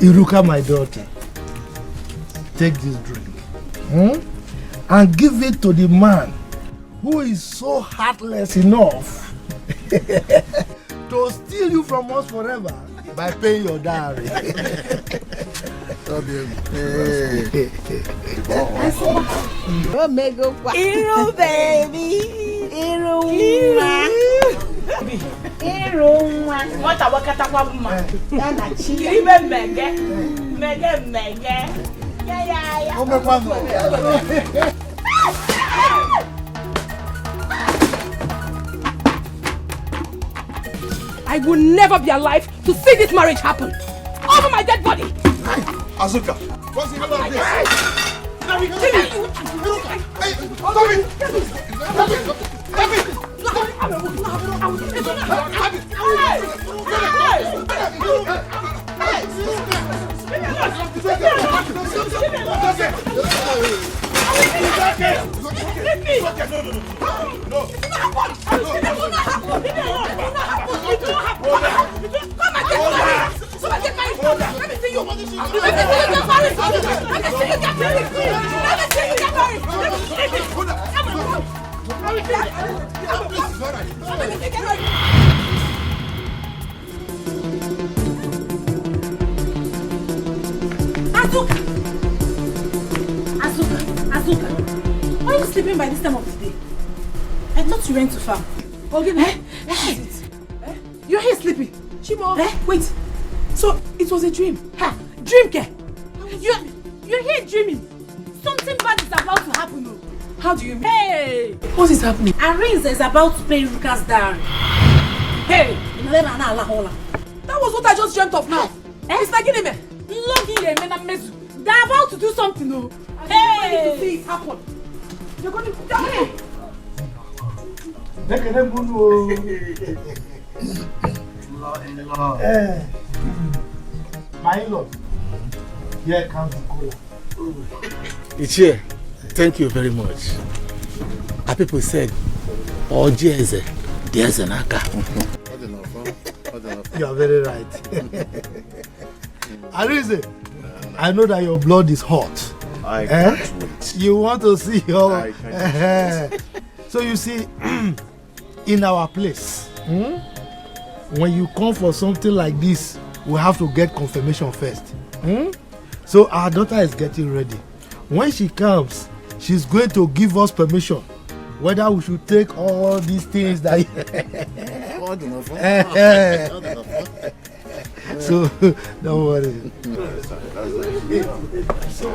Iruka, my daughter, take this drink and give it to the man who is so heartless enough to steal you from us forever by paying your dowry. Hero, baby. Hero. What a wakata wabuma. Mege. Yeah. I will never be alive to see this marriage happen. Over my dead body. Azuka, what's the matter with this? Stop it! Azuka, why are you sleeping by this time of the day? I thought you went to farm. Okay, what is it? You're here sleeping. Chimo, wait. So it was a dream? Dream, Ke? You're here dreaming. Something bad is about to happen. No? How do you mean? Hey! What is happening? Arinze is about to pay Ruka's dowry. Hey! That was what I just dreamt of now. It's like in they're about to do something. No? Hey! To see it happen. You're going to die. My lord, here comes the cola. It's here. Thank you very much. Our people said, "Oh, there's an aka." You are very right. Arinze, I know that your blood is hot. I can't wait. You want to see your... I can't So you see, in our place, when you come for something like this, we have to get confirmation first. So our daughter is getting ready. When she comes, she's going to give us permission whether we should take all these things that so don't worry. So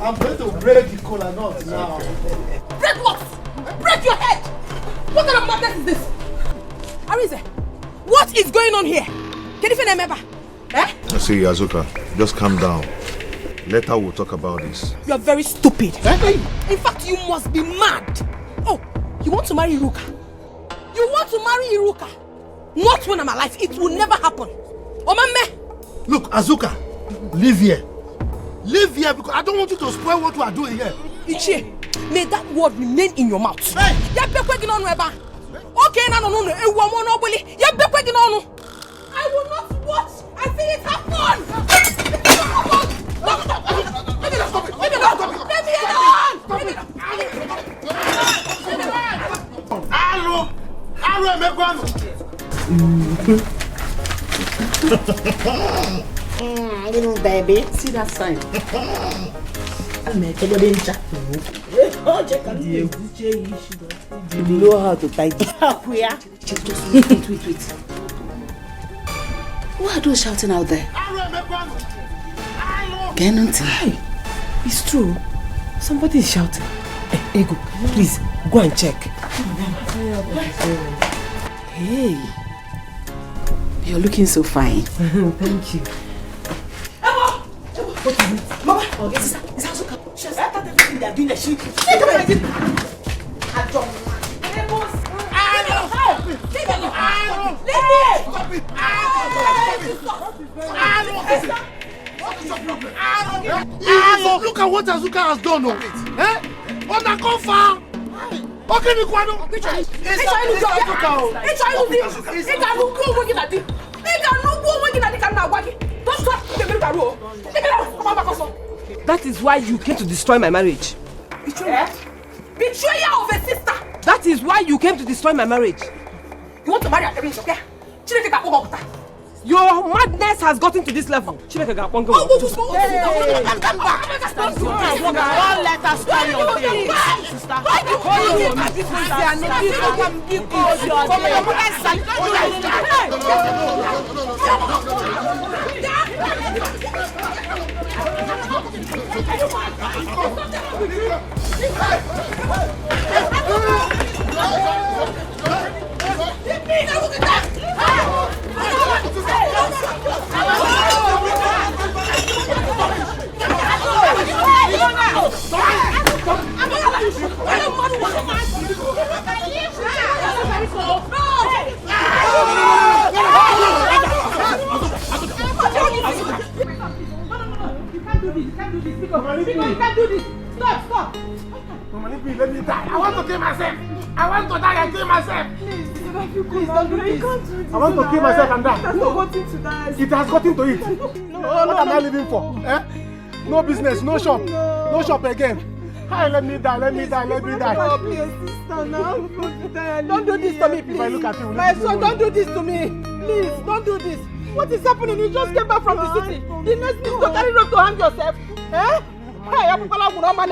I'm going to break the cola nut now. Break what? Break your head! What kind of madness is this? Arinze, what is going on here? Can you remember? See, Azuka, just calm down. Later we'll talk about this. You are very stupid. In fact, you must be mad. Oh, you want to marry Iruka? You want to marry Iruka? Not when I'm alive. It will never happen. Omame! Look, Azuka, live here. Live here because I don't want you to spoil what we are doing here. Ichie, may that word remain in your mouth. Hey! Okay, no. I will not watch and see it happen. Little baby, see that sign? You know how to tie it. Wait. Who are those shouting out there? Hey, it's true. Somebody is shouting. Hey, Ego, please go and check. Hey, you're looking so fine. Thank you. What is it? Mama, it's Azuka. She has started everything they are doing. She Look at what Azuka has done. Eh? On a confirm. Okay, Nikwano. That is why you came to destroy my marriage. Betrayal? Betrayal of a sister! That is why you came to destroy my marriage. You want to marry a okay? Your madness has gotten to this level. Don't let us carry on things, sister. Stop! Mama, let me die. I want to kill myself. I want to die and kill myself. Please don't do this. I want to kill myself and die. It has not gotten to that. It has gotten to it. What am I living for? Eh? No business, no shop. No shop again. Hi, let me die. Oh, please, sister, now. Don't do this to me, please. If I look at you, my son, don't do this to me. Please, don't do this. What is happening? You just came back from the city. The next thing is to carry rope to hang yourself. Eh? Hey, I'm going to remove your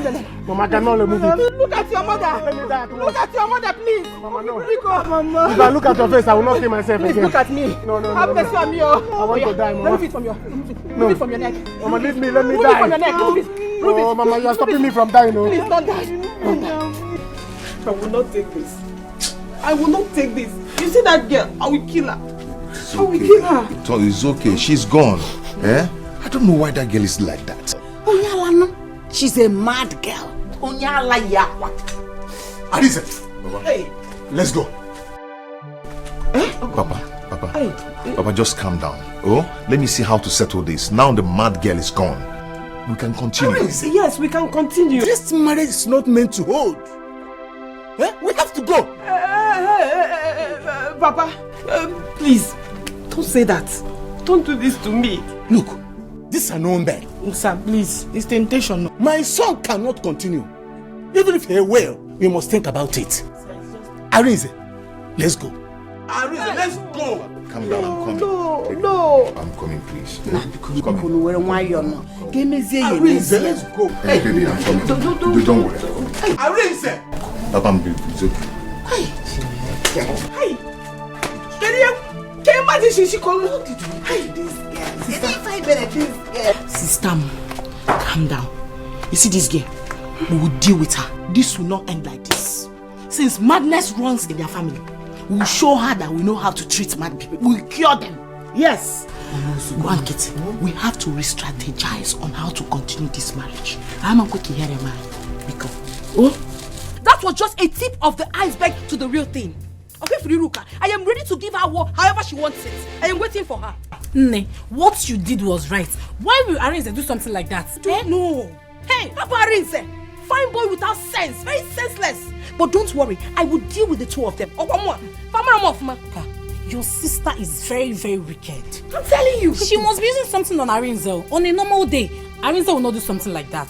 head. Mama, I cannot remove it. Look at your mother. Look at your mother, please. Mama, no. Mama. If I look at your face, I will not kill myself again. Please look at me. No. Have mercy on me. I want to die, Mama. Remove it from your neck. Mama, leave me. Let me die. Remove it from your neck. Remove it. Oh, Mama, you are stopping me from dying. No. Please don't die. I will not take this. I will not take this. You see that girl? I will kill her. It's I will kill her. It's okay. She's gone. Eh? I don't know why that girl is like that. She's a mad girl. Arisa, Hey. let's go. Eh? Papa, Papa, just calm down. Oh, let me see how to settle this. Now the mad girl is gone. We can continue. Yes, we can continue. This marriage is not meant to hold. Eh? We have to go. Papa, please, don't say that. Don't do this to me. Look, this is an own bed. Sir, please, it's temptation. My son cannot continue. Even if he will, we must think about it. Arinze, let's go. Arinze, let's go. Calm down, I'm coming. No. I'm coming, please. Arinze, let's go. Hey, baby, I'm coming. Don't worry. Arinze! Papa, it's okay. Hey! Can you imagine she called me? Sister, calm down. You see this girl? We will deal with her. This will not end like this. Since madness runs in their family, we will show her that we know how to treat mad people. We will cure them. Yes. One kid, we have to re-strategize on how to continue this marriage. I'm going to hear a man. Because that was just a tip of the iceberg to the real thing. Okay, Friruka, I am ready to give her however she wants it. I am waiting for her. Nne, what you did was right. Why will Arinze do something like that? No. Hey, Papa Arinze, fine boy without sense, very senseless. But don't worry, I will deal with the two of them. Your sister is very, very wicked. I'm telling you. She must be using something on Arinze. On a normal day, Arinze will not do something like that.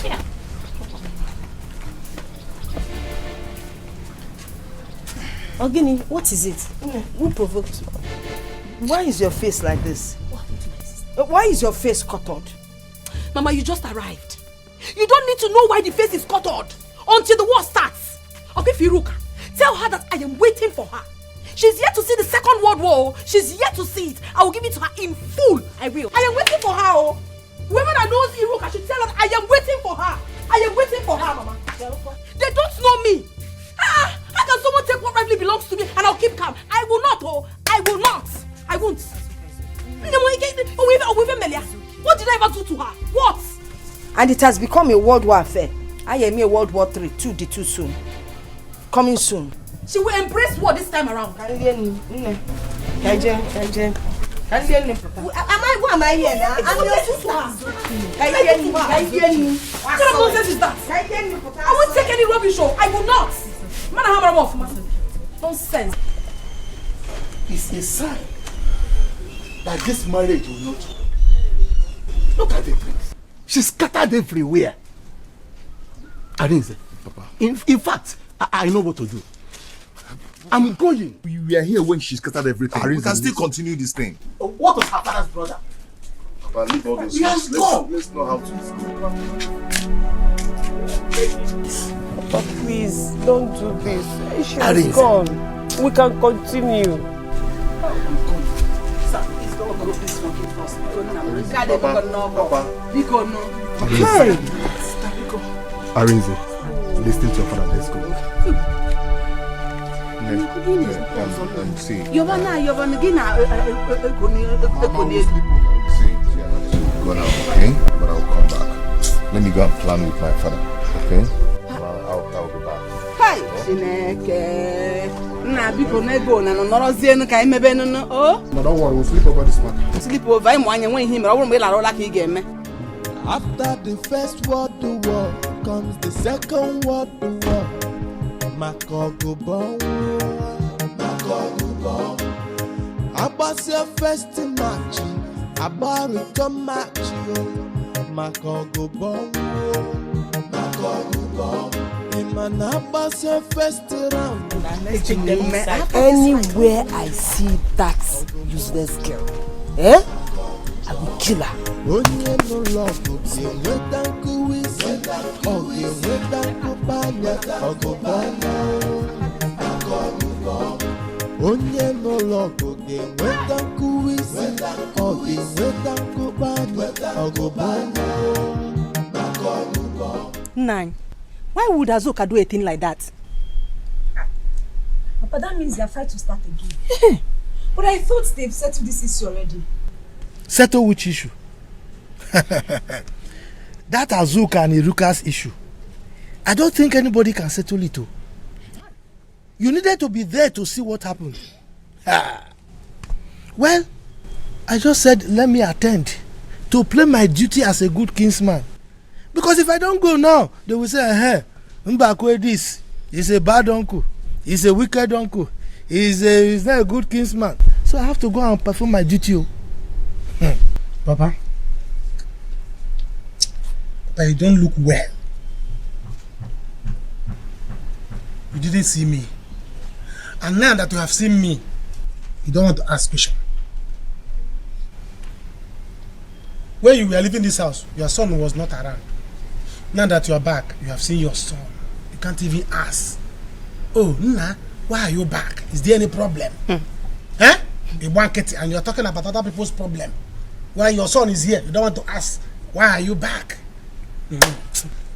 Yeah. Ogini, what is it? Who provoked you? Why is your face like this? Why is your face cuttered? Mama, you just arrived. You don't need to know why the face is cuttered until the war starts. Okay, Firuka, tell her that I am waiting for her. She's yet to see the Second World War. She's yet to see it. I will give it to her in full. I will. I am waiting for her. Whoever that knows Iruka should tell her I am waiting for her. I am waiting for her, Mama. They don't know me. How can someone take what rightly belongs to me and I'll keep calm? I will not, I will not. I won't. What did I ever do to her? What? And it has become a World War affair. I am a World War III, too soon. Coming soon. She will embrace what this time around. Am I? Who am I here now? I'm your sister. What kind of nonsense is that? I won't take any rubbish. I will not. Man, I hammer off. Nonsense. It's a sign that this marriage will not. Look at the things. She's scattered everywhere. Arinze, Papa. In fact, I know what to do. I'm going. We were here when she scattered everything. We can still Arinze, continue this thing. what was her father's brother? Papa, leave all those He has things. gone. Let's know how to Papa, please, don't do this. She has Arinze. gone. We can continue. Papa. Hey! Arinze, listen to your father. Let's go. See. Yovana, See, go now, okay? But I'll come back. Let me go and plan with my father, okay? I'll be back. Hi, Chineke. Na biko na ego na nọrọzie nu ka imebe nu o. But don't worry, we'll sleep over this matter. Sleep over ịmụ anya nwe ihe mere ọ bụrụ mgbe ị lara ụla ka ị ga-eme. After the first world war comes the second world war. Makogubo. About your first match, about return match, Makogubo. Iman about your first round. Anywhere I see that useless girl, I will kill her. Onye no love go be weta kuwisi, oge weta kupanya, ogobanya. Onye no love go be weta kuwisi, oge weta kupanya, ogobanya. Nine. Why would Azuka do a thing like that? But that means their fight to start again. But I thought they've settled this issue already. Settle which issue? That Azuka and Iruka's issue. I don't think anybody can settle it. You needed to be there to see what happened. Well, I just said let me attend to play my duty as a good kinsman. Because if I don't go now, they will say, hey, Mbakwe this. He's a bad uncle. He's a wicked uncle. He's not a good kinsman. So I have to go and perform my duty. Papa, you don't look well. You didn't see me. And now that you have seen me, you don't want to ask question. When you were leaving this house, your son was not around. Now that you are back, you have seen your son. You can't even ask. Oh, Nna, why are you back? Is there any problem? Huh? You blanket and you're talking about other people's problem. While your son is here, you don't want to ask, why are you back?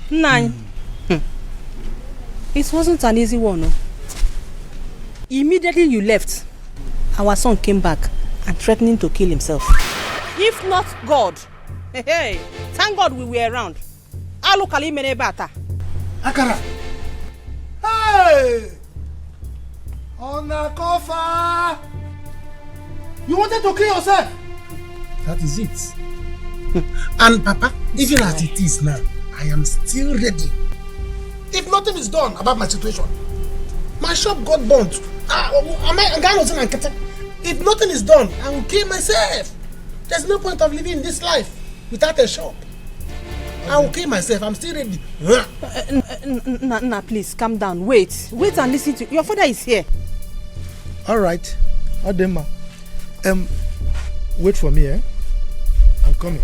Nine. It wasn't an easy one. No? Immediately you left, our son came back and threatening to kill himself. If not God, hey, thank God we were around. Alukali mene bata. Akara. Hey! Onakofa! You wanted to kill yourself? That is it. And Papa, even as it is now, I am still ready. If nothing is done about my situation, my shop got burnt. If nothing is done, I will kill myself. There's no point of living this life without a shop. I will kill myself. I'm still ready. Nah, please, calm down. Wait and listen to your father is here. All right. Adema. Wait for me, eh? I'm coming.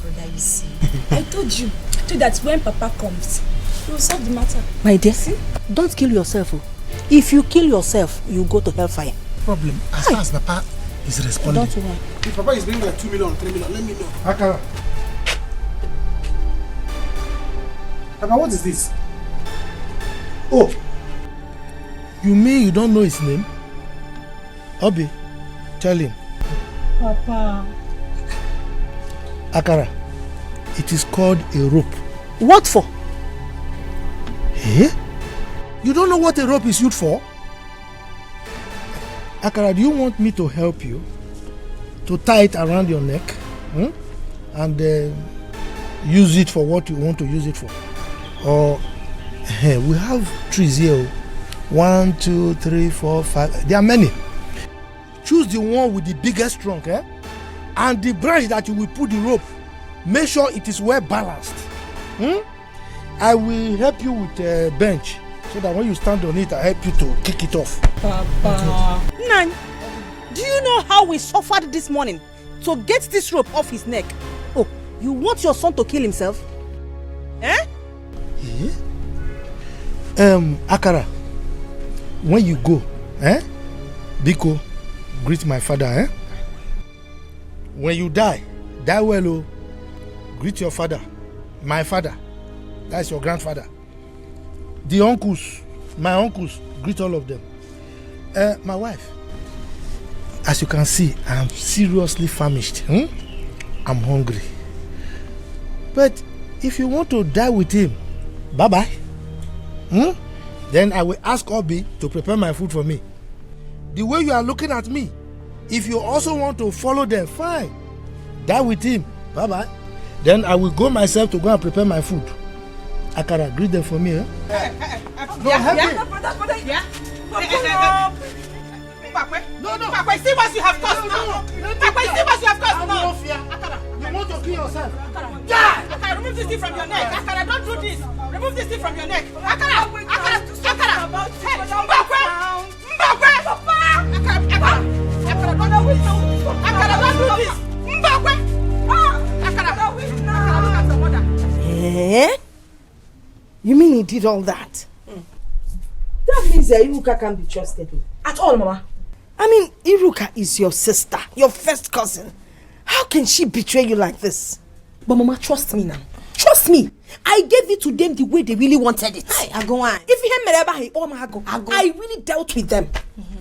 Brother, you see, I told you that when Papa comes, he will solve the matter. My dear, don't kill yourself. If you kill yourself, you go to hellfire. Problem. As far as Papa is responding. Don't worry. If Papa is bringing like 2 million, 3 million, let me know. Akara. Papa, what is this? Oh. You mean you don't know his name? Obi, tell him. Papa. Akara, it is called a rope. What for? Eh? You don't know what a rope is used for? Akara, do you want me to help you to tie it around your neck and use it for what you want to use it for? Or we have trees here. 1, 2, 3, 4, 5. There are many. Choose the one with the biggest trunk, and the branch that you will put the rope. Make sure it is well balanced. I will help you with a bench so that when you stand on it, I help you to kick it off. Papa. Nan, do you know how we suffered this morning to get this rope off his neck? Oh, you want your son to kill himself? Akara, when you go, Biko, greet my father, When you die well, oh, greet your father, my father, that's your grandfather. The uncles, my uncles, greet all of them. My wife, as you can see, I am seriously famished. I'm hungry. But if you want to die with him, bye-bye. Then I will ask Obi to prepare my food for me. The way you are looking at me, if you also want to follow them, fine. Die with him, bye-bye. Then I will go myself to go and prepare my food. Akara, greet them for me, No, help me. No, Papa, see what you have caused now. Papa, see what you have caused now. You want to kill yourself? Yeah! Akara, remove this thing from your neck. Akara, don't do this. Remove this thing from your neck. Akara! You mean he did all that? That means that Iruka can't be trusted. At all, Mama. I mean, Iruka is your sister, your first cousin. How can she betray you like this? But Mama, trust me now. Trust me. I gave it to them the way they really wanted it. I go on. If I really dealt with them.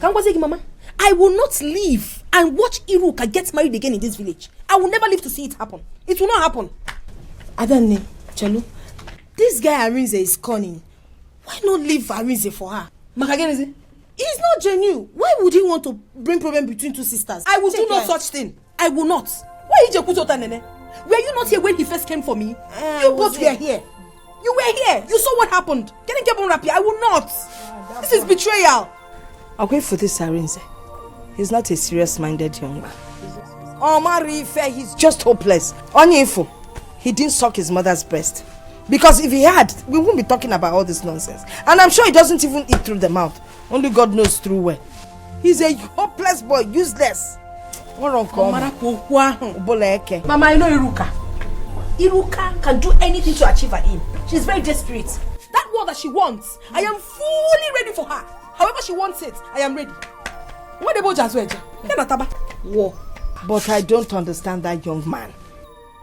Mama, I will not leave and watch Iruka get married again in this village. I will never live to see it happen. It will not happen. Adani, Chelu, this guy Arinze is cunning. Why not leave Arinze for her? Makageneze? He's not genuine. Why would he want to bring problem between two sisters? I will do no such thing. I will not. Why is Jekutota Nene? Were you not here when he first came for me? You both were here. You were here. You saw what happened. Can I get on Rapi? I will not. This is betrayal. I'll wait for this Arinze. He's not a serious-minded young man. He's just hopeless. On info, he didn't suck his mother's breast. Because if he had, we wouldn't be talking about all this nonsense. And I'm sure he doesn't even eat through the mouth. Only God knows through where. He's a hopeless boy, useless. Mama, I know Iruka. Iruka can do anything to achieve her aim. She's very desperate. That world that she wants, I am fully ready for her. However she wants it, I am ready. What about Jazweja? War. But I don't understand that young man.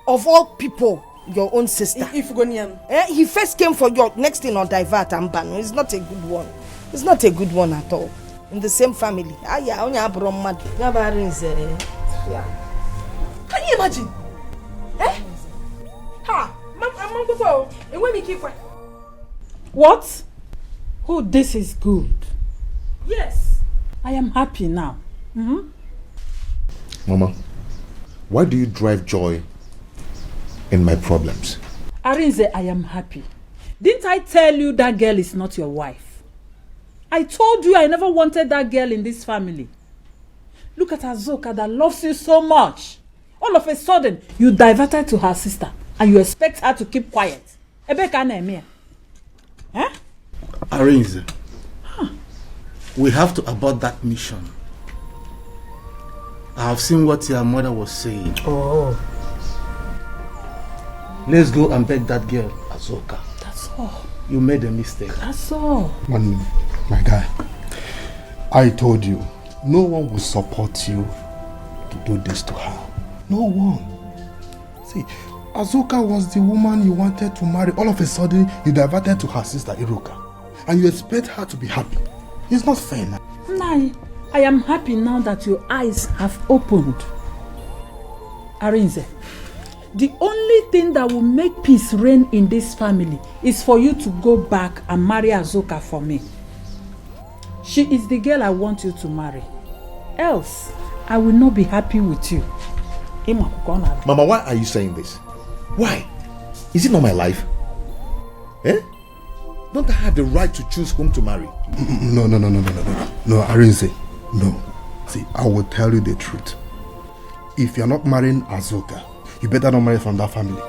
Of all people, your own sister. He first came for your next thing on divert and ban. It's not a good one. It's not a good one at all. In the same family. Can you imagine? What? Oh, this is good. Yes. I am happy now. Mama, why do you drive joy in my problems? Arinze, I am happy. Didn't I tell you that girl is not your wife? I told you I never wanted that girl in this family. Look at Azoka that loves you so much. All of a sudden, you diverted to her sister and you expect her to keep quiet. Arinze, we have to abort that mission. I have seen what your mother was saying. Oh. Let's go and beg that girl, Azoka. That's all. You made a mistake. That's all. My guy, I told you, no one will support you to do this to her. No one. See, Azoka was the woman you wanted to marry. All of a sudden, you diverted to her sister Iruka. And you expect her to be happy. It's not fair now. Nai, I am happy now that your eyes have opened. Arinze, The only thing that will make peace reign in this family is for you to go back and marry Azuka for me. She is the girl I want you to marry. Else, I will not be happy with you. Mama, why are you saying this? Why? Is it not my life? Eh? Don't I have the right to choose whom to marry? No, Arinze. No. See, I will tell you the truth. If you're not marrying Azuka, you better not marry from that family.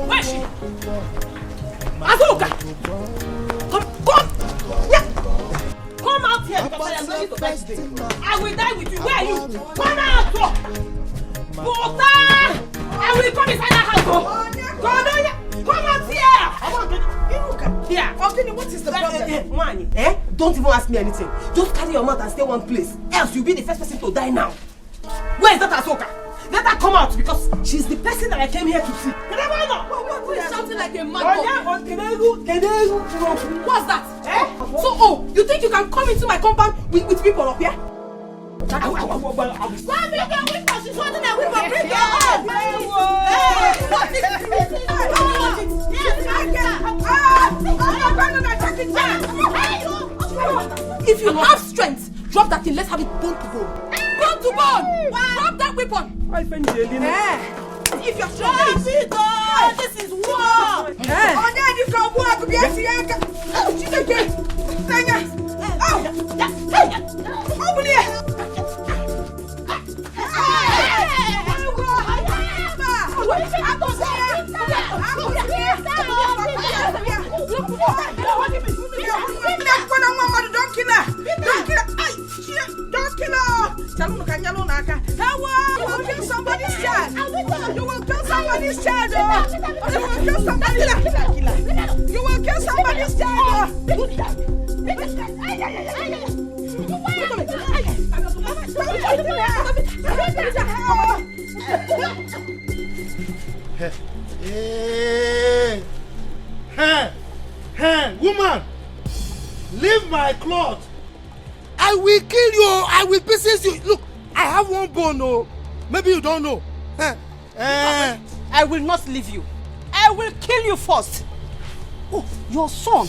Where is she? Azuka! Come! Yeah. Come out here because I am ready to die today. I will die with you. Where are you? Come out! Buta! I will come inside that house. Come out here! Here. Okay, what is the problem? Man, don't even ask me anything. Just carry your mouth and stay one place. Else you'll be the first person to die now. Where is that Azuka? Let her come out because she's the person that I came here to see. Who is shouting like a mad dog? What's that? So, you think you can come into my compound with people up here? She's holding a whip and bring her up! If you have strength, drop that thing. Let's have it bone to bone. Bone to bone! Drop that weapon! If you're strong, this is war! You can walk. She's again! Over there! Don't kill her! You will kill somebody's child! You will kill somebody's child! You will kill somebody's child! Hey, woman! Leave my cloth! I will kill you! I will pieces you! Look, I have one bone, oh. Maybe you don't know. I will not leave you. I will kill you first. Oh, your son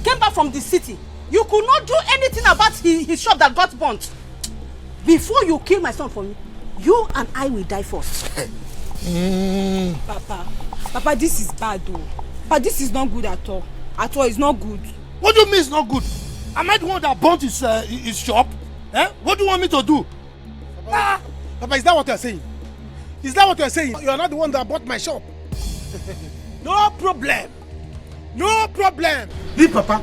came back from the city. You could not do anything about his shop that got burnt. Before you kill my son for me, you and I will die first. Papa, this is bad though. But this is not good at all. At all, it's not good. What do you mean it's not good? Am I the one that burnt his shop? What do you want me to do? Papa, is that what you're saying? Is that what you're saying? You're not the one that bought my shop. No problem. No problem. Leave Papa.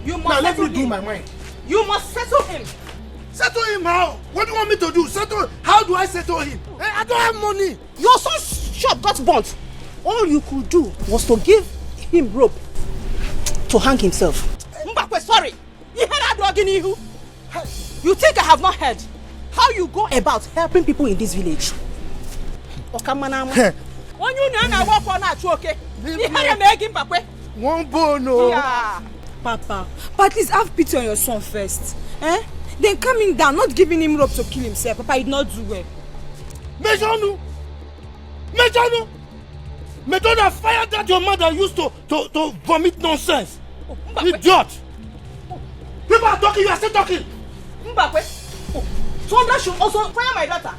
You must now let me settle do him. my mind. You must settle him. Settle him how? What do you want me to do? How do I settle him? I don't have money. Your son's shop got burnt. All you could do was to give him rope to hang himself. Mbakwe, sorry. You heard that dog in you? You think I have not heard how you go about helping people in this village? When you know walk on that, okay? You heard him Mbakwe. One bone, no. Yeah. Papa, but at least have pity on your son first. Then coming down, not giving him rope to kill himself. Papa, he did not do well. Mejanu! Method of fire that your mother used to vomit nonsense. Idiot! People are talking, you are still talking. Mbakwe, Sondra should also fire my daughter.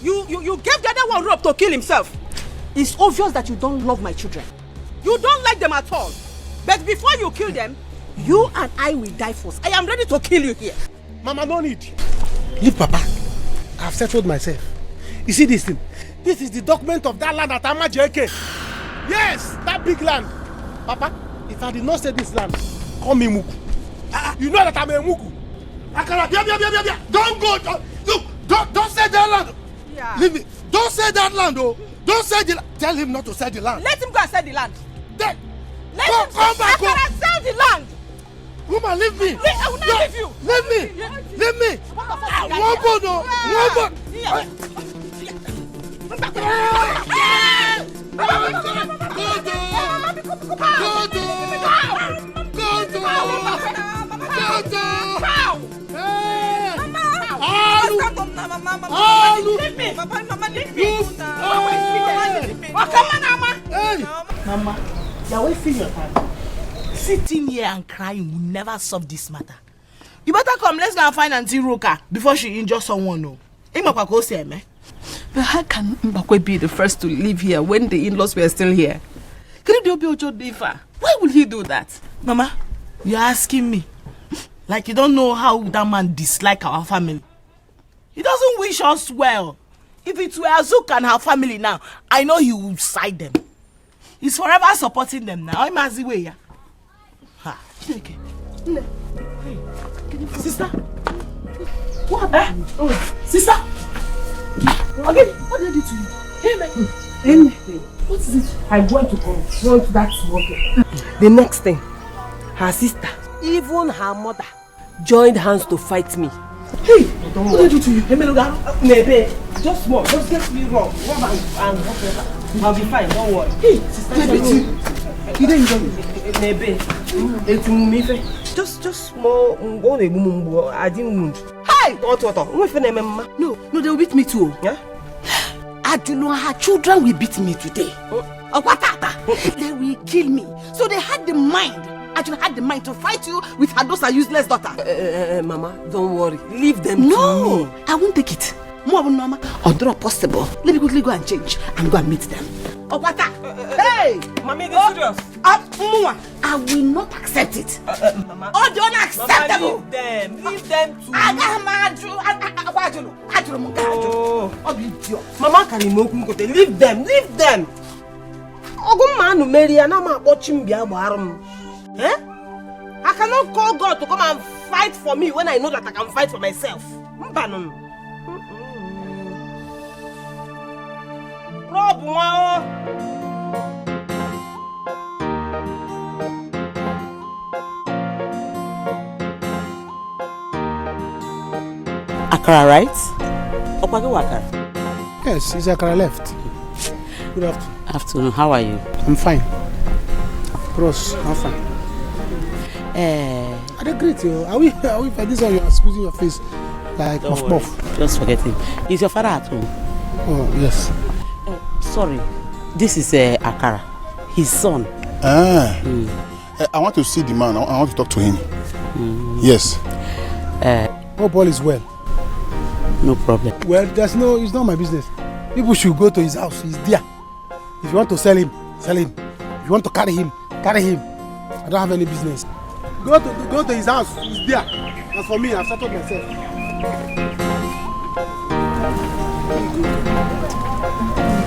You gave the other one rope to kill himself. It's obvious that you don't love my children. You don't like them at all. But before you kill them, you and I will die first. I am ready to kill you here. Mama, no need. Leave Papa. I've settled myself. You see this thing? This is the document of that land at Amajeke. Yes, that big land. Papa, if I did not say this land, call me Muku. You know that I'm a Muku. Don't go. Look, don't say that land. Yeah. Leave me. Don't say that land, oh. Don't say the land. Tell him not to sell the land. Let him go and sell the land. Then, Let him come back. I cannot sell the land. Woman, leave me. I will not leave you. Leave me. Leave me. One bone, oh. One bone. Go. Ah, look. Leave me. Mama, leave me. Come on, Mama. Hey. Mama, you're wasting your time. Sitting here and crying will never solve this matter. You better come, let's go and find Auntie Roka before she injures someone. No. But how can Mbakwe be the first to leave here when the in-laws were still here? Why would he do that? Mama, you're asking me. Like you don't know how that man dislikes our family. He doesn't wish us well. If it were Azuka and her family now, I know he would side them. He's forever supporting them now. I'm as way. Okay. Sister? What happened? Oh, sister? Okay, what did I do to you? Anything. What is it? I'm going to confront that smoker. The next thing, her sister, even her mother, joined hands to fight me. Hey, what did I do to you? Maybe, just small, just get me wrong. And whatever. I'll be fine, don't worry. Hey, sister, you didn't enjoy it. Maybe. Just small. I didn't wound. Hey! What? No, they will beat me too. Yeah? I do know her children will beat me today. They will kill me. So they had the mind. Actually had the mind to fight you with her daughter useless daughter. Mama, don't worry. Leave them to me. No, I won't take it. More than normal. Or draw possible. Let me quickly go and change and go and meet them. Hey! Mommy, this serious. I will not accept it. Mama. Oh, they're unacceptable. Mama, leave them to me. Mama, can you leave them? Leave them. Eh? I cannot call God to come and fight for me when I know that I can fight for myself. Akara, right? Yes, it's Akara left. Good afternoon. Afternoon, how are you? I'm fine. Bros, I'm fine. I don't greet you. Are we for this one you are squeezing your face like puff puff? Just forget him. Is your father at home? Oh, yes. Sorry. This is Akara, his son. I want to see the man. I want to talk to him. Yes. Oh, Paul is well. No problem. Well, it's not my business. People should go to his house. He's there. If you want to sell him, sell him. If you want to carry him, carry him. I don't have any business. Go to his house. He's there. As for me, I've settled myself.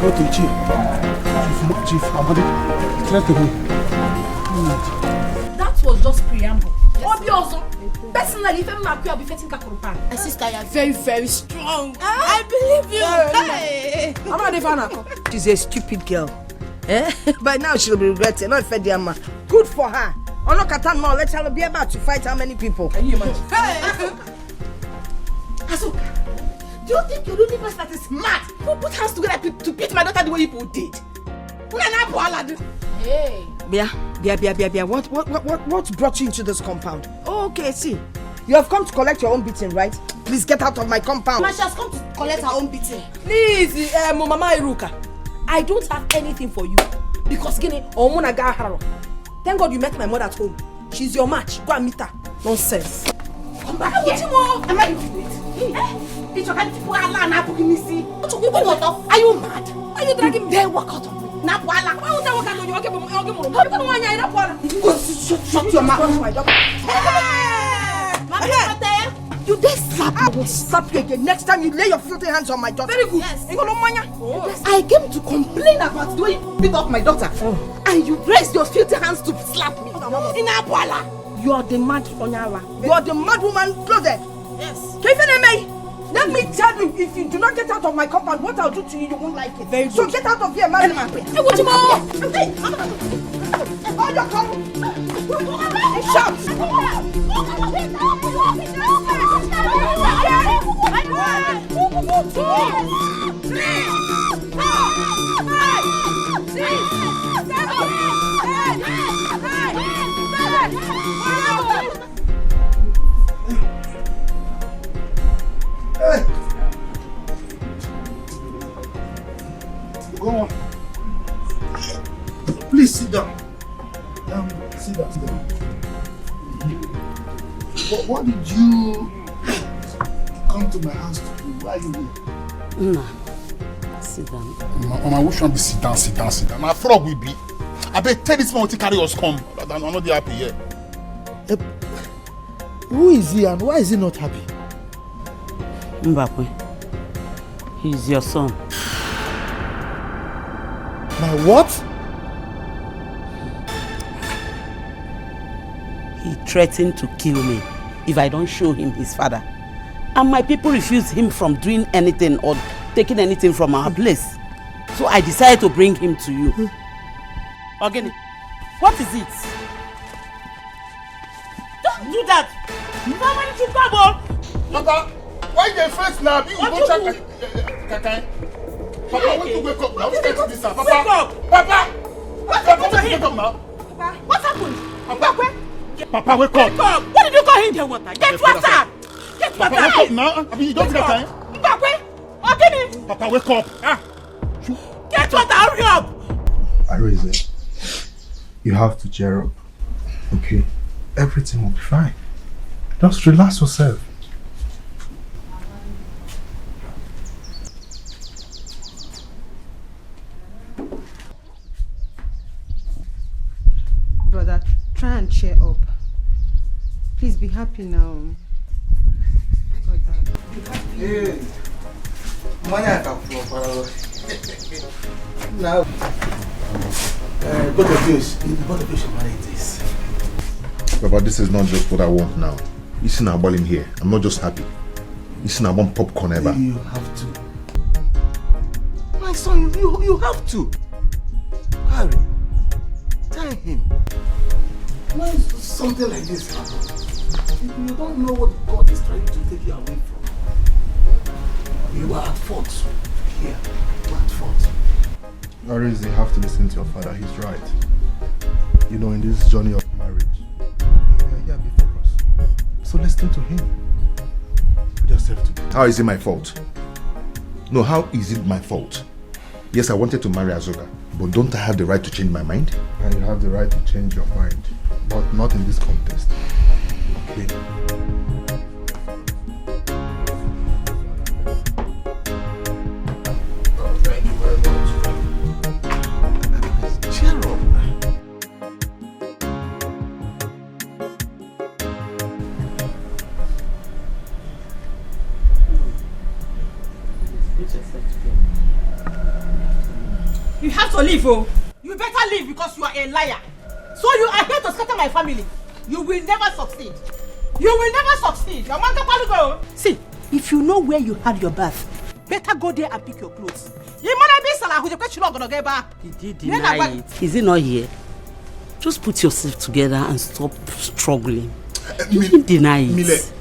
Go to Chief Amadi. Try to me. That was just preamble. Obviously, personally, if I'm not be fighting Kakurupan. My sister, you are very, very strong. I believe you. Hey. I'm not a fan. She's a stupid girl. By now she'll be regretting. Not fed the man. Good for her. Oh, look at her now. Let her be about to fight how many people. Can you imagine? Asuka, do you think you're the only person that is mad who put hands together to beat my daughter the way you did? Hey. Bia. What brought you into this compound? Oh, okay, see. You have come to collect your own beating, right? Please get out of my compound. She has come to collect her own beating. Please, Mama Iruka, I don't have anything for you. Because thank God you met my mother at home. She's your match. Go and meet her. Nonsense. Come back here. Am I doing it? Are you mad? Are you dragging me? Then walk out of me. Shut your mouth. You dare slap me? I will slap you again. Next time you lay your filthy hands on my daughter. Very good. Yes. I came to complain about the way you beat up my daughter. And you raised your filthy hands to slap me. You are the mad Onyala. You are the mad woman clothed. Yes. Let me tell you, if you do not get out of my compound, what I'll do to you, you won't like it. Very good. So get out of here, man. Oh, you're coming. Shout. Sit down. What did you come to my house to do? Why are you here? Nah. Sit down. Mama, which one be sit down? My frog will be. I bet tell this man to carry us come. I'm not happy here. Who is he and why is he not happy? Mbakwe, he's your son. My what? He threatened to kill me if I don't show him his father. And my people refused him from doing anything or taking anything from our place. So I decided to bring him to you. Ogini, what is it? Don't do that! Nobody should come. Papa, why they face now? You go check. Papa, want to wake up now? What's this? Papa, wake up! Papa, What happened to him? Wake up now. Papa, what happened? Papa, Papa, wake up! Wake up! What did you call him the water? Get water! Get water! Papa, wake up now! I mean, you don't get time. Mbakwe, Ogini! Papa, wake up! Get water! Hurry up! Arise, you have to cheer up. Okay, everything will be fine. Just relax yourself. Brother, try and cheer up. Please be happy now. Hey, money come from now. Both of you should manage this. But this is not just what I want now. You see now balling here. I'm not just happy. You see now I want popcorn ever. You have to. My son, you have to. Harry, tell him. Why is something like this happen? You don't know what God is trying to take you away from. You are at fault. Here, you are at fault. Arise, you have to listen to your father. He's right. You know, in this journey of marriage, we are here before us. So listen to him. Put yourself together. How is it my fault? No, how is it my fault? Yes, I wanted to marry Azoka, but don't I have the right to change my mind? And you have the right to change your mind, but not in this contest. Okay? Thank you very much. Cheer up. You have to leave, oh. You better leave because you are a liar. So you are here to scatter my family. You will never succeed. You will never succeed. Your man can go. See, if you know where you had your bath, better go there and pick your clothes. He did deny it. Is he not here? Just put yourself together and stop struggling. You didn't deny it.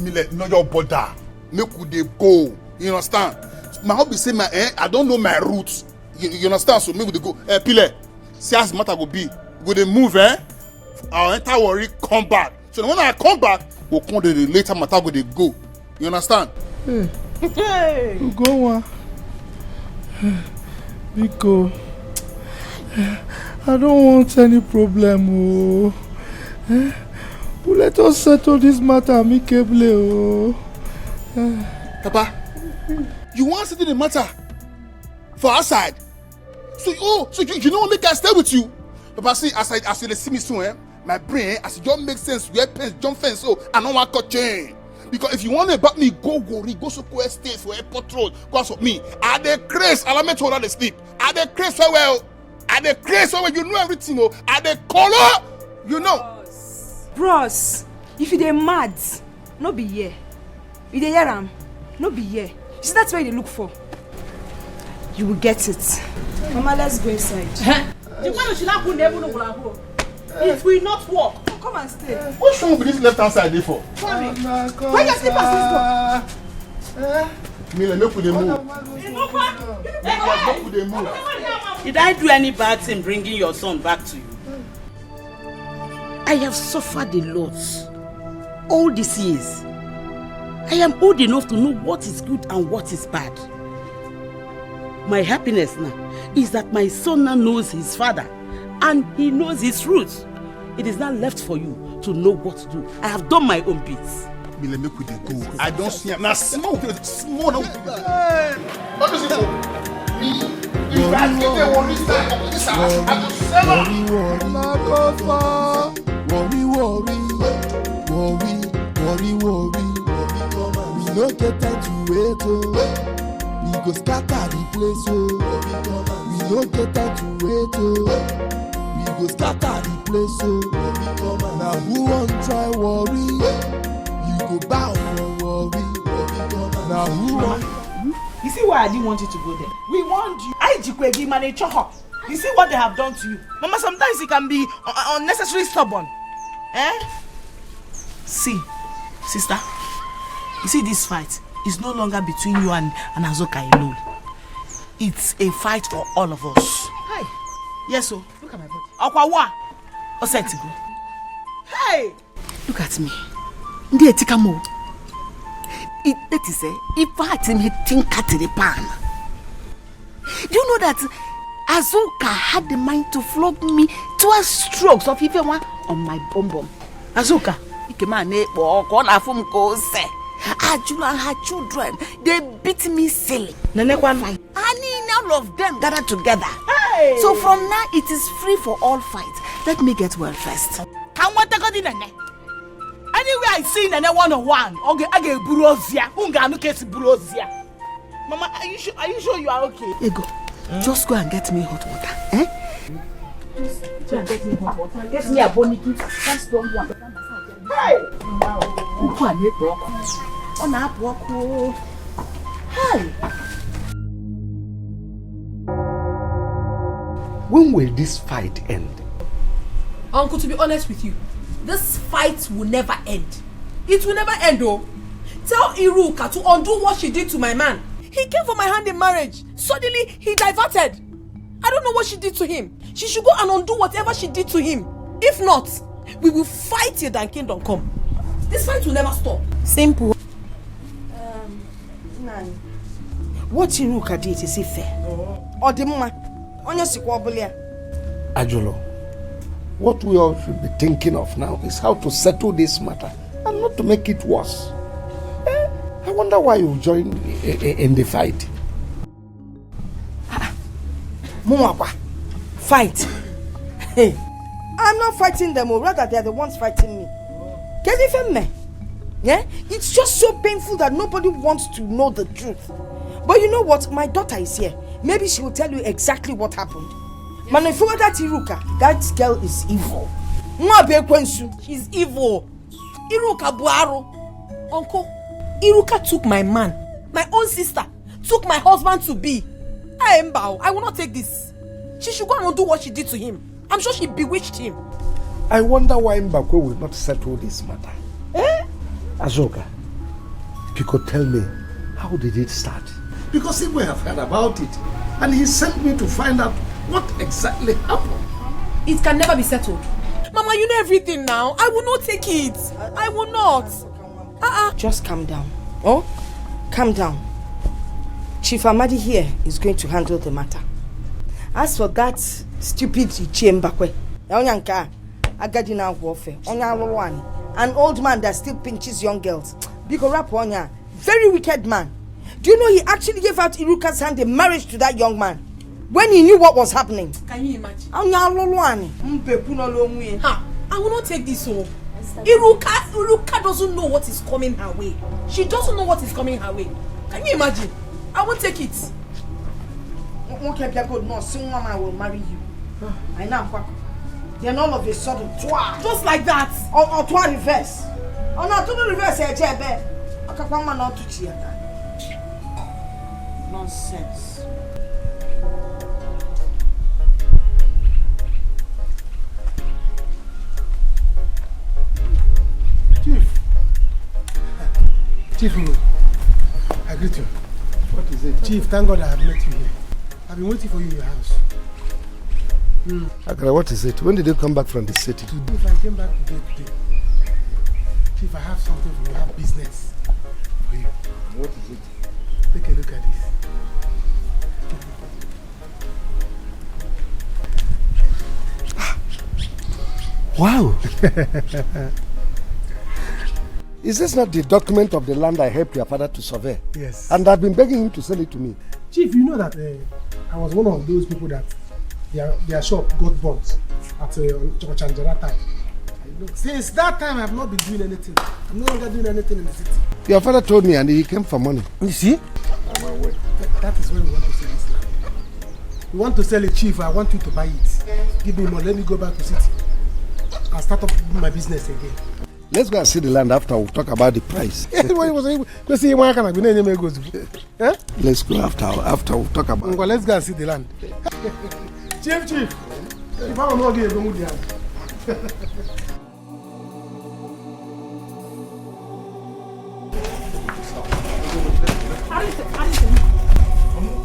Mile, no your bother. Make we dey go. You understand? My hobby say I don't know my roots. You understand? So make we dey go. Pile, see as matter go be. Go dey move, I'll enter worry, come back. So when I come back, we'll come to the later matter go dey go. You understand? Hey. Go on. Biko, I don't want any problem. Oh. Let us settle this matter amicably. Oh. Papa, you want to settle the matter for outside? So you know what make I stay with you? Papa, see, as you see me soon, my brain, as it don't make sense, we have pens, jump fence, so I don't want to change. Because if you want to back me, go so Soko Estate for airport road, because of me. I the craze, I'll make sure they sleep. I the craze so well. I the craze so well, you know everything, oh. I the color, you know. Bros, if you dey mad, no be here. If they hear am, no be here. See, that's what they look for. You will get it. Mama, let's go inside. It will not work. Oh, come and stay. What's wrong with this left hand side there for? Sorry. Where your slippers is Mila, make we dey move. Did I do any bad thing bringing your son back to you? I have suffered a lot all these years. I am old enough to know what is good and what is bad. My happiness now is that my son now knows his father and he knows his roots. It is now left for you to know what to do. I have done my own bits. Let me with the go. I don't see him. Now small. Hey, what is it for? Me. If I get a worry, we no get time to wait, oh. We go scatter the place, oh. We no get time to wait, oh. We go scatter the place, oh. Now who won't try worry? You go bow for worry. Now who won't? You see why I didn't want you to go there? We warned you. You see what they have done to you? Mama, sometimes it can be unnecessarily stubborn. See, sister, you see this fight is no longer between you and Azoka alone. It's a fight for all of us. Hi. Yes, so look at my body. Okwawa. Osetigo. Hey! Look at me. That is if I think at the pan. Do you know that Azoka had the mind to flog me 12 strokes of even one on my bum bum? Azoka, Ajula and her children, they beat me silly. And all of them gathered together. Hey. So from now it is free for all fights. Let me get well first. Anyway, I see Nene 101. Okay, I get burozia. Unga no case burozia. Mama, are you sure you are okay? Ego, just go and get me hot water. Just get me hot water. Get me a boniki. Just don't want. Hey! Hey! When will this fight end? Uncle, to be honest with you, this fight will never end. It will never end, though. Tell Iruka to undo what she did to my man. He came for my hand in marriage. Suddenly, he diverted. I don't know what she did to him. She should go and undo whatever she did to him. If not, we will fight till thy kingdom come. This fight will never stop. Simple. Nani, what Iruka did is it fair? Or the mama? Ajolo, what we all should be thinking of now is how to settle this matter and not to make it worse. I wonder why you joined in the fight. Mumapa, fight. Hey, I'm not fighting them, or rather they're the ones fighting me. Can you feel me? Yeah? It's just so painful that nobody wants to know the truth. But you know what? My daughter is here. Maybe she will tell you exactly what happened. Man, if you want that Iruka, that girl is evil. She's evil. Iruka Buaro. Uncle, Iruka took my man, my own sister, took my husband to be. I will not take this. She should go and undo what she did to him. I'm sure she bewitched him. I wonder why Mbakwe will not settle this matter. Azoka, if you could tell me, how did it start? Because he will have heard about it. And he sent me to find out what exactly happened. It can never be settled. Mama, you know everything now. I will not take it. I will not. Just calm down. Oh, calm down. Chief Amadi here is going to handle the matter. As for that stupid Ichembakwe, warfare, an old man that still pinches young girls. Very wicked man. Do you know he actually gave out Iruka's hand in marriage to that young man when he knew what was happening? Can you imagine? I will not take this home. Iruka doesn't know what is coming her way. She doesn't know what is coming her way. Can you imagine? I won't take it. No, soon I will marry you. I know. Then all of a sudden, just like that. Or twa reverse. Oh no, to the reverse, not to cheer. Nonsense. Chief, I greet you. What is it? Chief, thank God I have met you here. I've been waiting for you in your house. Akara, what is it? When did you come back from the city? If I came back today. Chief, I have something for you. I have business for you. What is it? Take a look at this. Wow. Is this not the document of the land I helped your father to survey? Yes. And I've been begging him to sell it to me. Chief, you know that I was one of those people that their shop got burnt at Chochanjara time. Since that time, I have not been doing anything. I'm no longer doing anything in the city. Your father told me and he came for money. You see? That is when we want to sell this land. We want to sell it, Chief. I want you to buy it. Give me money. Let me go back to city. I'll start up my business again. Let's go and see the land after we talk about the price. Let's go after we talk about it. Let's go and see the land. Chief. If I don't know, I'll go with the hand.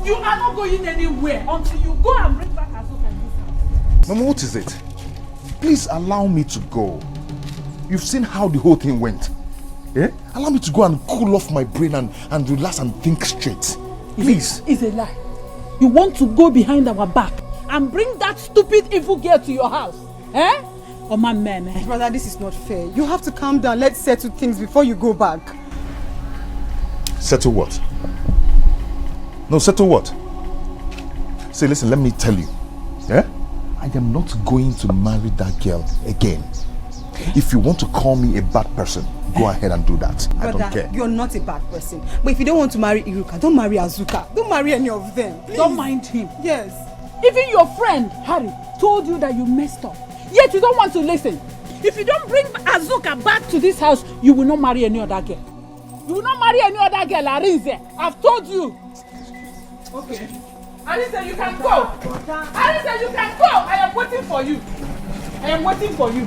You are not going anywhere until you go and bring back Azuka in this house. Mama, what is it? Please allow me to go. You've seen how the whole thing went. Eh? Allow me to go and cool off my brain and relax and think straight. Please. It's a lie. You want to go behind our back and bring that stupid evil girl to your house. Eh? Oh my man. Brother, this is not fair. You have to calm down. Let's settle things before you go back. Settle what? No, settle what? Say, listen, let me tell you. Yeah? I am not going to marry that girl again. If you want to call me a bad person, go ahead and do that. Brother, I don't care. You're not a bad person. But if you don't want to marry Iruka, don't marry Azuka. Don't marry any of them. Please. Don't mind him. Yes. Even your friend, Harry, told you that you messed up. Yet you don't want to listen. If you don't bring Azuka back to this house, you will not marry any other girl. You will not marry any other girl, Arinze. I've told you. Okay. Arinze, you can go. Arinze, you can go. I am waiting for you. I am waiting for you.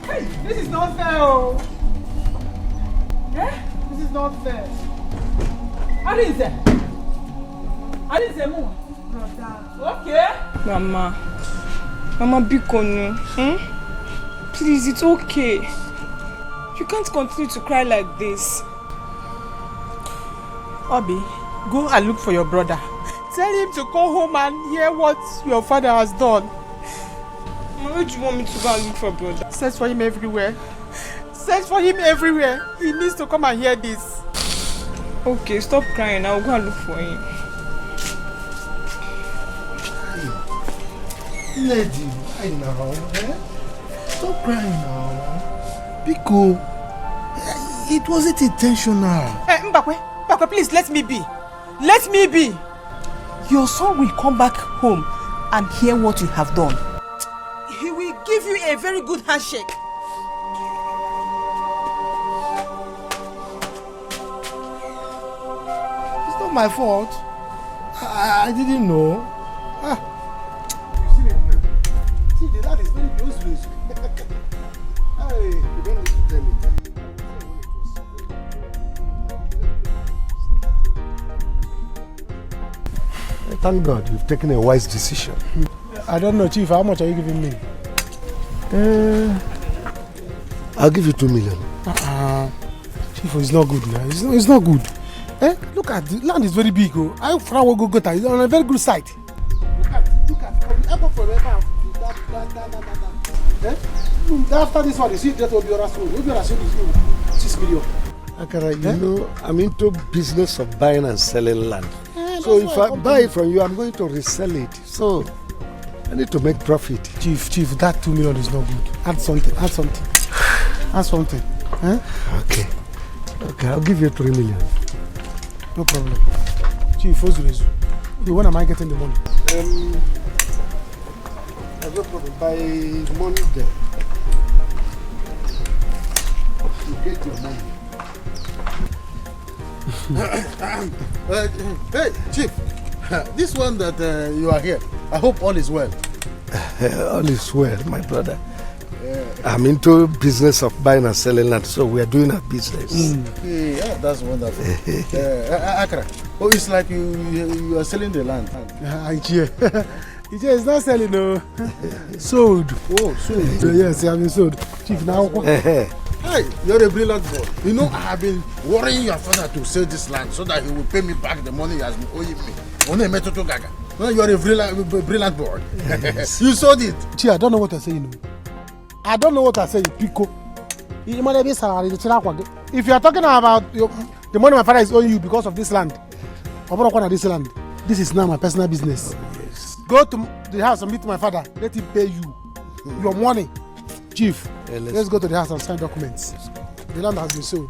Hey, this is not fair. Oh. Eh? This is not fair. Arinze. Arinze, move. Okay. Mama, Bikonu. Please, it's okay. You can't continue to cry like this. Obi, go and look for your brother. Tell him to go home and hear what your father has done. Where do you want me to go and look for brother? Search for him everywhere. Search for him everywhere. He needs to come and hear this. Okay, stop crying. I'll go and look for him. Lady, I know. Stop crying now. Biko, it wasn't intentional. Hey, Mbakwe, please let me be. Let me be. Your son will come back home and hear what you have done. He will give you a very good handshake. It's not my fault. I didn't know. You see it now? See, the lad is very close to you. Hey, you don't need to tell me. Thank God you've taken a wise decision. I don't know, Chief. How much are you giving me? I'll give you 2 million. Chief, it's not good now. It's not good. Look at the land is very big. I will go get it on a very good site. Look at after this one, you see that will be your Rasul. Will be your Rasul is 6 million. Akara, you know, I'm into business of buying and selling land. So if I buy it from you, I'm going to resell it. So I need to make profit. Chief, that 2 million is not good. Add something. Okay, I'll give you 3 million. No problem. Chief, when am I getting the money? No problem. By money there. You get your money. Hey, Chief, this one that you are here, I hope all is well. All is well, my brother. I'm into business of buying and selling land, so we are doing our business. Yeah, that's wonderful. Akra, it's like you are selling the land. It's not selling, no. Sold. Oh, sold. Yes, I have been sold. Chief, now. Hey, you're a brilliant boy. You know, I have been worrying your father to sell this land so that he will pay me back the money he has been owing me. No, you're a brilliant boy. Yes. You sold it. Chief, I don't know what you're saying. I don't know what I say, Pico. If you are talking about the money my father is owing you because of this land, this is now my personal business. Yes. Go to the house and meet my father. Let him pay you your money. Chief, let's go to the house and sign documents. The land has been sold.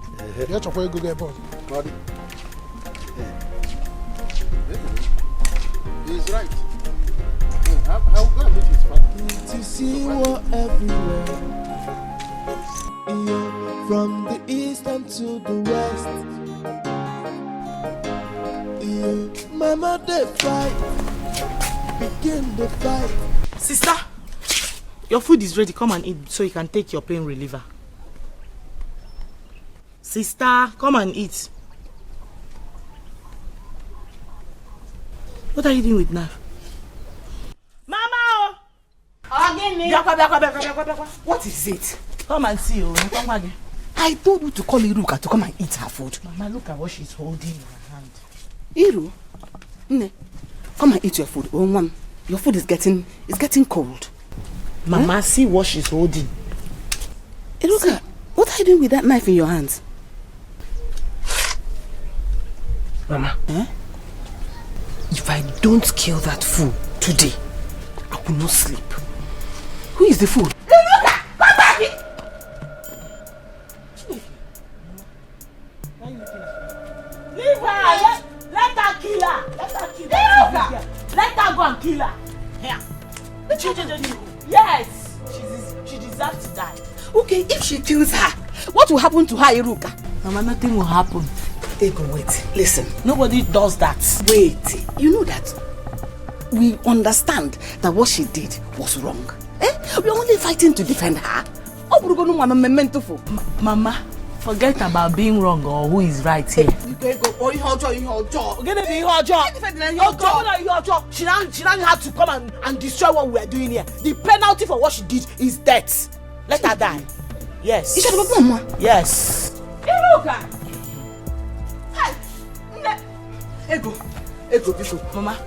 He's right. How can I meet his father? To see what everywhere. Yeah, from the east and to the west. Yeah, mama they fight. Begin the fight. Sister, your food is ready. Come and eat so you can take your pain reliever. Sister, come and eat. What are you doing with knife? Mama! What is it? Come and see. I told you to call Iruka to come and eat her food. Mama, look at what she's holding in her hand. Iru, come and eat your food. Your food is getting cold. Mama, see what she's holding. Iruka, what are you doing with that knife in your hands? Mama, if I don't kill that fool today, I will not sleep. Who is the fool? Iruka, come back here! Leave her! Let her kill her! Let her kill her! Let her go and kill her! Here! Yes! She deserves to die. Okay, if she kills her, what will happen to her, Iruka? Mama, nothing will happen. Ego, wait. Listen. Nobody does that. Wait. You know that we understand that what she did was wrong. We're only fighting to defend her. Mama, forget about being wrong or who is right here. She now had to come and destroy what we are doing here. The penalty for what she did is death. Let her die. Yes. Yes. Ego, Mama,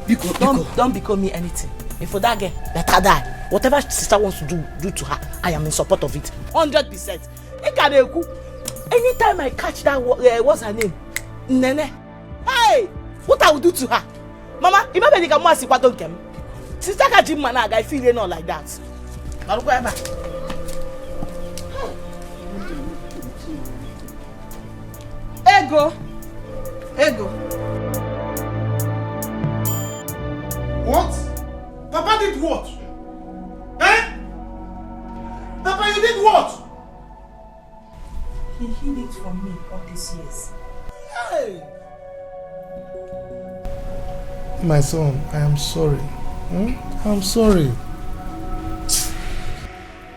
don't become me anything. If for that girl, let her die. Whatever sister wants to do to her, I am in support of it. 100%. Anytime I catch that, what's her name? Nene. Hey, what I will do to her? Mama, remember the Gamma Sikwaton Kem? Sister Kajim Manag, I feel not like that. Ego. What? Papa did what? Papa, you did what? He hid it from me all these years. Hey! My son, I am sorry. I'm sorry.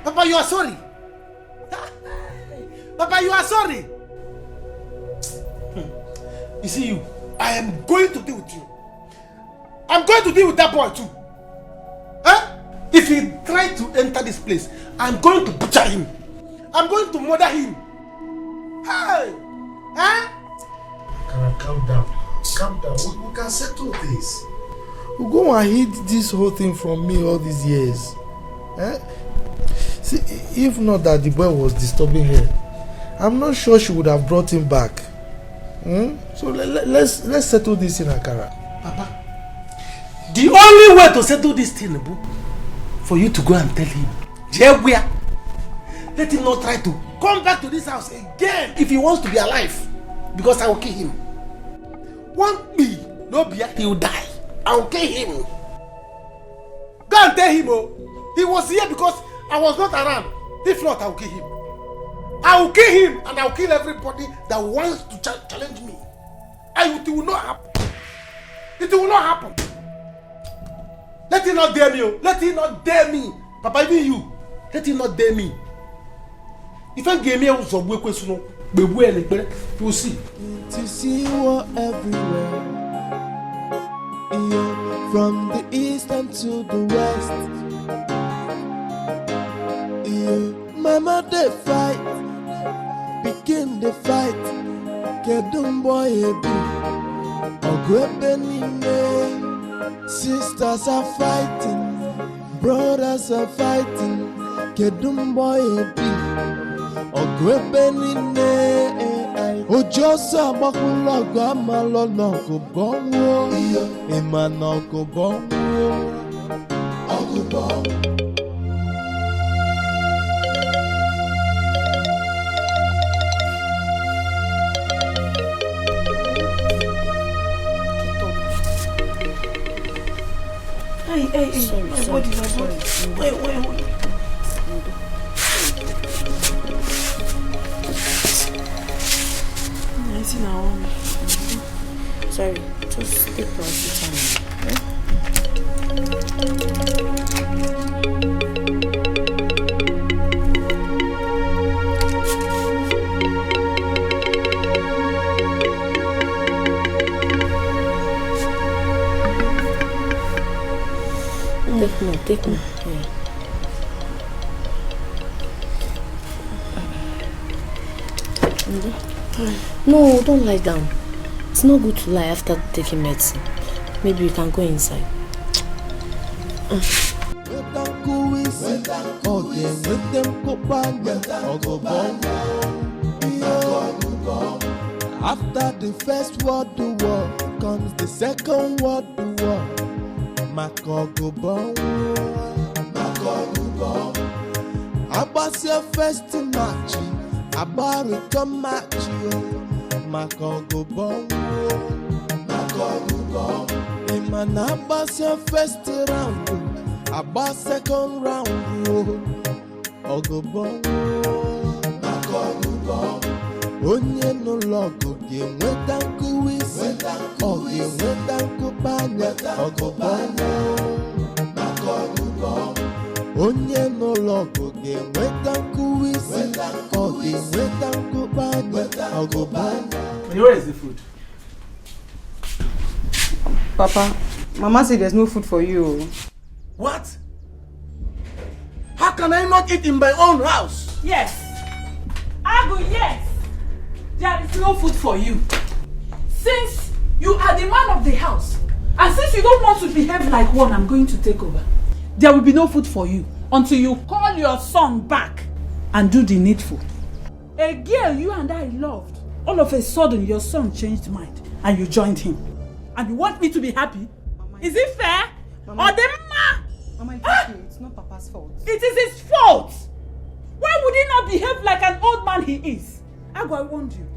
Papa, you are sorry. Papa, you are sorry. You see you, I am going to deal with you. I'm going to deal with that boy too. If he tries to enter this place, I'm going to butcher him. I'm going to murder him. Hey! Calm down. Calm down. We can settle this. We'll go and hid this whole thing from me all these years. See, if not that the boy was disturbing her, I'm not sure she would have brought him back. So let's settle this in Akara. Papa, the only way to settle this thing, for you to go and tell him, let him not try to come back to this house again if he wants to be alive, because I will kill him. One me, no be, he will die. I will kill him. Go and tell him, he was here because I was not around. If not, I will kill him. I will kill him and I will kill everybody that wants to challenge me. It will not happen. It will not happen. Let him not dare me. Let him not dare me. Papa, even you. Let him not dare me. If I give me a question, you will see. To see what everywhere. Yeah, from the east and to the west. Yeah, mama they fight. Begin the fight. Get them boy sisters are fighting, brothers are fighting, kedumbo ebi ogwebe nine ojo sa bakula gama lo no ko bonwo ima no ko bonwo ogubo. Hey, sorry. Wait. Sorry, just take paracetamol. Take me. Yeah. No, don't lie down. It's not good to lie after taking medicine. Maybe you can go inside. After the first world war comes the second world war. Makogubo. About your first match, about return match. Makogubo. Iman about your first round, about second round. Ogubo. Onye no logo ge weta kuwisi oge weta kubanya ogobanya onye no logo ge weta kuwisi oge weta kubanya ogobanya. Where is the food? Papa, Mama said there's no food for you. What? How can I not eat in my own house? Yes. Agu, yes. There is no food for you. Since you are the man of the house, and since you don't want to behave like one, I'm going to take over. There will be no food for you until you call your son back and do the needful. A girl you and I loved, all of a sudden your son changed mind and you joined him. And you want me to be happy? Mama, is it fair? Mama, or the ma? Mama, it's not Papa's fault. It is his fault. Why would he not behave like an old man he is? Agu, I warned you.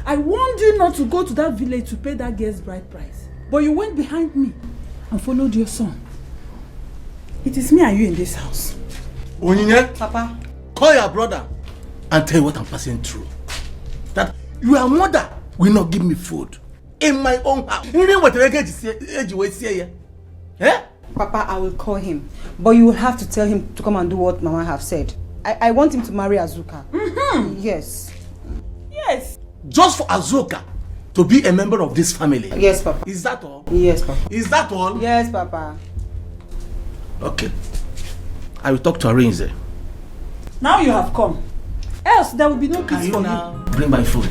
I warned you not to go to that village to pay that girl's bride price. But you went behind me and followed your son. It is me and you in this house. Onyinye, Papa, call your brother and tell you what I'm passing through. That your mother will not give me food in my own house. Eh? Papa, I will call him. But you will have to tell him to come and do what Mama have said. I want him to marry Azuka. Mm-hmm. Yes. Yes. Just for Azuka to be a member of this family. Yes, Papa. Is that all? Yes, Papa. Is that all? Yes, Papa. Okay. I will talk to Arinze. Now you have come. Else there will be no peace for you. Bring my food.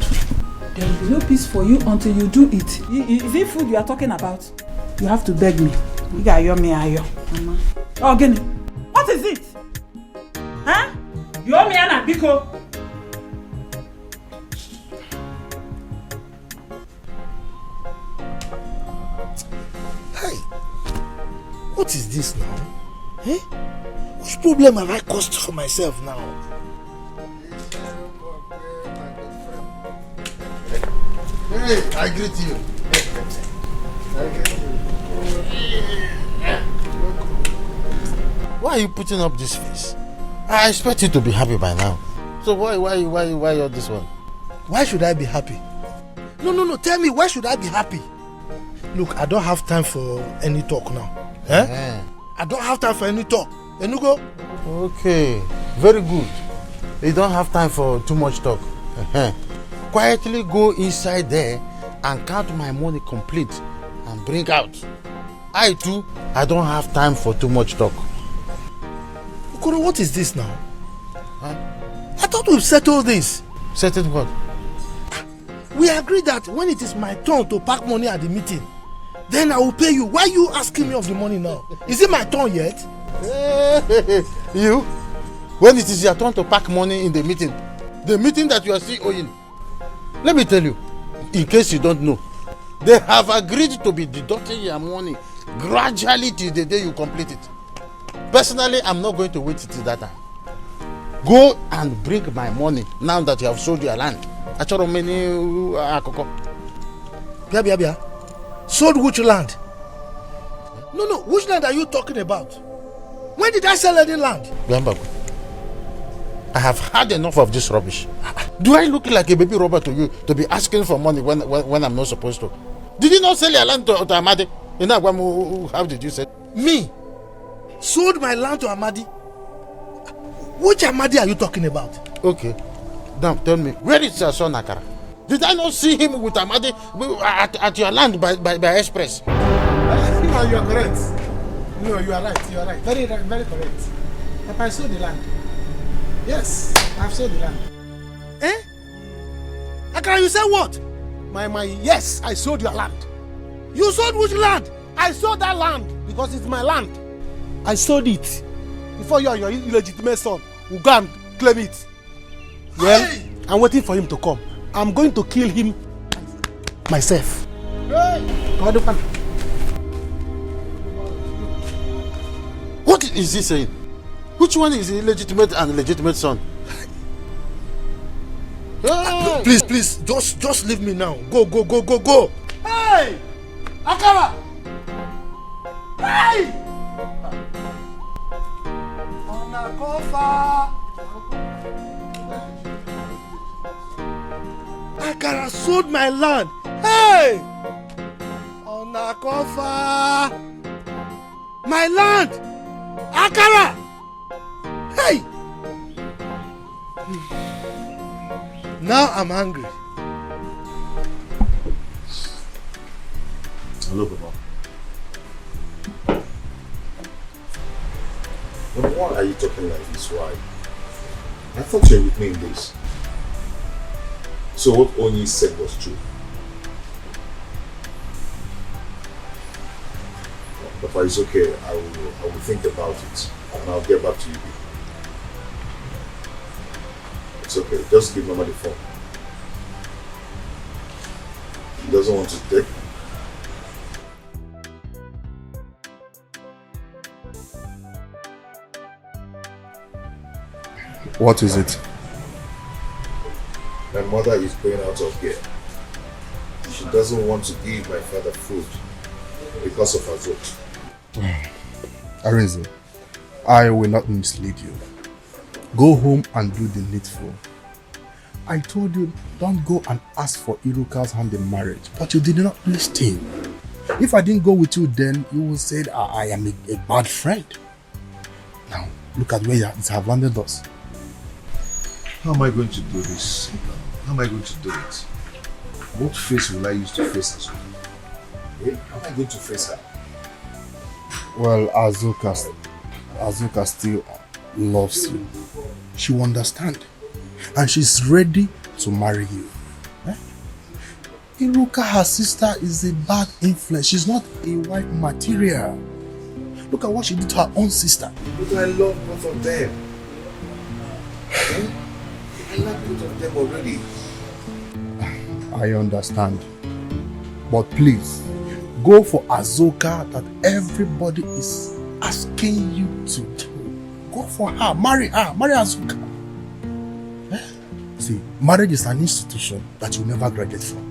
There will be no peace for you until you do it. Is it food you are talking about? You have to beg me. You got your me ayo. Mama. Oh, Gini. What is it? Huh? You owe me Anna Biko. Hey, what is this now? Eh? Which problem have I caused for myself now? Hey, I greet you. Why are you putting up this face? I expect you to be happy by now. So why all this one? Why should I be happy? No, tell me, why should I be happy? Look, I don't have time for any talk now. Eh? I don't have time for any talk. Enugo? Okay, very good. You don't have time for too much talk. Quietly go inside there and count my money complete and bring out. I too, I don't have time for too much talk. Okoro, what is this now? I thought we've settled this. Settled what? We agreed that when it is my turn to pack money at the meeting, then I will pay you. Why are you asking me of the money now? Is it my turn yet? You? when it is your turn to pack money in the meeting that you are still owing. Let me tell you, in case you don't know, they have agreed to be deducting your money gradually till the day you complete it. Personally, I'm not going to wait till that time. Go and bring my money now that you have sold your land. Achoro many akoko. Bia. Sold which land? No, which land are you talking about? When did I sell any land? Biambaku, I have had enough of this rubbish. Do I look like a baby robber to you to be asking for money when I'm not supposed to? Did you not sell your land to Amadi? How did you say? Me? Sold my land to Amadi? Which Amadi are you talking about? Okay. Now tell me, where is your son Akara? Did I not see him with Amadi at your land by express? No, you are correct. No, you are right. Very correct. Papa, I sold the land. Yes, I have sold the land. Eh? Akara, you said what? Yes, I sold your land. You sold which land? I sold that land because it's my land. I sold it before you and your illegitimate son will go and claim it. Well, hey! I'm waiting for him to come. I'm going to kill him myself. Hey! What is he saying? Which one is the illegitimate and legitimate son? Hey! Please, just leave me now. Go. Hey! Akara! Hey! Akara sold my land. Hey! Onakofa! My land! Akara! Hey! Now I'm angry. Hello, Papa. Why are you talking like this? Why? I thought you were with me in this. So what Oni said was true. Papa, it's okay. I will think about it and I'll get back to you. It's okay. Just give Mama the phone. He doesn't want to take. What is it? My mother is going out of here. She doesn't want to give my father food because of Azot. Arinze, I will not mislead you. Go home and do the needful. I told you, don't go and ask for Iruka's hand in marriage, but you did not listen. If I didn't go with you then, you would say I am a bad friend. Now, look at where it has landed us. How am I going to do this? How am I going to do it? What face will I use to face Azuka? How am I going to face her? Well, Azuka still loves you. She will understand. And she's ready to marry you. Iruka, her sister, is a bad influence. She's not a wife material. Look at what she did to her own sister. But I love both of them. I love both of them already. I understand. But please, go for Azuka that everybody is asking you to do. Go for her. Marry Azuka. See, marriage is an institution that you never graduate from.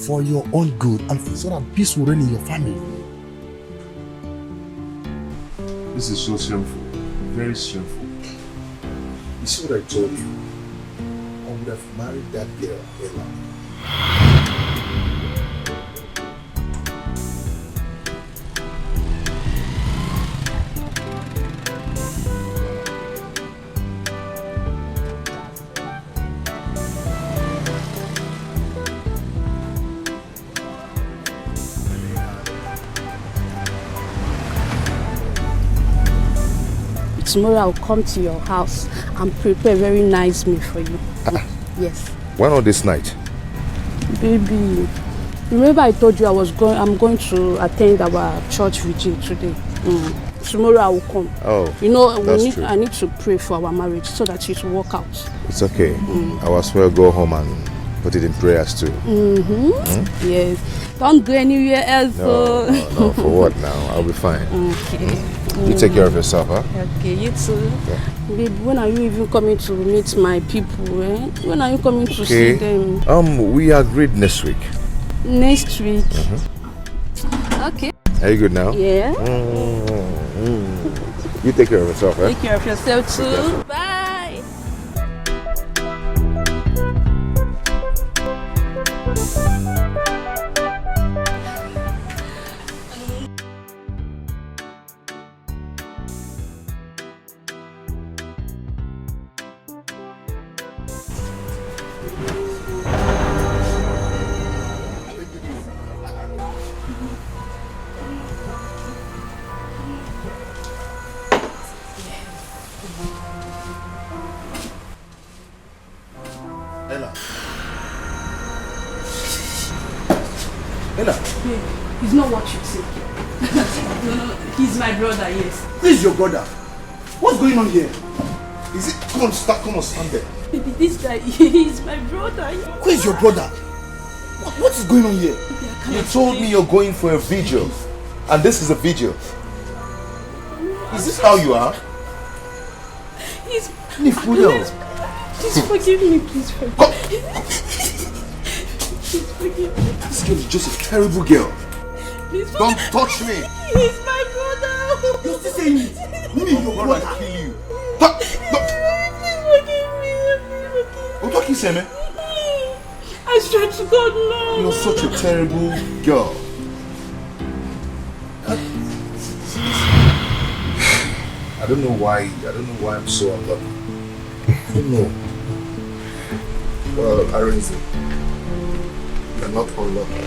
For your own good and so that peace will reign in your family. This is so shameful. Very shameful. You see what I told you? I would have married that girl, Ella. Tomorrow I'll come to your house and prepare a very nice meal for you. Yes. Why not this night? Baby, remember I told you I'm going to attend our church vigil today. tomorrow I will come. Oh, you know, true. I need to pray for our marriage so that it will work out. It's okay. I will as well go home and put it in prayers too. Yes. Don't go anywhere else. No, for what now? I'll be fine. Okay. You take care of yourself, huh? Okay, you too. Okay. Babe, when are you even coming to meet my people? When are you coming to see them? We agreed next week. Next week. Okay. Are you good now? Yeah. You take care of yourself, huh? Take care of yourself too. Bye. Ella. He's not what you think. No, he's my brother, yes. Who is your brother? What's going on here? Is it? Come on, stand there. Baby, this guy, he's my brother. Who is your brother? What is going on here? You told me you're going for a vigil, and this is a vigil. Is this how you are? He's... Please forgive me, please forgive me. Please forgive me. This girl is just a terrible girl. Please don't touch me. He's my brother. You're still saying it. Me, your brother. I'll kill you. Please forgive me. What talking, Seme? I swear to God, no. You're such a terrible girl. I don't know why I'm so unlucky. I don't know. Well, Arinze, you're not unlucky.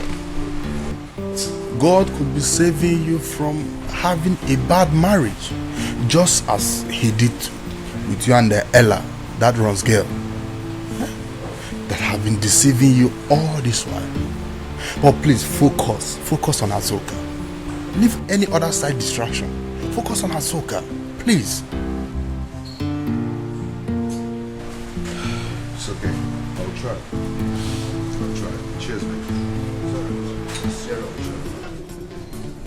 God could be saving you from having a bad marriage, just as he did with you and Ella, that runs girl, that have been deceiving you all this while. But please focus on Azoka. Leave any other side distraction. Focus on Azoka, please. It's okay. I'll try. Cheers, man.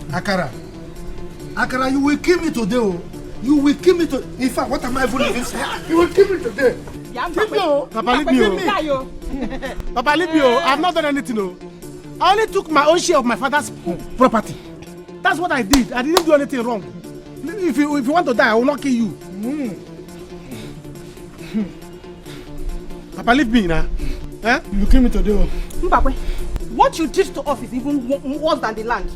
Akara, you will kill me today, oh. You will kill me today. In fact, what am I even living for? You will kill me today. Papa, leave me, oh. Papa, leave me, oh. I have not done anything, oh. I only took my own share of my father's property. That's what I did. I didn't do anything wrong. If you want to die, I will not kill you. Papa, leave me now. Eh? You kill me today, oh. Mbakwe, what you did to us is even worse than the land.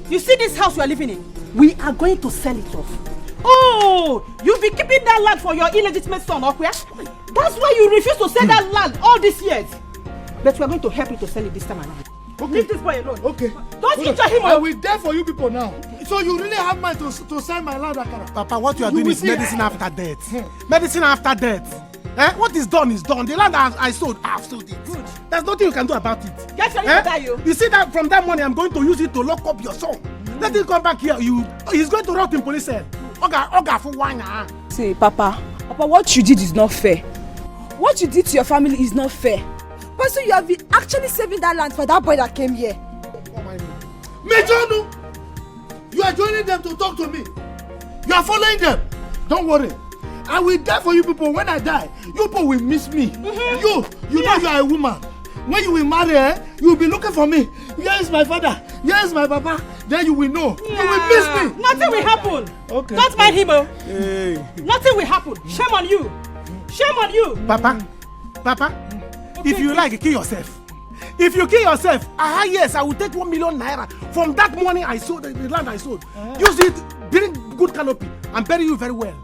You see this house you are living in? We are going to sell it off. Oh, you've been keeping that land for your illegitimate son, Okwe. That's why you refuse to sell that land all these years. But we are going to help you to sell it this time around. Okay. Leave this boy alone. Okay. Don't injure him. I will die for you people now. So you really have mind to sell my land, Akara? Papa, what you are doing is medicine after death. Medicine after death. What is done is done. The land I sold, I have sold it. Good. There's nothing you can do about it. Get ready to die, you. You see that from that money, I'm going to use it to lock up your son. Let him come back here. He's going to rot in police cell. Oga for one. See, Papa, what you did is not fair. What you did to your family is not fair. But so you have been actually saving that land for that boy that came here. Mejonu, you are joining them to talk to me. You are following them. Don't worry. I will die for you people. When I die, you people will miss me. You know you are a woman. When you will marry, you will be looking for me. Here is my father. Here is my papa. Then you will know. You will miss me. Nothing will happen. Okay. Don't mind him. Hey. Nothing will happen. Shame on you. Shame on you. Papa, if you like, kill yourself. If you kill yourself, yes, I will take 1 million naira from that money I sold, the land I sold. Use it, bring good canopy, and bury you very well.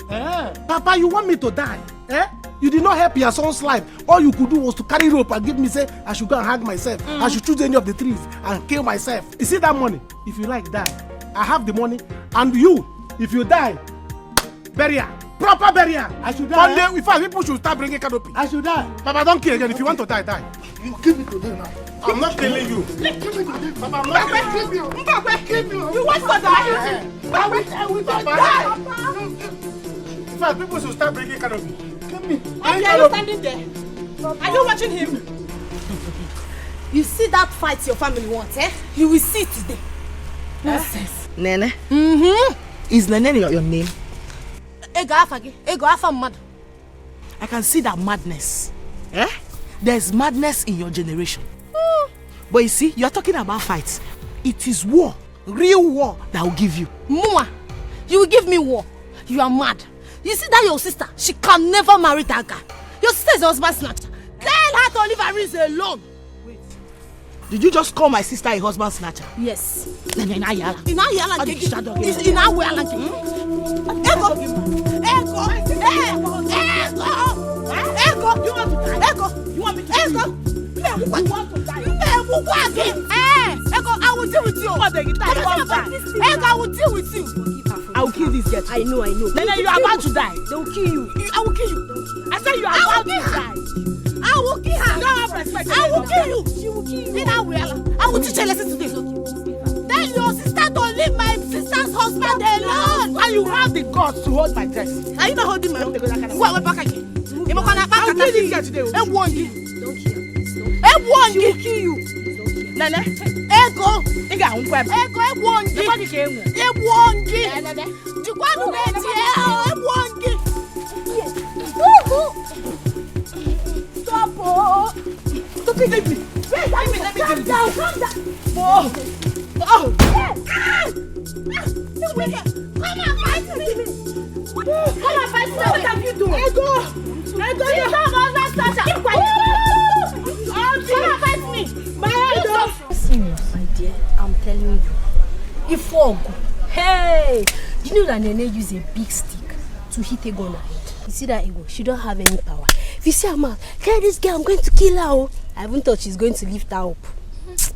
Papa, you want me to die? You did not help your son's life. All you could do was to carry rope and give me, say, I should go and hang myself. I should choose any of the trees and kill myself. You see that money? If you like, die. I have the money. And you, if you die, burial. Proper burial. I should die. One day, in fact, people should start bringing canopy. I should die. Papa, don't kill again. If you want to die, die. You kill me today now. I'm not killing you. Papa, I'm not killing you. You want to die? I will die. In fact, people should start breaking canopy. Are you standing there? Are you watching him? You see that fight your family wants, eh? You will see it today. Nonsense. Nene? Mm-hmm. Is Nene your name? I can see that madness. Eh? There's madness in your generation. But you see, you're talking about fights. It is war, real war, that will give you. Mama, you will give me war. You are mad. You see that your sister, she can never marry that guy. Your sister is a husband snatcher. Tell her to leave Arinze alone. Wait. Did you just call my sister a husband snatcher? Yes. Ego. You want me to kill you? Ego, I will deal with you. Ego, I will deal with you. I will kill this girl. I know. Then you are about to die. They will kill you. I will kill you. I said you are about to die. I will kill her. You don't have respect. I will kill you. She will kill you. I will teach her a lesson today. Tell your sister to leave my sister's husband alone. Why you have the guts to hold my dress? Are you not holding my own? Go back again. I'll kill this girl today. She will kill you. Nene. Ego. Nigga, Stop, oh. Stop it, let me. Calm down. Oh. You wicked. Come and fight me. What have you done? Ego, you don't understand. Keep quiet. Come and fight me. Serious, my dear. I'm telling you. If fog. Hey, you know that Nene use a big stick to hit Ego on her head. You see that Ego? She don't have any power. If you see her mouth, tell this girl I'm going to kill her. Oh. I haven't thought she's going to lift her up.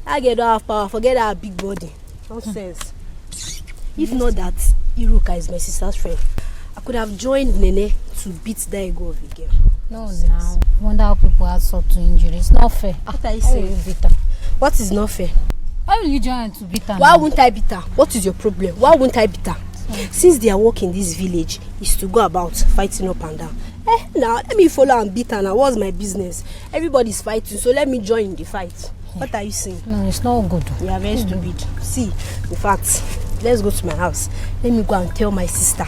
I get don't have power. Forget her big body. Nonsense. If not that, Iruka is my sister's friend. I could have joined Nene to beat that Ego of a girl. No, now. I wonder how people have sort to injury. It's not fair. What are you saying? What is not fair? Why will you join to beat her? Why won't I beat her? What is your problem? Why won't I beat her? Since their work in this village is to go about fighting up and down. Now let me follow and beat her now. What's my business? Everybody's fighting, so let me join in the fight. What are you saying? No, it's not good. You are very stupid. See, in fact, let's go to my house. Let me go and tell my sister.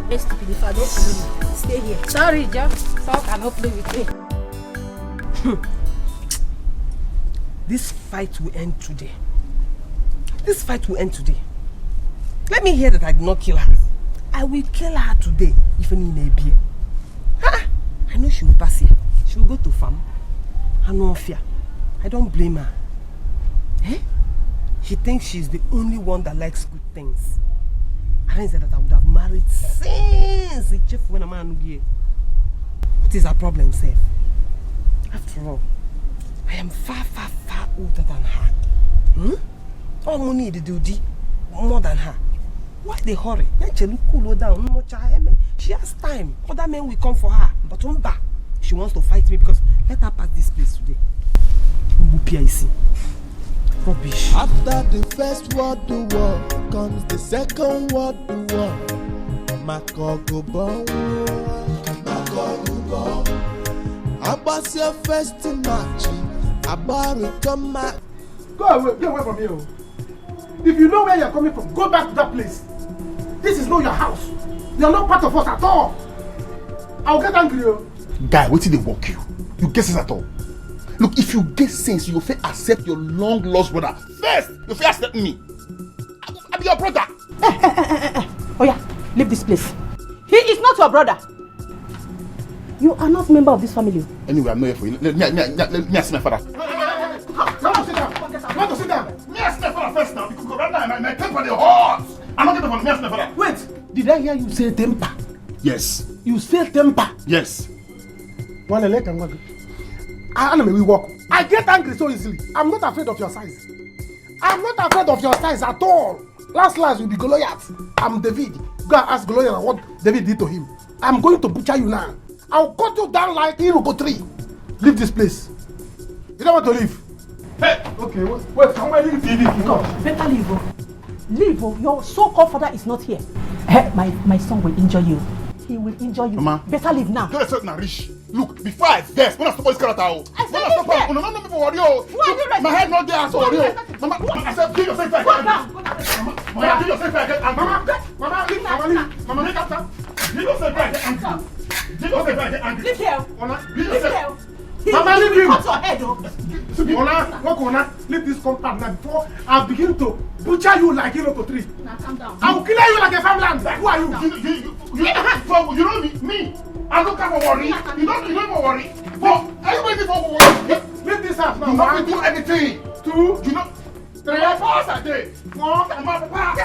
Very stupid. If I don't follow me, stay here. Sorry, Jeff. So I cannot play with you. This fight will end today. This fight will end today. Let me hear that I did not kill her. I will kill her today, even in a beer. I know she will pass here. She will go to farm. I no fear. I don't blame her. She thinks she's the only one that likes good things. I said that I would have married since the chief when a man here. What is her problem, Seth? After all, I am far older than her. All money the duty more than her. Why they hurry? Cool down. She has time. Other men will come for her. But she wants to fight me because let her pass this place today. Rubbish. After the first word, the war comes the second word, the war. Makogo Abbas your first match. Go away from here. If you know where you're coming from, go back to that place. This is not your house. You're not part of us at all. I'll get angry. Guy, what did they walk you? You get sense at all? Look, if you get sense, you will accept your long lost brother. First, you will accept me. I'm your brother. Oh yeah, leave this place. He is not your brother. You are not a member of this family. Anyway, I'm not here for you. Let me ask my father. Sit down. Me ask my father first now, because right now my temper is hot. I'm not going to ask my father. Wait, did I hear you say temper? Yes. You say temper? Yes. I get angry so easily. I'm not afraid of your size. I'm not afraid of your size at all. Last will be Goliath. I'm David. Go and ask Goliath what David did to him. I'm going to butcher you now. I'll cut you down like Iruko tree. Leave this place. You don't want to leave. Hey! Okay, wait, come on, leave TV. Come, better leave. Leave. Your so-called father is not here. Hey, my son will injure you. He will injure you. Mama. Better leave now. Don't expect na rich. Look, before I vex, when I stop this character, I said this there. no, me for worry. My head not there, so worry. Mama, I said, give yourself back. Mama, give yourself back. Mama, leave after. Give yourself back. Give yourself back. Leave here. Leave yourself. Mama, leave him. Cut your head, Ona, leave this compound now before I begin to butcher you like 0 to 3. Now calm down. I will kill you like a farmland. Who are you? You know me. I don't come for worry. You don't worry. But everybody for worry. Leave this house now. You not do anything. 2, you know. 3, 4 a day. 4, I'm not papa.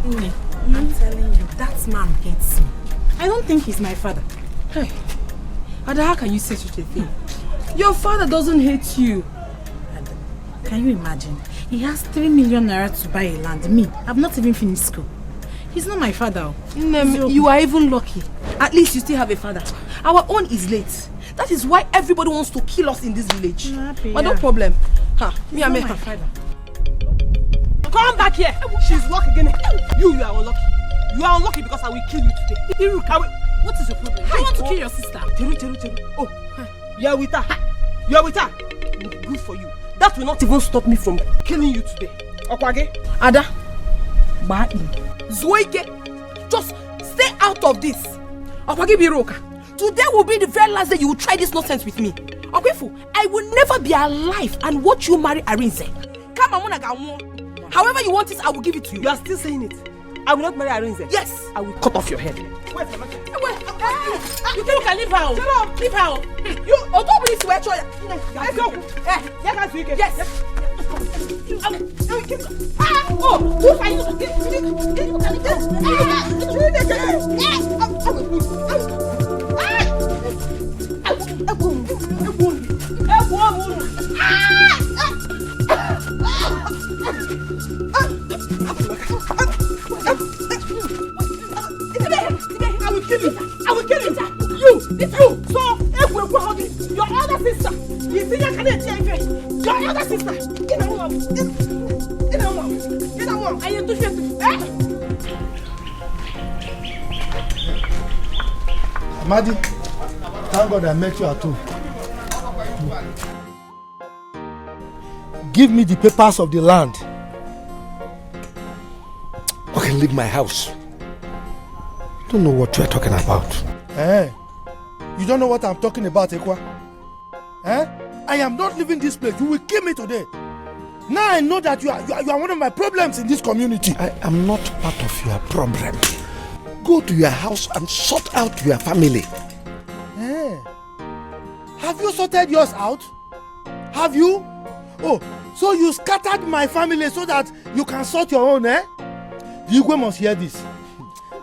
I'm telling you, that man hates me. I don't think he's my father. Hey, Ada, how can you say such a thing? Your father doesn't hate you. Ada, can you imagine? He has 3 million naira to buy a land. Me, I've not even finished school. He's not my father. You are even lucky. At least you still have a father. Our own is late. That is why everybody wants to kill us in this village. But no problem. Me and my father. Come back here. She's lucky again. You are unlucky. You are unlucky because I will kill you today. What is your problem? I want to kill your sister. Teru. Oh, you are with her. You are with her. Good for you. That will not even stop me from killing you today. Okwage? Ada. Zoike. Just stay out of this. Okwage Biroka. Today will be the very last day you will try this nonsense with me. Okwefu, I will never be alive and watch you marry Arinze. Come on, however you want it, I will give it to you. You are still saying it. I will not marry Arinze. Yes. I will cut off your head. Wait. You can leave her. Leave her. You don't please swear to her. Let's go. Yes. Oh, who are you? I will kill you. You. So, your other sister. You see your other sister. I am too sure. Amadi, thank God I met you at home. Give me the papers of the land. Okay, leave my house. Don't know what you are talking about. You don't know what I'm talking about, Ekwa? I am not leaving this place. You will kill me today. Now I know that you are one of my problems in this community. I am not part of your problem. Go to your house and sort out your family. Have you sorted yours out? Have you? Oh, so you scattered my family so that you can sort your own, The Igwe must hear this.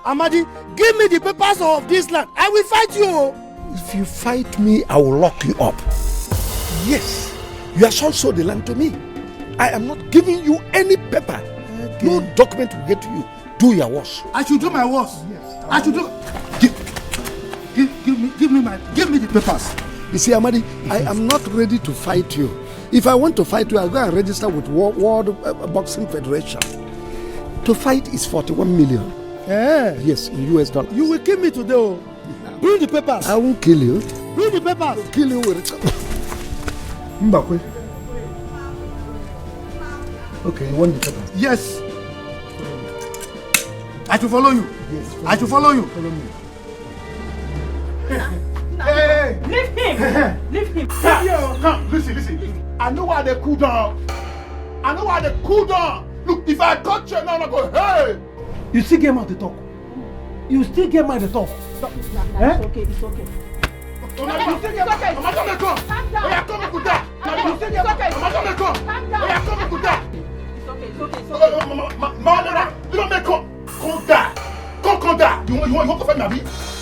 Amadi, give me the papers of this land. I will fight you. If you fight me, I will lock you up. Yes, you have sold the land to me. I am not giving you any paper. Okay. No document will get to you. Do your worst. I should do my worst. Yes. I should do. Give me the papers. You see, Amadi, I am not ready to fight you. If I want to fight you, I'll go and register with World Boxing Federation. To fight is 41 million. Yes, in US dollars. You will kill me today. Bring the papers. I won't kill you. Bring the papers. I'll kill you with it. Mbakwe. Okay, you want the papers? Yes. I should follow you. Yes. I should follow you. Follow me. Hey! Leave him! Leave him! Come, listen. I know why they cool down. Look, if I touch you now, I go, hey! You still get mad to talk. It's okay. It's okay. You want to fight me?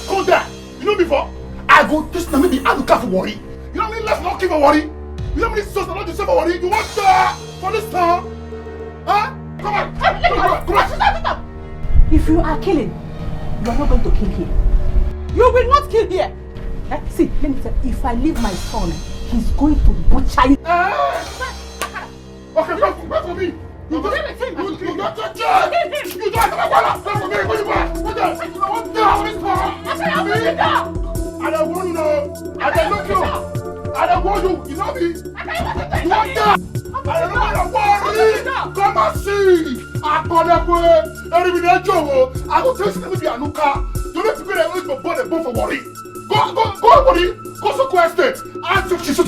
Come there. You know before? I go just now maybe I look out for worry. You know what I mean? Let's not keep for worry. You know what I mean? So not to say for worry. You want for this time? Huh? If you are killing, you are not going to kill here. You will not kill here. See, let me tell you, if I leave my son, he's going to butcher you. Okay, wait for me. You don't touch him. You don't touch him. You don't touch him. I don't want you know. I don't know you. I don't want you. You know me. You want that? I don't know. Come and see. I call up with every job. I will tell you to be a nuka. You need to be able to burn a bomb for worry. Go, buddy. Go so question. Ask if she's so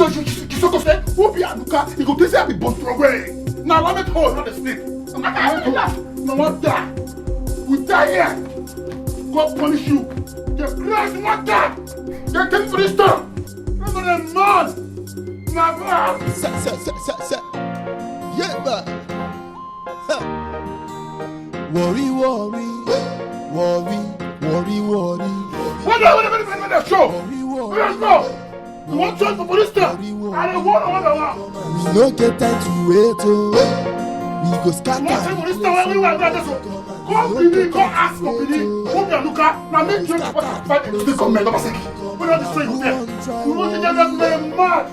state. Who be a nuka? You go to say I be born away. Now let me hold not the snake. No one die. We die here. God punish you. The Christ not die. They came for this stuff. I'm a man. Yeah, man. Worry. Wait, show. Let's go. You want to for this stuff? I don't want. We no get time to wait, oh. We go scatter. Go ask for Billy. Go be a looker. Now make sure that fight the government. We don't destroy you there. We want to get them mad.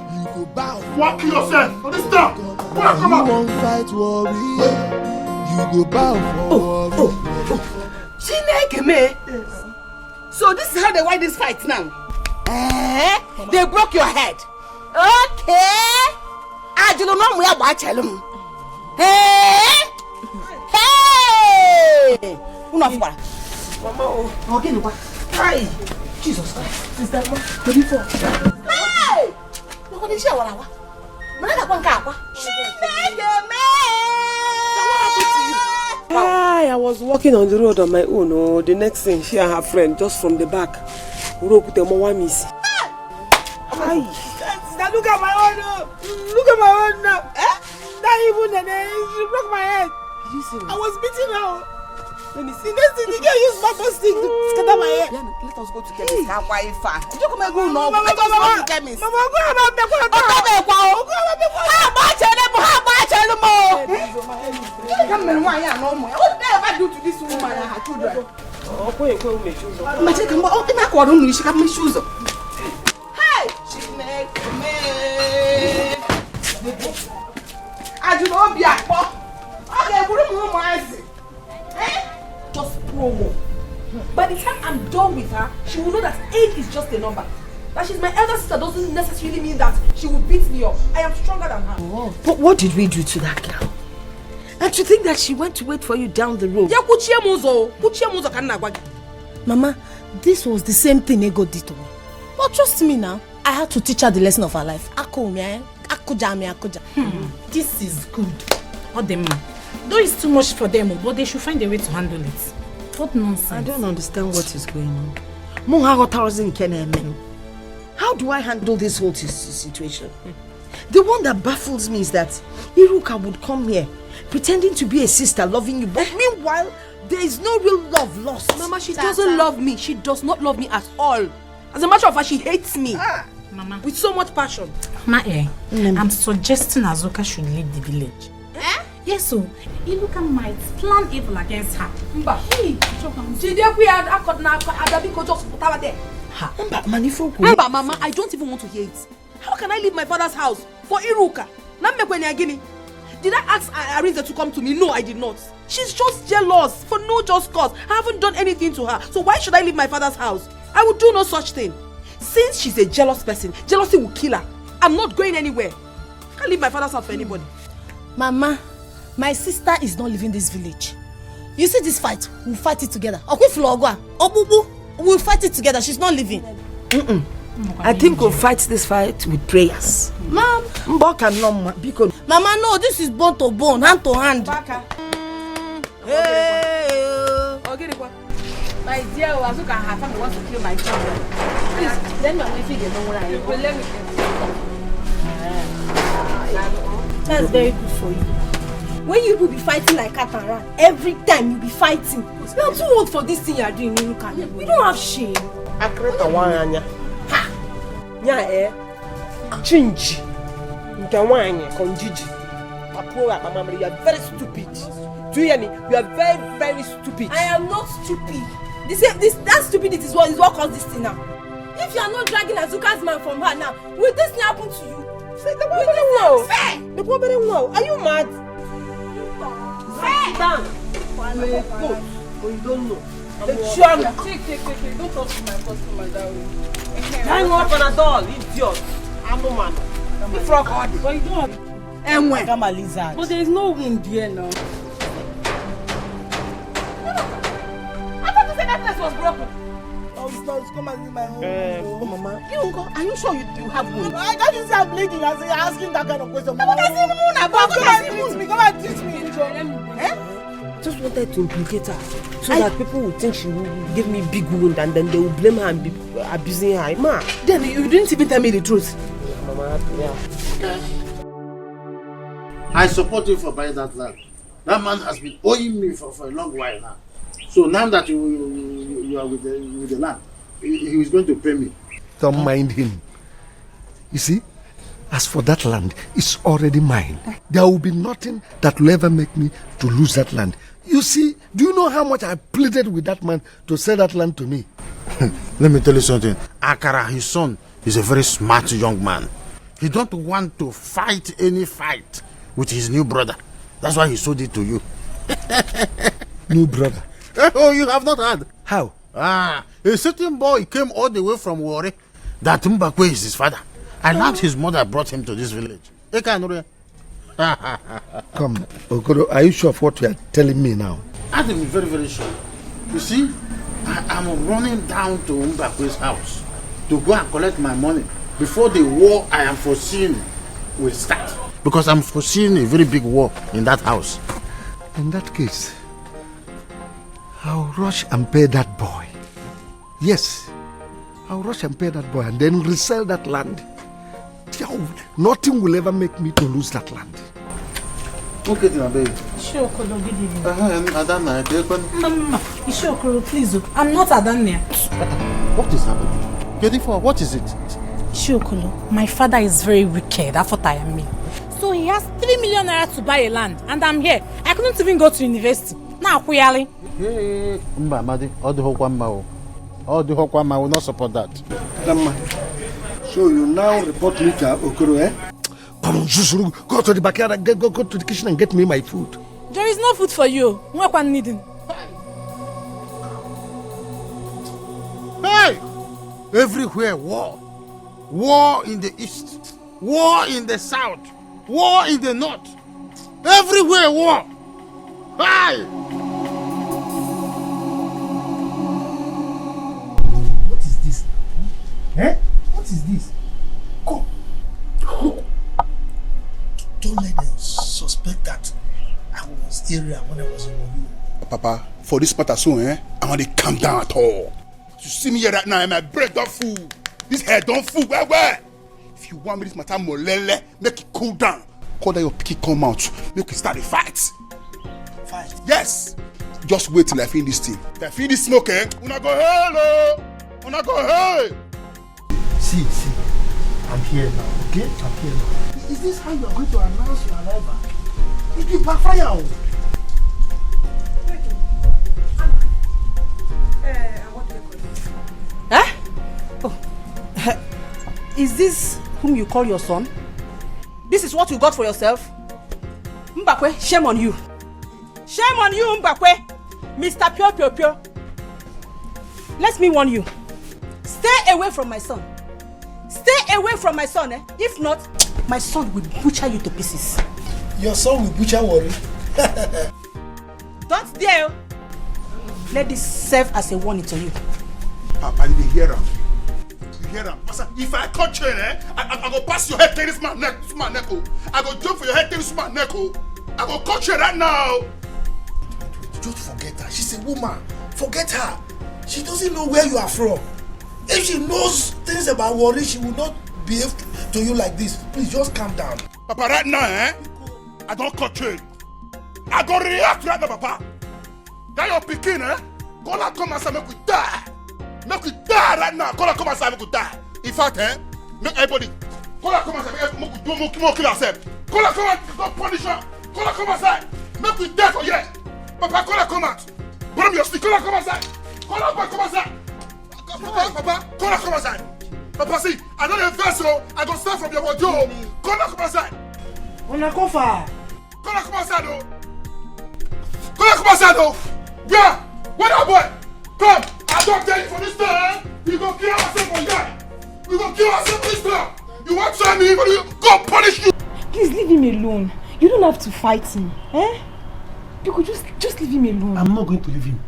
Walk yourself for this stuff. Come on. You won't fight worry. You go bow for worry. So this is how they win this fight now. They broke your head. Okay. I don't know where I tell them. Hey. Mama, okay, no. Hi. Jesus Christ. Sister, before. Hey. What is your one? I was walking on the road on my own. Oh, the next thing, she and her friend, just from the back, rope the mama miss. Look at my own. Look at my own now. Not even she broke my head. I was beating her. Let me see. Next thing, you can use my stick to scatter my head. Let us go to chemist. How far? You come and go now. Let us go to chemist. Mama, go about the quarter. How come and why are no more? What did I do to this woman and her children? Oh, go and make shoes. My chicken, open my quarter, she got my shoes. Hey! She make me. I do not be a pop. Okay, put him on my eyes. Just promo. By the time I'm done with her, she will know that age is just a number. That she's my elder sister doesn't necessarily mean that she will beat me up. I am stronger than her. Oh. But what did we do to that girl? And to think that she went to wait for you down the road. Mama, this was the same thing Ego did to me. But trust me now, I had to teach her the lesson of her life. This is good. All them man. Though it's too much for them, but they should find a way to handle it. What nonsense. I don't understand what is going on. How do I handle this whole situation? The one that baffles me is that Iruka would come here pretending to be a sister loving you, but meanwhile there is no real love lost. Mama, she doesn't love me. She does not love me at all. As a matter of fact, she hates me. Mama, with so much passion. Mama, I'm suggesting Azuka should leave the village. Yes, so Iruka might plan evil against her. Mama, I don't even want to hear it. How can I leave my father's house for Iruka? Did I ask Arinze to come to me? No, I did not. She's just jealous for no just cause. I haven't done anything to her. So why should I leave my father's house? I would do no such thing. Since she's a jealous person, jealousy will kill her. I'm not going anywhere. I can't leave my father's house for anybody. Mama, my sister is not leaving this village. You see this fight? We'll fight it together. We'll fight it together. She's not leaving. I think we'll fight this fight with prayers. Mom. Mama, no, this is bone to bone, hand to hand. My dear, Wazico and her family wants to kill my children. Please, let me away figure know what I am. Let me That's very good for you. When you will be fighting like cat and rat, every time you'll be fighting. You are too old for this thing you are doing, Iruka. You don't have shame. Chinji. You are very stupid. Do you hear me? You are very, very stupid. I am not stupid. That stupidity is what caused this thing now. If you are not dragging Azuka's man from her now, will this thing happen to you? Say the woman are you mad? Sit down. You are good, but you don't know. Take. Don't talk to my customer that way. Hang up on a doll, idiot. I'm a man. You frog hard. But you don't. And when? I'm a lizard. But there is no wound here now. I thought you said that place was broken. Oh, it's come and see my home. Mama, are you sure you have wound? I can't see I'm bleeding as you're asking that kind of question. Mama, come and teach me. Just wanted to implicate her so that people would think she will give me big wound and then they will blame her and be abusing her. Ma, then you didn't even tell me the truth. Mama, yeah. I support you for buying that land. That man has been owing me for a long while now. So now that you are with the land, he is going to pay me. Don't mind him. You see, as for that land, it's already mine. There will be nothing that will ever make me to lose that land. You see, do you know how much I pleaded with that man to sell that land to me? Let me tell you something. Akara, his son, is a very smart young man. He don't want to fight any fight with his new brother. That's why he sold it to you. New brother? Oh, you have not heard. How? A certain boy came all the way from Warri. That Mbakwe is his father. I learned his mother brought him to this village. Come, Okoro, are you sure of what you are telling me now? I'm very, very sure. You see, I'm running down to Mbakwe's house to go and collect my money before the war I am foreseeing will start. Because I'm foreseeing a very big war in that house. In that case, I'll rush and pay that boy. Yes, I'll rush and pay that boy and then resell that land. Nothing will ever make me to lose that land. Okay, my baby. Sure, Kolo, good evening. Mama, Sure, Kolo, please. I'm not Adania. What is happening? Getting for what is it? Sure, Kolo, my father is very wicked. That's what I am mean. So he has 3 million naira to buy a land, and I'm here. I couldn't even go to university. Now, Kuyali. Hey, Madi, all the Hokwama will not support that. So you now report me to Okoro, eh? Go to the backyard and go to the kitchen and get me my food. There is no food for you. What one needing? Hey! Everywhere war. War in the east. War in the south. War in the north. Everywhere war. Hey! What is this? Eh? What is this? Come. Don't let them suspect that I was area when I was in you. Papa, for this matter soon, I want to calm down at all. You see me here right now, and my bread don't fool. This head don't fool. Where? If you want me this matter molele, make it cool down. Call that your picky come out. Make it start a fight. Fight? Yes. Just wait till I finish this thing. If I finish this smoke, una go hello. Una go hey. See, I'm here now, okay? I'm here now. Is this how you are going to announce your arrival? It will backfire. Is this whom you call your son? This is what you got for yourself? Mbakwe, shame on you. Shame on you, Mbakwe. Mr. Pure. Let me warn you. Stay away from my son. Stay away from my son, eh? If not, my son will butcher you to pieces. Your son will butcher Warri? Don't dare. Let this serve as a warning to you. Papa, you hear him? You hear him? If I catch you, I go pass your head to this man neck. I go jump for your head to this man neck. I go catch you right now. Just forget her. She's a woman. Forget her. She doesn't know where you are from. If she knows things about Warri, she will not behave to you like this. Please just calm down. Papa, right now, I don't catch you. I go react right now, Papa. That your picking, Go and come and say make we die. Make we die right now. Go and come and say make we die. In fact, make everybody. Go and come and say make we do more kill ourselves. Go and come and go punish her. Go and come and say make we die for yes. Papa, call her, come out. Put on your stick. Call her, come outside. Call her, come outside. Papa, call her, come outside. Papa, see, I don't have vessel. I go start from your wardrobe. Call her, come outside. On a coffre. Call her, come outside, though. Call her, come outside, though. Yeah, where that boy? Come, I don't tell you for this time. We go kill ourselves for guy. We go kill ourselves for this time. You want to try me, but you go punish you. Please leave him alone. You don't have to fight him. Eh? You could just leave him alone. I'm not going to leave him.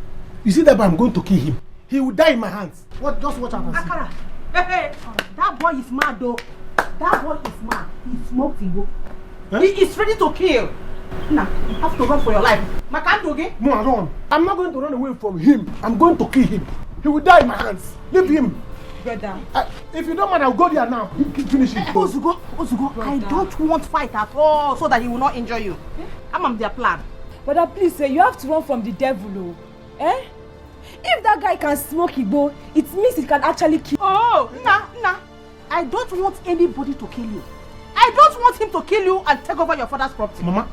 You see that boy, I'm going to kill him. He will die in my hands. What? Just watch out and see. Akara, hey, that boy is mad though. That boy is mad. He smoked Igbo. Huh? He is ready to kill. Now, you have to run for your life. Makandoge? No, I don't. I'm not going to run away from him. I'm going to kill him. He will die in my hands. Leave him. Brother. If you don't mind, I'll go there now. Finish it. Ozugo, I don't want fight at all so that he will not injure you. I'm on their plan. Brother, please, you have to run from the devil, oh. Eh? If that guy can smoke Igbo, it means he can actually kill. Oh, nah. I don't want anybody to kill you. I don't want him to kill you and take over your father's property. Mama,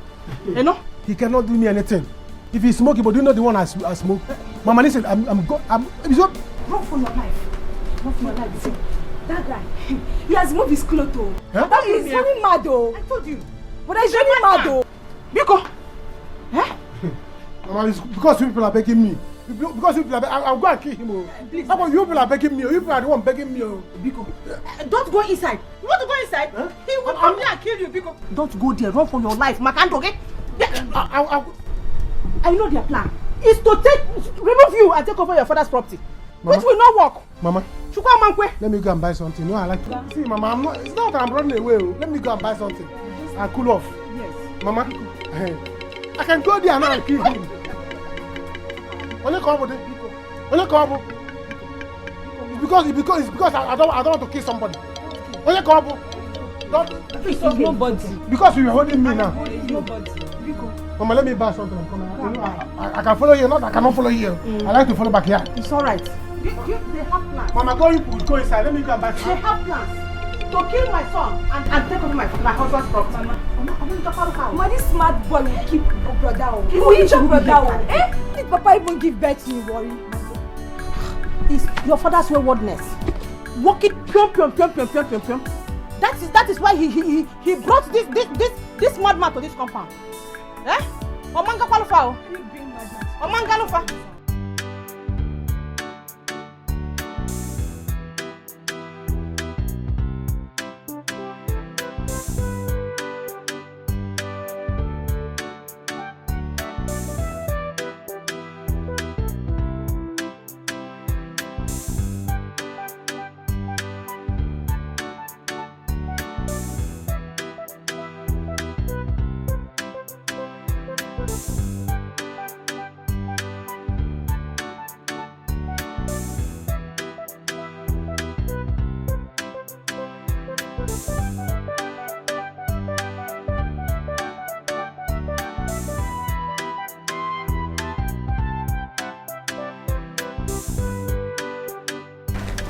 you know? He cannot do me anything. If he's smoking, but do you know the one I smoke? Mama, listen, I'm run for your life. Run for your life. See, that guy, he has moved his clothes, oh. Huh? That is very mad, oh. I told you. But he's very mad, oh. Biko. Eh? Mama, it's because you people are begging me. Because you people are begging, I'll go and kill him, oh. Please. How about you people are begging me, oh? You people are the one begging me, oh. Biko. Don't go inside. You want to go inside? Huh? He will come here and kill you, Biko. Don't go there. Run for your life. Makandoge. I know their plan. Is to remove you and take over your father's property. Mama? Which will not work. Mama, let me go and buy something. No, I like to. See, Mama, it's not that I'm running away. Let me go and buy something. I'll cool off. Yes. Mama, I can go there now and kill him. Only come with it. Only come with it. It's because I don't want to kill somebody. Only come with it. Nobody. Because you are holding me now. Nobody. Mama, let me buy something. I can follow you, not I cannot follow you. I like to follow back here. It's alright. They have plans. Mama, go inside. Let me go and buy something. They have plans to kill my son and take over my husband's property. Mama, this smart boy will keep your brother. He will eat your brother. Eh? Did Papa even give birth to you, worry? It's your father's waywardness. Walk it pium. That is why he brought this madman to this compound. Eh? Omanga qualify. Omanga lufa.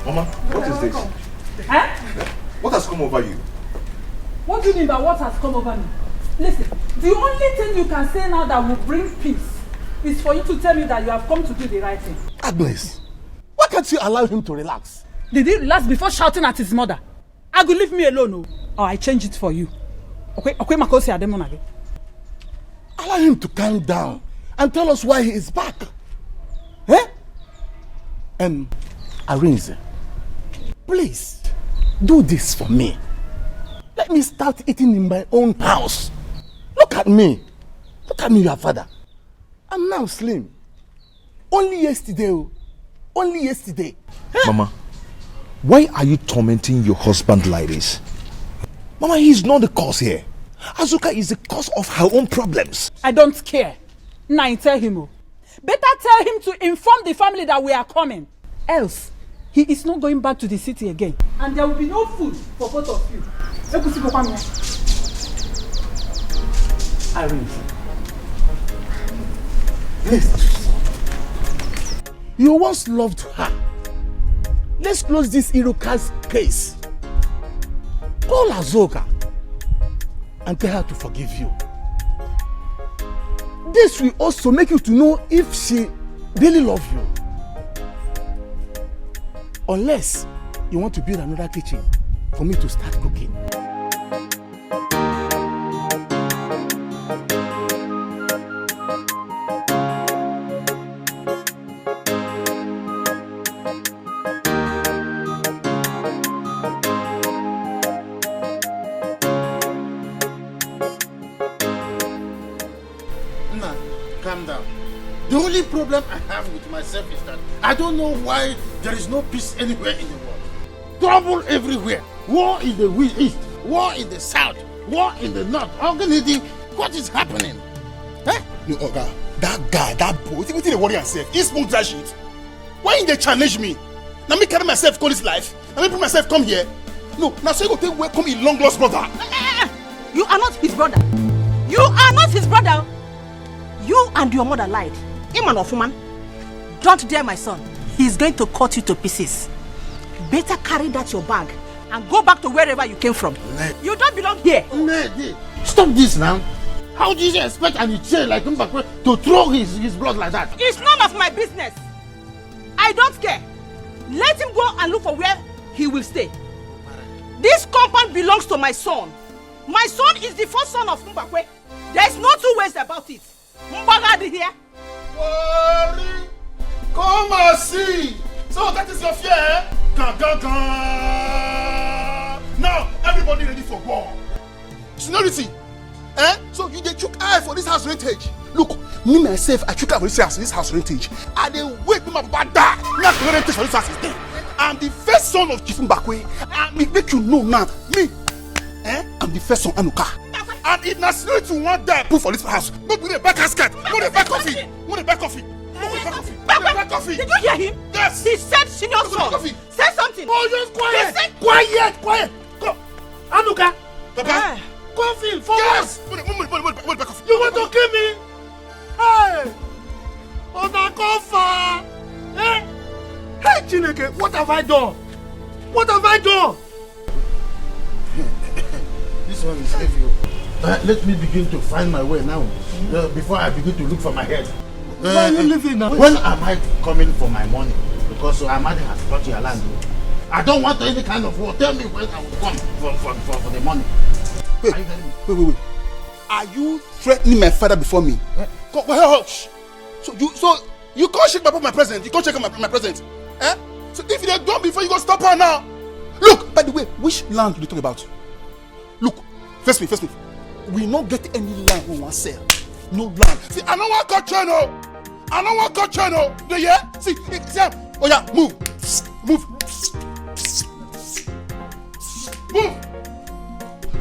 Mama, what is this? Huh? What has come over you? What do you mean by what has come over me? Listen, the only thing you can say now that will bring peace is for you to tell me that you have come to do the right thing. Agnes, why can't you allow him to relax? Did he relax before shouting at his mother? I could leave me alone, oh. Or I change it for you. Okay, Makosi Ademon again. Allow him to calm down and tell us why he is back. Eh? Arinze, please do this for me. Let me start eating in my own house. Look at me, your father. I'm now slim. Only yesterday. Eh? Mama, why are you tormenting your husband like this? Mama, he's not the cause here. Azuka is the cause of her own problems. I don't care. Now tell him. Oh. Better tell him to inform the family that we are coming. Else, he is not going back to the city again. And there will be no food for both of you. Irene, listen. You once loved her. Let's close this Iruka's case. Call Azuka and tell her to forgive you. This will also make you to know if she really loves you. Unless you want to build another kitchen for me to start cooking. Calm down. The only problem I have with myself is that I don't know why there is no peace anywhere in the world. Trouble everywhere. War in the east, war in the south, war in the north. What is happening? Eh? No, Oga, that guy, that boy, what did they worry yourself? He smoke that shit. Why didn't they challenge me? Now me carry myself call this life. Now me put myself come here. No, now so you go take welcome a long lost brother. You are not his brother. You are not his brother. You and your mother lied. Him and of woman. Don't dare my son. He's going to cut you to pieces. Better carry that your bag and go back to wherever you came from. You don't belong here. Stop this now. How do you expect an Ichie like Mbakwe to throw his blood like that? It's none of my business. I don't care. Let him go and look for where he will stay. This compound belongs to my son. My son is the first son of Mbakwe. There's no two ways about it. Mbagadi here. Worry. Come and see. So that is your fear, eh? Now everybody ready for war. Seniority. Eh? So you dey chook eye for this house rentage. Look, me myself, I chook eye for this house rentage. I dey wait for my papa die. Now the rentage for this house is there. I'm the first son of Chief Mbakwe. And me make you know now, me, I'm the first son Anuka. And if na seniority want die, put for this house. No do the back casket. No the back coffee. No the back coffee. Back coffee. Did you hear him? Yes. He said senior son. Say something. Oh, just quiet. Quiet. Go. Anuka. Papa. Coffee, for yes. what? You want to kill me? Hey! Onakofa! Eh? Hey, Chineke, what have I done? This one is heavy. Let me begin to find my way now. Before I begin to look for my head. Where are you living now? When am I coming for my money? Because Amadi has brought your land. I don't want any kind of war. Tell me when I will come for the money. Wait. Are you threatening my father before me? So you can't shake my present. You can't check my present. Eh? So if you're done before, you go stop her now. Look, by the way, which land do you talk about? Look, face me. We not get any land we want to sell. No land. See, I don't want to cut channel. Do you hear? See, oh yeah, move.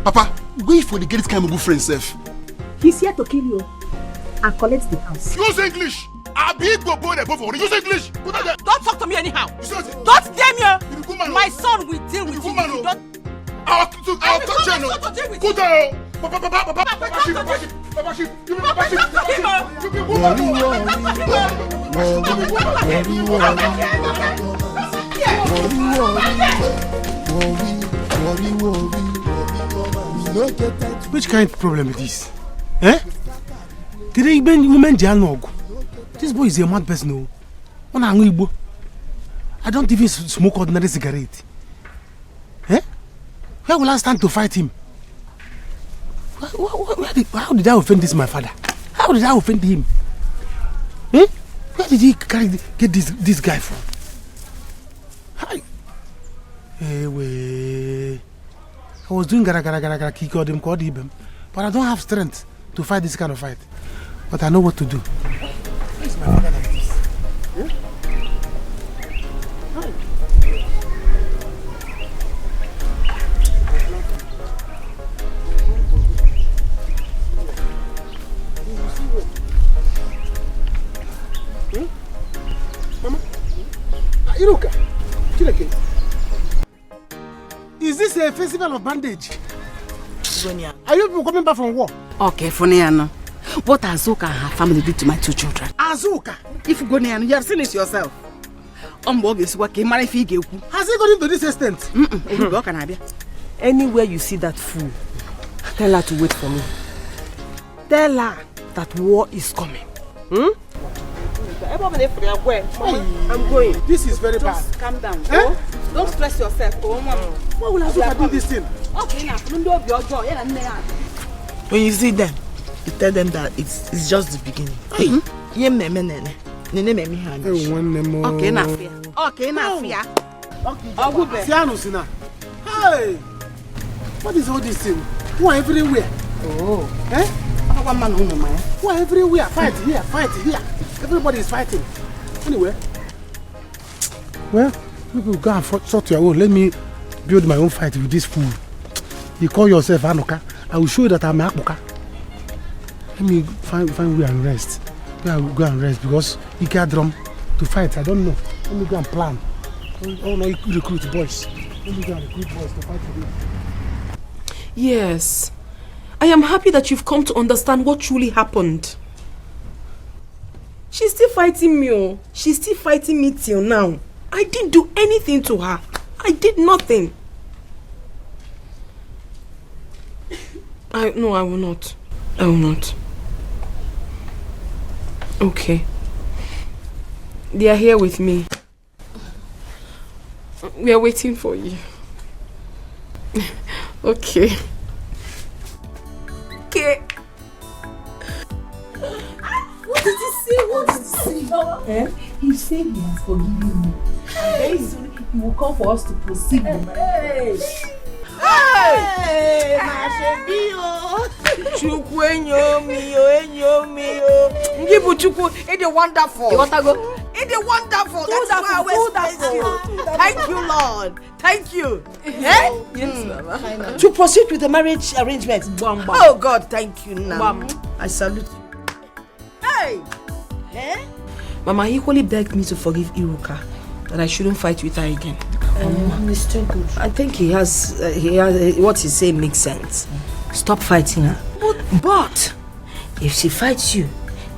Papa, wait for the get this kind of good friend, Seth. He's here to kill you and collect the house. Use English. I big boy there both of you. Use English. Put that there. Don't talk to me anyhow. Don't dare me. My son will deal with you. I'll touch channel. Put that. Papa. Which kind of problem is this? Eh? Today women this boy is a mad person. I don't even smoke ordinary cigarette. Eh? Where will I stand to fight him? How did I offend this my father? How did I offend him? Eh? Where did he get this guy from? Hi. Hey, I was doing gara kick him, but I don't have strength to fight this kind of fight. But I know what to do. Where is my father like this? Eh? Hi. Mama? Iruka, Chineke. Is this a festival of bandage? Are you people coming back from war? Okay, Funiano. What Azuka and her family did to my two children? Azuka? If Goniano, you have seen it yourself. Is working. Has he got into this extent? Anywhere you see that fool, tell her to wait for me. Tell her that war is coming. I'm going. This is very bad. Just calm down. Eh? Don't stress yourself. Why will Azuka do this thing? Okay, now. When you see them, you tell them that it's just the beginning. Okay, now fear. Okay, now fear. Hey! What is all this thing? Who are everywhere? Oh. Eh? Who are everywhere? Fight here, fight here. Everybody is fighting. Anyway. Well, people go and sort your own. Let me build my own fight with this fool. You call yourself Anoka. I will show you that I'm Apoka. Let me find way and rest. Go and rest because you can't drum to fight. I don't know. Let me go and plan. Oh no, you could recruit boys. Let me go and recruit boys to fight for you. Yes. I am happy that you've come to understand what truly happened. She's still fighting me. Oh. She's still fighting me till now. I didn't do anything to her. I did nothing. No, I will not. I will not. Okay. They are here with me. We are waiting for you. Okay. Okay. What did he say? What did he say? He said he has forgiven me. Very soon he will come for us to proceed. Hey! Chukwu enyo mi. Ngibu Chukwu, it is wonderful. You want to go? It is wonderful. That's why I always praise you. Thank you, Lord. Thank you. Yes, Mama. To proceed with the marriage arrangements. Oh God, thank you now. I salute you. Hey! Mama equally begged me to forgive Iruka, that I shouldn't fight with her again. Mr. Good. I think he has what he say makes sense. Stop fighting her. But if she fights you,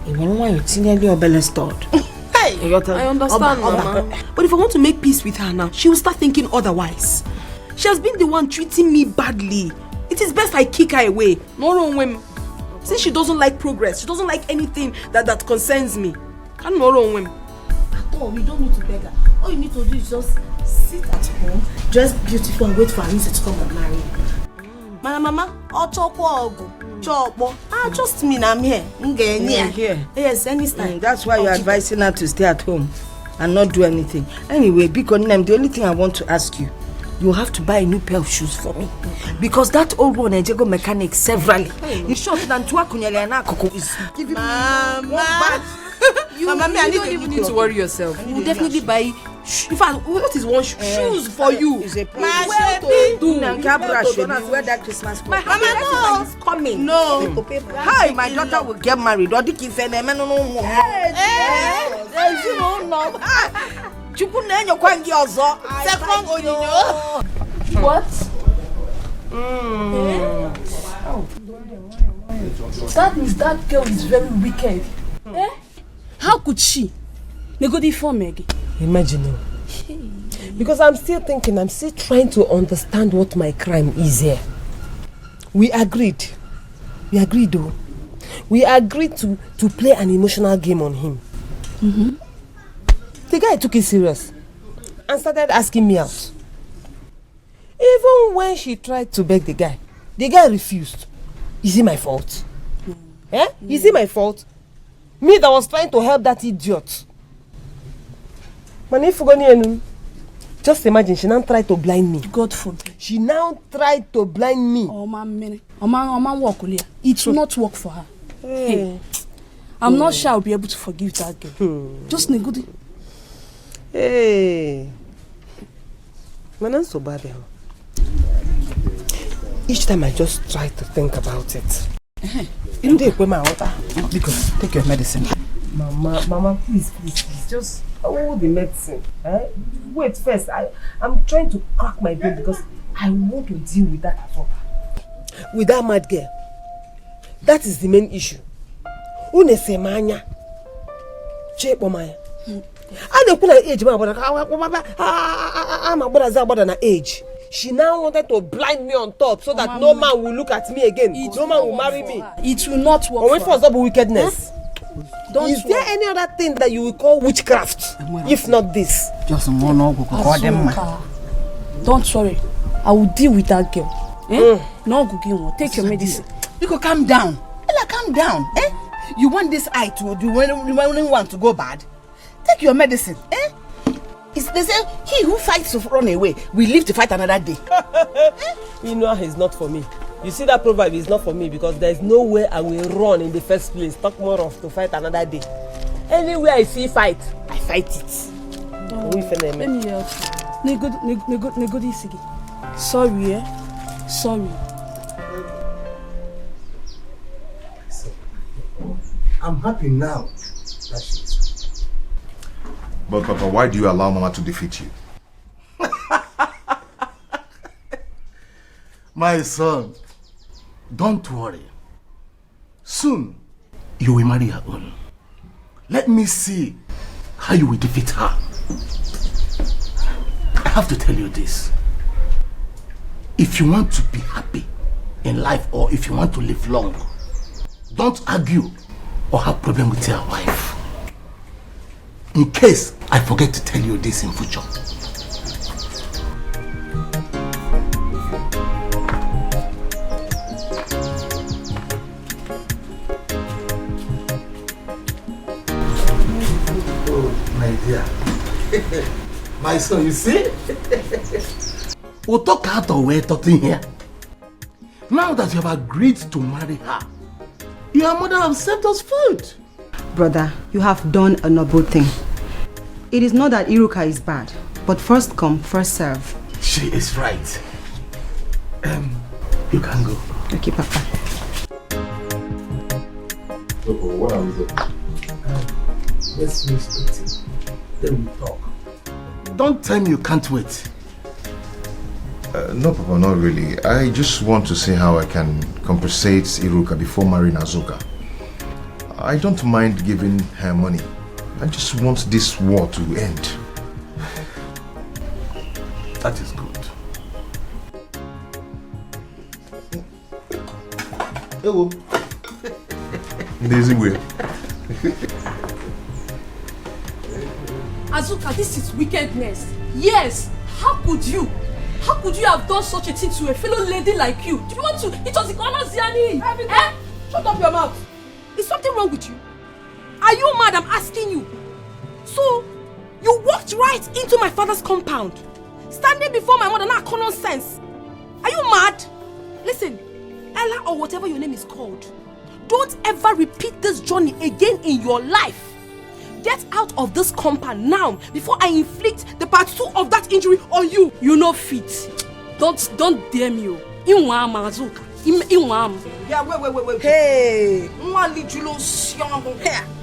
you won't want you to nearly obelistored. I understand, Mama. But if I want to make peace with her now, she will start thinking otherwise. She has been the one treating me badly. It is best I kick her away. No wrong with me. Since she doesn't like progress, she doesn't like anything that concerns me. I'm not wrong with me. At all, we don't need to beg her. All you need to do is just sit at home, dress beautiful and wait for Anissa to come and marry you. Mama, trust me, I'm here. Here. Yes, any time. That's why you're advising her to stay at home and not do anything. Anyway, because the only thing I want to ask you, you have to buy a new pair of shoes for me. Because that old one, I go mechanic severally. In short, than to is giving me bad. Mama, I don't even need to worry yourself. We'll definitely buy. In fact, what is one shoes for you? Is a plan. Wear that Christmas. My Mama, is coming. No. Hi, my daughter will get married. What? That means that girl is very wicked. How could she? Imagine. Because I'm still trying to understand what my crime is here. We agreed though. We agreed to play an emotional game on him. The guy took it serious and started asking me out. Even when she tried to beg the guy refused. Is it my fault? Is it my fault? Me that was trying to help that idiot. Just imagine, she now tried to blind me. God forbid. She now tried to blind me. It will not work for her. Hey. I'm not sure I'll be able to forgive that girl. Just negudi. Hey. Man, so bad. Each time I just try to think about it. Take your medicine. Mama, please. Just hold the medicine. Wait first. I'm trying to crack my brain because I want to deal with that as well. With that mad girl. That is the main issue. Unesemanya. Chepomaya. I don't put an age, I'm age. She now wanted to blind me on top so that no man will look at me again. No man will marry me. It will not work. But when for double wickedness. Don't is there any other thing that you will call witchcraft? If not this? Just don't worry. I will deal with that girl. No cooking. Take your medicine. You could calm down. Ella, calm down. You want this eye to do when you want to go bad? Take your medicine. They say he who fights to run away will live to fight another day. You know he's not for me. You see that proverb is not for me because there is no way I will run in the first place. Talk more of to fight another day. Anywhere I see fight, I fight it. Let me help you. Sorry, Sorry. I'm happy now that she is. But Papa, why do you allow Mama to defeat you? My son, don't worry. Soon, you will marry her own. Let me see how you will defeat her. I have to tell you this. If you want to be happy in life or if you want to live long, don't argue or have problem with your wife. In case I forget to tell you this in future. Oh, my dear. My son, you see? We'll talk out of way talking here. Now that you have agreed to marry her, your mother has served us food. Brother, you have done a noble thing. It is not that Iruka is bad, but first come, first serve. She is right. You can go. Okay, Papa. What are we doing? Let's finish eating. Then we talk. Don't tell me you can't wait. No, Papa, not really. I just want to see how I can compensate Iruka before marrying Azuka. I don't mind giving her money. I just want this war to end. That is good. Hello. Lazy way. Azuka, this is wickedness. Yes, how could you? How could you have done such a thing to a fellow lady like you? Do you want to? It was the corner Ziani. Shut up your mouth. Is something wrong with you? Are you mad? I'm asking you. So, you walked right into my father's compound, standing before my mother, not common sense. Are you mad? Listen, Ella or whatever your name is called, don't ever repeat this journey again in your life. Get out of this compound now before I inflict the part 2 of that injury on you. You know fit. Don't dare me. Azuka. Yeah, wait. Hey,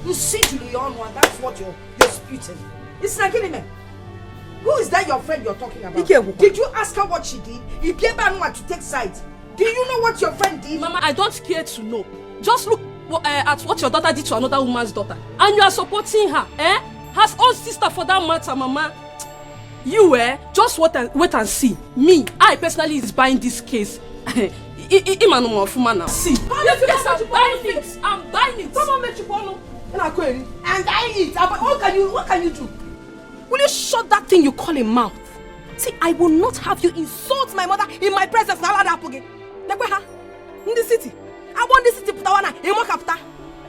you see Julian one, that's what you're disputing. It's like man. Who is that your friend you're talking about? Did you ask her what she did? You gave her no to take sides. Do you know what your friend did? Mama, I don't care to know. Just look at what your daughter did to another woman's daughter. And you are supporting her, Her own sister for that matter, Mama. You, just wait and see. Me, I personally is buying this case. See, yes, I'm buying it. I'm buying it. Someone make you follow. And I'm buying it. What can you do? Will you shut that thing you call a mouth? See, I will not have you insult my mother in my presence. Now that again. In the city. I want this city put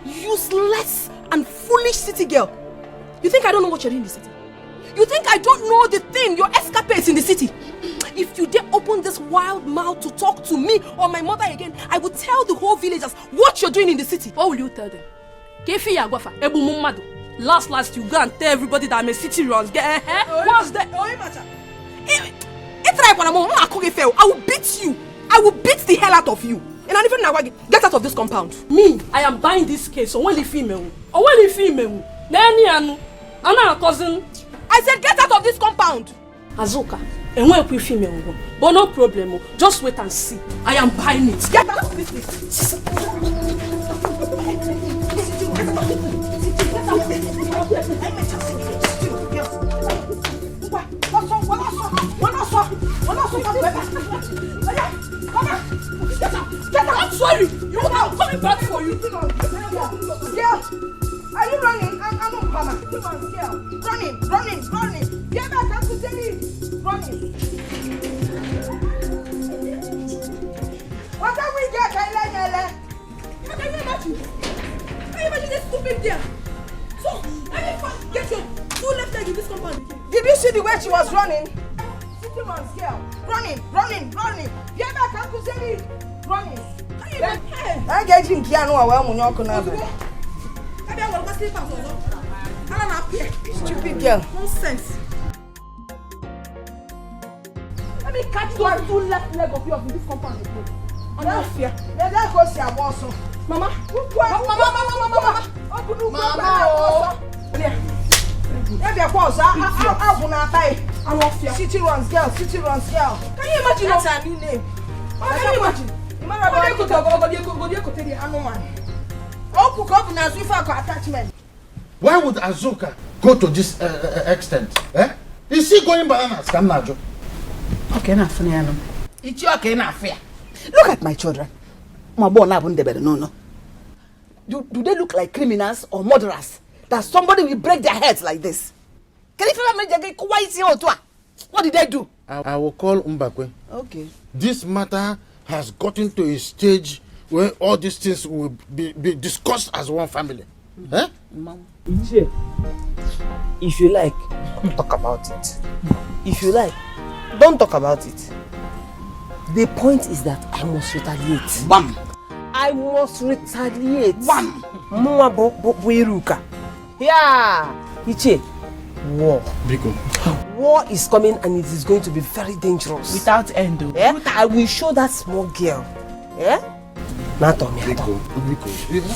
useless and foolish city girl. You think I don't know what you're doing in the city? You think I don't know the thing, your escapades in the city? If you dare open this wild mouth to talk to me or my mother again, I will tell the whole villagers what you're doing in the city. What will you tell them? Last, you go and tell everybody that I'm a city runs. What's that? I will beat you. I will beat the hell out of you. And I even now get out of this compound. Me, I am buying this case. So when the female, then I'm not a cousin. I said get out of this compound. Azuka, and when we female, but no problem. Just wait and see. I am buying it. Get out of this place. I'm sorry. You know I'm coming back for you. Girl, are you running? I'm not coming. Come on, girl. Running. Get back, I'm to tell you. Running. What are we get? Can you imagine? Can you imagine this stupid girl? So, every time get your 2 left leg in this compound again. Did you see the way she was running? City man's girl. Running. Get back, I'm to tell you. Running. Can you imagine? I get you in Kiano while I'm not going to. Stupid girl. Nonsense. Let me catch those 2 left leg of yours in this compound again. I'm not fear. Let's go see a boss. Mama. City runs girl. Can you imagine? That's her new name. Can you imagine? Why would Azuka go to this extent? Is she going bananas? Okay, now funny. It's okay now, fair. Look at my children. My boy now won't no. Do they look like criminals or murderers? That somebody will break their heads like this? Can you feel me? What did they do? I will call Mbakwe. Okay. This matter has gotten to a stage where all these things will be discussed as one family. If you like, talk about it. If you like, don't talk about it. The point is that I must retaliate. Bam! I must retaliate. Bam! Yeah! Iche, war. Biko. War is coming and it is going to be very dangerous. Without end. Yeah? I will show that small girl. Yeah? Biko,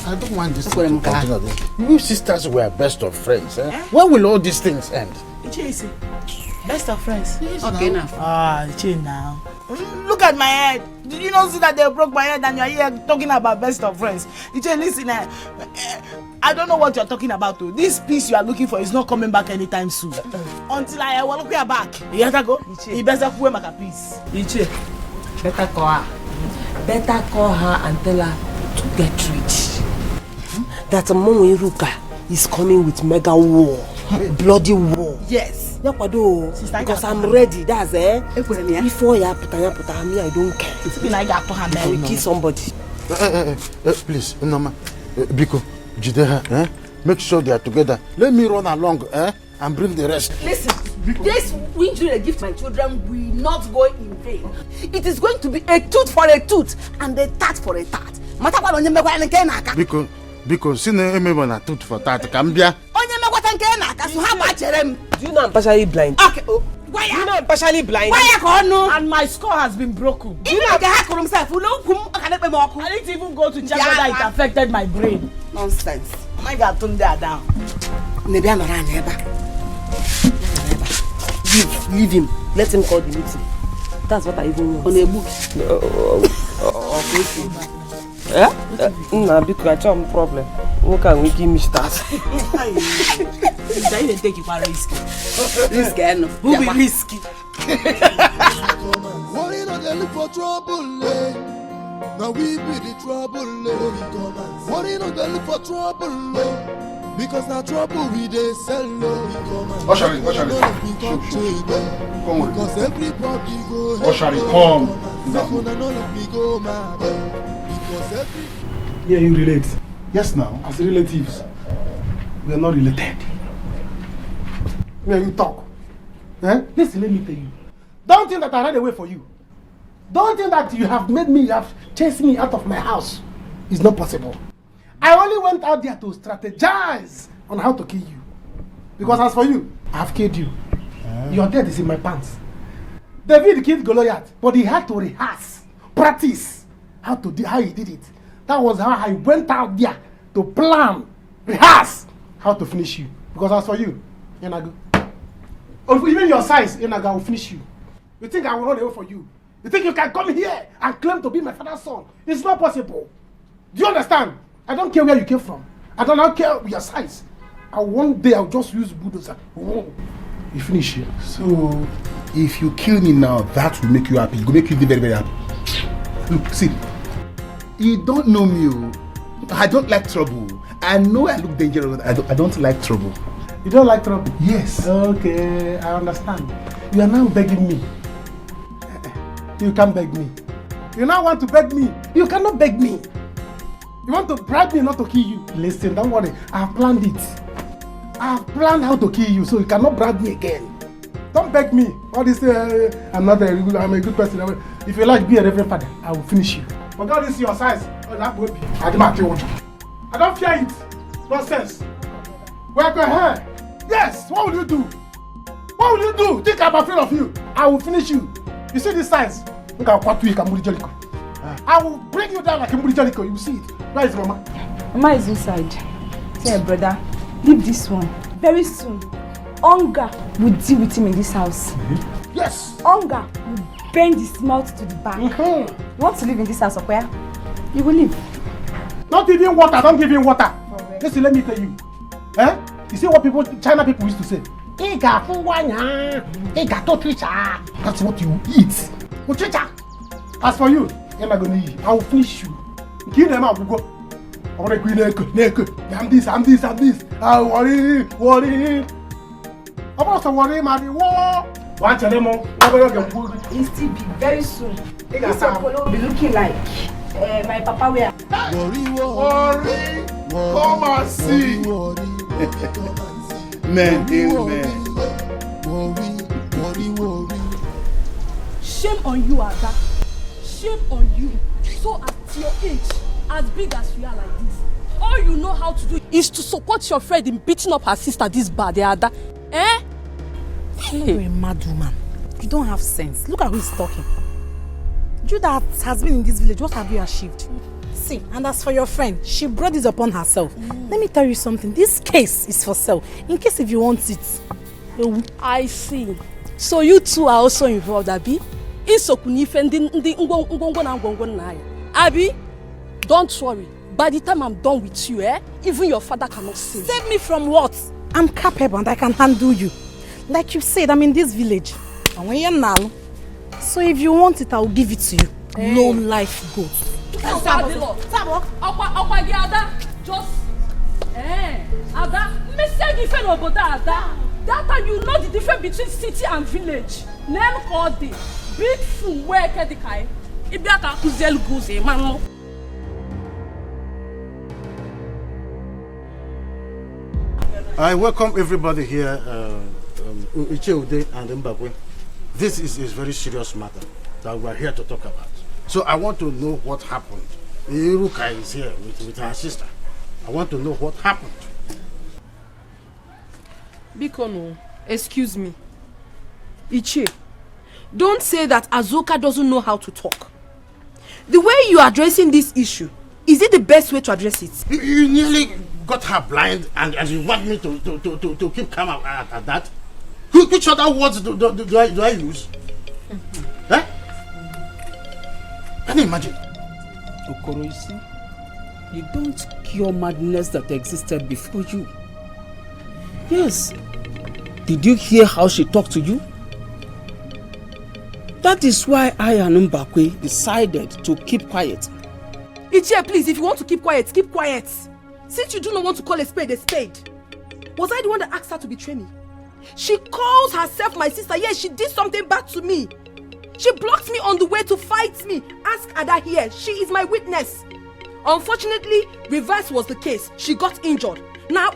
I don't want this to continue. You sisters were best of friends. When will all these things end? Iche, best of friends. Okay now. Iche now. Look at my head. Did you not see that they broke my head and you're here talking about best of friends? Iche, listen, I don't know what you're talking about. Though. This peace you are looking for is not coming back anytime soon. Until I will look you back. You have to go. You better go make a peace. Iche, better call her. Better call her and tell her to get rich. That Momo Iruka is coming with mega war. Bloody war. Yes. Because I'm ready. That's before you put me, I don't care. It's been like that to her. I will kill somebody. Please, Noma, Biko, Jideha, make sure they are together. Let me run along and bring the rest. Listen, this injury I give to my children will not go in vain. It is going to be a tooth for a tooth and a tat for a tat. Biko, see no na tooth for tat. Cambia. Do you know I'm partially blind? Okay. Do you know I'm partially blind? And my skull has been broken. Do you know I didn't even go to check whether it affected my brain. Nonsense. My God, turn that down. Leave him. Let him call the meeting. That's what I even want. On a book. Nah, because I have a problem. Who can we give me start? Don't even take it for risky. Risky, no. Who be risky? Worry not they look for trouble, Now we be the trouble, Worry not they look for trouble, because now trouble we they sell, What shall it? Come with because everybody go. What shall it? Come. Yeah, you relate. Yes, now, as relatives, we are not related. When you talk, listen, let me tell you. Don't think that I ran away for you. Don't think that you have chased me out of my house. It's not possible. I only went out there to strategize on how to kill you. Because as for you, I have killed you. Your death is in my pants. David killed Goliath, but he had to rehearse, practice how he did it. That was how I went out there to plan, rehearse how to finish you. Because as for you, Yenago, even your size, Yenago will finish you. You think I will run away for you? You think you can come here and claim to be my father's son? It's not possible. Do you understand? I don't care where you came from. I don't care your size. And one day I'll just use bulldozer. You finish here. So, if you kill me now, that will make you happy. It will make you very, very happy. Look, see. You don't know me. I don't like trouble. I know I look dangerous. I don't like trouble. You don't like trouble? Yes. Okay, I understand. You are now begging me. You can't beg me. You now want to beg me. You cannot beg me. You want to bribe me not to kill you. Listen, don't worry. I have planned it. I have planned how to kill you, so you cannot bribe me again. Don't beg me. All this, I'm a good person. If you like be a reverend father, I will finish you. But God is your size. Oh, that would be. I don't fear it. Nonsense. Where go ahead? Yes. What will you do? What will you do? Think I'm afraid of you. I will finish you. You see this size? Look how what you can I will bring you down like a Jericho. You see it. Where is Mama? Mama is inside. Say, brother, leave this one. Very soon, hunger will deal with him in this house. Yes. Hunger will bend his mouth to the back. You want to live in this house, or where? You will live. Not even water. Don't give him water. Listen, let me tell you. You see what China people used to say? That's what you eat. As for you, I will finish you. Kill them out. Go. I'm this. I worry. I'm also worried, man. Watch them all. He'll still be very soon. This Okolo will be looking like my papa where. Worry. Come and see. Man, amen. Worry. Shame on you, Ada. Shame on you. So at your age, as big as you are like this, all you know how to do is to support your friend in beating up her sister this bad, Ada. You're a mad woman. You don't have sense. Look at who is talking. You that has been in this village, what have you achieved? See, and as for your friend, she brought this upon herself. Let me tell you something. This case is for sale. In case if you want it. I see. So you two are also involved, Abi? Abi, don't worry. By the time I'm done with you, even your father cannot save. Save me from what? I'm capable and I can handle you. Like you said, I'm in this village. And when you're now, so if you want it, I'll give it to you. No life goes. Just Ada, message different about Ada. That time you know the difference between city and village. Name called the big fool where the kai. Ibiaka kuzel goze man. I welcome everybody here, Icheude and Mbakwe. This is a very serious matter that we are here to talk about. So I want to know what happened. Iruka is here with her sister. I want to know what happened. Bikono, excuse me. Iche, don't say that Azoka doesn't know how to talk. The way you are addressing this issue, is it the best way to address it? You nearly got her blind and you want me to keep calm at that? Which other words do I use? Can you imagine? Okoro, you see, you don't cure madness that existed before you. Yes. Did you hear how she talked to you? That is why I and Mbakwe decided to keep quiet. Ichie, please, if you want to keep quiet, keep quiet. Since you do not want to call a spade, was I the one that asked her to betray me? She calls herself my sister. Yes, she did something bad to me. She blocked me on the way to fight me. Ask Ada here. She is my witness. Unfortunately, reverse was the case. She got injured. Now,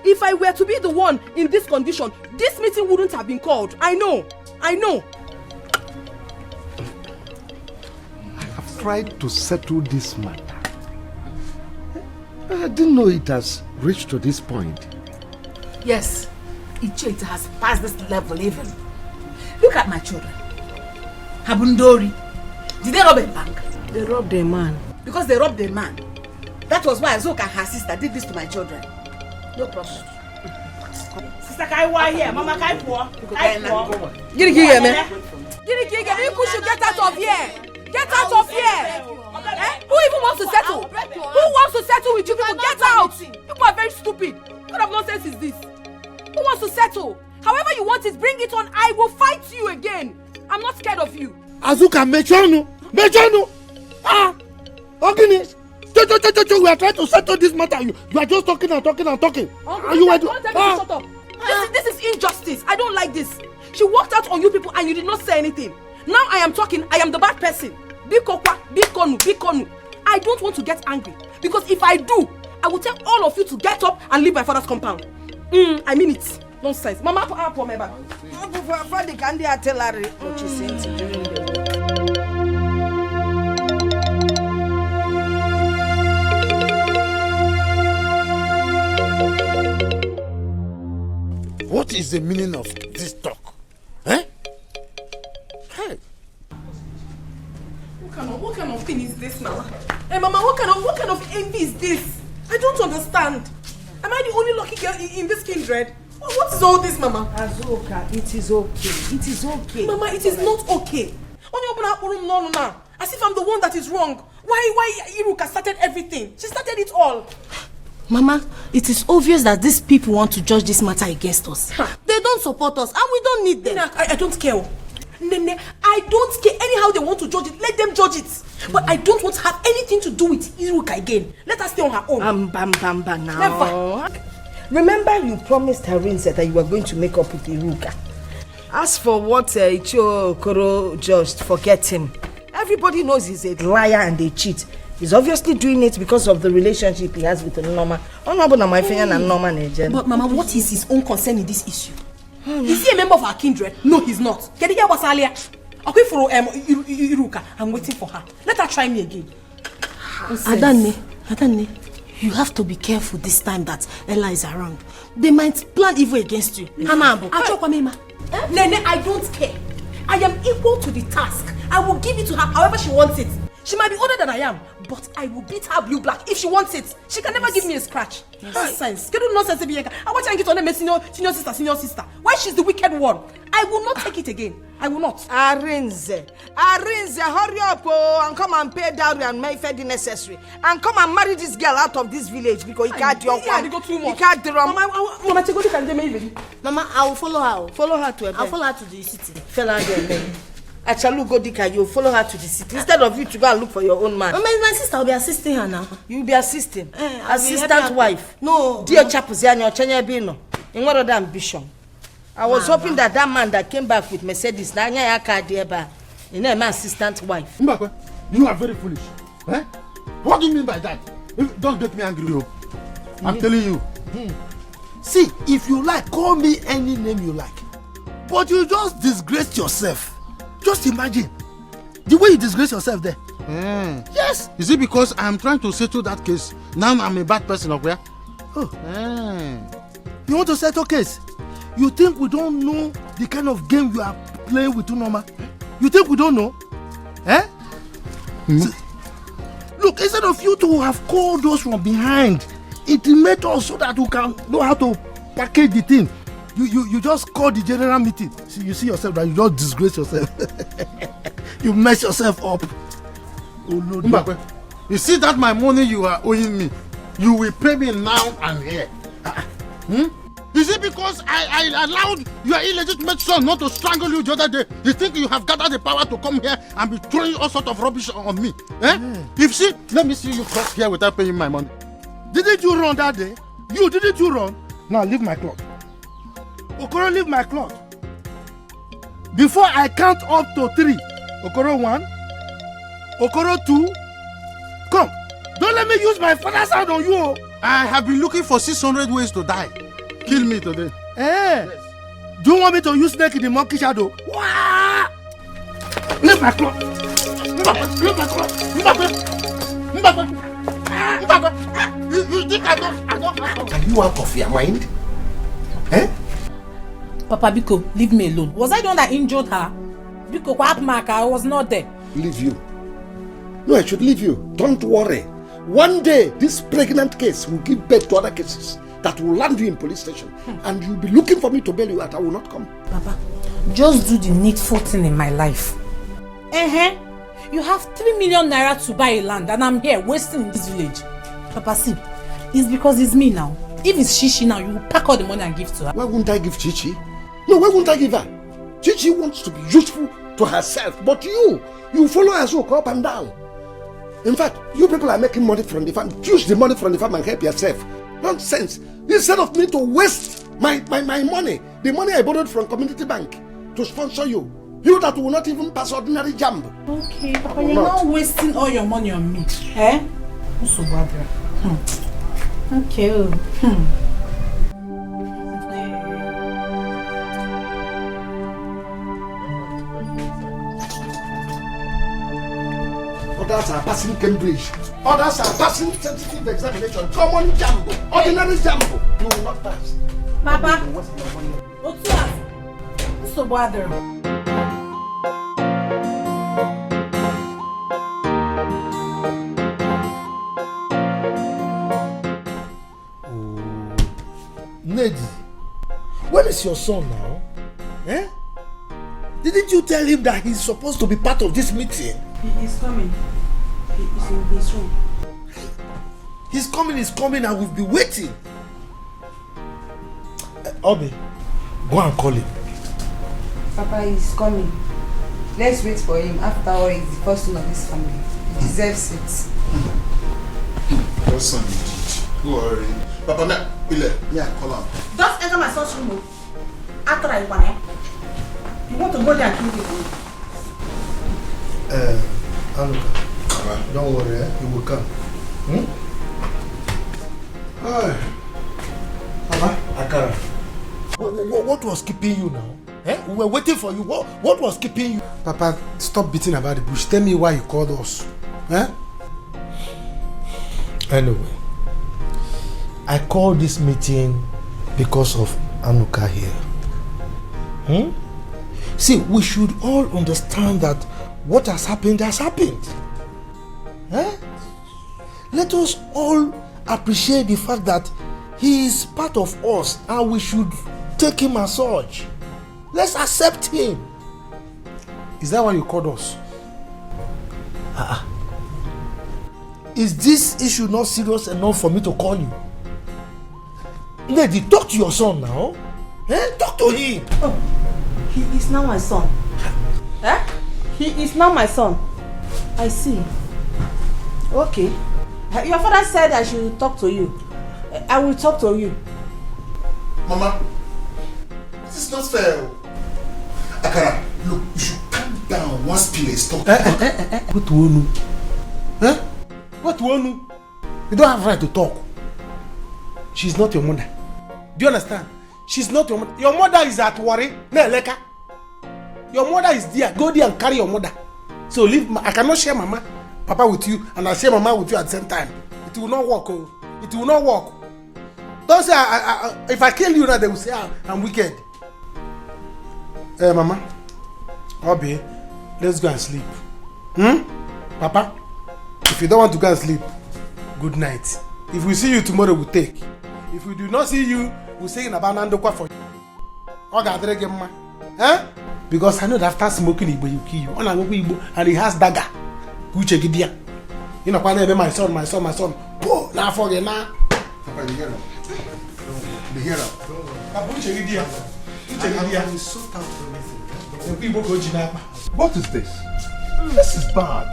if I were to be the one in this condition, this meeting wouldn't have been called. I know. I have tried to settle this matter. I didn't know it has reached to this point. Yes, it has passed this level even. Look at my children. Habundori. Did they rob a bank? They robbed a man. Because they robbed a man. That was why Azoka and her sister did this to my children. No problem. Sister Kaiwa here, Mama Kaiwa. Get here, man. You should get out of here. Get out of here. Who even wants to settle? Who wants to settle with you people? Get out. People are very stupid. What kind of nonsense is this? Who wants to settle? However you want it, bring it on. I will fight you again. I'm not scared of you. Azuka, mechonu. Ah! Ogini, we are trying to settle this matter. You are just talking and talking and talking. Are you ready? Shut up. This is injustice. I don't like this. She walked out on you people and you did not say anything. Now I am talking. I am the bad person. Bikokwa, bikonu. I don't want to get angry because if I do, I will tell all of you to get up and leave my father's compound. I mean it. Nonsense. Mama, for my bag. Father, can they tell her what she's saying during the What is the meaning of this talk? Eh? Hey. What kind of thing is this, Mama? Hey, Mama, what kind of envy is this? I don't understand. Am I the only lucky girl in this kindred? What is all this, Mama? Azuka, it is okay. It is okay. Mama, it is not okay. No. As if I'm the one that is wrong. Why Iruka started everything? She started it all. Mama, it is obvious that these people want to judge this matter against us. They don't support us and we don't need them. I don't care. Nene, I don't care. Anyhow they want to judge it, let them judge it. But I don't want to have anything to do with Iruka again. Let her stay on her own. Bamba now. Never. Remember you promised Harinze that you were going to make up with Iruka. As for what Ichio Okoro just forget him. Everybody knows he's a liar and a cheat. He's obviously doing it because of the relationship he has with Noma. But Mama, what is his own concern in this issue? Is he a member of our kindred? No, he's not. Can you hear what's earlier? Okay, for Iruka, I'm waiting for her. Let her try me again. Adane, you have to be careful this time that Ella is around. They might plan evil against you. Nene, I don't care. I am equal to the task. I will give it to her however she wants it. She might be older than I am, but I will beat her blue black if she wants it. She can never give me a scratch. Nonsense. Get no nonsense. I want to get on the senior sister. Why she's the wicked one? I will not take it again. I will not. Arinze, hurry up and come and pay dowry and make the necessary. And come and marry this girl out of this village because he can't do you go too much. He can't do wrong. Mama, I will follow her. Follow her to a I'll follow her to the city. Fella there, Achalu Godika, you follow her to the city instead of you to go and look for your own man. Mama, my sister will be assisting her now. You'll be assisting? Assistant wife? No. Dear Chapuziano, Chenya Bino. In what other ambition? I was hoping that man that came back with Mercedes, Nanya Kadieba, in my assistant wife. Mbakwe, you are very foolish. Eh? What do you mean by that? Don't get me angry. I'm telling you. See, if you like, call me any name you like. But you just disgrace yourself. Just imagine the way you disgrace yourself there. Yes. Is it because I'm trying to settle that case? Now I'm a bad person up there. You want to settle case? You think we don't know the kind of game you are playing with Unoma? You think we don't know? Look, instead of you to have called those from behind, intimate us so that we can know how to package the thing. You just call the general meeting. See, you see yourself that you just disgrace yourself. You mess yourself up. Oh no, Mbakwe, you see that my money you are owing me, you will pay me now and here. Is it because I allowed your illegitimate son not to strangle you the other day? You think you have gathered the power to come here and be throwing all sorts of rubbish on me? If see, let me see you cross here without paying my money. Didn't you run that day? Didn't you run? Now leave my cloth. Okoro, leave my cloth. Before I count up to 3. Okoro 1. Okoro 2. Come. Don't let me use my father's hand on you. I have been looking for 600 ways to die. Kill me today. Yes. Do you want me to use snake in the monkey shadow? Wah! Leave my cloth. Leave my cloth. You think I don't have... Are you out of your mind? Papa Biko, leave me alone. Was I the one that injured her? Biko, what mark? I was not there. Leave you. No, I should leave you. Don't worry. One day, this pregnant case will give birth to other cases that will land you in police station. And you'll be looking for me to bail you out. I will not come. Papa, just do the needful thing in my life. You have 3 million naira to buy a land and I'm here wasting in this village. Papa, see, it's because it's me now. If it's Chichi now, you will pack all the money and give to her. Why wouldn't I give Chichi? No, why wouldn't I give her? Chichi wants to be useful to herself, but you follow Azuka up and down. In fact, you people are making money from the farm. Use the money from the farm and help yourself. Nonsense. Instead of me to waste my money, the money I borrowed from Community Bank to sponsor you, you that will not even pass ordinary jump. Okay, Papa, you're not wasting all your money on me. Eh? So bad. Okay. Others are passing Cambridge. Others are passing sensitive examination. Common jumbo. Ordinary jumbo. You will not pass. Papa. What's that? So bad. Nedi, where is your son now? Eh? Didn't you tell him that he's supposed to be part of this meeting? He's coming. He's in his room. He's coming, and we'll be waiting. Obi, go and call him. Papa is coming. Let's wait for him. After all, he's the first son of this family. He deserves it. What son you did? Who are you? Papa, yeah, call him. Just enter my son's room. After I want him. You want to go there and kill people? Anuka, don't worry, he will come. Papa, Akara, what was keeping you now? Eh? We were waiting for you. What was keeping you? Papa, stop beating about the bush. Tell me why you called us. Eh? Anyway, I called this meeting because of Anuka here. See, we should all understand that what has happened has happened. Eh? Let us all appreciate the fact that he is part of us and we should take him as such. Let's accept him. Is that why you called us? Is this issue not serious enough for me to call you? Lady, talk to your son now. Eh? Talk to him. Oh, he is now my son. Eh? He is now my son. I see. Okay. Your father said I should talk to you. I will talk to you. Mama, this is not fair. Akara, look, you should calm down once Pile talk. What do you know? Eh? What do you know? You don't have right to talk. She's not your mother. Do you understand? She's not your mother. Your mother is at Wari, Neleka. Your mother is there. Go there and carry your mother. So leave. I cannot share Mama, Papa with you, and I share Mama with you at the same time. It will not work. Oh. It will not work. Don't say if I kill you now, they will say I'm wicked. Mama, Obi, let's go and sleep. Papa, if you don't want to go and sleep, good night. If we see you tomorrow, we'll take. If we do not see you, we'll say in Abanandokwa for you. Eh? Because I know that after smoking Igbo, you kill you. And he has dagger. You know, my son. Oh, now forget now. Papa, you hear him? You hear him? What is this? This is bad.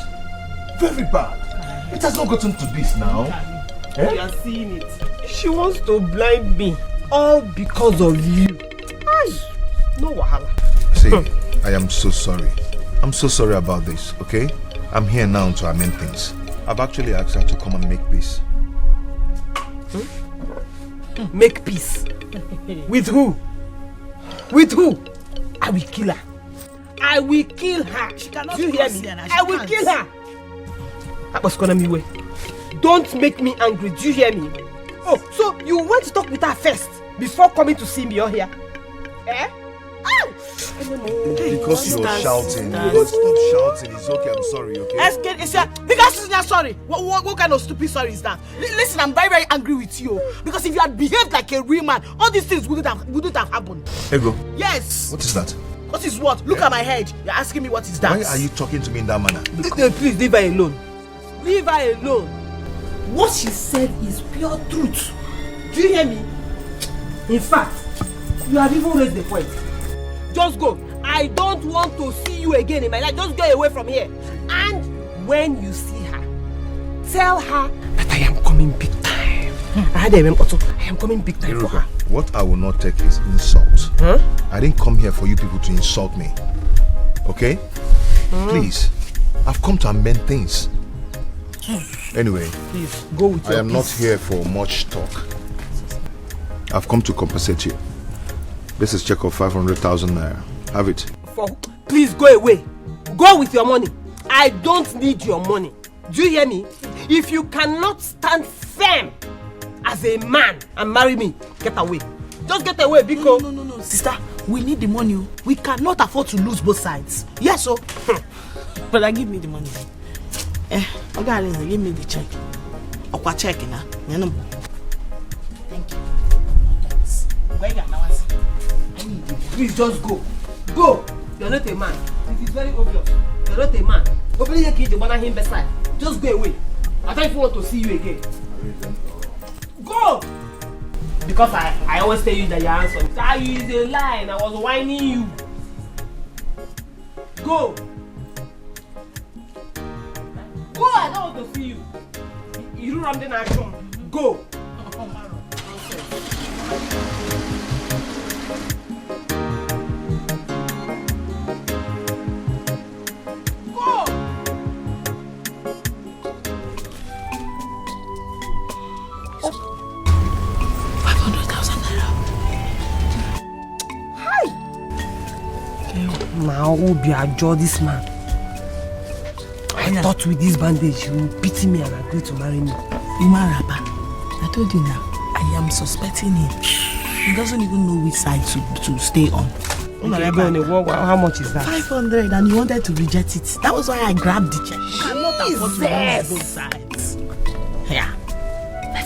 Very bad. It has not gotten to this now. Eh? You are seeing it. She wants to blind me. All because of you. Ay, no wahala. See, I am so sorry. I'm so sorry about this, okay? I'm here now to amend things. I've actually asked her to come and make peace. Make peace? With who? With who? I will kill her. I will kill her. She cannot. Do you hear me? I will kill her. Don't make me angry. Do you hear me? Oh, so you went to talk with her first before coming to see me here? Eh? Ow! Because you're shouting. You stop shouting. It's okay. I'm sorry, okay? Because you're sorry. What kind of stupid sorry is that? Listen, I'm very, very angry with you. Because if you had behaved like a real man, all these things wouldn't have happened. Ego. Yes. What is that? What is what? Look at my head. You're asking me what is that? Why are you talking to me in that manner? Please leave her alone. Leave her alone. What she said is pure truth. Do you hear me? In fact, you have even raised the point. Just go. I don't want to see you again in my life. Just go away from here. And when you see her, tell her that I am coming big time. I am coming big time for her. What I will not take is insult. I didn't come here for you people to insult me. Okay? Please. I've come to amend things. Anyway, please go with your I am not here for much talk. I've come to compensate you. This is check of 500,000 naira. Have it. Please go away. Go with your money. I don't need your money. Do you hear me? If you cannot stand firm as a man and marry me, get away. Just get away, because No, sister. We need the money. We cannot afford to lose both sides. Yes, so. Brother, give me the money. Okay, give me the check. Okwa check na. Thank you. Where you now? Please just go. Go. You're not a man. It is very obvious. You're not a man. Opening your kid, you wanna him beside. Just go away. I don't even want to see you again. Go! Because I always tell you that you're handsome. You is a lie and I was whining you. Go! Go! I don't want to see you. You run the action. Go! Now who be adjure this man? I thought with this bandage he will pity me and agree to marry me. Imarapa, I told you now, I am suspecting him. He doesn't even know which side to stay on. How much is that? 500, and he wanted to reject it. That was why I grabbed the check. You cannot afford to lose both sides. Yeah.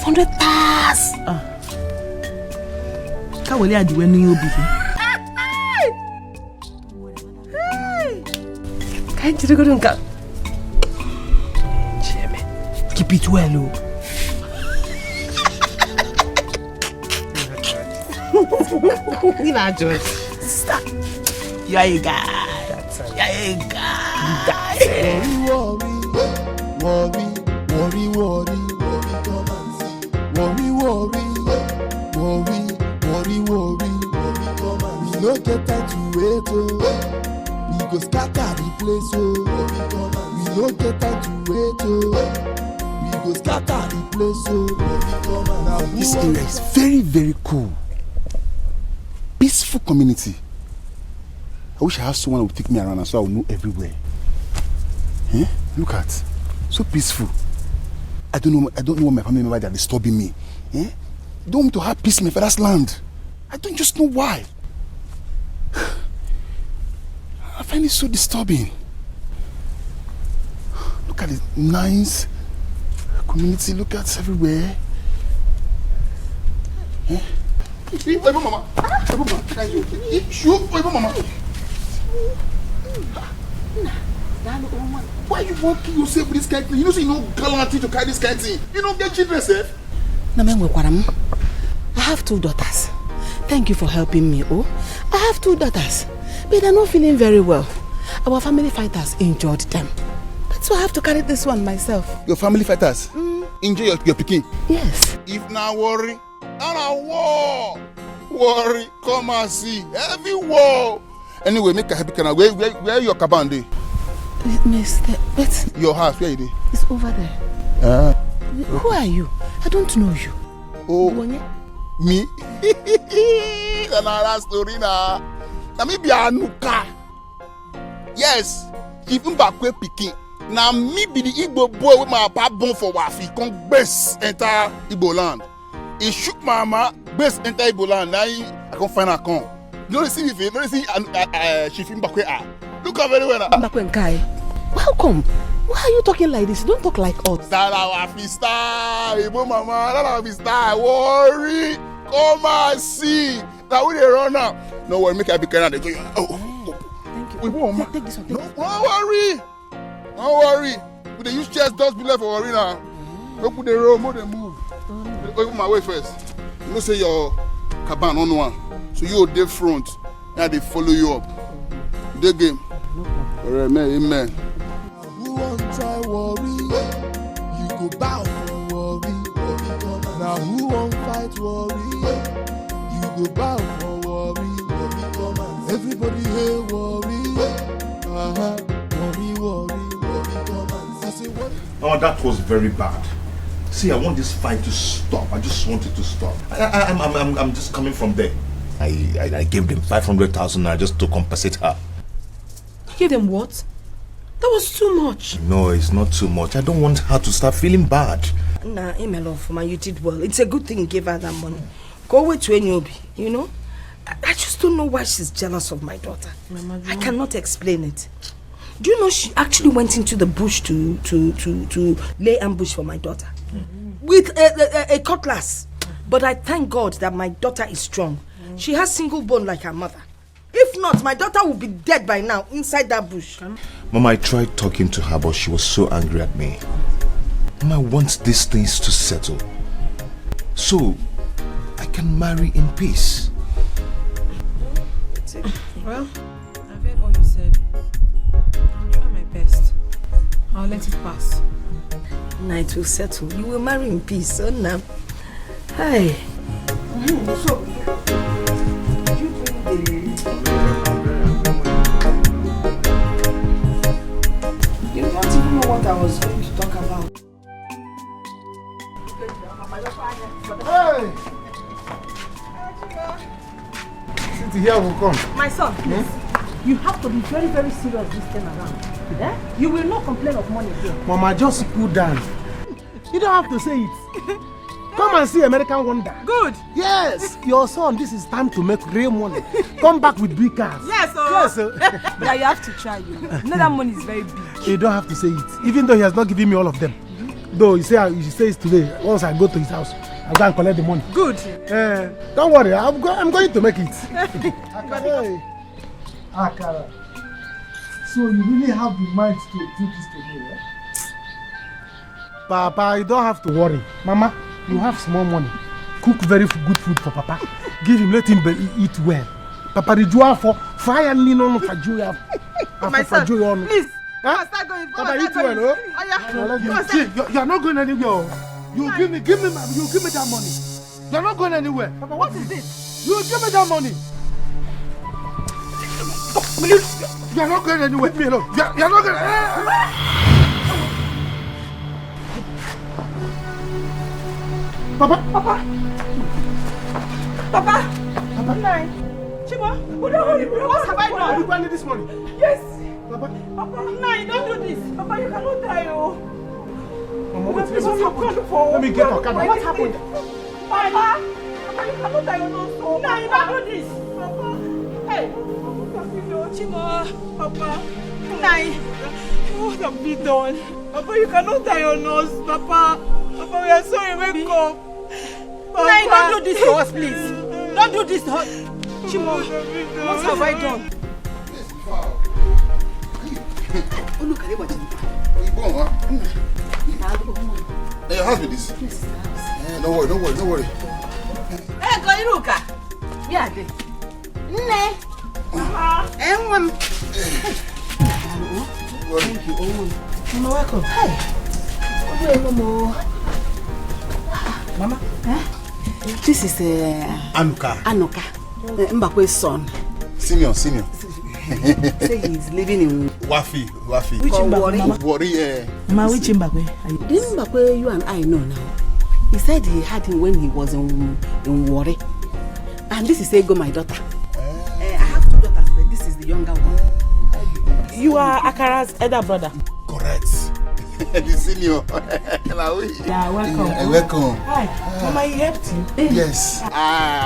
500 pass. Can't wait at the when you be. Keep it well, oh. You know, George. Stop. You are a guy. You are a guy. Worry, we no get time to wait, oh. We go scatter the place, oh. We no get time to wait, oh. We go scatter the place, oh. This area is very, very cool. Peaceful community. I wish I had someone who would take me around and so I would know everywhere. Look at, so peaceful. I don't know what my family member that are disturbing me. Don't want me to have peace in my father's land. I don't just know why. I find it so disturbing. Look at the nice community. Look at everywhere. Wait, mama. Why you want to kill yourself with this kind of thing? You know, so you know gallantry to carry this kind of thing. You don't get children, sir. I have 2 daughters. Thank you for helping me, oh. I have 2 daughters, but they're not feeling very well. Our family fighters injured them. That's why I have to carry this one myself. Your family fighters? Injure your pikin? Yes. If not worry, I'm a war. Worry, come and see. Heavy war. Anyway, make a happy canal. Where your cabin dey? Mister, but your house, where it is? It's over there. Who are you? I don't know you. Oh, me? Another story now. Na me be Anuka. Yes, even back where pikin. Now me be the Igbo boy with my papa born for Wafi. Come base enter Igbo land. He shook my mama, base enter Igbo land. Now I can't find her come. You don't see me, you don't see she film back where. Look how very well. Welcome. Why are you talking like this? Don't talk like us. That our star, Igbo mama. That our star. Worry, come and see. Now we dey run now. No worry, make I be careful. They go. Oh, thank you. Igbo mama. Take this one. Don't worry. Don't worry. We dey use chest dust be left for worry now. Don't put the road, more than move. Open my way first. You know say your caban on one, so you dey front. Now they follow you up. The game. Alright, amen. Who won't try worry? You go Now who won't fight worry? You go bow for worry. Everybody here worry. Worry, worry. I say what? Oh, that was very bad. See, I want this fight to stop. I just want it to stop. I'm just coming from there. I gave them 500,000 naira just to compensate her. You gave them what? That was too much. No, it's not too much. I don't want her to start feeling bad. Nah, Emelon, man, you did well. It's a good thing you gave her that money. Go away to Enyobi, you know? I just don't know why she's jealous of my daughter. I cannot explain it. Do you know she actually went into the bush to lay ambush for my daughter? With a cutlass. But I thank God that my daughter is strong. She has single bone like her mother. If not, my daughter would be dead by now inside that bush. Mama, I tried talking to her, but she was so angry at me. Mama, I want these things to settle, so I can marry in peace. Well, I've heard all you said. I'll try my best. I'll let it pass. Night will settle. You will marry in peace, so now. Hi. So, you don't even know what I was going to talk about. Hey! Since here will come. My son, please. You have to be very, very serious this time around. Eh? You will not complain of money here. Mama, just cool down. You don't have to say it. Come and see American Wonder. Good. Yes, your son, this is time to make real money. Come back with big cars. Yes, sir. Yes, sir. But you have to try, you know. You know that money is very big. You don't have to say it, even though he has not given me all of them. Though you say it today. Once I go to his house, I'll go and collect the money. Good. Don't worry, I'm going to make it. Hey. Akara. So you really have the mind to do this to me, eh? Papa, you don't have to worry. Mama, you have small money. Cook very good food for Papa. Give him, let him eat well. Papa, the joy for fire no for joy. My son, please. Start going. Papa, eat well, oh? See, you're not going anywhere. You give me that money. You're not going anywhere. Papa, what is this? You give me that money. You're not going anywhere. Leave me alone. You're not going. Papa. Nine. Chiba, what have I done? You want this money? Yes. Papa. Nine, don't do this. Papa, you cannot die, oh. Mama, wait, let me get Okada. What happened? Papa, you cannot die, oh, no. Nine, don't do this. Papa. Hey. Chiba. Papa. Nine. What have we done? Papa, you cannot die on us. Papa, we are sorry. Wake up. Nine, don't do this to us, please. Don't do this to us. Chimo, what have I done? Oh, look at it. Hey, your house with this? Don't worry. Hey, go Iruka. Yeah, there. Ne. Everyone. Thank you. Mama, welcome. Hey. What do you Mama? This is Anuka. Mbakwe's son. Senior. Say he's living in Wafi. Which Mbakwe? Worry, Ma, which Mbakwe? This Mbakwe you and I know now. He said he had him when he was in Warri. And this is Ego, my daughter. I have two daughters, but this is the younger one. You are Akara's elder brother. Correct. The senior. Yeah, welcome. Welcome. Hi. Mama, he helped you? Yes.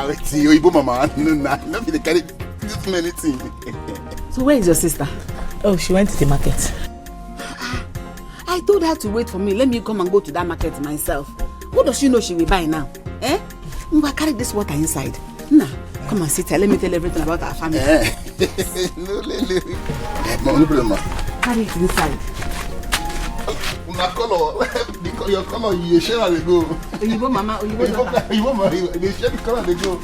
Wait, you mama. No, they carry this many things. So where is your sister? Oh, she went to the market. I told her to wait for me. Let me come and go to that market myself. What does she know she will buy now? Eh? I carry this water inside. Nah, come and sit here. Let me tell everything about our family. No problem. Carry it inside. Una color, your color, you share and they go. Oyibo mama, Oyibo daughter. Oyibo mama, they share the color and they go.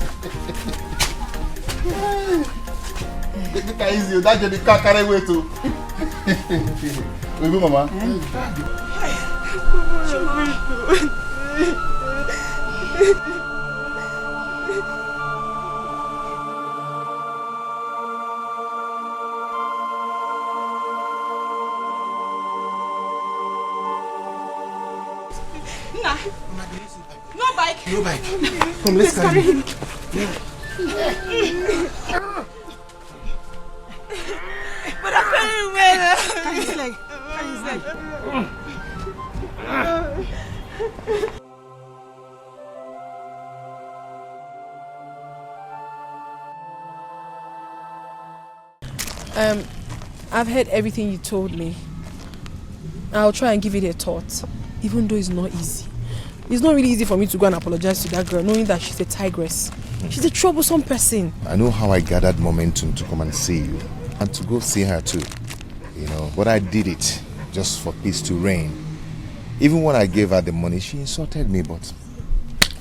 Take it easy, that journey can't carry away too. Oyibo mama. No bike. No bike. Come, let's carry him. But I can't wait. Carry his leg. Carry his leg. I've heard everything you told me. I'll try and give it a thought, even though it's not easy. It's not really easy for me to go and apologize to that girl, knowing that she's a tigress. She's a troublesome person. I know how I gathered momentum to come and see you, and to go see her too. You know, but I did it just for peace to reign. Even when I gave her the money, she insulted me, but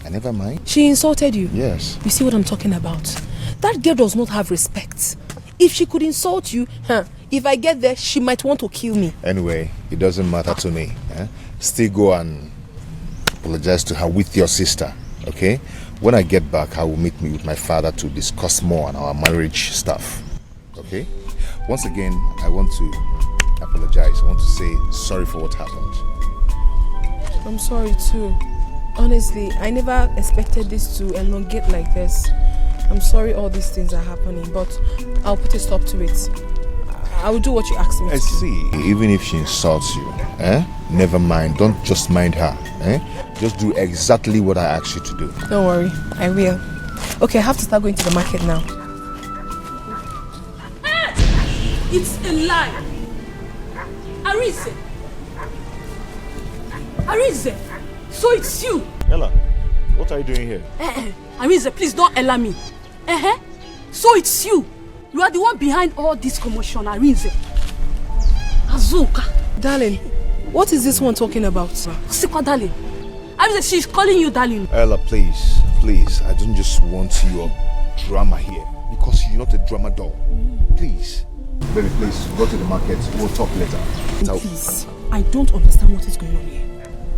I never mind. She insulted you? Yes. You see what I'm talking about? That girl does not have respect. If she could insult you, if I get there, she might want to kill me. Anyway, it doesn't matter to me. Still go and apologize to her with your sister, okay? When I get back, I will meet me with my father to discuss more on our marriage stuff, okay? Once again, I want to apologize. I want to say sorry for what happened. I'm sorry too. Honestly, I never expected this to elongate like this. I'm sorry all these things are happening, but I'll put a stop to it. I will do what you asked me to do. I see. Even if she insults you, never mind. Don't just mind her. Just do exactly what I asked you to do. Don't worry, I will. Okay, I have to start going to the market now. It's a lie. Arise. Arise. So it's you. Ella, what are you doing here? Arise, please don't allow me. So it's you. You are the one behind all this commotion, Arise. Azuka. Darling, what is this one talking about? Sikwa, darling. Arise, she's calling you darling. Ella, please. I don't just want your drama here because you're not a drama doll. Please. Baby, please, go to the market. We'll talk later. Please, I don't understand what is going on here.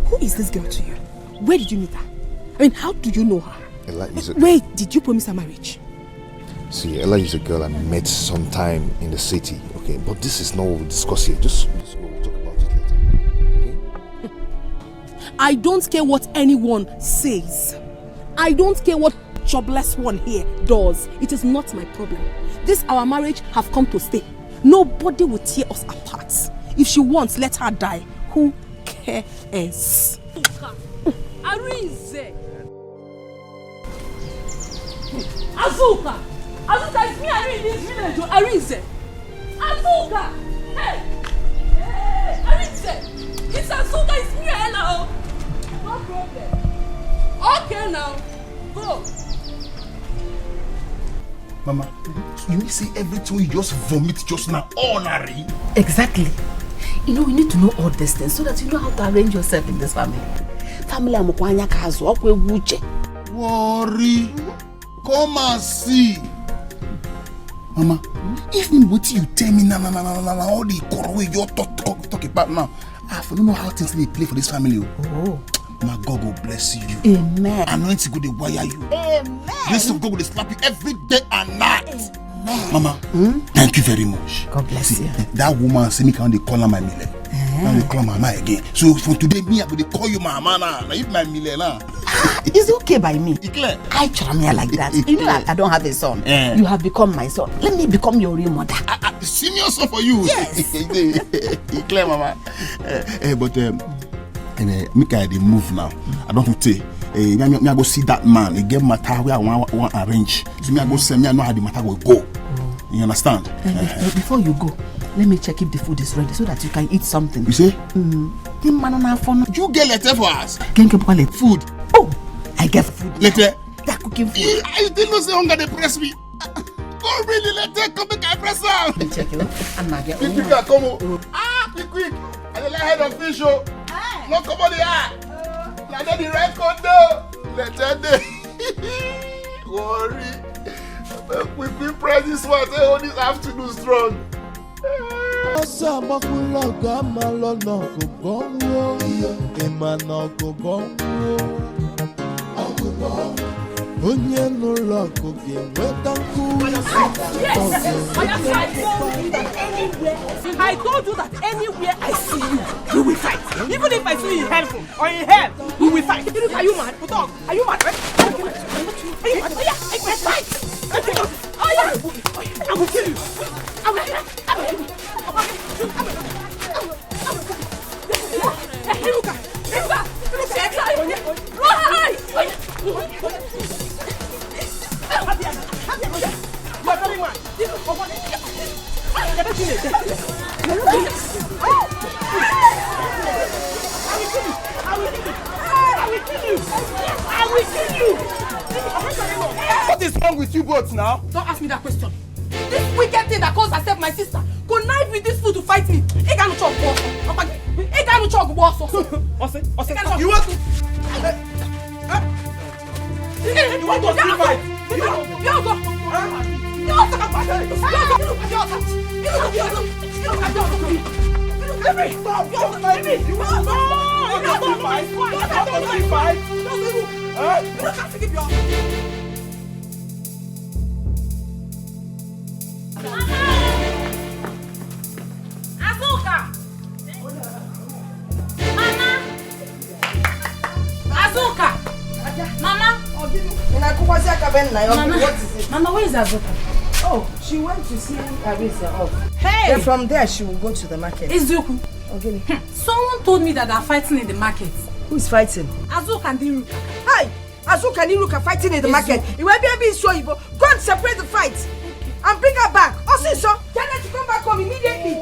Who is this girl to you? Where did you meet her? I mean, how do you know her? Ella is Wait, did you promise her marriage? See, Ella is a girl I met sometime in the city, okay? But this is not what we discuss here. Just go, we'll talk about it later, okay? I don't care what anyone says. I don't care what jobless one here does. It is not my problem. This our marriage have come to stay. Nobody will tear us apart. If she wants, let her die. Who cares? Arise. Azuka. Azuka, it's me in this village. Arise. Azuka. Hey, Arise. It's Azuka, it's me, Ella. No problem. Okay now. Go. Mama, you need to say everything you just vomit just now. Honorary. Exactly. You know, you need to know all these things so that you know how to arrange yourself in this family. Family amukwanya kazo okwe wuche. Worry. Come and see. Mama, even what you tell me now, all the corrupt way you talk about now, I don't know how things they play for this family. Oh. My God will bless you. Amen. Anointing go dey wire you. Amen. Grace of God will slap you every day and night. Amen. Mama, thank you very much. God bless you. That woman say me can they call her my mile. Now they call mama again. So from today, me I go dey call you mama now. Now if my mile now. It's okay by me. Declare. I charm you like that. You know I don't have a son. You have become my son. Let me become your real mother. Senior son for you. Yes. Declare, mama. But make I dey move now. I don't want to say. Me I go see that man. He get matter where I want arrange. So me I go say me I know how the matter will go. You understand? Before you go, let me check if the food is ready so that you can eat something. You say? You get letter for us. Food. Oh, I get food. Letter. That cooking food. I didn't know say hunger they press me. Go really letter come make I press out. Check it. And Nadia. Quick, come. Quick. I dey like head of fish show. No come on the eye. Now then the record though. Letter day. Worry. Quick press this one. Say all this afternoon strong. Ọ̀sán ọmọkùnlọ́gà máa lọ́nà kò bọ́ wó, ìmọ̀nà kò bọ́ wó. onye n'ụlọ ọgụ ga-enweta nkwụsị. I told you that anywhere I see you, we will fight. Even if I see you in hell or in hell, we will fight. Are you mad? Dog, are you mad? Are you mad? Oh yeah, let's fight. Oh yeah, I will kill you. I will kill you. What is wrong with you both now? Don't ask me that question. This wicked thing that calls herself my sister connive with this fool to fight me. He can't talk boss. He can't talk boss. You want to? You want to fight? Mama, where is Azuka? Oh, she went to see Arisa off. Hey! Then from there, she will go to the market. Izuku. Okay. Someone told me that they're fighting in the market. Who's fighting? Azuka and Iruka. Hi! Azuka and Iruka fighting in the market. You will be sure you go and separate the fight. And bring her back. Also, so tell her to come back home immediately.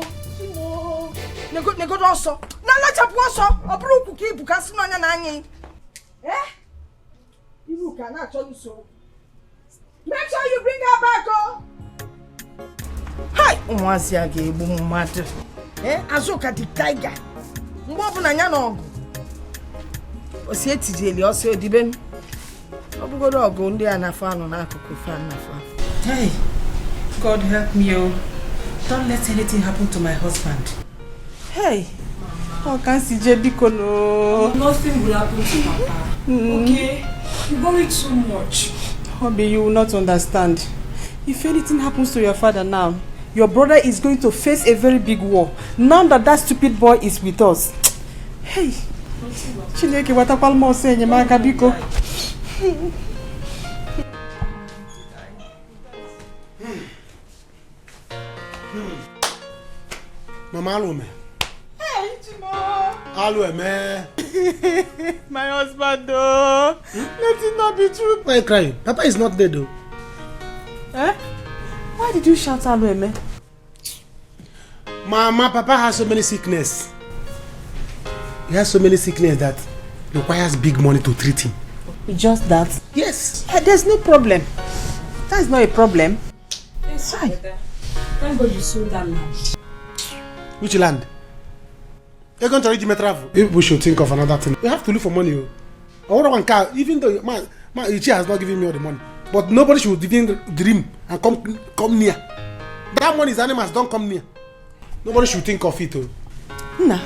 Nego also. Na la chapu also. Obru kuki bukasi no nya nani. Eh? Iruka na tell so. Make sure you bring her back, oh. Hi, umwasi age ebu mmadụ. Azuka the tiger. Mgbe ọbụla nya na ọgụ. Osi etijeli ọsọ odibe. Obugodo ọgụ ndị a na-afọ anụ n'akụkụ fan na-afọ. Hey, God help me, oh. Don't let anything happen to my husband. Hey, how can CJ Biko no? Nothing will happen to Papa. Okay? You worry too much. Obi, you will not understand. If anything happens to your father now, your brother is going to face a very big war. Now that stupid boy is with us. Hey, Chineke watakwal mo se nyemaka biko. Mama Alume. Hey, Chimo. Alume. My husband, though. Let it not be true. Why are you crying? Papa is not dead, though. Eh? Why did you shout Alume? Mama, Papa has so many sickness. He has so many sickness that requires big money to treat him. Just that? Yes. There's no problem. That's not a problem. Yes, hi. Thank God you sold that land. Which land? You're going to reach me travel. We should think of another thing. We have to look for money. I want one car, even though my Ichi has not given me all the money. But nobody should even dream and come near. That money is animals, don't come near. Nobody should think of it. Nah,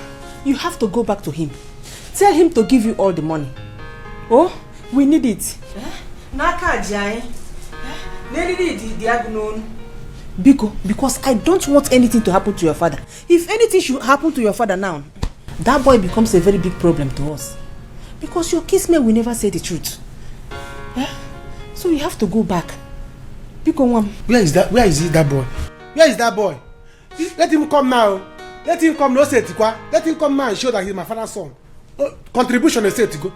you have to go back to him. Tell him to give you all the money. Oh, we need it. Biko, because I don't want anything to happen to your father. If anything should happen to your father now, that boy becomes a very big problem to us. Because your kinsmen will never say the truth. So you have to go back. Biko, Where is that boy? Where is that boy? Let him come now. Let him come. No say tikwa. Let him come now and show that he's my father's son. Contribution is say to go.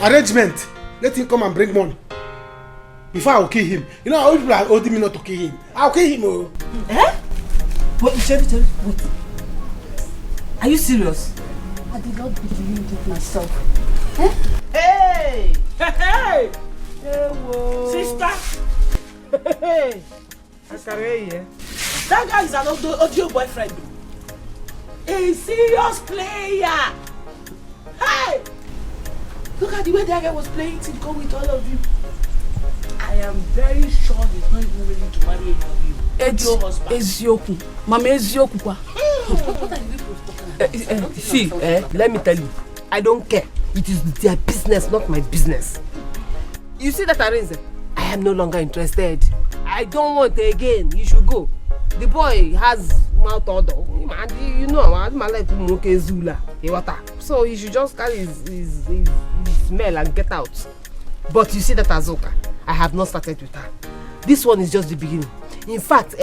Arrangement. Let him come and bring money. Before I will kill him. You know how people are holding me not to kill him. I'll kill him. Oh. Eh? Wait, Jerry, wait. Are you serious? I did not believe it myself. Eh? Hey! Hey! Hey, whoa. Sister! Hey! That guy is an audio boyfriend. A serious player! Hey! Look at the way that guy was playing to go with all of you. I am very sure he's not even willing to marry any of you. Your husband. Ezioku. Mama Ezioku kwa. What are you people talking about? See, let me tell you. I don't care. It is their business, not my business. You see that Arinze? am no longer interested. I don't want again. You should go. The boy has mouth odor. You know, my life is Zula. So you should just carry his smell and get out. But you see that Azoka, I have not started with her. This one is just the beginning. In fact,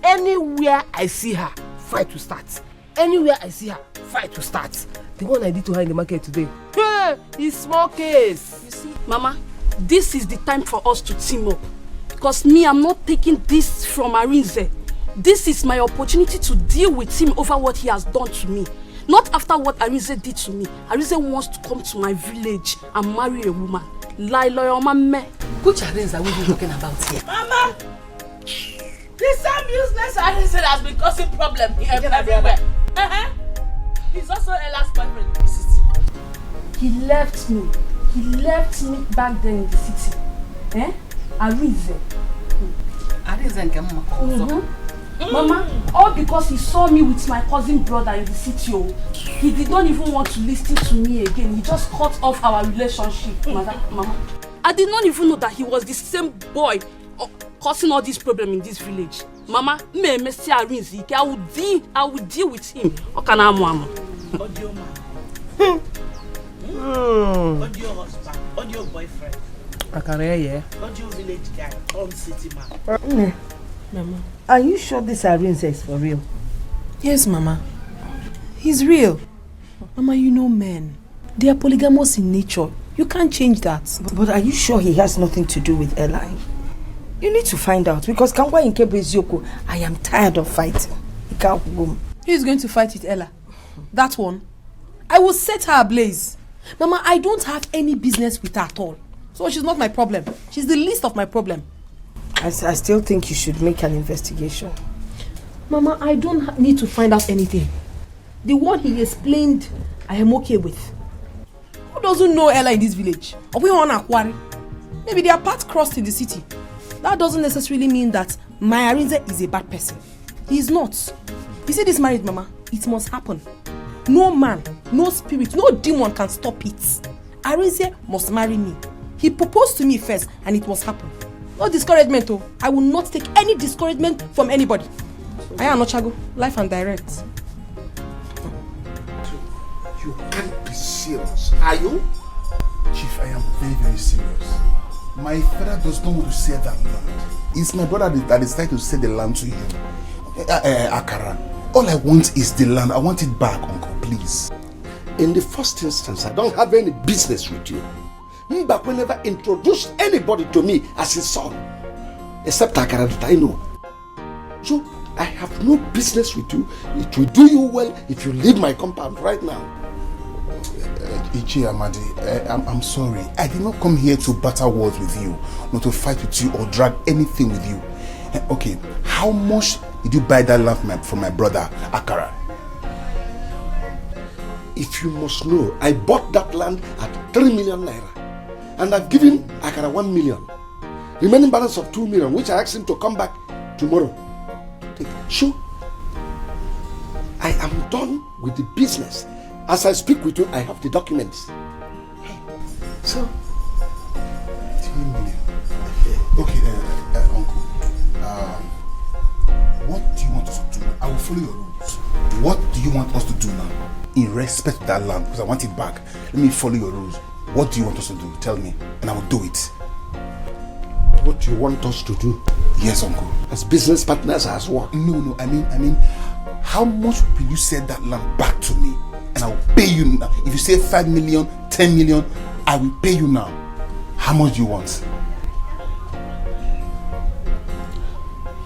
anywhere I see her, fight to start. Anywhere I see her, fight to start. The one I did to her in the market today. Hey, it's small case. You see, Mama, this is the time for us to team up. Because me, I'm not taking this from Arinze. This is my opportunity to deal with him over what he has done to me. Not after what Arinze did to me. Arinze wants to come to my village and marry a woman. Which Arinze are we talking about here? Mama! The same useless Arinze has been causing problem here everywhere. He's also Ella's boyfriend in the city. He left me. He left me back then in the city. Arinze. Arinze and Mama. Mama, all because he saw me with my cousin brother in the city. He did not even want to listen to me again. He just cut off our relationship, Mama. I did not even know that he was the same boy causing all this problem in this village. Mama, I will deal with him. Audio man. Audio husband. Audio boyfriend. Audio village guy. On city man. Mama, are you sure this Arinze is for real? Yes, Mama. He's real. Mama, you know men. They are polygamous in nature. You can't change that. But are you sure he has nothing to do with Ella? You need to find out because Kangwa in Kebezioko, I am tired of fighting. He can't go. He's going to fight with Ella. That one. I will set her ablaze. Mama, I don't have any business with her at all. So she's not my problem. She's the least of my problem. I still think you should make an investigation. Mama, I don't need to find out anything. The one he explained, I am okay with. Who doesn't know Ella in this village? Or we on Aquari? Maybe their paths crossed in the city. That doesn't necessarily mean that my Arinze is a bad person. He is not. You see this marriage, Mama? It must happen. No man, no spirit, no demon can stop it. Arinze must marry me. He proposed to me first and it must happen. No discouragement, oh. I will not take any discouragement from anybody. I am not Chago. Life and direct. You can't be serious, are you? Chief, I am very, very serious. My father does not want to sell that land. It's my brother that is trying to sell the land to him. Akara, all I want is the land. I want it back, uncle, please. In the first instance, I don't have any business with you. Mbakwe never introduced anybody to me as his son, except Akara that I know. So, I have no business with you. It will do you well if you leave my compound right now. Ichi Amadi, I'm sorry. I did not come here to batter words with you, not to fight with you or drag anything with you. Okay, how much did you buy that land from my brother, Akara? If you must know, I bought that land at 3 million naira. And I've given Akara 1 million. Remaining balance of 2 million, which I asked him to come back tomorrow. Sure. I am done with the business. As I speak with you, I have the documents. So, 3 million. Okay, uncle. What do you want us to do? I will follow your rules. What do you want us to do now? In respect to that land, because I want it back. Let me follow your rules. What do you want us to do? Tell me, and I will do it. What you want us to do? Yes, uncle. As business partners, as what? No. I mean, how much will you sell that land back to me? And I will pay you now. If you say 5 million, 10 million, I will pay you now. How much do you want?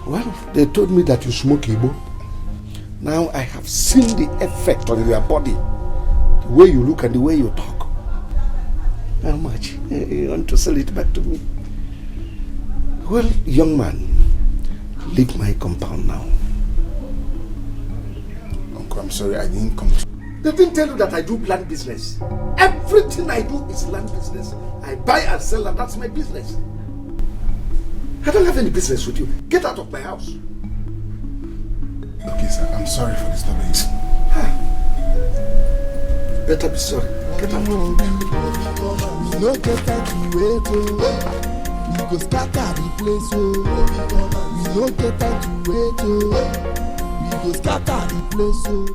Well, they told me that you smoke Igbo. Now I have seen the effect on your body. The way you look and the way you talk. How much? You want to sell it back to me? Well, young man, leave my compound now. Uncle, I'm sorry, I didn't come to... They didn't tell you that I do land business. Everything I do is land business. I buy and sell and that's my business. I don't have any business with you. Get out of my house. Okay, sir, I'm sorry for disturbing you. Better be sorry. Get out. We no get time to wait, oh. We go scatter the place, oh. We no get time to wait, oh. We go scatter the place, oh.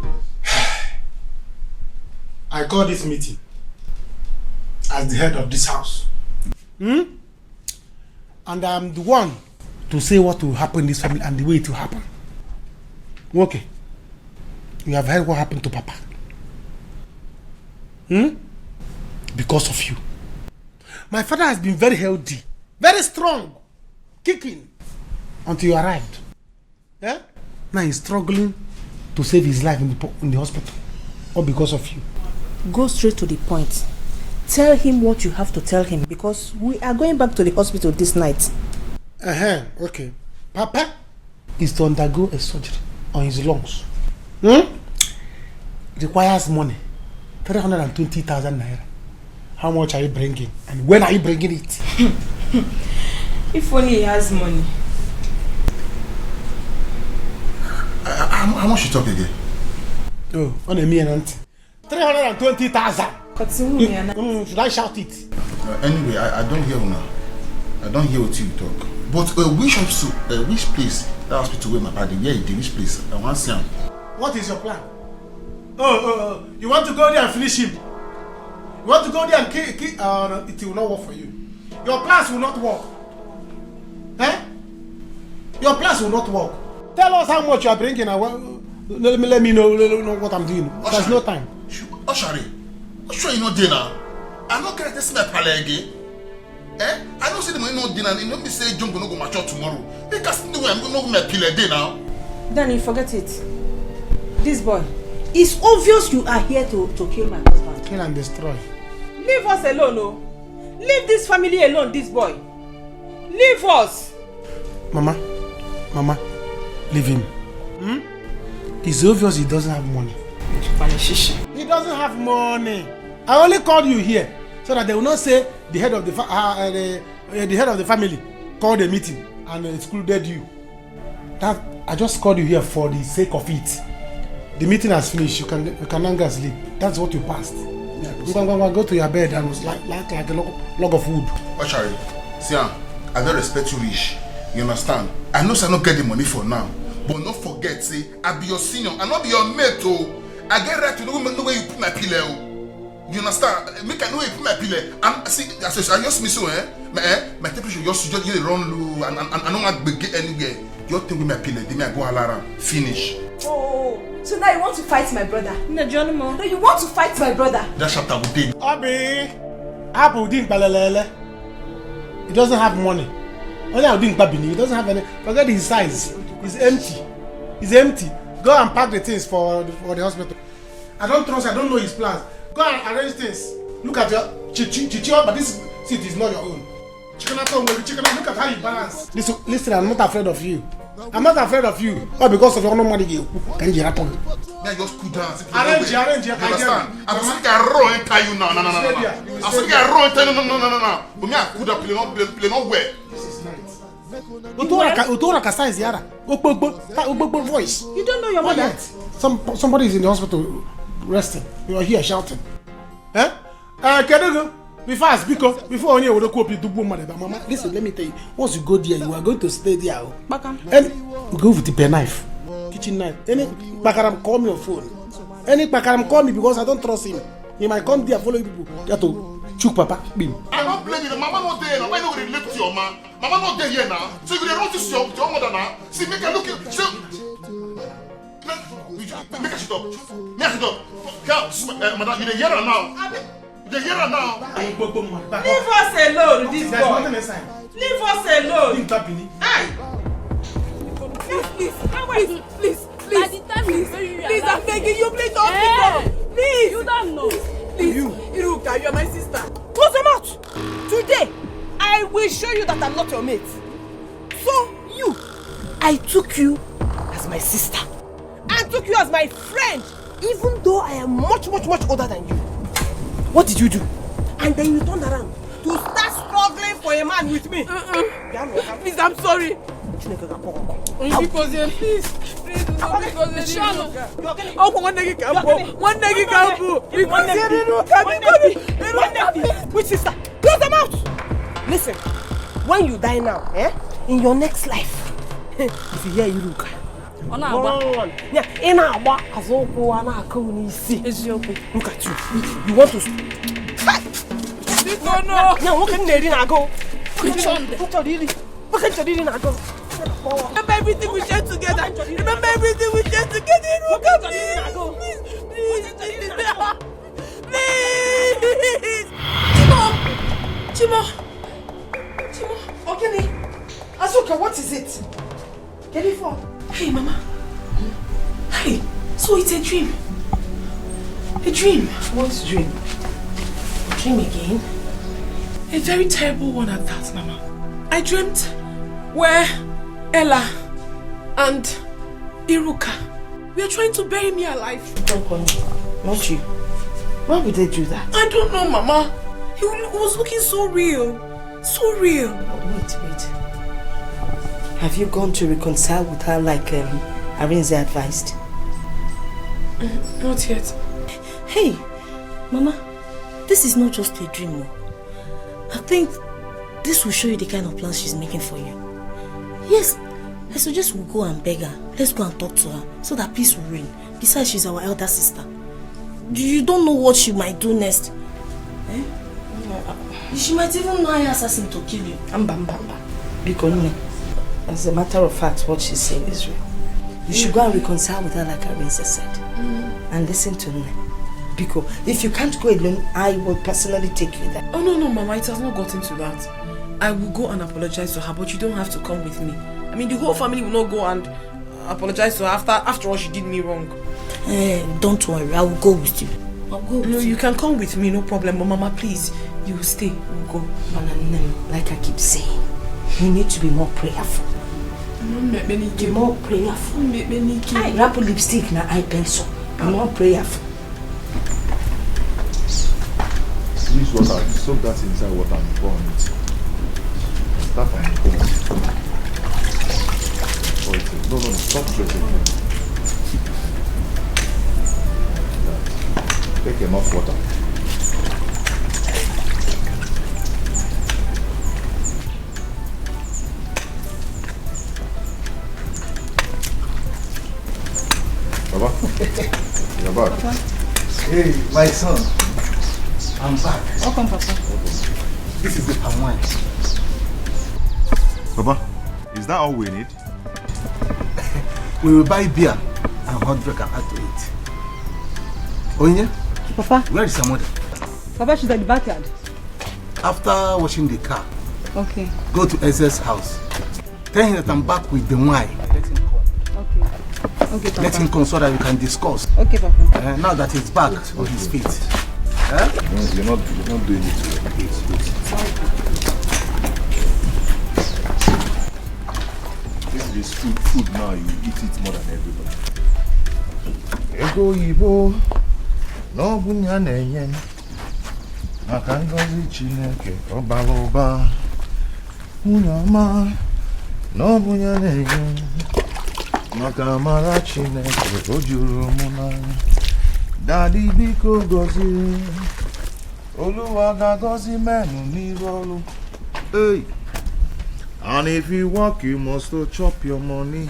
I call this meeting as the head of this house. And I'm the one to say what will happen in this family and the way it will happen. Okay. You have heard what happened to Papa. Because of you. My father has been very healthy, very strong, kicking, until you arrived. Yeah? Now he's struggling to save his life in the hospital. All because of you. Go straight to the point. Tell him what you have to tell him, because we are going back to the hospital this night. Okay. Papa is to undergo a surgery on his lungs. Requires money. 320,000 naira. How much are you bringing? And when are you bringing it? If only he has money. How much you talk again? Oh, on a mere 320,000. Should I shout it? Anyway, I don't hear now. I don't hear what you talk. But which place? That hospital where my father? Yeah, which place? I want to see him. What is your plan? Oh, you want to go there and finish him? You want to go there and kill? No, it will not work for you. Your plans will not work. Your plans will not work. Tell us how much you are bringing. Let me know what I'm doing. There's no time. Oshari, I'm sure you know dinner. I'm not going to see my pale again. I don't see the money no dinner. You know me say John gonna go mature tomorrow. Because no way I'm gonna go my pile day now. Danny, forget it. This boy. It's obvious you are here to kill my husband. Kill and destroy. Leave us alone, oh. Leave this family alone, this boy. Leave us. Mama, leave him. It's obvious he doesn't have money. He doesn't have money. I only called you here so that they will not say the head of the family called a meeting and excluded you. That I just called you here for the sake of it. The meeting has finished. You can now go sleep. That's what you passed. Go to your bed and was like a log of wood. Oshari, see, I don't respect you, Rich. You understand? I know I don't get the money for now. But don't forget, say, I be your senior, I not be your mate, oh. I get right to know where you put my pillow. You understand? Make I know where you put my pillow. And see, I just miss you, my temperature just run low and I don't get anywhere. You think with my pillow, then I go alarm. Finish. Oh, so now you want to fight my brother? No, you want to fight my brother? That chapter will take. Abu didn't balelele. He doesn't have money. Only I didn't babini. He doesn't have any. Forget his size. He's empty. He's empty. Go and pack the things for the hospital. I don't trust. I don't know his plans. Go and arrange things. Look at your chichi, but this seat is not your own. Look at how you balance. Listen, I'm not afraid of you. I'm not afraid of you. All because of your no money. Can you happen? Now just cool down. Arrange. You understand? I'm saying I run and tell you now. No. I'm saying I run and tell you no. But me I could have play no way. Utora size yara. Voice. You don't know your mother. Somebody is in the hospital resting. You are here shouting. Kedugo, be fast because before you will copy to mama. Listen, let me tell you. Once you go there, you are going to stay there. And go with the pen knife, kitchen knife. Any bakaram call me on phone. Any bakaram call me because I don't trust him. He might come there follow people. You have to choke Papa. Bim. I don't blame you. Mama not there now. Why not relate to your man? Mama not there here now. So you run to your mother now. See, make her look at you. Make her shut up. Madam, you hear her now. You hear her now. Leave us alone, this boy. There's nothing inside. Leave us alone. Please, I'm begging you, please don't pick up. Please. You don't know. Please, Iruka, you are my sister. Close your mouth. Today, I will show you that I'm not your mate. So, I took you as my sister. I took you as my friend, even though I am much older than you. What did you do? And then you turned around to start struggling for a man with me. Please, I'm sorry. Please, which sister? Close them out! Listen, when you die now, in your next life, if you hear Iruka, run. Yeah, in our back, look at you. You want to no, what can they go? Remember everything we shared together. Remember everything we shared together. Please. Chimo. Okay. Azuka, what is it? Get it for? Hey, Mama. Hey, so it's a dream. A dream. What dream? A dream again? A very terrible one at that, Mama. I dreamt where Ella and Iruka were trying to bury me alive. Don't call me. Not you. Why would they do that? I don't know, Mama. He was looking so real. So real. Wait. Have you gone to reconcile with her like Arinze advised? Not yet. Hey, Mama, this is not just a dream. I think this will show you the kind of plans she's making for you. Yes, I suggest we go and beg her. Let's go and talk to her so that peace will reign. Besides, she's our elder sister. You don't know what she might do next. She might even hire assassin to kill you. Because as a matter of fact, what she's saying is real. You should go and reconcile with her like Arinze said. And listen to me. Because if you can't go alone, I will personally take you there. Oh, no, Mama, it has not gotten to that. I will go and apologize to her, but you don't have to come with me. I mean, the whole family will not go and apologize to her after all she did me wrong. Don't worry, I will go with you. I'll go with you. No, you can come with me, no problem. But Mama, please, you will stay. We'll go. Like I keep saying, you need to be more prayerful. Be more prayerful. I wrap lipstick na eye pencil. Be more prayerful. Use water, soak that inside water and pour on it. Start from the No, stop pressing it. Take enough water. Baba, you're back. Hey, my son. I'm back. Welcome, Papa. This is the palm wine. Papa, is that all we need? We will buy beer and hot drink and add to it. Onya? Papa? Where is your mother? Papa, she's at the backyard. After washing the car, Okay. go to Eze's house. Tell him that I'm back with the wine. Let him come. Okay, Papa. Let him come so that we can discuss. Okay, Papa. Now that he's back on his feet. You're not doing it. This is food now, you eat it more than everybody. Ego Ibo, no bunya nenyen. Maka ngozi Chineke, ọbara ụba. Unyama, no bunya nenyen. Maka amara Chineke, o juru mụ n'anya. Daddy biko gozie. Oluwa ga-gozi menu n'iru ọrụ. Hey. And if you work, you must chop your money.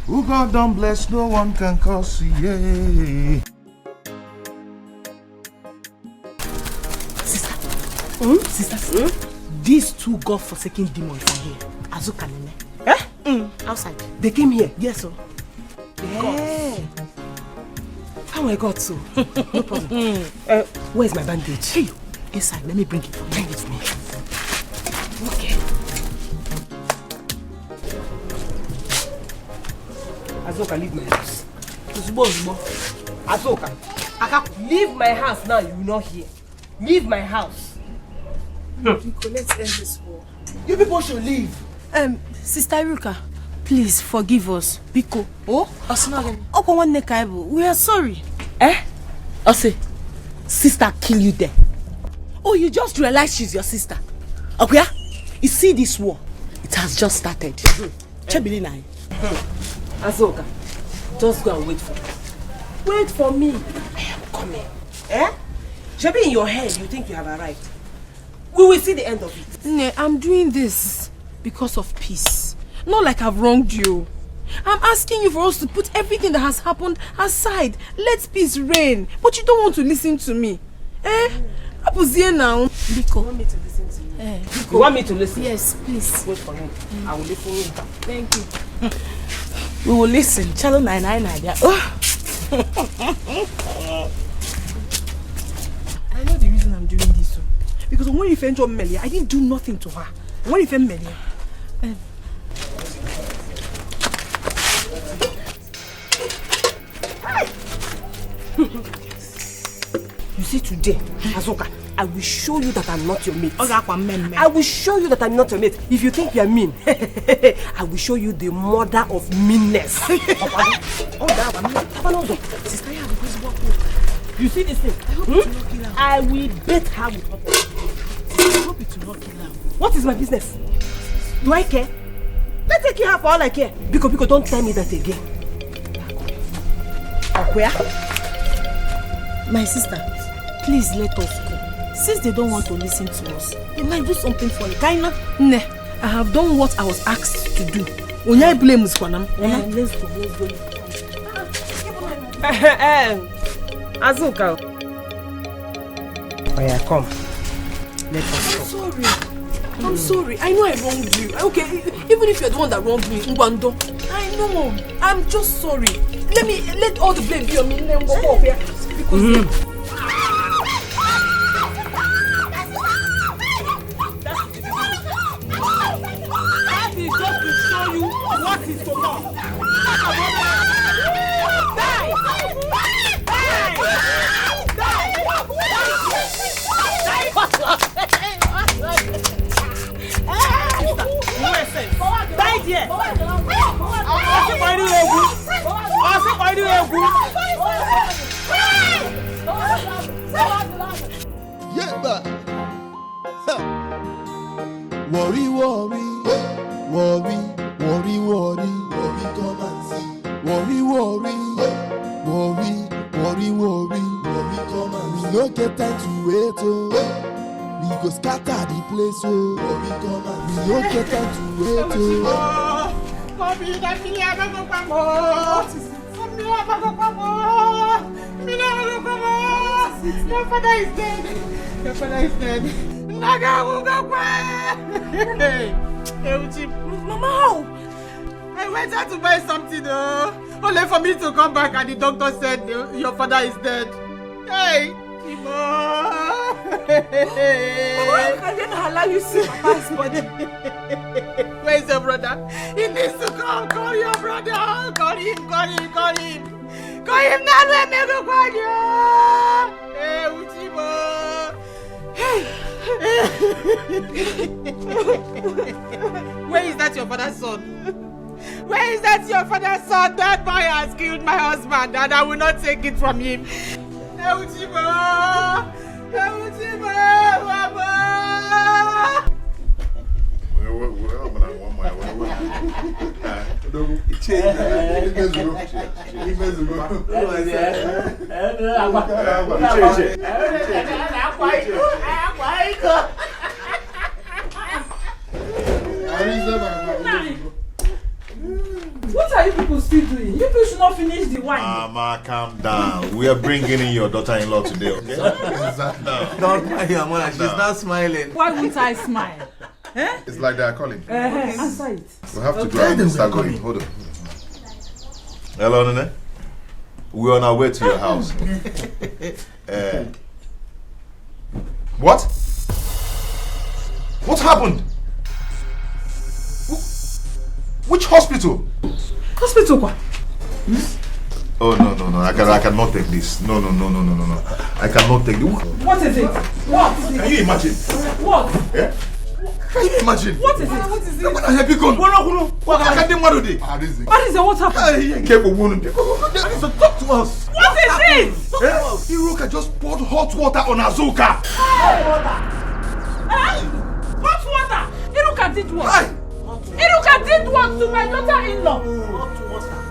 Who God don't bless, no one can curse you. Yeah. Sister, these two God-forsaken demons are here. Azuka and outside. They came here? Yes, sir. Yeah. How I got so? No problem. Where's my bandage? Hey, inside. Let me bring it. Bring it for me. Okay. Azoka, leave my house. Azoka, leave my house now. You will not hear. Leave my house. Let's end this war. You people should leave. Sister Iruka, please forgive us. Biko. We are sorry. Ose, sister kill you there. Oh, you just realized she's your sister. Okay? You see this war? It has just started. Azoka, just go and wait for me. Wait for me. I am coming. Maybe in your head you think you have arrived. We will see the end of it. Nne, I'm doing this because of peace. Not like I've wronged you. I'm asking you for us to put everything that has happened aside. Let peace reign. But you don't want to listen to me. Apuzie now. Biko. You want me to listen to you? You want me to listen? Yes, please. Wait for me. I will listen to you. Thank you. We will listen. Channel 999. I know the reason I'm doing this. Because when you found job Melia, I didn't do nothing to her. When you found Melia. You see today, Azoka, I will show you that I'm not your mate. I will show you that I'm not your mate. If you think you're mean, I will show you the mother of meanness. You see this thing? I will beat her with her. I hope it will not kill her. What is my business? Do I care? Let's take her for all I care. Biko, don't tell me that again. Where? My sister, please let us go. Since they don't want to listen to us, they might do something for you. Kaina? Ne, I have done what I was asked to do. Onya blame us for them. Let's go. Azuka. Oh yeah, come. Let us go. I'm sorry. I know I wronged you. Okay, even if you're the one that wronged me, Ngwando. I know. I'm just sorry. Let all the blame be on me. Let me go up here. Because that is just to show you what is to come. Worry, worry, worry, worry, worry, worry, come and see. Worry, worry, worry, worry, worry, worry, come and see. We no get time to wait, oh. We go scatter the place, oh. Worry, come and see. We no get time to wait, oh. Your father is dead. Your father is dead. Mama, how? I went out to buy something, only for me to come back and the doctor said your father is dead. Hey, Mama, I didn't allow you to see Papa's body. Where is your brother? He needs to come. Call your brother. Call him. Call him now. Let me go call you. Hey, Uchibo. Hey. Where is that your father's son? Where is that your father's son? That boy has killed my husband and I will not take it from him. Hey, Uchibo. Mama. What are you people still doing? You people should not finish the wine. Mama, calm down. We are bringing in your daughter-in-law today, okay? Don't mind your mother. She's not smiling. Why won't I smile? It's like they are calling. Answer it. We have to go and start going. Hold on. Hello, Nene. We're on our way to your house. What? What happened? Which hospital? Hospital what? Oh no. I cannot take this. No. I cannot take this. What is it? What? Can you imagine? What? Yeah? Can you imagine? What is it? What is it? What is it? What happened? Talk to us. What is it? Iruka just poured hot water on Azuka. Hot water? Iruka did what? Iruka did what to my daughter-in-law?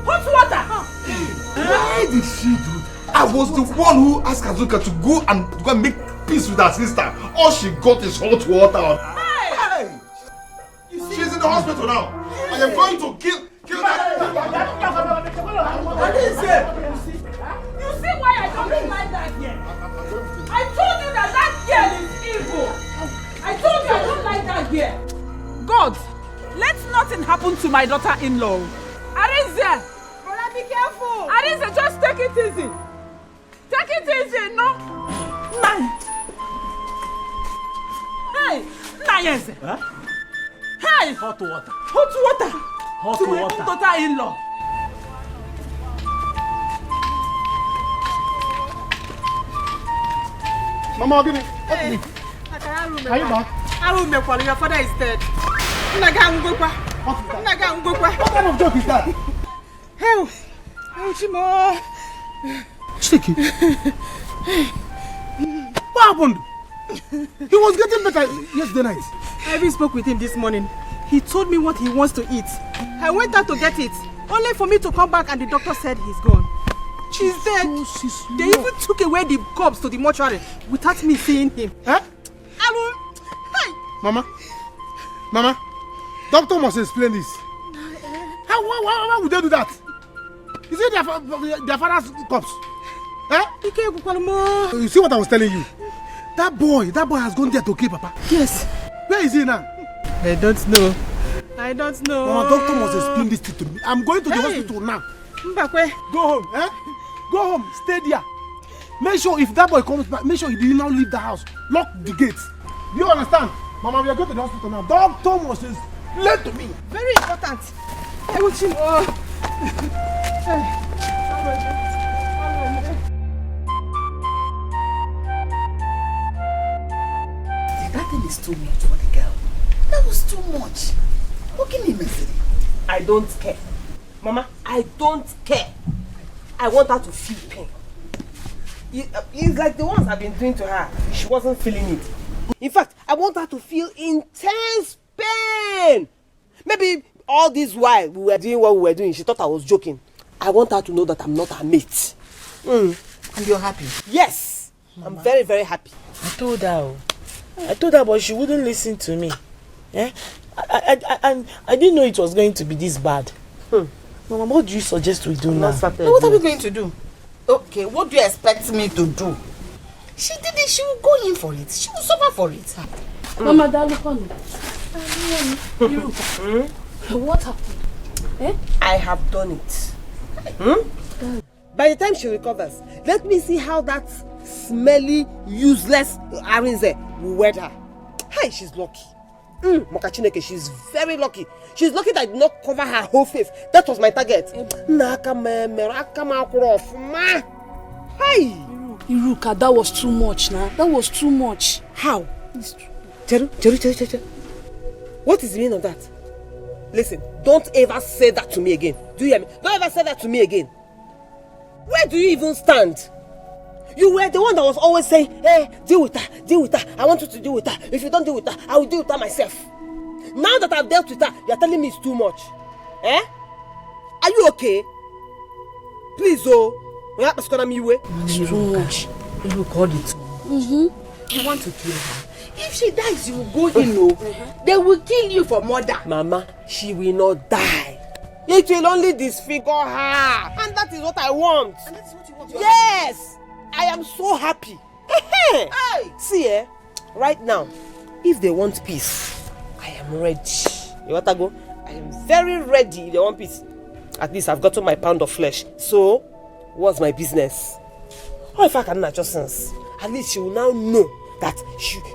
Hot water? Why did she do it? I was the one who asked Azuka to go and make peace with her sister. All she got is hot water. Hey! She's in the hospital now. I am going to kill that. You see why I don't like that girl? I told you that girl is evil. I told you I don't like that girl. God, let nothing happen to my daughter-in-law. Arinze! Brother, be careful! Arinze, just take it easy. Take it easy, no? Hey! Nayense! Huh? Hey! Hot water. Hot water! Hot to my water. own daughter-in-law. Mama, give me. Hey, Are you back? Your father is dead. What kind of joke is that? Hey, Chimo. Sticky. What happened? He was getting better yesterday night. I even spoke with him this morning. He told me what he wants to eat. I went out to get it, only for me to come back and the doctor said he's gone. He's dead. They even took away the corpse to the mortuary without me seeing him. Huh? Hello? Hey! Mama, doctor must explain this. Why would they do that? Is it their father's corpse? Eh? You see what I was telling you? That boy has gone there to kill Papa. Yes. Where is he now? I don't know. Mama, doctor must explain this to me. I'm going to the hospital now. Mbakwe. Go home, eh? Go home, stay there. Make sure if that boy comes back, make sure he did not leave the house. Lock the gates. You understand? Mama, we are going to the hospital now. Doctor must explain to me. Very important. I want him. That thing is too much for the girl. That was too much. What can you mess it? I don't care. Mama, I don't care. I want her to feel pain. It's like the ones I've been doing to her. She wasn't feeling it. In fact, I want her to feel intense pain. Maybe all this while we were doing what we were doing, she thought I was joking. I want her to know that I'm not her mate. And you're happy? Yes. Mama. I'm very, very happy. I told her, but she wouldn't listen to me. Eh? I didn't know it was going to be this bad. Mama, what do you suggest we do now? What are we going to do? Okay, what do you expect me to do? She did it, she will go in for it. She will suffer for it. Mama, what happened? Eh? I have done it. By the time she recovers, let me see how that smelly, useless Arinze will wed her. Hey, she's lucky. Mokachineke, she's very lucky. She's lucky that I did not cover her whole face. That was my target. Hey! Iruka, that was too much now. That was too much. How? Cheru. What is the meaning of that? Listen, don't ever say that to me again. Do you hear me? Don't ever say that to me again. Where do you even stand? You were the one that was always saying, hey, deal with her. I want you to deal with her. If you don't deal with her, I will deal with her myself. Now that I've dealt with her, you're telling me it's too much. Eh? Are you okay? Please, it's too much. You called it. You want to kill her? If she dies, you will go in. They will kill you for murder. Mama, she will not die. It will only disfigure her. And that is what I want. And that is what you want. Yes! I am so happy. Hey! See, right now, if they want peace, I am ready. You want to go? I am very ready if they want peace. At least I've gotten my pound of flesh. So, what's my business? Or if I can natural sense, at least she will now know that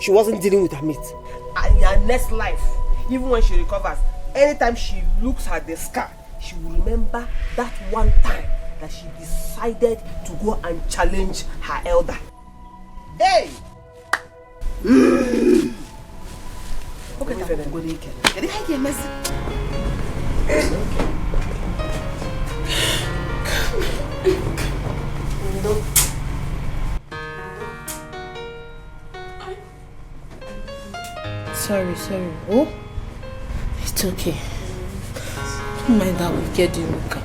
she wasn't dealing with her mate. And in her next life, even when she recovers, anytime she looks at the scar, she will remember that one time that she decided to go and challenge her elder. Hey! Okay, Sorry. Oh? It's okay. Don't mind that, we'll get you, Luca.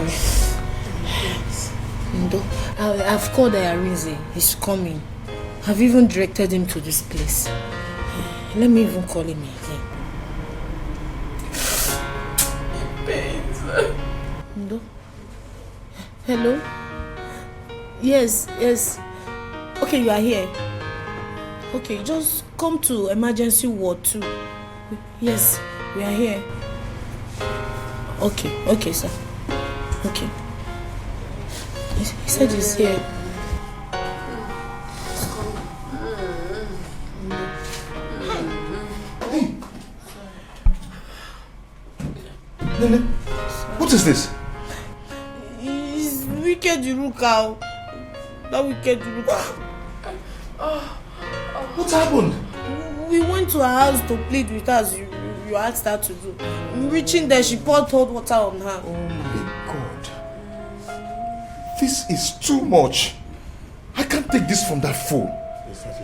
sorry. Ndo, I've called Ayarinze. He's coming. I've even directed him to this place. Let me even call him again. Ndo? Hello? Yes. Okay, you are here. Okay, just come to emergency ward 2. Yes, we are here. Okay, sir. Okay. He said he's here. Nene, what is this? It's wicked Iruka. That wicked Iruka. What happened? We went to her house to plead with her as you asked her to do. Reaching there, she poured cold water on her. Oh my God. This is too much. I can't take this from that fool.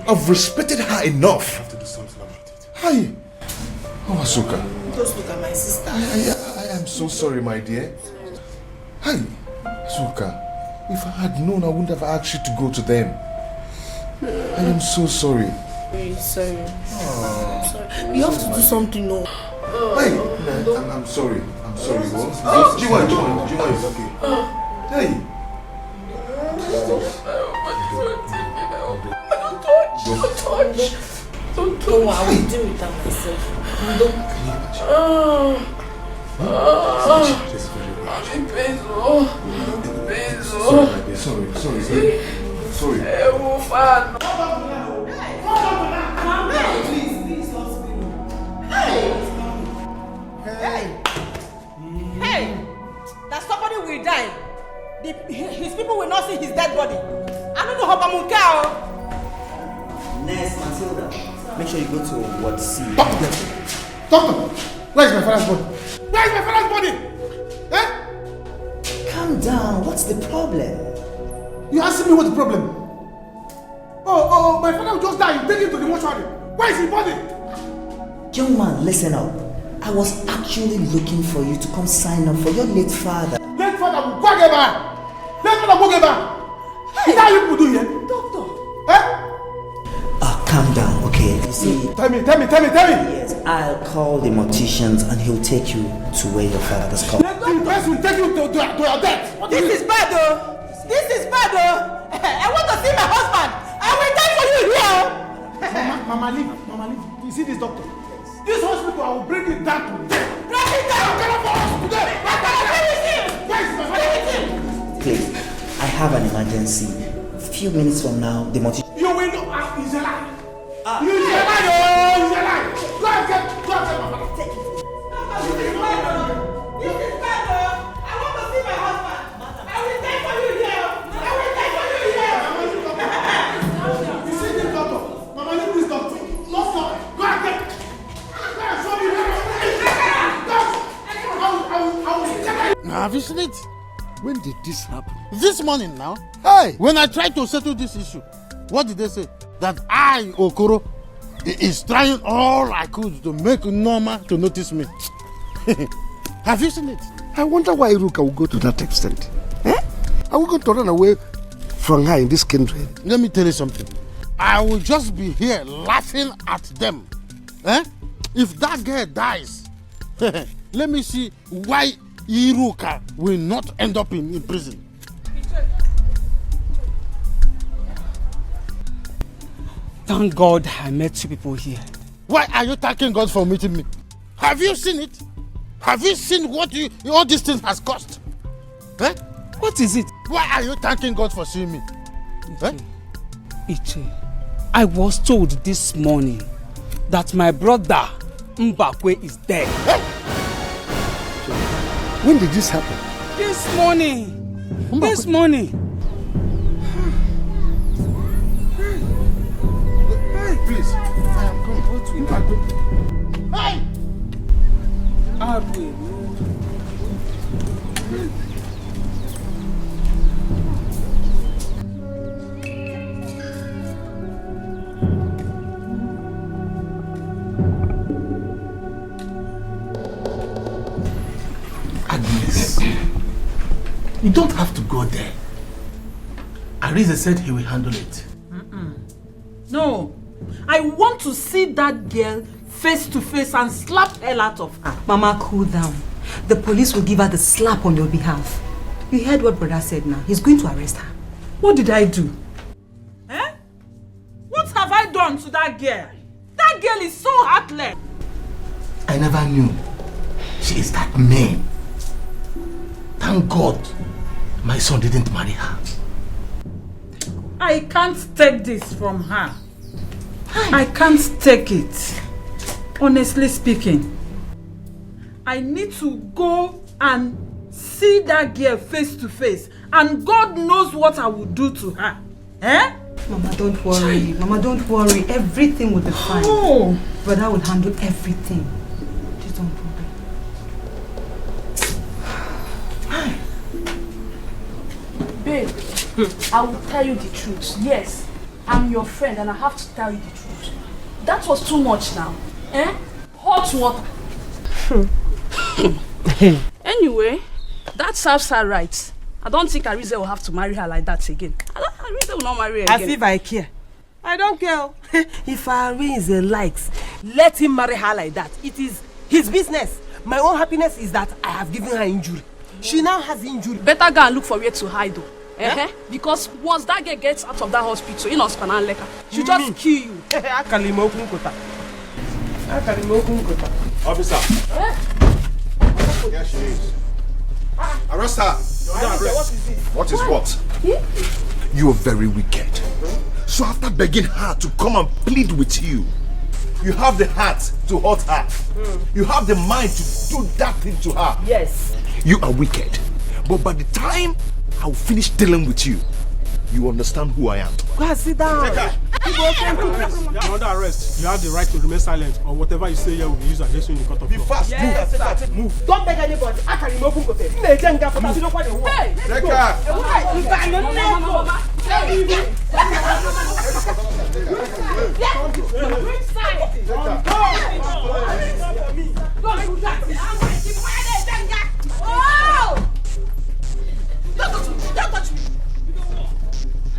I've respected her enough. I have to do something about it. Hi. Oh, Asuka. Just look at my sister. I am so sorry, my dear. Hi. Asuka. If I had known, I wouldn't have asked you to go to them. I am so sorry. Sorry. I'm sorry. You have to do something, no. Hey, I'm sorry. I'm sorry. Jiwa is okay. Hey. Don't touch. I will deal with that myself. Sorry. Hey! That somebody will die. His people will not see his dead body. I don't know how Bamuka. Nurse Matilda, make sure you go to Ward C. Doctor, where is my father's body? Where is my father's body? Eh? Calm down. What's the problem? You asking me what's the problem? Oh, my father just died. You take him to the mortuary. Where is his body? Young man, listen up. I was actually looking for you to come sign up for your late father. Late father will go get back. Late father will go get back. Is that how you people do here? Doctor. Eh? Calm down, okay? You see... Tell me. Yes, I'll call the morticians and he'll take you to where your father is called. Let the person take you to your death. This is bad, though. I want to see my husband. I will die for you here. Mama, leave. You see this doctor? This hospital, I will bring it down to death. Bring it down. I'm gonna for us today. Please, I have an emergency. A few minutes from now, the mortician... You will know he's alive. He's alive. Go and get my father. Take it. This is bad. I want to see my husband. I will die for you here. You see this doctor? Mama, leave this doctor. No, stop. Go and get. Now, have you seen it? When did this happen? This morning now. Hey! When I tried to settle this issue, what did they say? That I, Okoro, is trying all I could to make Norma to notice me. Have you seen it? I wonder why Iruka will go to that extent. Eh? Are we going to run away from her in this country? Let me tell you something. I will just be here laughing at them. Eh? If that girl dies, let me see why Iruka will not end up in prison. Thank God I met you people here. Why are you thanking God for meeting me? Have you seen it? Have you seen what all these things has cost? Eh? What is it? Why are you thanking God for seeing me? Iche, I was told this morning that my brother Mbakwe is dead. When did this happen? This morning. This morning. Please, I am coming. Hey! Agnes, don't have to go there. Arize said he will handle it. No, I want to see that girl face to face and slap hell out of her. Mama, cool down. The police will give her the slap on your behalf. You heard what brother said now. He's going to arrest her. What did I do? What have I done to that girl? That girl is so heartless. I never knew she is that mean. Thank God my son didn't marry her. I can't take this from her. I can't take it. Honestly speaking, I need to go and see that girl face to face, and God knows what I will do to her. Mama, don't worry. Mama, don't worry. Everything will be fine. Oh. Brother will handle everything. Just don't worry. Babe, I will tell you the truth. Yes, I'm your friend and I have to tell you the truth. That was too much now. Hot water. Anyway, that serves her right. I don't think Arize will have to marry her like that again. Arize will not marry her again. As if I care. I don't care. If Arize likes, let him marry her like that. It is his business. My own happiness is that I have given her injury. She now has injury. Better go and look for where to hide though. Because once that girl gets out of that hospital, in hospital and lekker, she'll just kill you. Officer. Here she is. Arrest her. What is what? You are very wicked. So after begging her to come and plead with you, you have the heart to hurt her. You have the mind to do that thing to her. Yes. You are wicked. But by the time I will finish dealing with you, you understand who I am. Go and sit down. You're under arrest. You have the right to remain silent, or whatever you say here will be used against you in the court of law. Be fast. Yes, move. Don't beg anybody. I can remove him. Hey, don't touch me.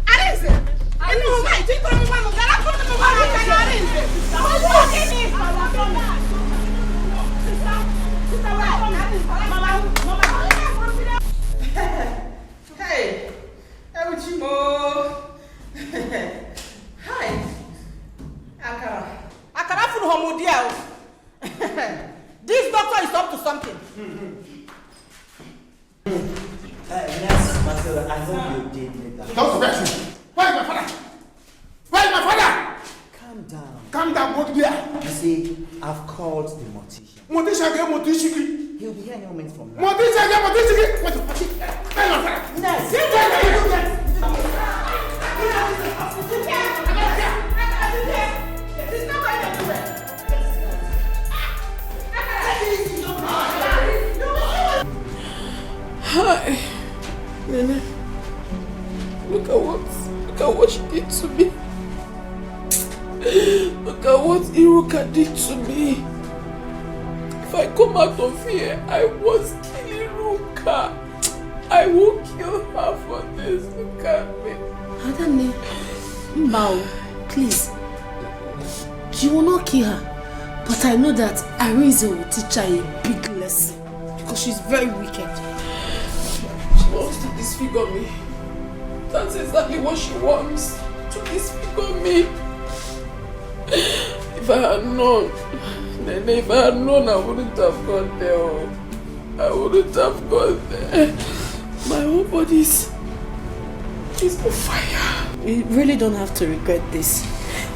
Arize! Hey! Hi! Akara from Homodia. This doctor is up to something. Yes, Marcelo, I hope you did make that. Don't forget me. Where is my father? Where is my father? Calm down. Calm down, go there. You see, I've called the mortician. Mortician. He'll be here any moment from now. Mortician. Where's my father? Yes. Hi, Nene. Look at what she did to me. Look at what Iruka did to me. If I come out of here, I must kill Iruka. I will kill her for this. Look at me. Adane, Mbao, please. You will not kill her. But I know that Arize will teach her a big lesson. Because she's very wicked. She wants to disfigure me. That's exactly what she wants. To disfigure me. If I had known, Nene, if I had known, I wouldn't have gone there. I wouldn't have gone there. My whole body is on fire. You really don't have to regret this.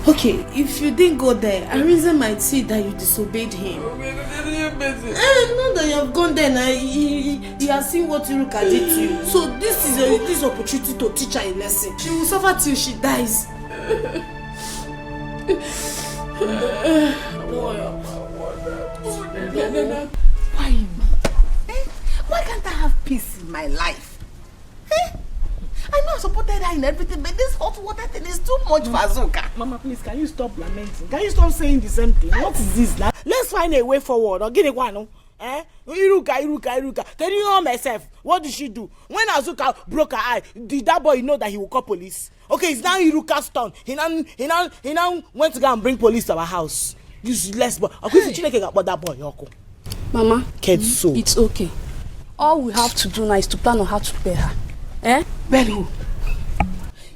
Okay, if you didn't go there, Arize might see that you disobeyed him. Not that you have gone there and he has seen what Iruka did to you. So this is this opportunity to teach her a lesson. She will suffer till she dies. Why me? Why can't I have peace in my life? I know I supported her in everything, but this hot water thing is too much for Azuka. Mama, please, can you stop lamenting? Can you stop saying the same thing? What is this now? Let's find a way forward. Or get a one. Iruka. Can you know myself? What did she do? When Azuka broke her eye, did that boy know that he will call police? Okay, it's now Iruka's turn. He now went to go and bring police to our house. Useless boy. About that boy, Yoko. Mama, so. It's okay. All we have to do now is to plan on how to pay her. Eh? Pay who?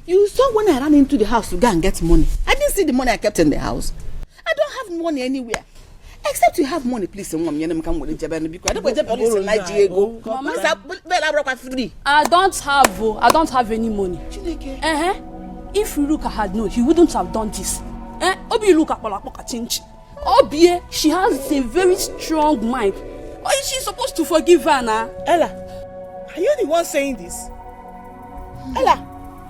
You saw when I ran into the house to go and get money. I didn't see the money I kept in the house. I don't have money anywhere. Except you have money, please. I don't have any money. If Iruka had known, he wouldn't have done this. Obi look at change. Obi, she has a very strong mind. Why is she supposed to forgive her now? Ella, are you the one saying this? Ella,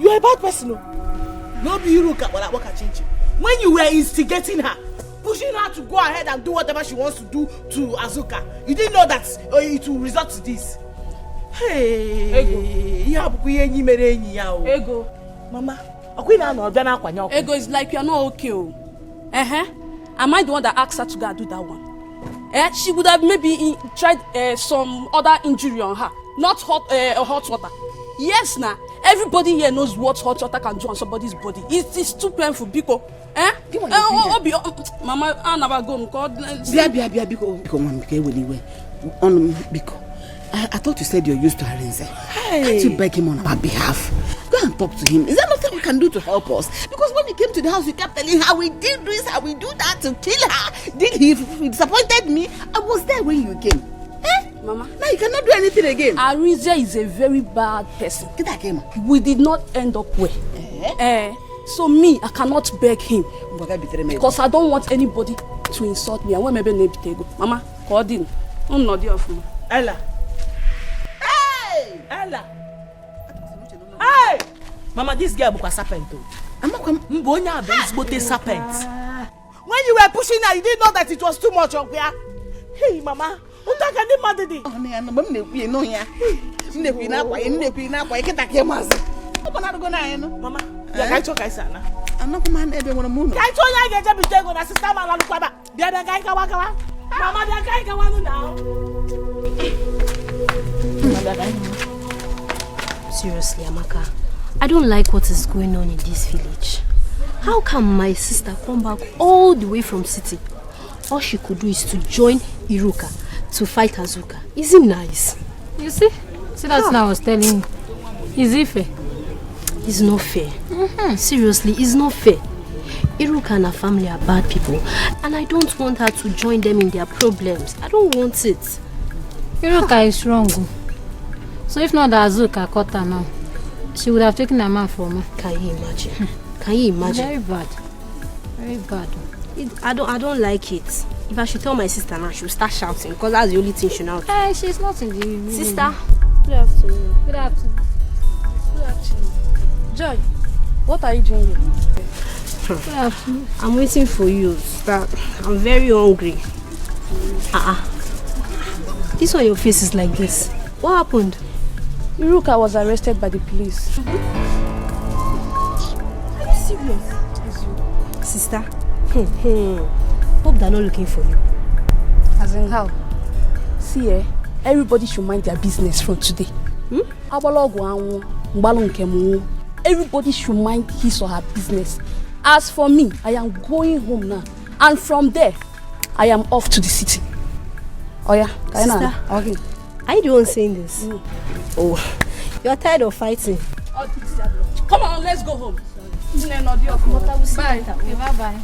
you are a bad person. No, be Iruka change. When you were instigating her, pushing her to go ahead and do whatever she wants to do to Azuka, you didn't know that it will result to this. Hey, Ego. Mama, Ego is like you're not okay. Am I the one that asked her to go and do that one? She would have maybe tried some other injury on her, not hot water. Yes, now everybody here knows what hot water can do on somebody's body. It is too painful, Biko. Mama, I never go. Biko. I thought you said you're used to Arinze. Can't you beg him on our behalf? Go and talk to him. Is there nothing we can do to help us? Because when he came to the house, we kept telling her we did this, how we do that to kill her. Did he disappointed me? I was there when you came. Mama, now you cannot do anything again. Arinze is a very bad person. We did not end up well. So me, I cannot beg him because I don't want anybody to insult me. I want maybe go. Mama, call in. I'm not there for me. Ella. Hey! Ella. Hey! Mama, this girl is a serpent. Serpent. When you were pushing her, you didn't know that it was too much. Hey, Mama. Mama, I'm not man ever want to move. I told you I get to take on a sister. The other guy can walk around. Mama, the guy can walk now. Seriously, Amaka, I don't like what is going on in this village. How can my sister come back all the way from city? All she could do is to join Iruka to fight Azuka. Is it nice? You see? See, that's what I was telling you. Is it fair? It's not fair. Seriously, it's not fair. Iruka and her family are bad people, and I don't want her to join them in their problems. I don't want it. Iruka is wrong. So if not that Azuka caught her now, she would have taken her man from her. Can you imagine? Can you imagine? Very bad. Very bad. I don't like it. If I should tell my sister now, she'll start shouting because that's the only thing she knows. Hey, she's not in the room. Sister, good afternoon. Good afternoon. Good afternoon. Joy, what are you doing here? Good afternoon. I'm waiting for you. I'm very hungry. This one your face is like this. What happened? Iruka was arrested by the police. Are you serious? Sister? Hope they're not looking for you. As in how? See, everybody should mind their business from today. Everybody should mind his or her business. As for me, I am going home now. And from there, I am off to the city. Oh yeah, sister, are you the one saying this? Oh, you are tired of fighting. Come on, let's go home. Bye. Okay, bye-bye.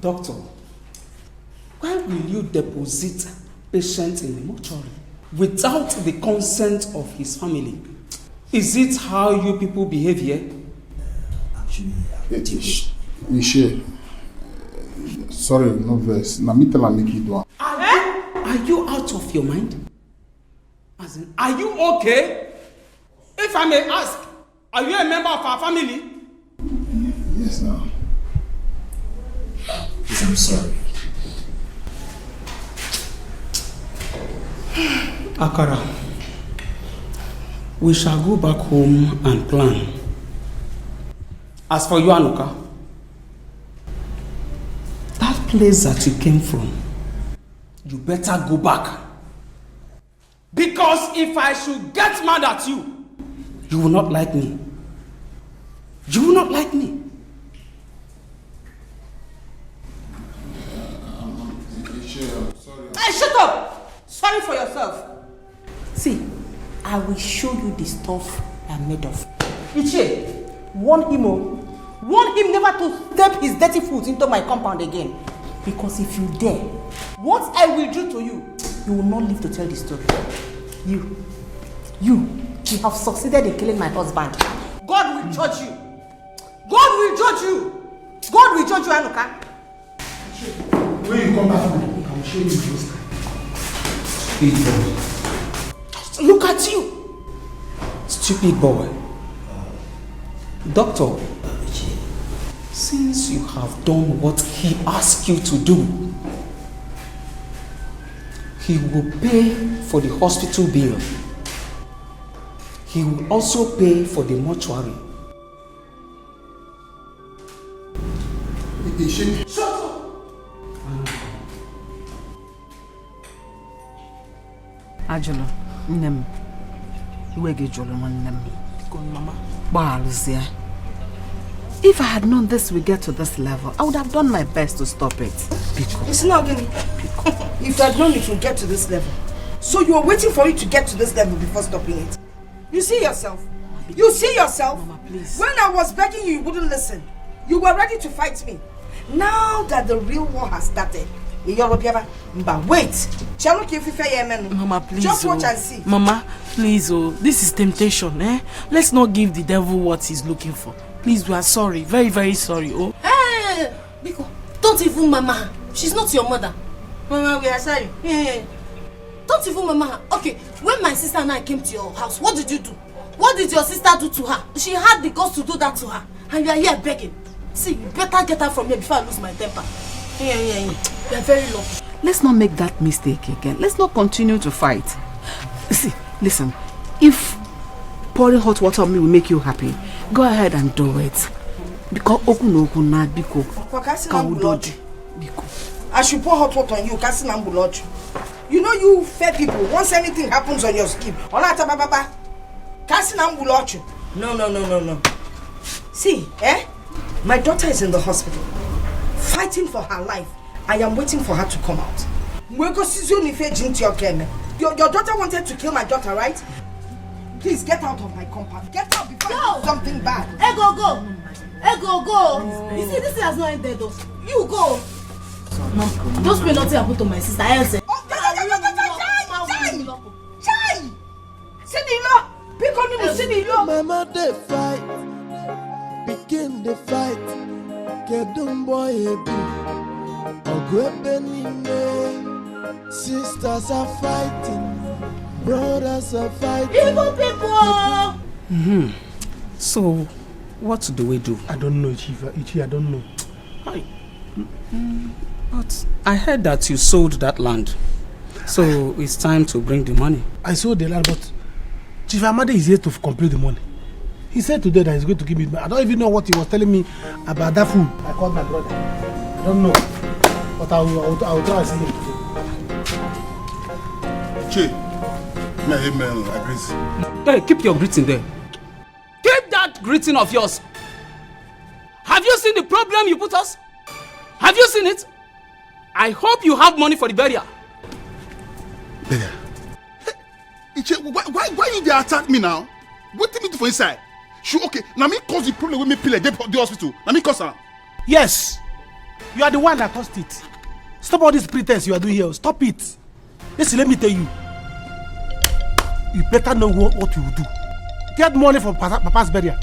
Doctor, why will you deposit patient in the mortuary without the consent of his family? Is it how you people behave here? Actually, Michelle, sorry, no verse. Now me tell her make you do. Are you out of your mind? As in, are you okay? If I may ask, are you a member of our family? Yes, now. Please, I'm sorry. Akara, we shall go back home and plan. As for you, Anuka, that place that you came from, you better go back. Because if I should get mad at you, you will not like me. You will not like me. Hey, shut up! Sorry for yourself. See, I will show you the stuff I'm made of. Ichie, warn him. Warn him never to step his dirty foot into my compound again. Because if you dare, what I will do to you, you will not live to tell the story. You have succeeded in killing my husband. God will judge you. God will judge you. God will judge you, Anuka. When you come back, I will show you this time. Stupid boy. Look at you. Stupid boy. Doctor, since you have done what he asked you to do, he will pay for the hospital bill. He will also pay for the mortuary. Shut up! Ajolo, nnem. Iwe ge jolo nnem. Mama. Baluzia. If I had known this would get to this level, I would have done my best to stop it. It's not going If you had known it would get to this level, so you were waiting for it to get to this level before stopping it. You see yourself? You see yourself? Mama, please. When I was begging you, you wouldn't listen. You were ready to fight me. Now that the real war has started, wait. Mama, please. Just watch and see. Mama, please, this is temptation, eh? Let's not give the devil what he's looking for. Please, we are sorry. Very, very sorry, oh. Hey, Biko, don't even mama. She's not your mother. Mama, we are sorry. Hey. Don't even mama her. Okay, when my sister and I came to your house, what did you do? What did your sister do to her? She had the guts to do that to her. And you are here begging. See, you better get her from here before I lose my temper. You are very lucky. Let's not make that mistake again. Let's not continue to fight. See, listen. If pouring hot water on me will make you happy, go ahead and do it. Because Biko. I should pour hot water on you, You know you fair people, once anything happens on your skin, no. See, my daughter is in the hospital, fighting for her life. I am waiting for her to come out. Your daughter wanted to kill my daughter, right? Please get out of my compound. Get out before I do something bad. Go. You see, this has not ended though. You go. Don't spray nothing happen to my sister. I say. Mama they fight, begin the fight. Kedum boy sisters are fighting, brothers are fighting. Evil people. So, what do we do? I don't know, Chief. I don't know. But I heard that you sold that land. So it's time to bring the money. I sold the land, but Chief Amade is here to complete the money. He said today that he's going to give me. I don't even know what he was telling me about that food. I called my brother. I don't know. But I will try and see him today. Che, may agrees. Hey, keep your greeting there. Keep that greeting of yours. Have you seen the problem you put us? Have you seen it? I hope you have money for the burial. Burial? Hey, Che, why you dey attack me now? What do you do for inside? Sure, okay. Now me cause the problem with me pile the hospital. Now me cause her. Yes. You are the one that caused it. Stop all this pretense you are doing here. Stop it. Listen, let me tell you. You better know what you will do. Get money for Papa's burial.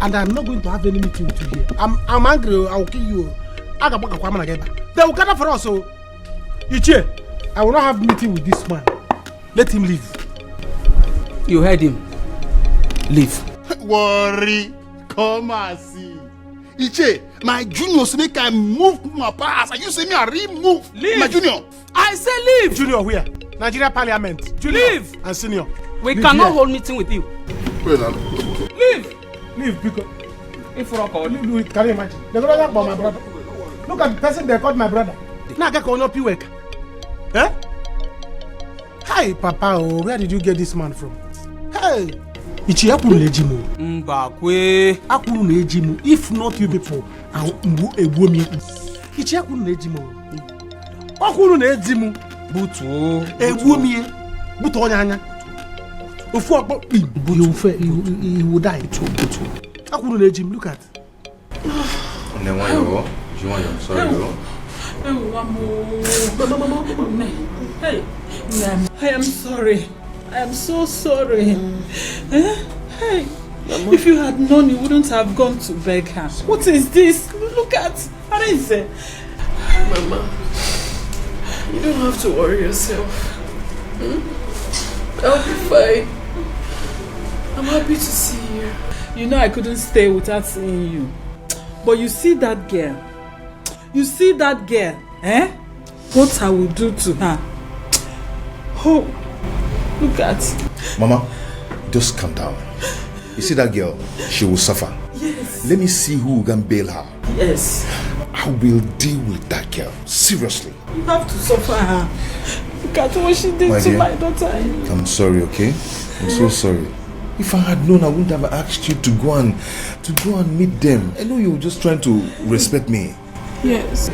And I'm not going to have any meeting with you here. I'm angry. I will kill you. They will gather for us. So, Ichie, I will not have meeting with this man. Let him leave. You heard him. Leave. Worry. Come and see. Ichie, my junior say make I move my past. And you say me I remove my junior. I say leave. Junior where? Nigeria Parliament. Junior leave. And senior. We cannot hold meeting with you. Leave. Leave because if rock or can you imagine? They're gonna talk about my brother. Look at the person they called my brother. Now I get on up work. Eh? Hi, Papa. Oh, where did you get this man from? Hey. Ichi akuru nejimu. Mbakwe. Akuru nejimu. If not you people, I will ego me. Ichi akuru nejimu. Akuru nejimu. Butu. Ego me. Butu onyanya. Ofu akpo. He will die. Butu. Akuru nejimu. Look at. Sorry, Hey, I am sorry. I am so sorry. Hey, if you had known, you wouldn't have gone to beg her. What is this? Look at Arise. Mama, you don't have to worry yourself. I'll be fine. I'm happy to see you. You know I couldn't stay without seeing you. But you see that girl? You see that girl? Eh? What I will do to her? Oh, look at. Mama, just calm down. You see that girl? She will suffer. Yes. Let me see who can bail her. Yes. I will deal with that girl. Seriously. You have to suffer her. Look at what she did to my daughter. I'm sorry, okay? I'm so sorry. If I had known, I wouldn't have asked you to go and meet them. I know you were just trying to respect me. Yes.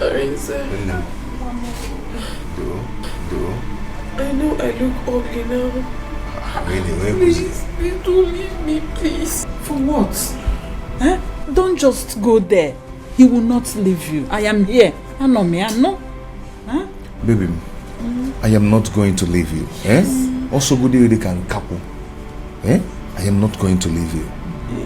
Arinze. I know I look ugly now. Please don't leave me, please. For what? Eh? Don't just go there. He will not leave you. I am here. I know me. I know. Huh? Baby, I am not going to leave you. Eh? Also, good day can couple. Eh? I am not going to leave you.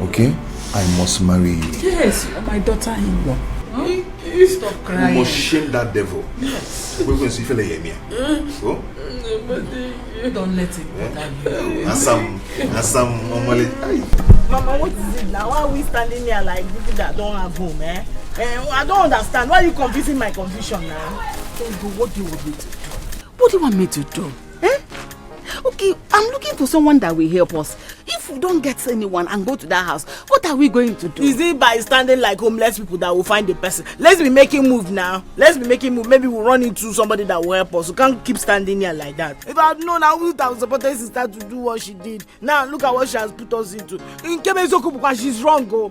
Okay? I must marry you. Yes, you are my daughter-in-law. Huh? Stop crying. You must shame that devil. Yes. We're going to see if you go. Don't let him bother you. Asam, Mama, what is it now? Why are we standing here like people that don't have home, eh? I don't understand. Why are you confusing my confusion now? What do you want me to do? What do you want me to do? Eh? Okay, I'm looking for someone that will help us. If we don't get anyone and go to that house, what are we going to do? Is it by standing like homeless people that will find the person? Let's be making move now. Let's be making move. Maybe we'll run into somebody that will help us. We can't keep standing here like that. If I had known, I would have supported sister to do what she did. Now look at what she has put us into. In Kemezoku, because she's wrong, oh.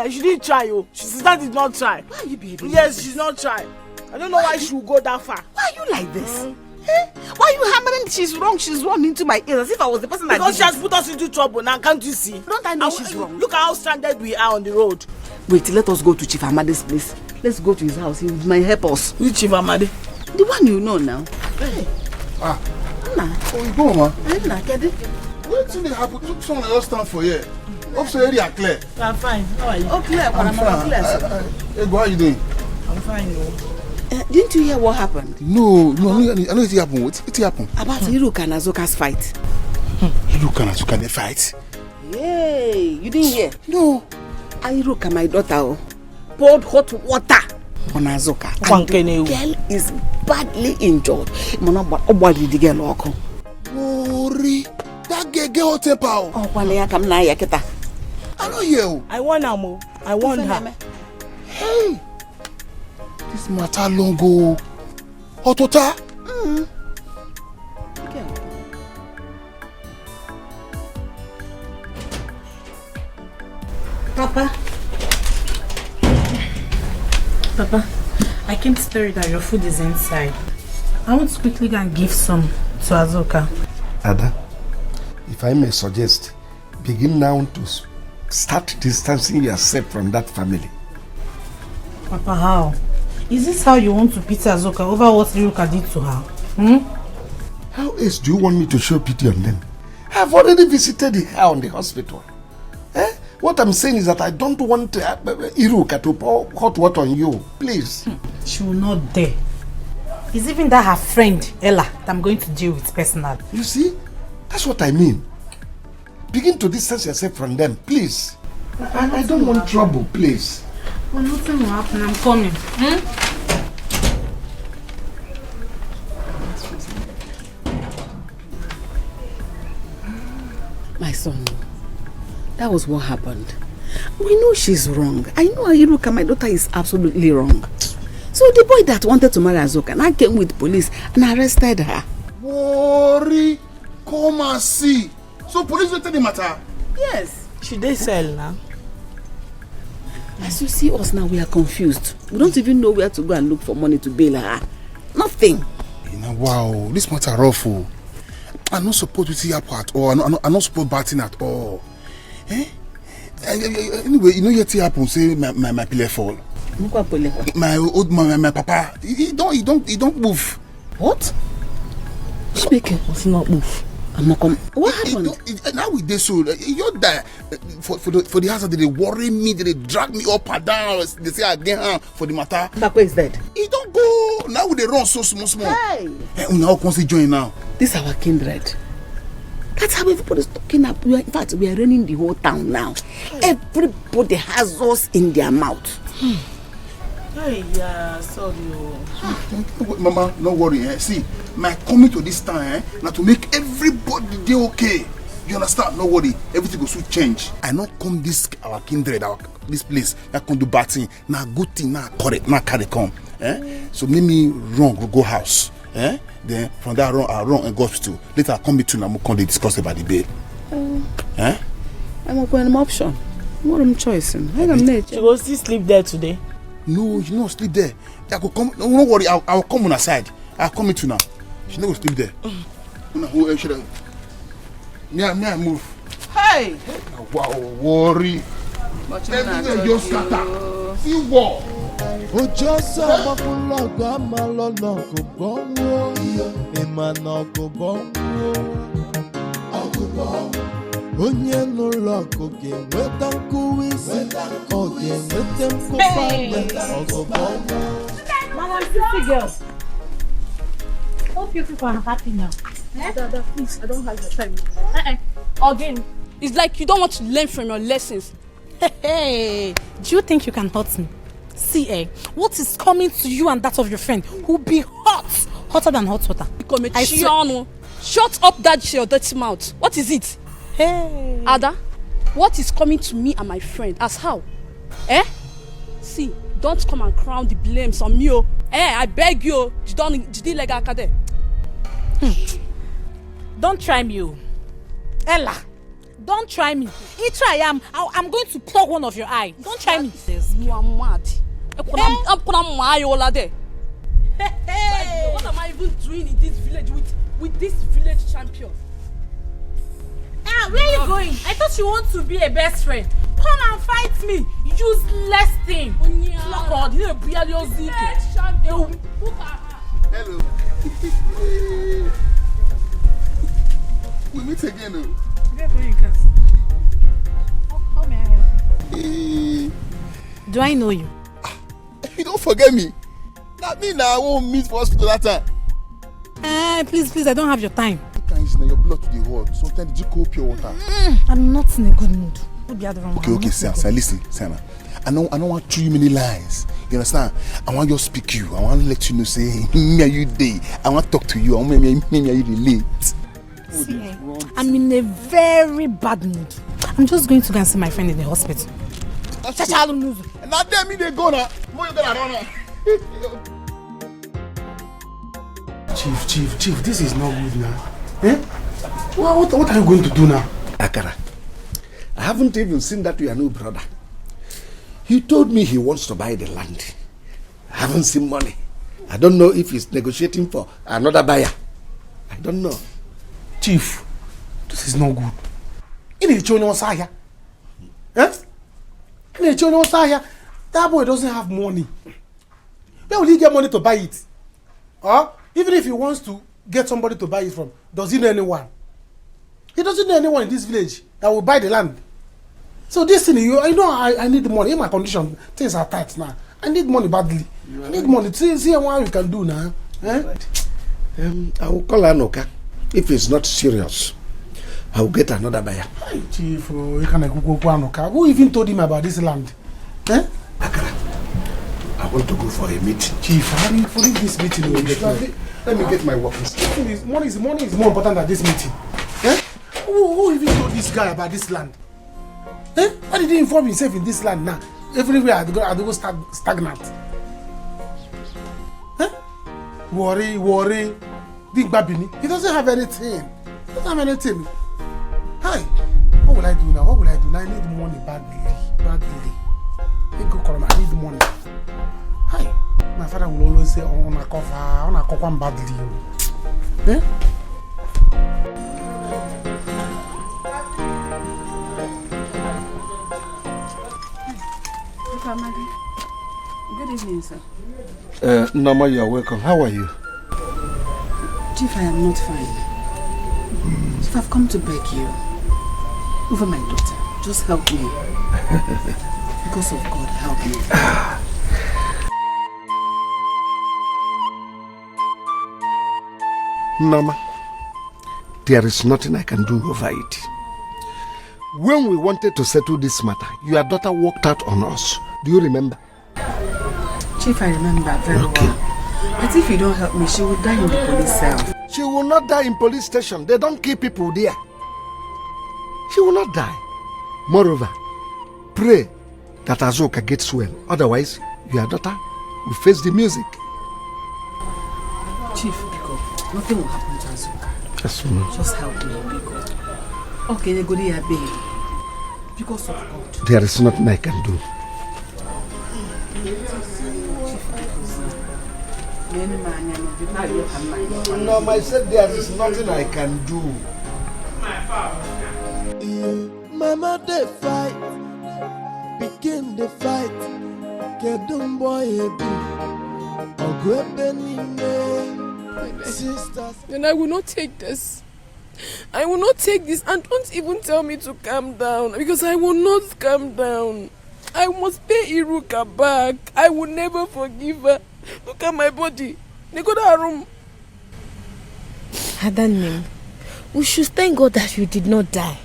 She didn't try, oh. Sister did not try. Why are you behaving? Yes, she's not trying. I don't know why she will go that far. Why are you like this? Why are you hammering she's wrong into my ears as if I was the person that because she has put us into trouble now, can't you see? Don't I know she's wrong? Look at how stranded we are on the road. Wait, let us go to Chief Amade's place. Let's go to his house. He might help us. Which Chief Amade? The one you know now. Hey. Anna. Oh, you go, man. Anna, get it? What's in the happen? Someone else stand for here. Also, area clear. I'm fine. How are you? Oh, Claire. I'm fine. Hey, how are you doing? I'm fine, no. Didn't you hear what happened? No, I know it happened. What happened? About Hiruka and Azoka's fight. Hiruka and Azoka, they fight? Yay! You didn't hear? No. Hiruka, my daughter, poured hot water on Azoka. And the girl is badly injured. The girl. Mori, that girl get hot temper. Oh, Palea, come now, Yaketa. I know you. I want her, I want her. Hey. This matter long go. Otota? Okay. Papa, I came to tell you that your food is inside. I want to quickly go and give some to Azoka. Ada, if I may suggest, begin now to start distancing yourself from that family. Papa, how? Is this how you want to pity Azoka over what Hiruka did to her? How else do you want me to show pity on them? I've already visited her on the hospital. What I'm saying is that I don't want Hiruka to pour hot water on you. Please. She will not dare. It's even that her friend, Ella, that I'm going to deal with personally. You see? That's what I mean. Begin to distance yourself from them, please. I don't want trouble, please. Well, nothing will happen. I'm coming. My son, that was what happened. We know she's wrong. I know Iruka, my daughter, is absolutely wrong. So the boy that wanted to marry Azuka now came with police and arrested her. Worry, come and see. So police will tell the matter? Yes. Should they sell now? As you see us now, we are confused. We don't even know where to go and look for money to bail her. Nothing. Wow, this matter rough. I'm not supposed to see her at all. I'm not supposed to batting at all. Anyway, you know what happen? Say my pillar fall. My old man, my papa, he don't move. What? Speaking of not move. I'm not come. What happened? Now we dey so you die for the house. They worry me. They drag me up and down. They say again for the matter. Papa is dead. He don't go. Now they run so small. Hey. Now come see join now. This is our kindred. That's how everybody's talking up. In fact, we are running the whole town now. Everybody has us in their mouth. Hey, yeah, sorry. Mama, no worry. See, my coming to this town now to make everybody dey okay. You understand? No worry. Everything will soon change. I not come this our kindred, this place. I come do bad thing. Now good thing, now correct, now carry come. So make me wrong, go house. Then from that I run and go hospital. Later I come meet you and come to discuss about the bail. I'm going to option. What am I choosing? I am late. You go still sleep there today? No, you no sleep there. I go come. No, don't worry. I'll come on her side. I'll come meet you now. She no go sleep there. Me I move. Hey. Wow, worry. Everything just scatter. See what? Ojo sọ fún lọ́gbà máa lọ́nà kò bọ́ wó. Ìmọ̀nà kò bọ́ wó. Onye n'ụlọ koge nweta nkwuwisi oge nweta mkpụkpanye ọgụgụ. Madam, sissy girls. Hope you people are happy now. Dada, please, I don't have your time. Again, it's like you don't want to learn from your lessons. Hey, do you think you can hurt me? See, what is coming to you and that of your friend will be hotter than hot water. Shut up that your dirty mouth. What is it? Hey. Ada, what is coming to me and my friend? As how? See, don't come and crown the blames on me. I beg you. Don't try me, Ella. Don't try me. If I am, I'm going to plug one of your eye. Don't try me. You are mad. Hey. What am I even doing in this village with this village champion? Where are you going? I thought you want to be a best friend. Come and fight me. Useless thing. Hello. We meet again. How may I help you? Do I know you? You don't forget me. That means I won't meet for hospital that time. Please, I don't have your time. Your blood to the world. Sometimes you cope pure water. I'm not in a good mood. Okay, Sam, listen, Sam. I don't want to throw you many lies. You understand? I want to just speak you. I want to let you know, say, me are you day. I want to talk to you. I want me are you relate. See, I'm in a very bad mood. I'm just going to go and see my friend in the hospital. Now tell me they go now. Chief, this is not good now. What are you going to do now? Akara, I haven't even seen that your new brother. He told me he wants to buy the land. I haven't seen money. I don't know if he's negotiating for another buyer. I don't know. Chief, this is not good. That boy doesn't have money. Where will he get money to buy it? Even if he wants to get somebody to buy it from, does he know anyone? He doesn't know anyone in this village that will buy the land. So this thing, I need the money. In my condition, things are tight now. I need money badly. I need money. See what we can do now. I will call Anoka. If it's not serious, I will get another buyer. Hey, Chief, you can go Anoka. Who even told him about this land? Akara, I want to go for a meeting. Chief, how do you for this meeting? Let me get my work. Money is more important than this meeting. Who even told this guy about this land? Eh? Why did he inform himself in this land now? Everywhere I go stagnant. Eh? Worry. Big Babini. He doesn't have anything. Hi. What will I do now? I need money badly. Hey, go Koroma, I need money. Hi. My father will always say, on a cover badly. Eh? Good evening, sir. Nama, you are welcome. How are you? Chief, I am not fine. Chief, I've come to beg you. Over my daughter. Just help me. Because of God, help me. Nama, there is nothing I can do over it. When we wanted to settle this matter, your daughter walked out on us. Do you remember? Chief, I remember very well. But if you don't help me, she will die in the police cell. She will not die in police station. They don't keep people there. She will not die. Moreover, pray that Azuka gets well. Otherwise, your daughter will face the music. Chief, Biko, nothing will happen to Azuka. Yes, ma'am. Just help me, Biko. Okay, they go there, babe. Because of God. There is nothing I can do. No, I said there is nothing I can do. Mama, they fight. Begin the fight. Get them boy sisters. And I will not take this. I will not take this, and don't even tell me to calm down, because I will not calm down. I must pay Iruka back. I will never forgive her. Look at my body. They go to her room. Adanim, we should thank God that you did not die.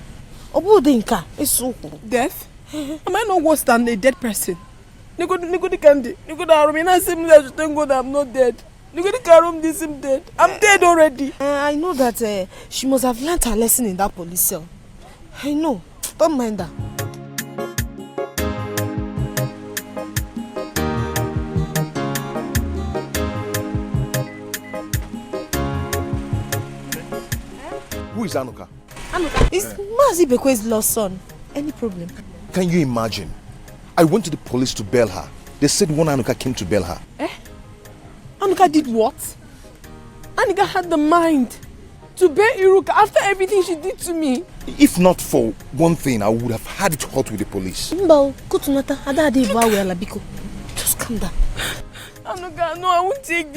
Death? Am I not worse than a dead person? They go to Candy. They go to her room. And I say I should thank God I'm not dead. They go to her room. This I'm dead. I'm dead already. I know that she must have learned her lesson in that police cell. I know. Don't mind her. Who is Anuka? Anuka? It's Mazi Bekwe's lost son. Any problem? Can you imagine? I went to the police to bail her. They said one Anuka came to bail her. Anuka did what? Anuka had the mind to bail Iruka after everything she did to me. If not for one thing, I would have had it hot with the police. Just calm down. Anuka, no, I won't take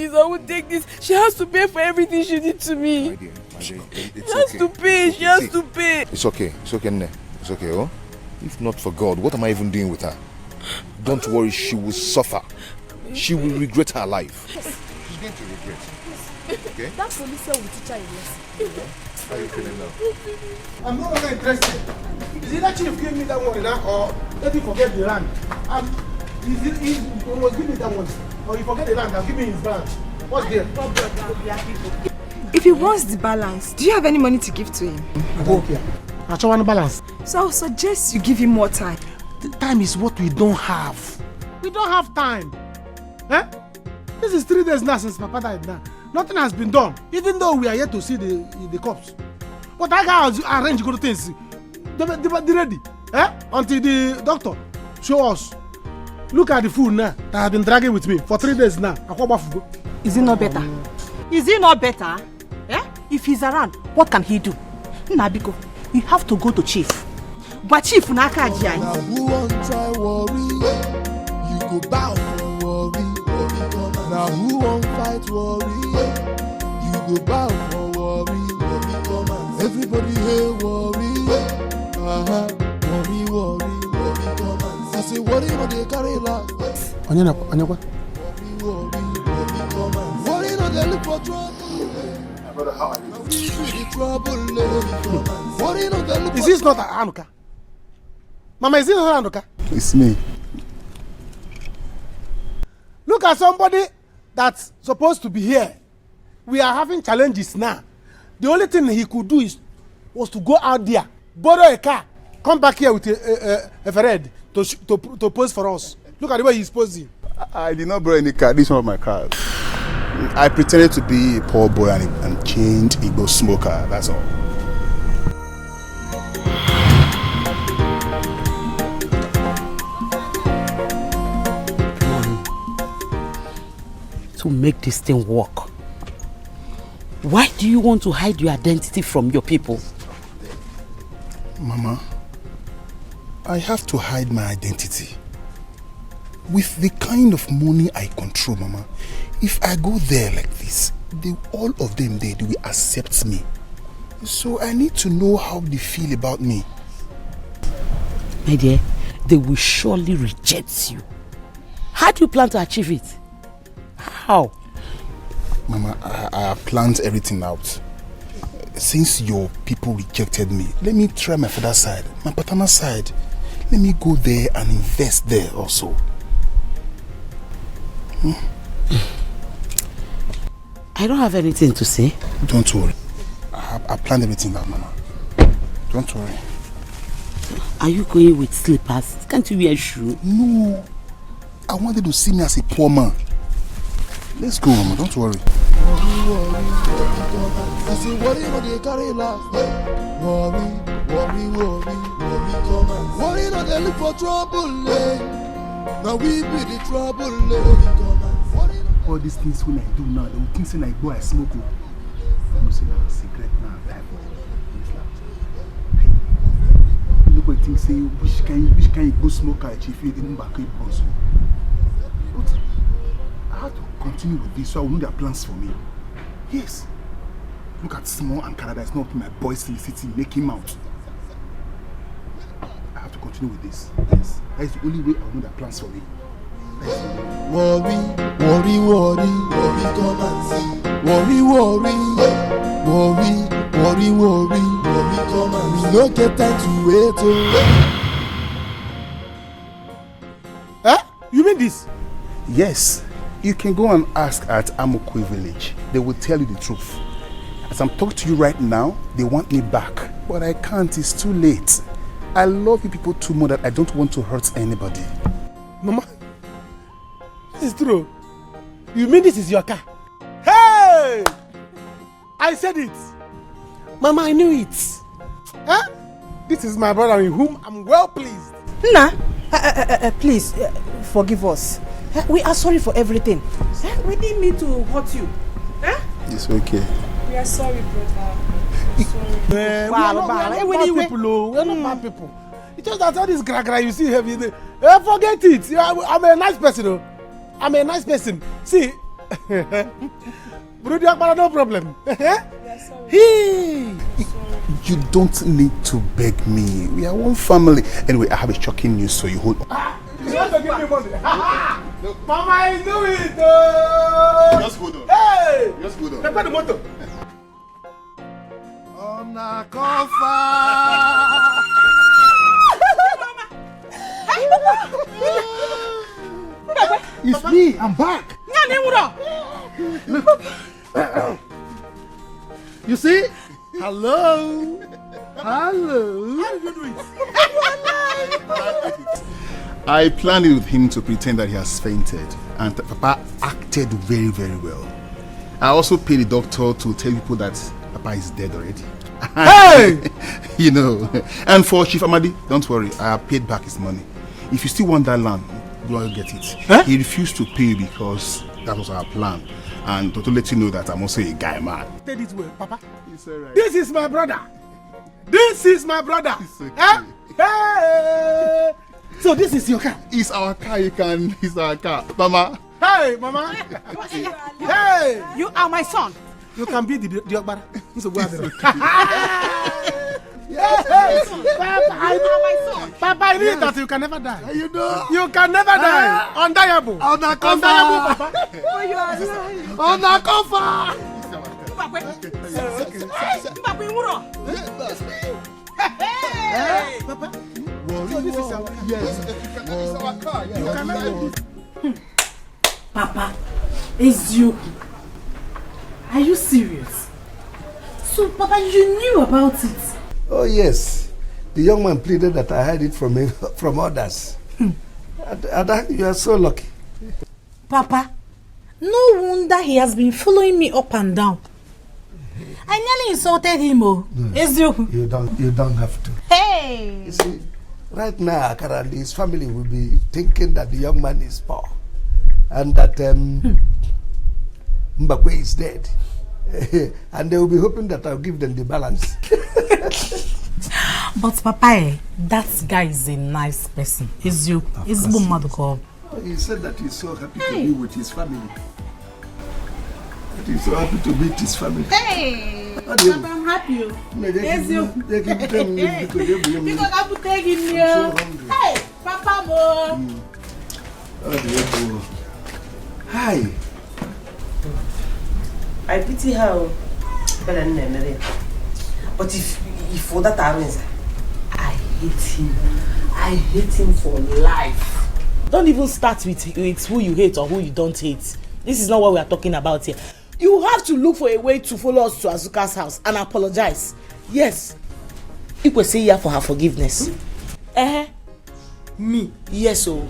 this. She has to pay for everything she did to me. My dear, She has to pay. It's okay, Nne. It's okay, oh? If not for God, what am I even doing with her? Don't worry, she will suffer. She will regret her life. She's going to regret. Okay? That police will teach her a lesson. How are you feeling now? I'm no longer interested. Is it that chief give me that one now, or let me forget the land? He must give me that one. Or you forget the land, I'll give me his balance. What's there? If he wants the balance, do you have any money to give to him? I don't care. I just want balance. So I'll suggest you give him more time. The time is what we don't have. We don't have time. Eh? This is 3 days now since Papa died now. Nothing has been done, even though we are yet to see the corpse. But I got arrange good things. They ready. Eh? Until the doctor show us. Look at the food now that have been dragging with me for 3 days now. Is it not better? Is it not better? Yeah? If he's around, what can he do? Nabiko, you have to go to chief. But chief Naka Now who won't try worry? You go bow for worry. Now who won't fight worry? You go bow for worry. Everybody here worry. Worry. I say worry no dey carry last. Onyekwa. Worry no dey look for trouble. Is this not Anuka? Mama, is this not Anuka? It's me. Look at somebody that's supposed to be here. We are having challenges now. The only thing he could do was to go out there, borrow a car, come back here with a Fred to pose for us. Look at the way he's posing. I did not borrow any car. This is one of my cars. I pretended to be a poor boy and chained Igbo smoker. That's all. To make this thing work, why do you want to hide your identity from your people? Mama, I have to hide my identity. With the kind of money I control, Mama, if I go there like this, all of them there, they will accept me. So I need to know how they feel about me. My dear, they will surely reject you. How do you plan to achieve it? How? Mama, I have planned everything out. Since your people rejected me, let me try my father's side, my paternal side. Let me go there and invest there also. I don't have anything to say. Don't worry. I planned everything out, Mama. Don't worry. Are you going with slippers? Can't you wear shoes? No. I wanted to see me as a poor man. Let's go, Mama. Don't worry. I say, worry no dey carry last. Worry, come on. Worry no dey look for trouble. Now we be the trouble. All these things when I do now, they will think say I go I smoke. I don't say now cigarette now. Nobody think say which can you go smoke if you didn't back it also. But I have to continue with this so I will know their plans for me. Yes. Look at Small and Canada. It's not my boys in the city making him out. I have to continue with this. Yes. That is the only way I will know their plans for me. Worry, come and see. Worry, come and see. We no get time to wait. Huh? You mean this? Yes. You can go and ask at Amokwe village. They will tell you the truth. As I'm talking to you right now, they want me back. But I can't, it's too late. I love you people too much that I don't want to hurt anybody. Mama, this is true. You mean this is your car? Hey! I said it. Mama, I knew it. Huh? This is my brother in whom I'm well pleased. Nah, please, forgive us. We are sorry for everything. We didn't mean to hurt you. Huh? It's okay. We are sorry, brother. We are We are not bad people. We are not bad people. It's just that all this gra you see heavy. Forget it. I'm a nice person. Though. I'm a nice person. See, no problem. You don't need to beg me. We are one family. Anyway, I have a shocking news, so you hold on. You want to give me money? Mama, I do it. Just hold on. Hey! Just hold on. Prepare the motor. On a cover. It's me. I'm back. Look. You see? Hello. Hello. How did you do it? I planned it with him to pretend that he has fainted, and Papa acted very, very well. I also paid the doctor to tell people that Papa is dead already. Hey! You know. And for Chief Amadi, don't worry, I have paid back his money. If you still want that land, go and get it. Huh? He refused to pay because that was our plan. And to let you know that I'm also a guy man. Stay this way, Papa. It's alright. This is my brother. This is my brother. It's okay. Huh? Hey! So this is your car? It's our car, it's our car. Mama. Hey, Mama. Hey! You are my son. You can be the Ogbara. Yes! Papa, I knew that you can never die. You know? You can never die. Undeniable. Undeniable, Papa. Oh, you are alive. Undercover. Hey, Papa. So this is our Yes. It's our car. You can never do. Papa, it's you. Are you serious? So, Papa, you knew about it? Oh yes, The young man pleaded that I heard it from him, from others. Ada, you are so lucky. Papa, no wonder he has been following me up and down. I nearly insulted him, oh. You don't have to. Hey! You see, right now, Akara and his family will be thinking that the young man is poor and that Mbakwe is dead. And they will be hoping that I'll give them the balance. But Papa, that guy is a nice person. He's you. He's Bumaduko. He said that he's so happy to be with his family. That he's so happy to meet his family. Hey! Papa, I'm happy. Yes, you. Because I'm taking you. Hey, Papa Mo. Hi. I pity her. But if for that happens, I hate him. I hate him for life. Don't even start with who you hate or who you don't hate. This is not what we are talking about here. You have to look for a way to follow us to Azuka's house and apologize. Yes. You could say here for her forgiveness. Me? Yes, oh.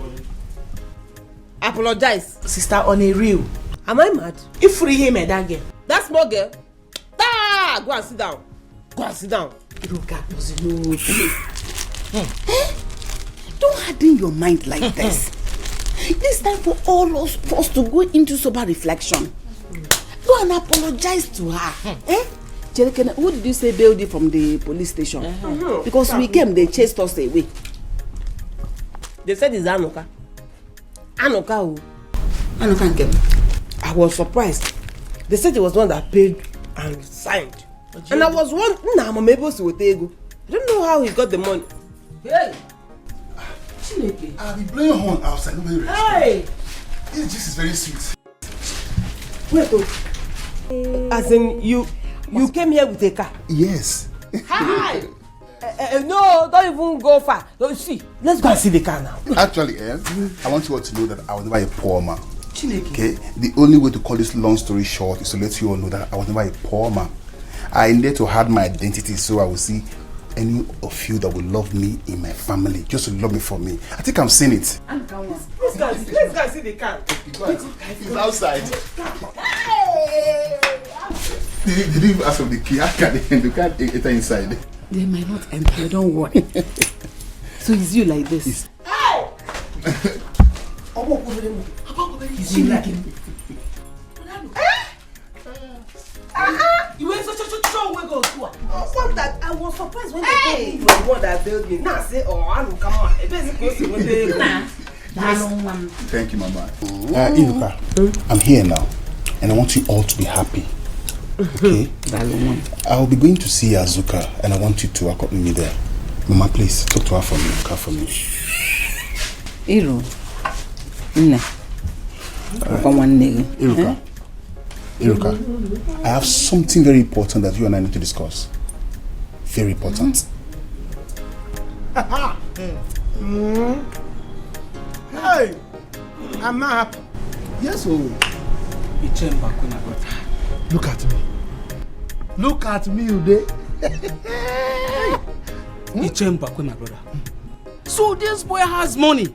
Apologize. Sister, on a real. Am I mad? You free him and that girl. That small girl? Ah, go and sit down. Go and sit down. Don't harden your mind like this. It's time for all of us to go into sober reflection. Go and apologize to her. Jerikene, who did you say bailed you from the police station? Because we came, they chased us away. They said it's Anoka. Anoka who? Anoka came. I was surprised. They said it was one that paid and signed. And I was one. I don't know how he got the money. Hey! I'll be blowing horn outside. Nobody Hey! This is very sweet. Wait, as in you came here with a car? Yes. Hi! No, don't even go far. See, let's go and see the car now. Actually, I want you all to know that I was never a poor man. Okay? The only way to call this long story short is to let you all know that I was never a poor man. I needed to hide my identity so I will see any of you that will love me in my family, just to love me for me. I think I'm seeing it. Let's go and see the car. It's outside. They didn't even ask for the key. How can they can't enter inside? They might not enter, don't worry. So it's you like this. You went so wiggle too. What that? I was surprised when they told me you were the one that bailed me. Now say, I don't come on. Thank you, Mama. Iruka, I'm here now, and I want you all to be happy. Okay? I'll be going to see Azuka, and I want you to accompany me there. Mama, please talk to her for me. Come for me. Iruka, I have something very important that you and I need to discuss. Very important. Hey, I'm not happy. Yes, oh. Look at me. Look at me, Ude. Ichemba, my brother. So this boy has money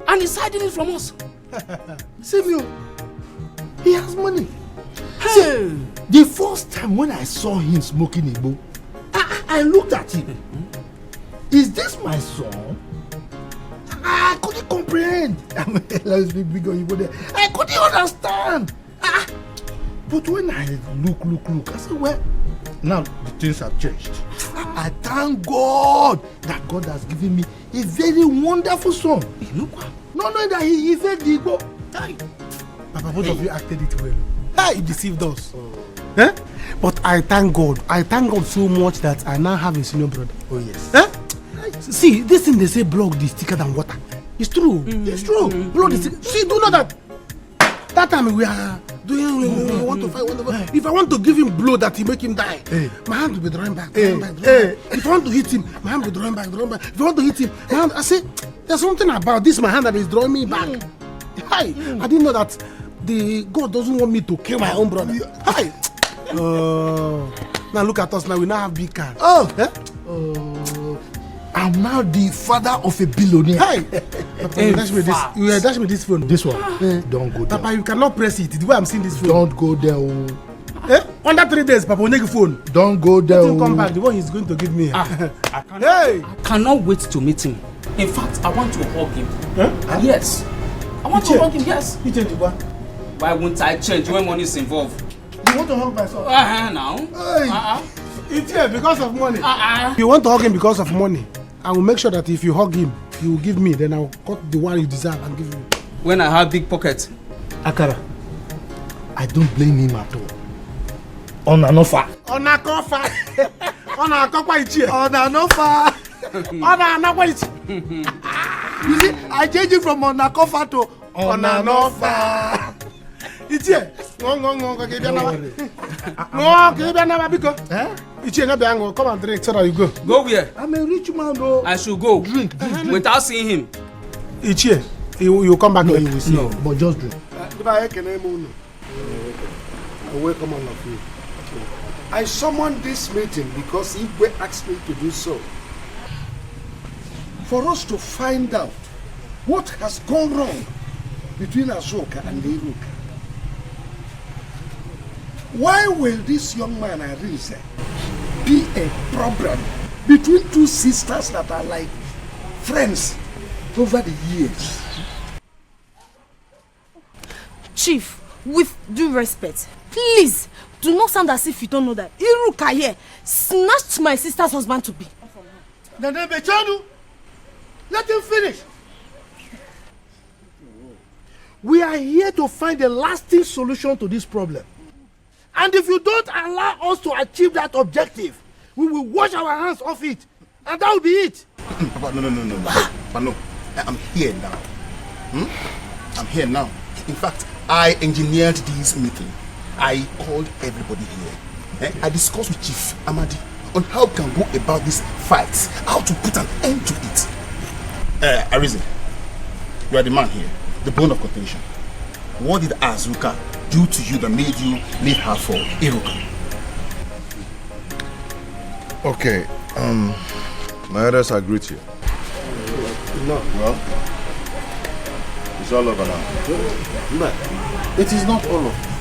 and he's hiding it from us. See me, he has money. Hey, the first time when I saw him smoking Igbo, I looked at him. Is this my son? I couldn't comprehend. I couldn't understand. But when I look, I said, well, now the things have changed. I thank God that God has given me a very wonderful son. No, that he said the Igbo. Papa, both of you acted it well. He deceived us. But I thank God. I thank God so much that I now have a senior brother. Oh yes. See, this thing they say blood is thicker than water. It's true. It's true. Blood is thicker. See, do you know that? That time we are doing we want to fight. If I want to give him blow that he make him die, my hand will be drawing back. If I want to hit him, my hand will be drawing back. If I want to hit him, my hand, I say, there's something about this my hand that is drawing me back. I didn't know that the God doesn't want me to kill my own brother. Now look at us now. We now have big car. am now the father of a billionaire. Hey! Papa, you dash me this phone. This one. Don't go there. Papa, you cannot press it. The way I'm seeing this phone. Don't go there. Under 3 days, Papa will take a phone. Don't go there. Let him come back. The one he's going to give me. I cannot wait to meet him. In fact, I want to hug him. Yes. I want to hug him, yes. You change what? Why won't I change when money is involved? You want to hug my son? Now. It's here because of money. You want to hug him because of money. I will make sure that if you hug him, he will give me. Then I will cut the one you deserve and give you. When I have big pockets. Akara, I don't blame him at all. On an offer. On a cofa. On a cofa ichi. On an offer. On a ichi. You see, I changed it from on a cofa to on an offer. It's here. No, come and drink so that you go. Go where? I'm a rich man though. I should go. Drink. Without seeing him. It's here. You come back. No, you will see. No, but just drink. I welcome all of you. I summoned this meeting because Igwe asked me to do so. For us to find out what has gone wrong between Azoka and Iruka. Why will this young man, Arise, be a problem between two sisters that are like friends over the years? Chief, with due respect, please do not sound as if you don't know that Iruka here snatched my sister's husband to be. Then Bechanu, let him finish. We are here to find a lasting solution to this problem. And if you don't allow us to achieve that objective, we will wash our hands off it. And that will be it. Papa, no. Papa, no. I'm here now. I'm here now. In fact, I engineered this meeting. I called everybody here. I discussed with Chief Amadi on how we can go about these fights, how to put an end to it. Arise, you are the man here, the bone of contention. What did Azuka do to you that made you leave her for Iruka? Okay, my elders agree to you. No. Well, it's all over now. But it is not all over.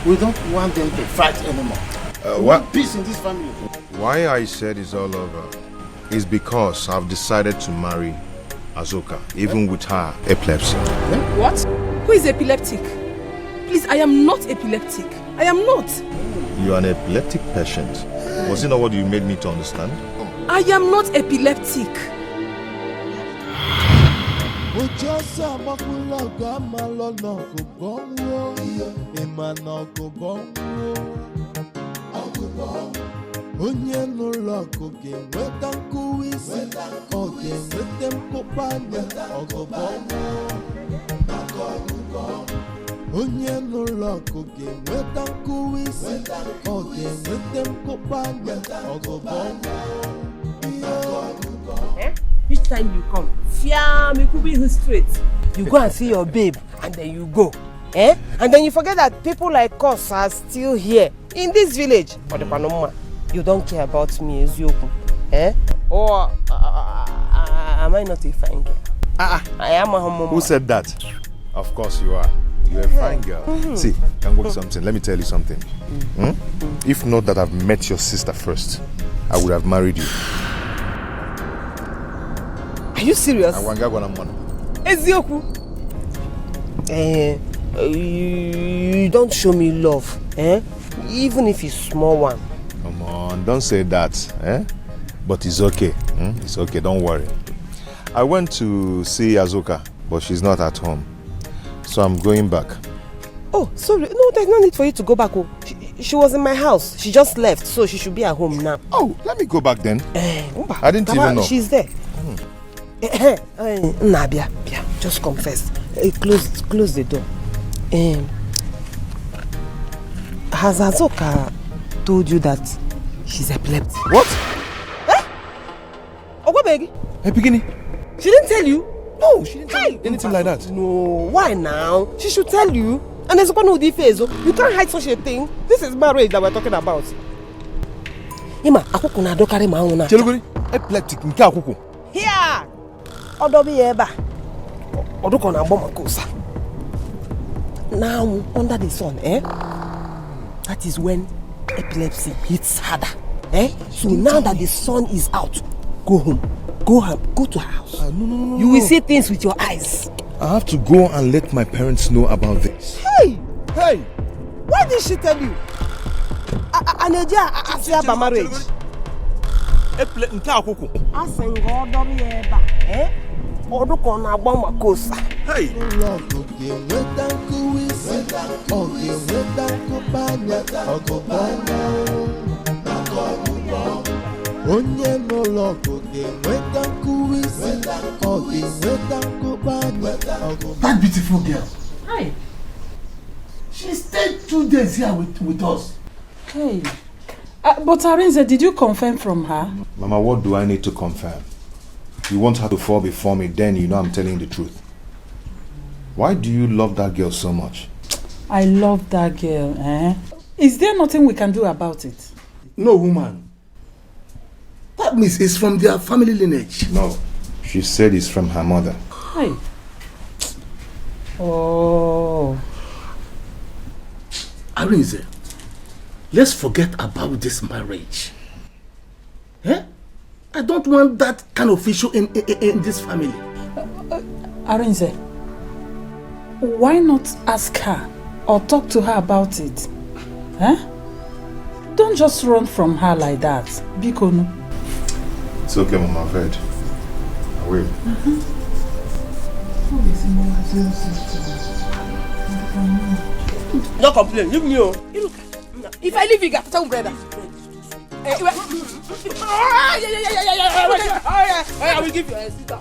We don't want them to fight anymore. What? Peace in this family. Why I said it's all over is because I've decided to marry Azoka, even with her epilepsy. What? Who is epileptic? Please, I am not epileptic. I am not. You are an epileptic patient. Was it not what you made me to understand? I am not epileptic. Onye n'ụlọ ọkụ ga-enweta nkụwa isi, ọ ga-enweta mkpụkpanya ọgụgọ. Onye n'ụlọ ọkụ ga-enweta nkụwa isi, ọ ga-enweta mkpụkpanya ọgụgọ. Each time you come, me could be straight. You go and see your babe, and then you go. And then you forget that people like us are still here in this village. But the Panoma, you don't care about me, Ezioku. Or am I not a fine girl? I am a homo. Who said that? Of course you are. You're a fine girl. See, can work something. Let me tell you something. If not that I've met your sister first, I would have married you. Are you serious? Ezioku. You don't show me love, even if it's small one. Come on, don't say that, But it's okay, It's okay, don't worry. I went to see Azoka, but she's not at home. So I'm going back. Oh, sorry. No, there's no need for you to go back. She was in my house. She just left, so she should be at home now. Oh, let me go back then. I didn't even know. She's there. Nabia, just confess. Close the door. Has Azoka told you that she's epileptic? What? Ogwabegi? Hey, beginning. She didn't tell you? No, she didn't tell you anything like that. No, why now? She should tell you. And there's one who face. You can't hide such a thing. This is marriage that we're talking about. Ima, akuku na dokare ma una. Chelugori, epileptic nke akuku. Here! Odobi eba. Oduko na bomb kosa. Now, under the sun, that is when epilepsy hits harder. So now that the sun is out, go home. Go to her house. No. You will see things with your eyes. I have to go and let my parents know about this. Hey! Why did she tell you? Aneja asia ba marriage. Nke akoko. Asengo odobi eba. Oduko na bomb kosa. Hey! That beautiful girl. Hi. She stayed 2 days here with us. Hey. But Arinze, did you confirm from her? Mama, what do I need to confirm? You want her to fall before me, then you know I'm telling the truth. Why do you love that girl so much? I love that girl, Is there nothing we can do about it? No, woman. That means it's from their family lineage. No. She said it's from her mother. Hey. Oh. Arinze, let's forget about this marriage. I don't want that kind of issue in this family. Arinze, why not ask her or talk to her about it? Don't just run from her like that. Bikono. It's okay, Mama, I've heard. I will. No complain, leave me. If I leave you, get some bread. I will give you a sit down.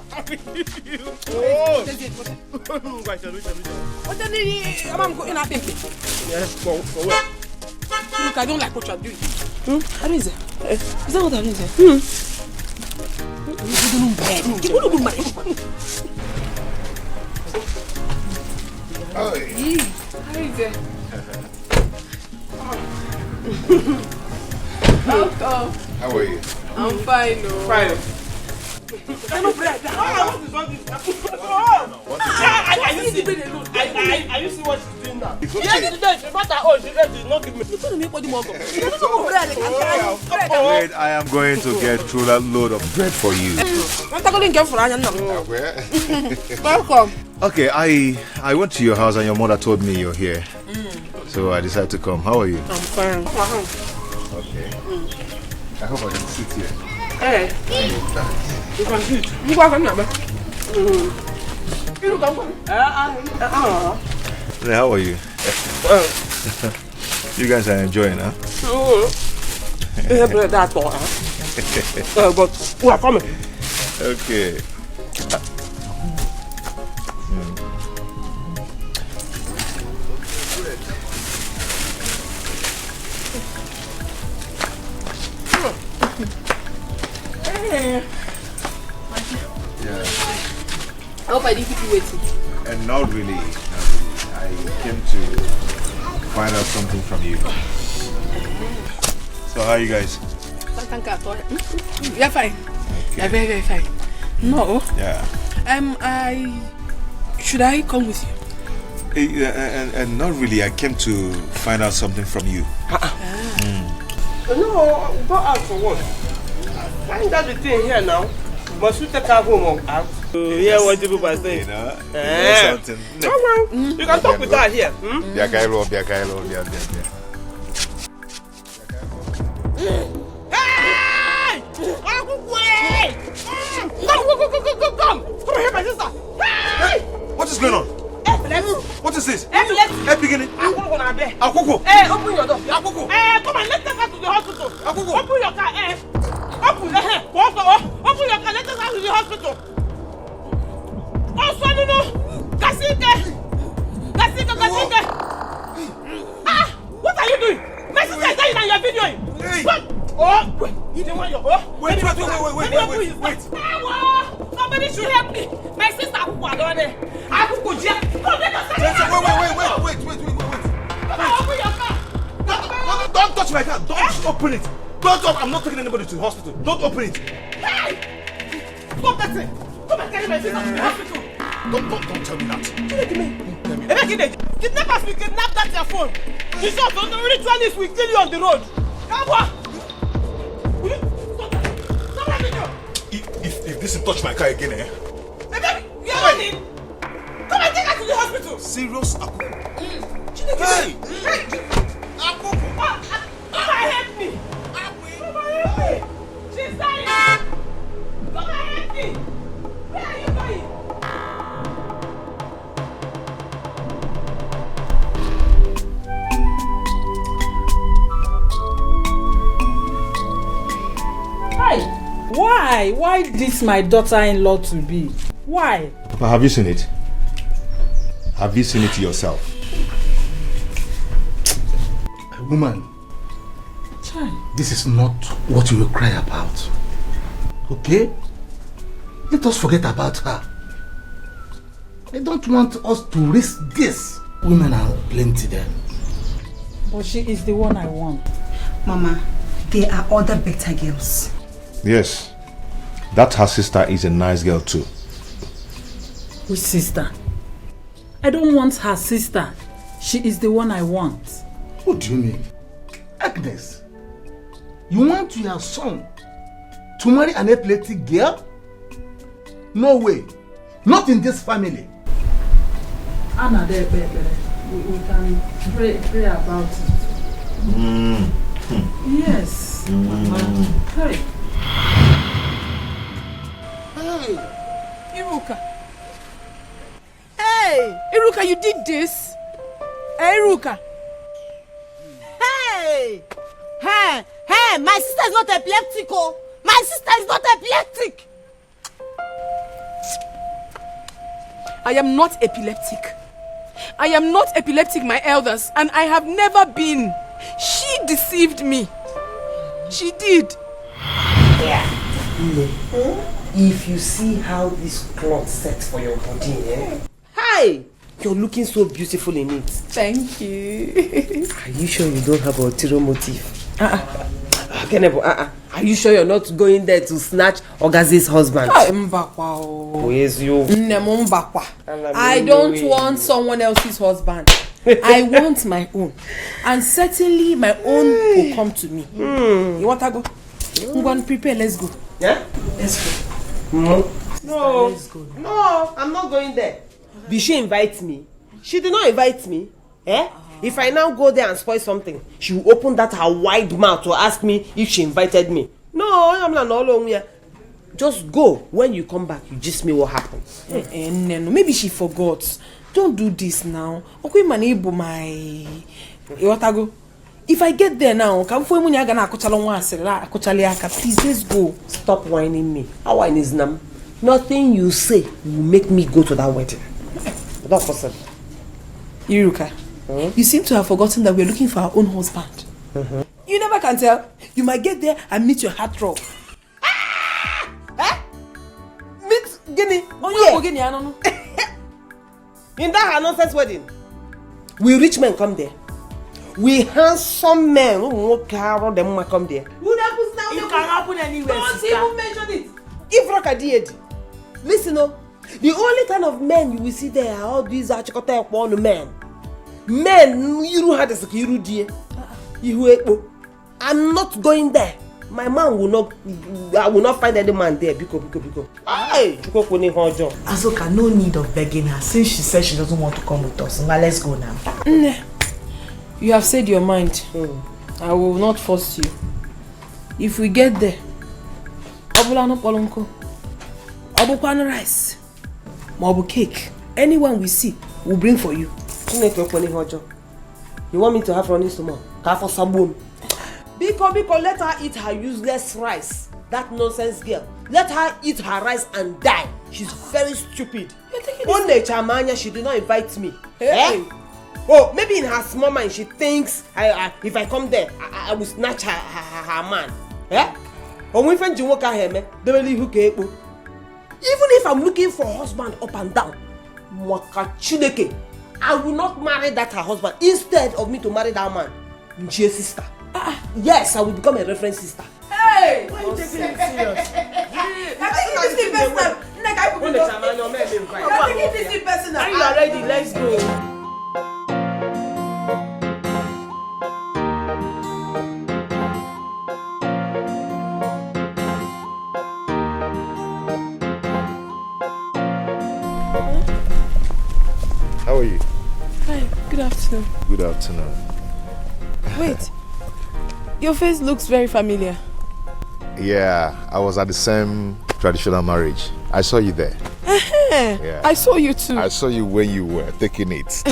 What the I'm going to think. Yes, go away. Look, I don't like what you're doing. How is it? Is that what I'm doing? How are you? I'm fine, no. Fine. Are you see what she's doing now? She's not giving me. Wait, I am going to get through that load of bread for you. Welcome. Okay, I went to your house and your mother told me you're here. So I decided to come. How are you? I'm fine. Okay. I hope I can sit here. Hey. You can sit. You can come. How are you? You guys are enjoying, huh? But we are coming. Okay. I hope I didn't keep you waiting. And not really. I came to find out something from you. So how are you guys? You're fine. Okay. You're very, very fine. No. Yeah. Should I come with you? And not really. I came to find out something from you. No, go out for what? Find out the thing here now. Must you take her home or out? Yeah, what do people say? You know something. Come on. You can talk with her here. Hey! Come! Come here, my sister! Hey! What is going on? What is this? Beginning. Akoko. Hey, open your door. Akoko. Hey, come on, let's take her to the hospital. Akoko. Open your car. Open your car. Let's take her to the hospital. Oh, son, no. Kasike. Ah, what are you doing? My sister is dying and you're videoing. Hey. What? Oh, you don't want your... Wait. Somebody should help me. My sister Akoko down there. Akoko, Jack. Come, let us... Wait. Come on, open your car. Don't touch my car. Don't open it. Don't. I'm not taking anybody to the hospital. Don't open it. Hey! Stop the person. Come and carry my sister to the hospital. Don't tell me that. Kidnappers will kidnap that your phone. The shot on the ritualist will kill you on the road. Come on. Stop that video. If this touch my car again, eh? Baby, you are running. Come and take her to the hospital. Serious? Hey! Come and help me. Come and help me. She's dying. Come and help me. Where are you going? Hi. Why this my daughter-in-law to be? Why? But have you seen it? Have you seen it yourself? Woman, this is not what you will cry about. Okay? Let us forget about her. I don't want us to risk this. Women are plenty there. But she is the one I want. Mama, there are other better girls. Yes. That her sister is a nice girl too. Which sister? I don't want her sister. She is the one I want. What do you mean? Agnes, you want your son to marry an epileptic girl? No way. Not in this family. Anna, we can pray about it. Yes. Hey. Hey, Iruka. Hey, Iruka, you did this. Hey, Iruka. Hey! Hey! Hey! My sister is not epileptic, oh! My sister is not epileptic! I am not epileptic. I am not epileptic, my elders, and I have never been. She deceived me. She did. Yeah. If you see how this cloth sets for your body, eh? Hi! You're looking so beautiful in it. Thank you. Are you sure you don't have a ulterior motive? Are you sure you're not going there to snatch Ogazi's husband? I don't want someone else's husband. I want my own. And certainly my own will come to me. You want to go? I'm going to prepare. Let's go. Yeah? Let's go. No. Let's go. No, I'm not going there. Did she invite me? She did not invite me. Eh? If I now go there and spoil something, she will open that her wide mouth to ask me if she invited me. No, I'm not alone here. Just go. When you come back, you just me what happened. No, maybe she forgot. Don't do this now. Okay, manable my. If I get there now, please let's go. Stop whining me. How whine is nam? Nothing you say will make me go to that wedding. Not possible. Iruka, you seem to have forgotten that we're looking for our own husband. You never can tell. You might get there and meet your heartthrob. Meet Guinea? Oh yeah. Guinea, I don't know. In that her nonsense wedding, we rich men come there. We handsome men who come there. It can happen anywhere. Don't even mention it. If Roka did, listen, the only kind of men you will see there are all these men. Men, you don't have the security. I'm not going there. My man will not. I will not find any man there. Because. Hey, Azoka, no need of begging her since she said she doesn't want to come with us. Now let's go now. You have said your mind. I will not force you. If we get there, Obulano Polonko, Obukwano rice, Mobu cake, anyone we see, we'll bring for you. You want me to have running stomach? For sabun. Because let her eat her useless rice. That nonsense girl. Let her eat her rice and die. She's very stupid. One day, Chamanya, she did not invite me. Hey. Oh, maybe in her small mind she thinks if I come there, I will snatch her man. Eh? Even if I'm looking for a husband up and down, I will not marry that her husband instead of me to marry that man. Nchie's sister. Yes, I will become a reference sister. Hey! Why are you taking it serious? I think this is the best time. this person? Are you ready? Let's go. How are you? Hi, good afternoon. Good afternoon. Wait, your face looks very familiar. Yeah, I was at the same traditional marriage. I saw you there. Yeah. I saw you too. I saw you when you were taking it,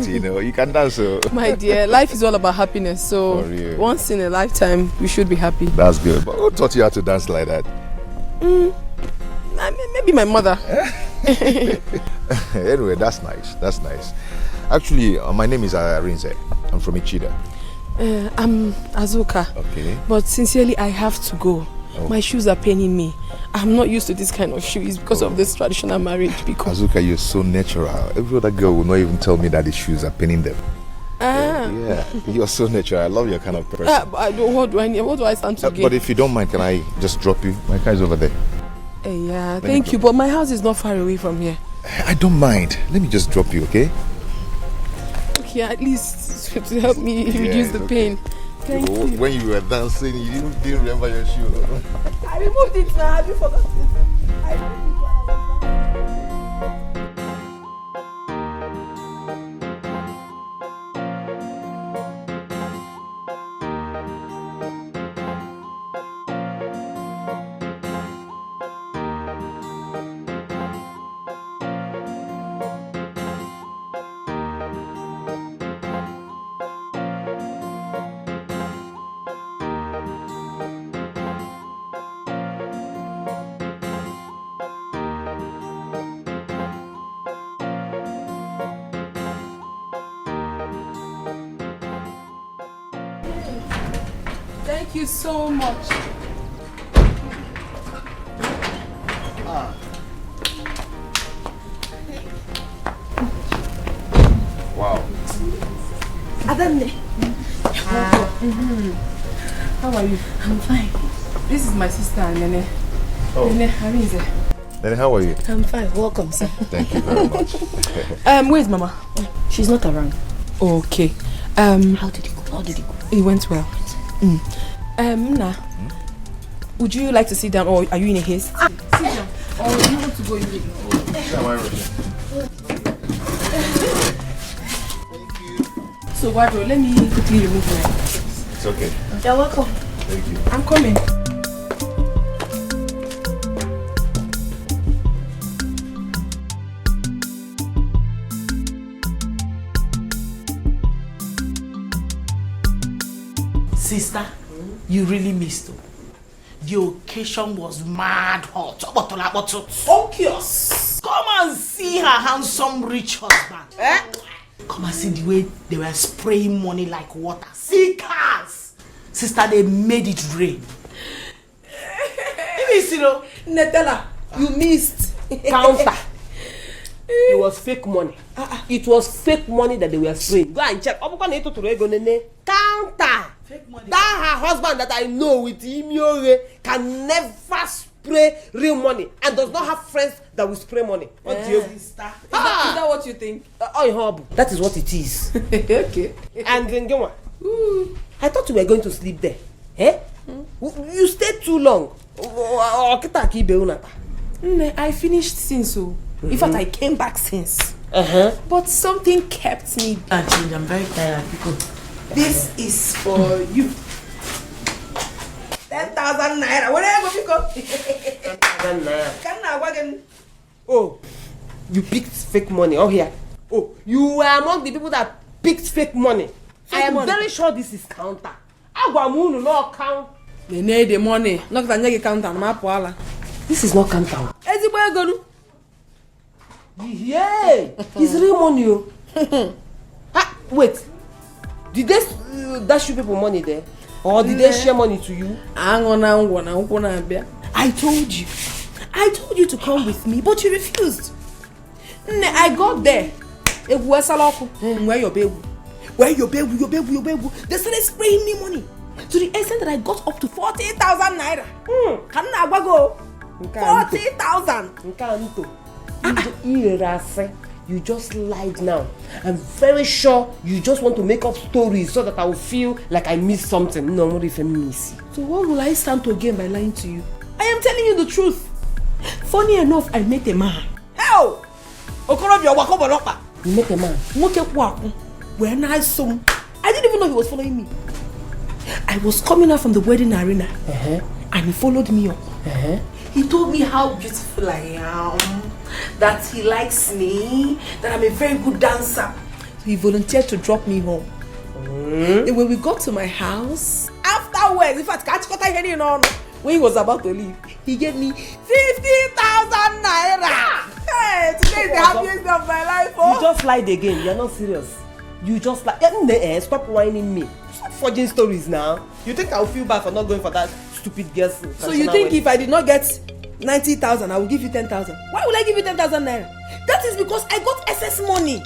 you know. You can dance. So. My dear, life is all about happiness. So once in a lifetime, we should be happy. That's good. But who taught you how to dance like that? Maybe my mother. Anyway, that's nice. That's nice. Actually, my name is Arinze. I'm from Ichida. I'm Azuka. Okay. But sincerely, I have to go. Oh. My shoes are paining me. I'm not used to this kind of shoes because of this traditional marriage. Because Azuka, you're so natural. Every other girl will not even tell me that the shoes are paining them. Yeah, you're so natural. I love your kind of person. What do I stand to gain? But if you don't mind, can I just drop you? My car is over there. Yeah, thank you. But my house is not far away from here. I don't mind. Let me just drop you, okay? Okay, at least to help me reduce the pain. Thank you. When you were dancing, you didn't remember your shoe. I removed it now. Have you forgotten? I removed it. Thank you so much. Wow. Adamne. How are you? I'm fine. This is my sister, Nene. Oh. Nene, Arinze. Nene, how are you? I'm fine. Welcome, sir. Thank you very much. Where's Mama? She's not around. Okay. How did it go? How did it go? It went well. Mna, would you like to sit down or are you in a haste? Sit down. Or you want to go in the So, Wadro, let me quickly remove my... It's okay. You're welcome. Thank you. I'm coming. Sister, you really missed it. The occasion was mad hot. Focus. Come and see her handsome rich husband. Come and see the way they were spraying money like water. See cars. Sister, they made it rain. You missed it, Netella, you missed. Counter. It was fake money. It was fake money that they were spraying. Go and check. Counter. Fake money. That her husband that I know with Imiore can never spray real money and does not have friends that will spray money. What do you? Is that what you think? That is what it is. Okay. And then go on. I thought you were going to sleep there. Eh? You stayed too long. I finished since so. In fact, I came back since. But something kept me. I'm very tired. This is for you. 10,000 naira. Whatever you go. 10,000 naira. Oh, you picked fake money. Oh, here. Oh, you were among the people that picked fake money. I am very sure this is counter. Agwamunu no count. They need the money. Not that you count on my poala. This is not counter. Yeah, it's real money. Wait, did they dash you people money there? Or did they share money to you? I told you. I told you to come with me, but you refused. I got there. Where your baby? Where your baby? They started spraying me money to the extent that I got up to 40,000 naira. Can I go? 40,000. You just lied now. I'm very sure you just want to make up stories so that I will feel like I missed something. No, what if I miss? So what will I stand to gain by lying to you? I am telling you the truth. Funny enough, I met a man. Hell! You met a man? When I saw him, I didn't even know he was following me. I was coming out from the wedding arena, and he followed me up. He told me how beautiful I am, that he likes me, that I'm a very good dancer. He volunteered to drop me home. And when we got to my house, afterwards, in fact, when he was about to leave, he gave me 50,000 naira. Hey, today is the happiest day of my life. You just lied again. You're not serious. You just lied. Stop whining me. Stop forging stories now. You think I'll feel bad for not going for that stupid girl's? So you think wedding? If I did not get 90,000, I will give you 10,000? Why would I give you 10,000 naira? That is because I got excess money.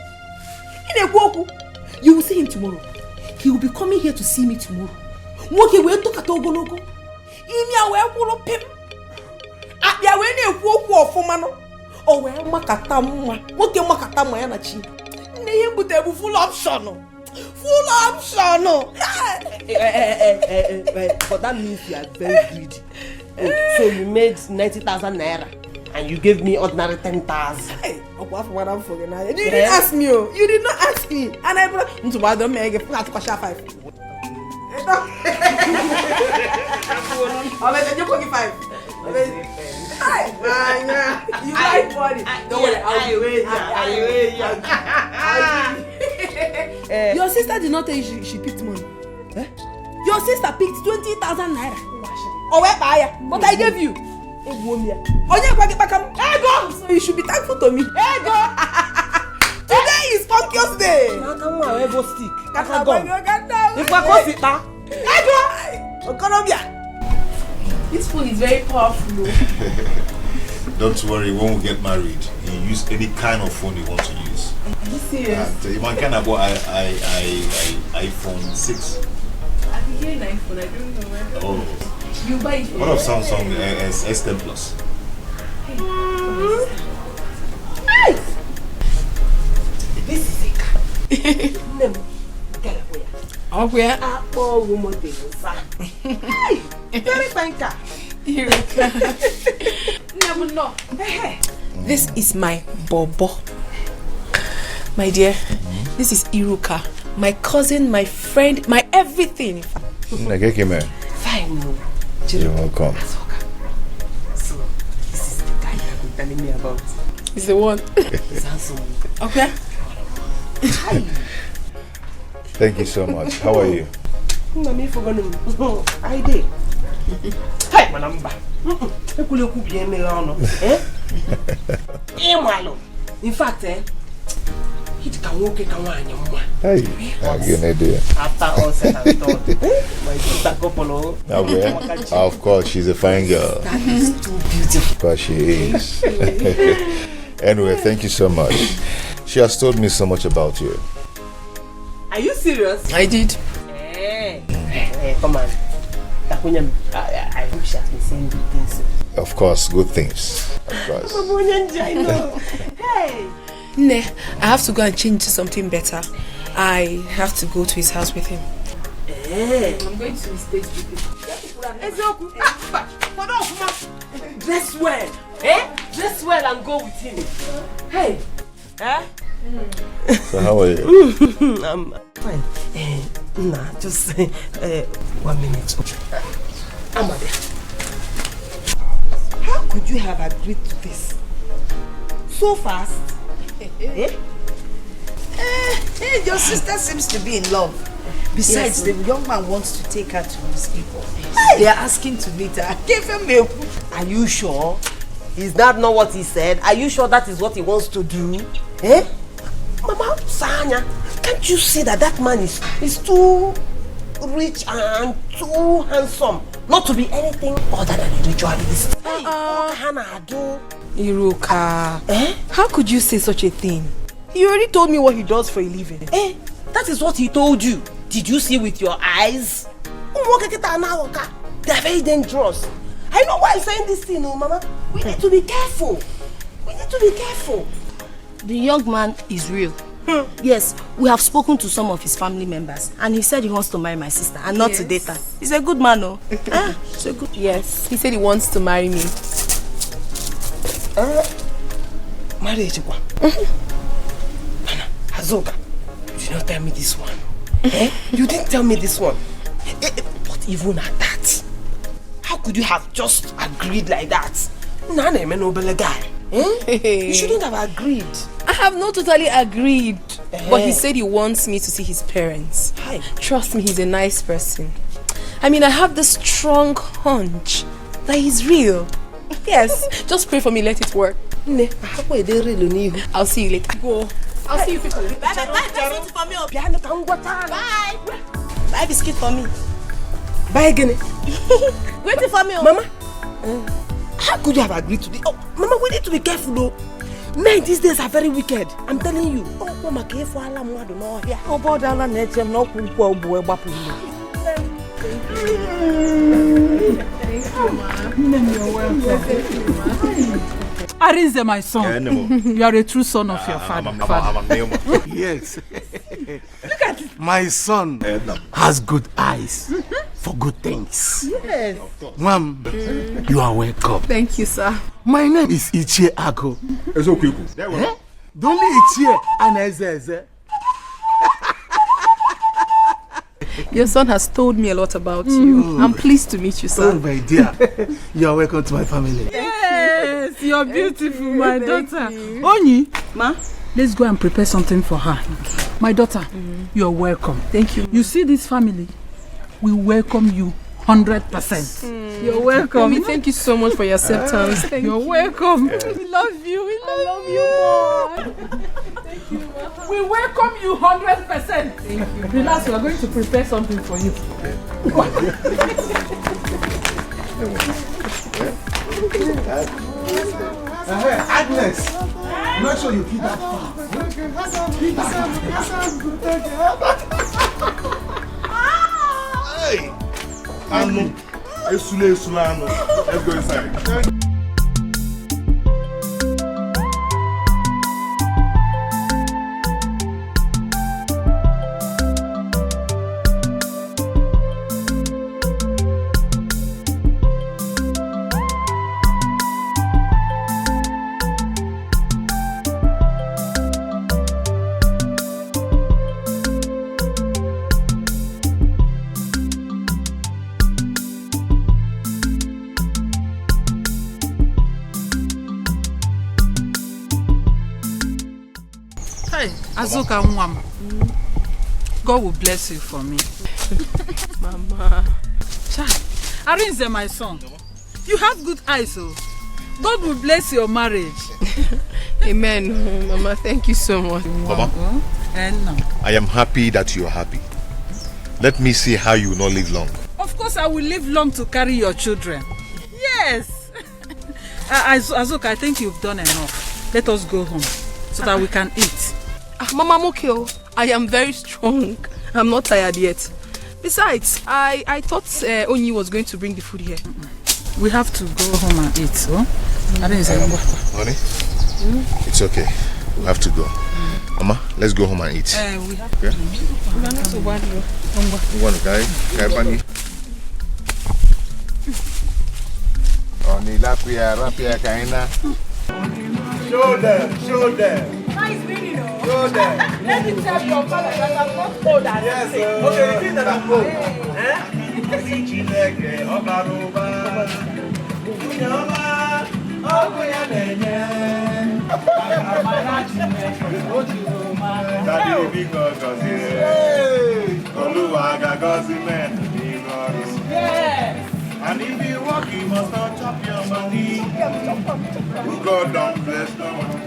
You will see him tomorrow. He will be coming here to see me tomorrow. Okay, we'll talk at Ogologo. Oh, well, full option. Full option. But that means you are very greedy. So you made 90,000 naira and you gave me ordinary 10,000. Hey, you didn't ask me. You did not ask me. And I brought to buy them again. You like money. Don't worry, I'll wait. Your sister did not tell you she picked money. Your sister picked 20,000 naira. Oh, where buy? What I gave you? So you should be thankful to me. Today is Funkiest Day. This phone is very powerful. Don't worry, when we get married, you use any kind of phone you want to use. Are you serious? And you can have iPhone 6. I can hear an iPhone, I don't know. Oh. You buy it. What of Samsung S10 Plus? This is it. Oh, where? Very fine car. Never know. This is my Bobo. My dear, this is Iruka. My cousin, my friend, my everything. Fine. You're welcome. So, this is the guy you have been telling me about. He's the one. He's handsome. Okay. Thank you so much. How are you? I did. Hey, Manamba. In fact, Hey, I'll give you an idea. After all said and done, my sister Kopolo. Of course, she's a fine girl. That is too beautiful. Of course, she is. Anyway, thank you so much. She has told me so much about you. Are you serious? I did. Hey, come on. I hope she has been saying good things. Of course, good things. Of course. I know. Hey. Ne, I have to go and change to something better. I have to go to his house with him. I'm going to his place with him. Dress well. Dress well and go with him. Hey. So how are you? I'm fine. Nah, just 1 minute. Amade. How could you have agreed to this? So fast? Your sister seems to be in love. Besides, the young man wants to take her to his people. They are asking to meet her. Give him milk. Are you sure? Is that not what he said? Are you sure that is what he wants to do? Mama, Sanya, can't you see that man is too rich and too handsome not to be anything other than a ritualist? Iruka, how could you say such a thing? He already told me what he does for a living. That is what he told you. Did you see with your eyes? They are very dangerous. I know why I'm saying this thing, Mama. We need to be careful. We need need to be careful. The young man is real. Yes, we have spoken to some of his family members and he said he wants to marry my sister and not to date her. He's a good man, oh. He's a good... Yes, he said he wants to marry me. Marriage, what? Nana, Azoka, you did not tell me this one. You didn't tell me this one. But even at that, how could you have just agreed like that? Nana, I'm a noble guy. You shouldn't have agreed. I have not totally agreed. But he said he wants me to see his parents. Hi. Trust me, he's a nice person. I mean, I have this strong hunch that he's real. Yes, just pray for me, let it work. I'll see you later. Go. I'll see you people. Bye. Buy biscuit for me. Buy again. Waiting for me, Mama. How could you have agreed to this? Oh, Mama, we need to be careful though. Men these days are very wicked. I'm telling you. Oh, Mama, careful. I don't know here. Oh, boy, I'm not Arinze, my son. You are a true son of your father. Yes. Look at it. My son has good eyes for good things. Yes. Mom, you are welcome. Thank you, sir. My name is Ichie Ako. Don't Ichie and Ezeze. Your son has told me a lot about you. I'm pleased to meet you, sir. Oh, my dear. You are welcome to my family. Yes, you're beautiful, my daughter. Onyi, ma, let's go and prepare something for her. My daughter, you're welcome. Thank you. You see this family? We welcome you 100%. You're welcome. Mommy, thank you so much for your acceptance. You're welcome. We love you. We love you. Thank you, Ma. We welcome you 100%. Thank you. Relax, we are going to prepare something for you. Agnes, make sure you keep that far. Hey! Anu, let's go inside. Azuka Mwam, God will bless you for me. Mama. Arinze, my son, you have good eyes, so God will bless your marriage. Amen. Mama, thank you so much. Mama, I am happy that you are happy. Let me see how you will not live long. Of course, I will live long to carry your children. Yes. Azuka, I think you've done enough. Let us go home so that we can eat. Mama, I'm okay. I am very strong. I'm not tired yet. Besides, I thought Onyi was going to bring the food here. We have to go home and eat, so? Honey, it's okay. We have to go. Mama, let's go home and eat. We have to. Show them. Nice video. Show them. Let me tell your father that I'm not old as yes, you say. Okay, you think that I'm old. Yes. And if you walk, you must not chop your money. God don't bless no one.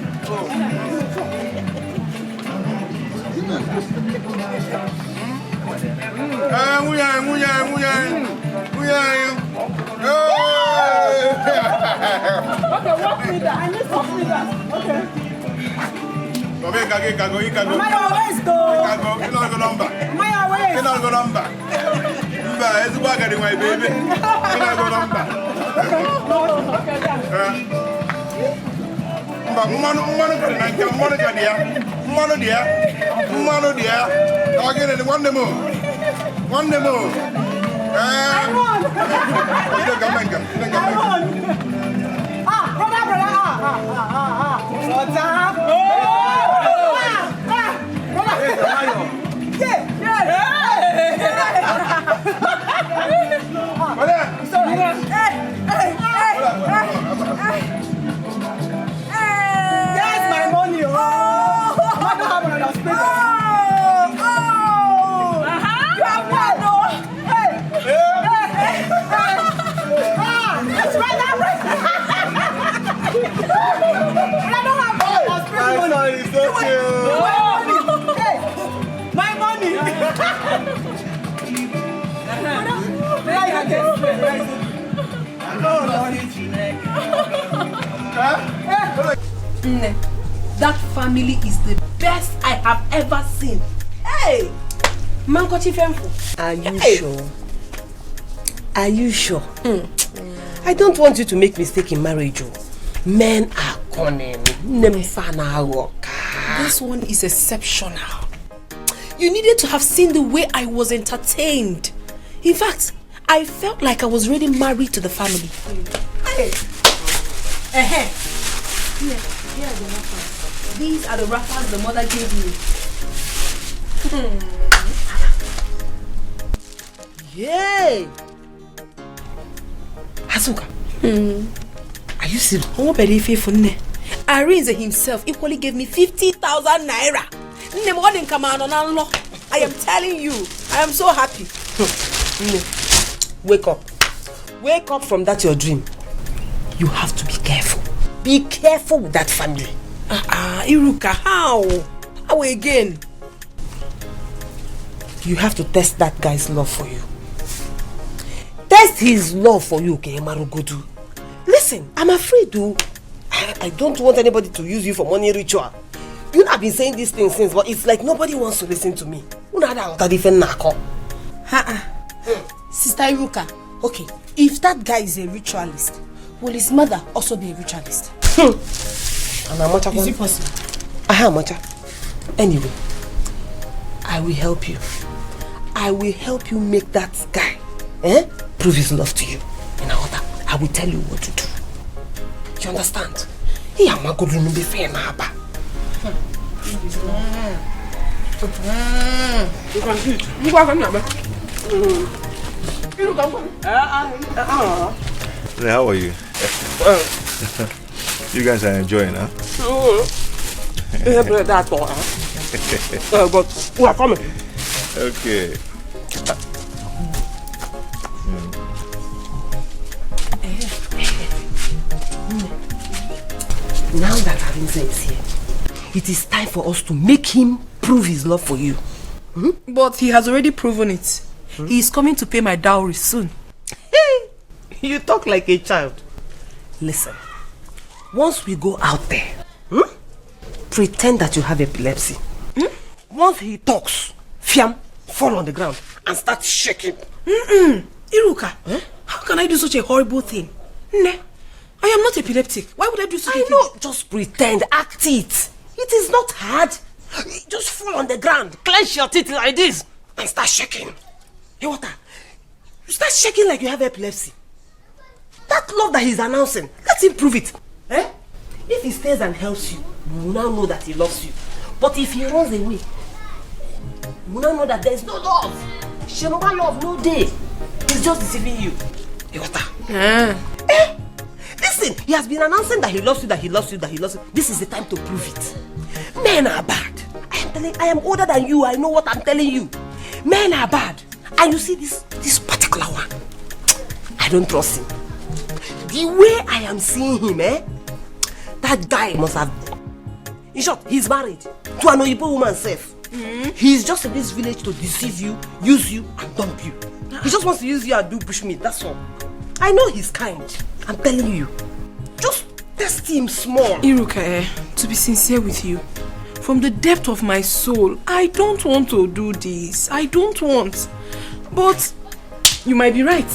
Okay, walk me there. I need some fingers. Okay. Maya, let's go. Maya, wait. That family is the best I have ever seen. Hey! Are you sure? Are you sure? I don't want you to make mistake in marriage. Men are cunning. This one is exceptional. You needed to have seen the way I was entertained. In fact, I felt like I was already married to the family. Hey. Here are the wrappers. These are the wrappers the mother gave me. Yay! Hazuka. Are you serious? Arinze himself equally gave me 50,000 naira. I am telling you, I am so happy. Wake up. Wake up from that your dream. You have to be careful. Be careful with that family. Iruka, how? How again? You have to test that guy's love for you. Test his love for you, okay, Marugodu. Listen, I'm afraid I don't want anybody to use you for money ritual. You know, I've been saying these things since, but it's like nobody wants to listen to me. Sister Iruka, okay, if that guy is a ritualist, will his mother also be a ritualist? Is it possible? Anyway, I will help you. I will help you make that guy prove his love to you. I will tell you what to do. You understand? You can eat. You can How are you? You guys are enjoying, huh? But we are coming. Okay. Now that Arinze is here, it is time for us to make him prove his love for you. But he has already proven it. He is coming to pay my dowry soon. You talk like a child. Listen, once we go out there, pretend that you have epilepsy. Once he talks, fiam, fall on the ground and start shaking. Iruka, how can I do such a horrible thing? I am not epileptic. Why would I do such a thing? I know, just pretend, act it. It is not hard. Just fall on the ground, clench your teeth like this and start shaking. Hey, what? You start shaking like you have epilepsy. That love that he's announcing, let him prove it. If he stays and helps you, you will now know that he loves you. But if he runs away, you will now know that there is no love. Shenoba love, no day. He's just deceiving you. Hey, what? Listen, he has been announcing that he loves you, that he loves you, that he loves you. This is the time to prove it. Men are bad. I am older than you. I know what I'm telling you. Men are bad. And you see this particular one, I don't trust him. The way I am seeing him, that guy must have... In short, he's married to an Oyibo woman self. He's just in this village to deceive you, use you, and dump you. He just wants to use you and do bushmeat, that's all. I know he's kind. I'm telling you. Just test him small. Iruka, to be sincere with you, from the depth of my soul, I don't want to do this. I don't want. But you might be right.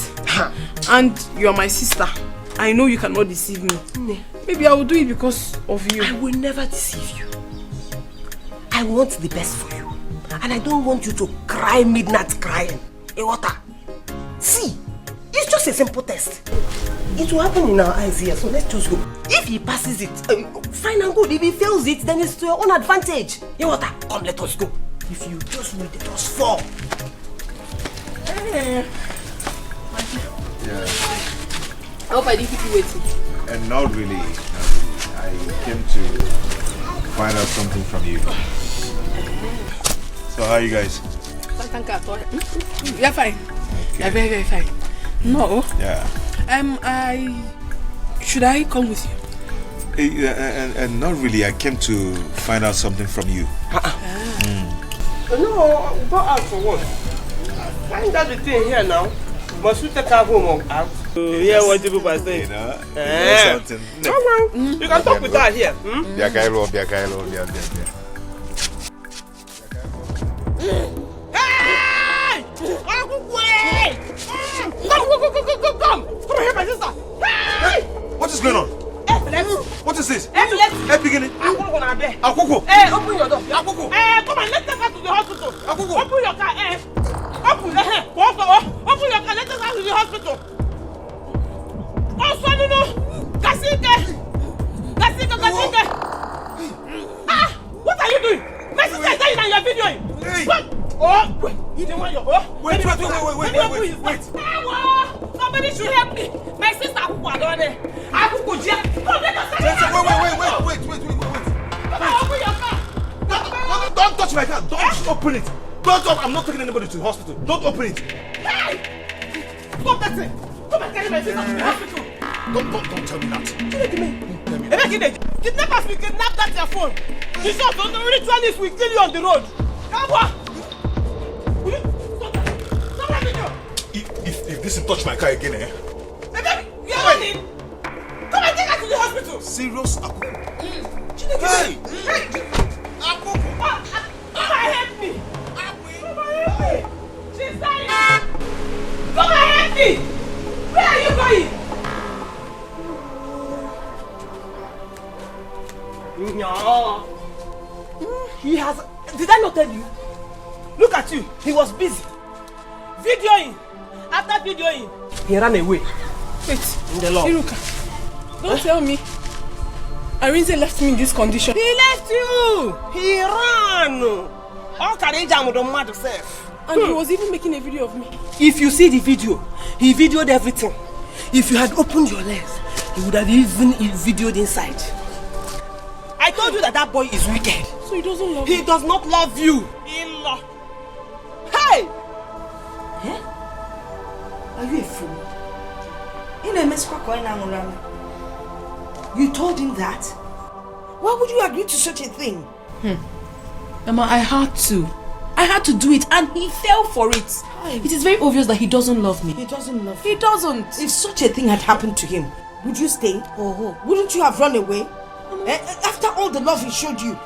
And you are my sister. I know you cannot deceive me. Maybe I will do it because of you. I will never deceive you. I want the best for you. And I don't want you to cry midnight crying. Water. See, it's just a simple test. It will happen in our eyes here, so let's just go. If he passes it, fine and good. If he fails it, then it's to your own advantage. Water, come, let us go. If you just read it, just fall. Yeah. I hope I didn't keep you waiting. And not really. I came to find out something from you. So how are you guys? You're fine. Okay. You're very, very fine. No. Yeah. Should I come with you? And not really. I came to find out something from you. No, go out for what? Find out the thing here now. Must you take her home or out? Yeah, what people are saying. You know something. Come on. You can talk with her here. Biakailo. Hey! Come! Come here, my sister! Hey! What is going on? What is this? Beginning. Akuku. Hey, open your door. Akuku. Hey, come on, let's take her to the hospital. Akuku. Open your car. Hey. Open your car. Open your car. Let's take her to the hospital. Oh, son, no. Kasike. Ah, what are you doing? My sister is dying and you're videoing. Hey. What? Oh, wait. You don't want your... Wait. Somebody should help me. My sister Akuku are down there. Akuku, come, let us... Wait. Come on, open your car. Don't touch my car. Don't open it. I'm not taking anybody to the hospital. Don't open it. Hey! Stop that thing. Come and carry my sister to the hospital. Don't tell me that. Kidnappers will kidnap that your phone. The shop on the ritualist will kill you on the road. Come on. Stop that video. If this will touch my car again, eh? Baby, you're running. Come and take her to the hospital. Serious Akuku. Hey! Akuku. Come and help me. She's dying. Come and help me. Where are you going? No. He has... Did I not tell you? Look at you. He was busy. Videoing. After videoing, he ran away. Wait. In the law. Iruka, don't tell me. Arinze left me in this condition. He left you. He ran. All courage and with the mad self. And he was even making a video of me. If you see the video, he videoed everything. If you had opened your legs, he would have even videoed inside. I told you that boy is wicked. So he doesn't love you? He does not love you. In-law. Hey! Eh? Are you a fool? You told him that? Why would you agree to such a thing? Mama, I had to. I had to do it and he fell for it. It is very obvious that he doesn't love me. He doesn't love you. He doesn't. If such a thing had happened to him, would you stay? Wouldn't you have run away? After all the love he showed you.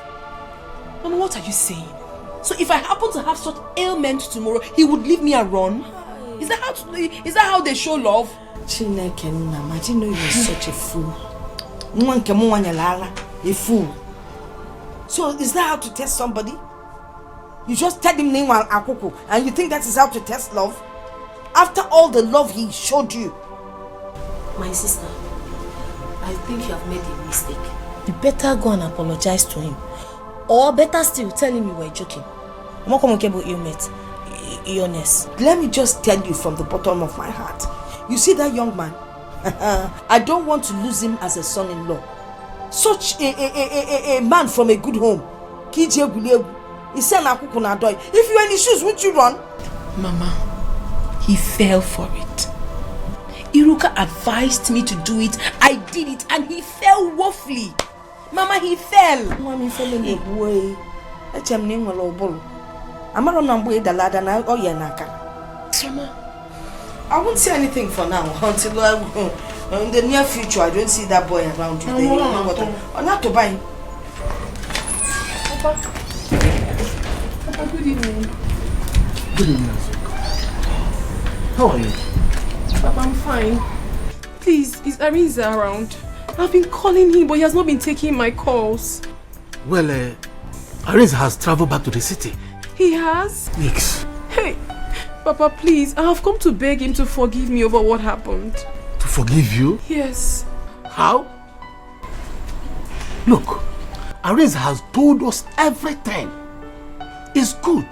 Mama, what are you saying? So if I happen to have such ailment tomorrow, he would leave me and run? Is that how they show love? Chineke, I didn't know you were such a fool. A fool. So is that how to test somebody? You just tell him name Akuku and you think that is how to test love? After all the love he showed you. My sister, I think you have made a mistake. You better go and apologize to him. Or better still, tell him you were joking. I'm not coming about illness. Let me just tell you from the bottom of my heart. You see that young man? I don't want to lose him as a son-in-law. Such a man from a good home. If you were in his shoes, wouldn't you run? Mama, he fell for it. Iruka advised me to do it. I did it and he fell woefully. Mama, he fell. Mama, he fell in the way. Mama, I won't say anything for now until in the near future I don't see that boy around you. Not to buy. Papa, good evening. Good evening. How are you? Papa, I'm fine. Please, is Arinze around? I've been calling him, but he has not been taking my calls. Well, Arinze has traveled back to the city. He has? Yes. Hey, Papa, please, I have come to beg him to forgive me over what happened. To forgive you? Yes. How? Look, Arinze has told us everything. It's good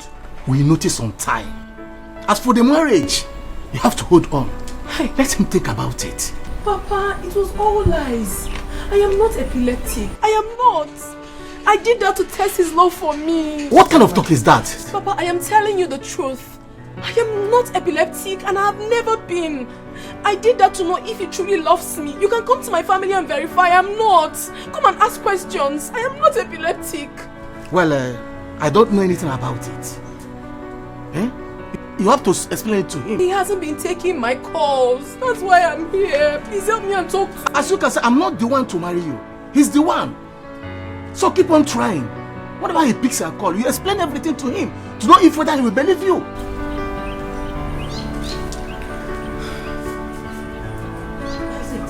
we notice on time. As for the marriage, you have to hold on. Hey, let him think about it. Papa, it was all lies. I am not epileptic. I am not. I did that to test his love for me. What kind of talk is that? Papa, I am telling you the truth. I am not epileptic and I have never been. I did that to know if he truly loves me. You can come to my family and verify I am not. Come and ask questions. I am not epileptic. Well, I don't know anything about it. Eh? You have to explain it to him. He hasn't been taking my calls. That's why I'm here. Please help me and talk to him. As you can say, I'm not the one to marry you. He's the one. So keep on trying. Whatever he picks a call, you explain everything to him to know if whether he will believe you. That's it.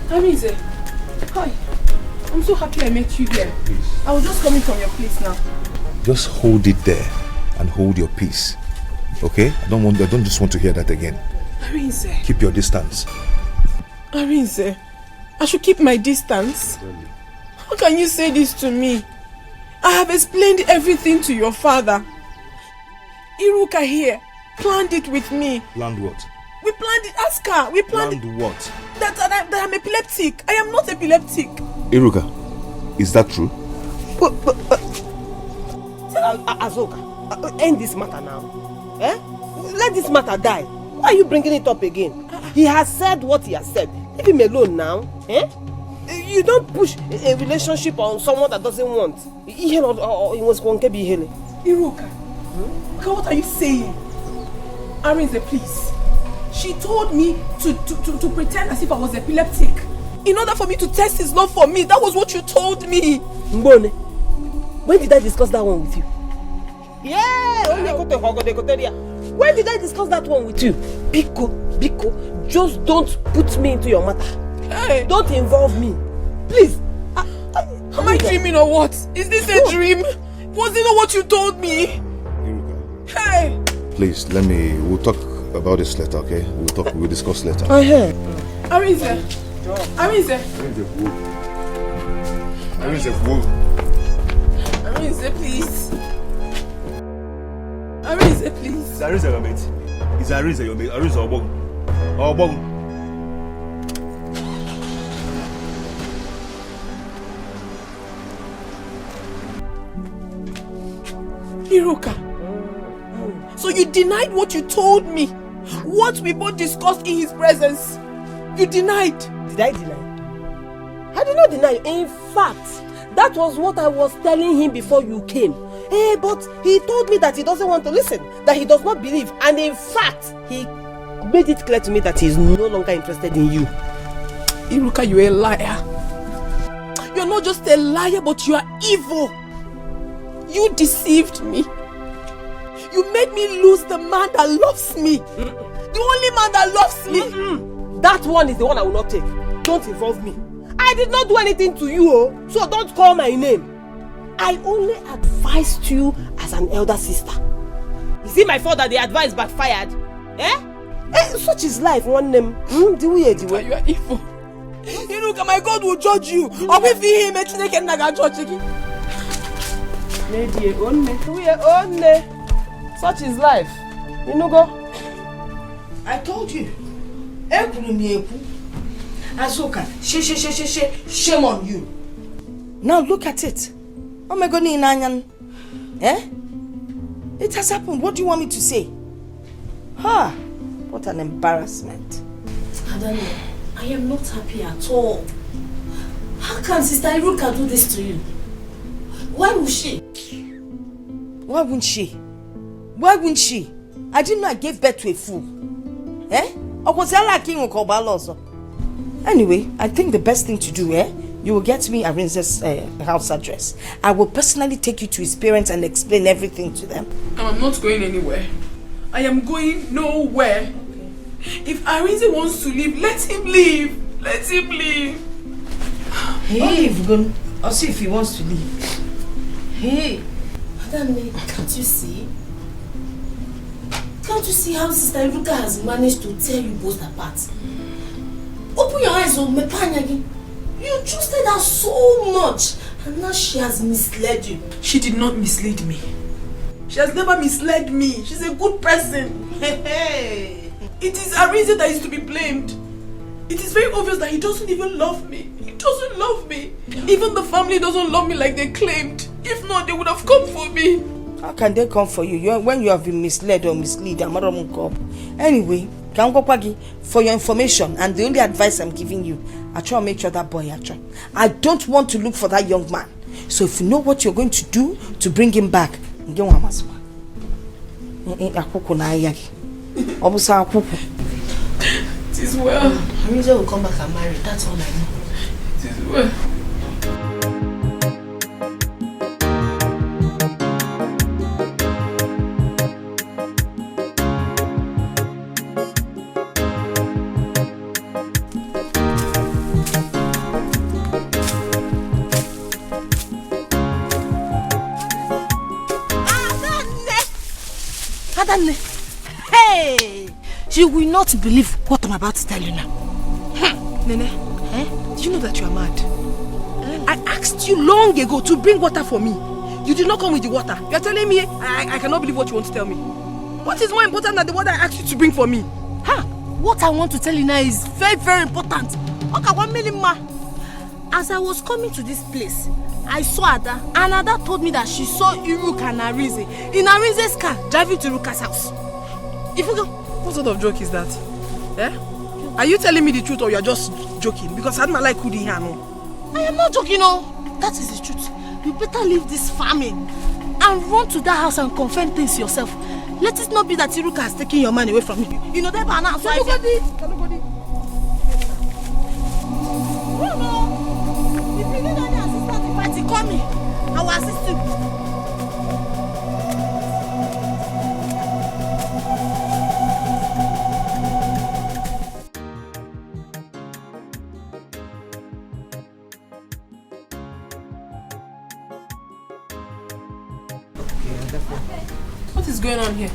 Arinze, hi. I'm so happy I met you here. Please. I was just coming from your place now. Just hold it there and hold your peace. Okay? I don't just want to hear that again. Arinze. Keep your distance. Arinze, I should keep my distance? How can you say this to me? I have explained everything to your father. Iruka here planned it with me. Planned what? We planned it, ask her. We planned what? That I'm epileptic. I am not epileptic. Iruka, is that true? Azoka, end this matter now. Eh? Let this matter die. Why are you bringing it up again? He has said what he has said. Leave him alone now. Eh? You don't push a relationship on someone that doesn't want. Iruka, what are you saying? Arinze, please. She told me to pretend as if I was epileptic in order for me to test his love for me. That was what you told me. Mbone, when did I discuss that one with you? Yeah, when did I discuss that one with you? Biko, just don't put me into your matter. Hey. Don't involve me. Please. Am I dreaming or what? Is this a dream? Was it not what you told me? Hey. Please, we'll talk about this later, okay? We'll discuss later. Arinze, please. Arinze, please. Is Arinze your mate? Is Arinze your mate? Arinze Obong. Iruka, so you denied what you told me, what we both discussed in his presence. You denied. Did I deny? I did not deny. In fact, that was what I was telling him before you came. But he told me that he doesn't want to listen, that he does not believe, and in fact, he made it clear to me that he is no longer interested in you. Iruka, you're a liar. You're not just a liar, but you are evil. You deceived me. You made me lose the man that loves me. The only man that loves me. That one is the one I will not take. Don't involve me. I did not do anything to you, so don't call my name. I only advised you as an elder sister. Is it my fault that the advice backfired? Such is life, one name. You are evil. Iruka, my God will judge you. Or we feel him and judge. Such is life. You know, go. I told you. Azoka, shame on you. Now look at it. Oh my God, it has happened. What do you want me to say? What an embarrassment. Adani, I am not happy at all. How can Sister Iruka do this to you? Why would she? Why wouldn't she? Why wouldn't she? I didn't know I gave birth to a fool. Anyway, I think the best thing to do, You will get me Arinze's house address. I will personally take you to his parents and explain everything to them. I'm not going anywhere. I am going nowhere. If Arinze wants to leave, let him leave. Let him leave. Hey, I'll see if he wants to leave. Hey. Madam, can't you see? Can't you see how Sister Iruka has managed to tear you both apart? Open your eyes, Mepanyagi. You trusted her so much, and now she has misled you. She did not mislead me. She has never misled me. She's a good person. Hey. It is Arinze that is to be blamed. It is very obvious that he doesn't even love me. He doesn't love me. Even the family doesn't love me like they claimed. If not, they would have come for me. How can they come for you? When you have been misled or mislead, I'm not going to come. Anyway, for your information, and the only advice I'm giving you, I try to make sure that boy I don't want to look for that young man. So if you know what you're going to do to bring him back, it is well. Arinze will come back and marry. That's all I know. It is well. Hey! You will not believe what I'm about to tell you now. Nene, do you know that you are mad? I asked you long ago to bring water for me. You did not come with the water. You are telling me I cannot believe what you want to tell me. What is more important than the water I asked you to bring for me? What I want to tell you now is very, very important. Okay, 1 million ma. As I was coming to this place, I saw Ada, and Ada told me that she saw Iruka and Arinze in Arinze's car driving to Iruka's house. What sort of joke is that? Are you telling me the truth or you are just joking? Because I don't like Kudi here, no. I am not joking, no. That is the truth. You better leave this farming and run to that house and confirm things yourself. Let it not be that Iruka has taken your money away from you. You know that by now. Nobody. No. If you need any assistance in fighting, call me. I will assist you. What is going on here?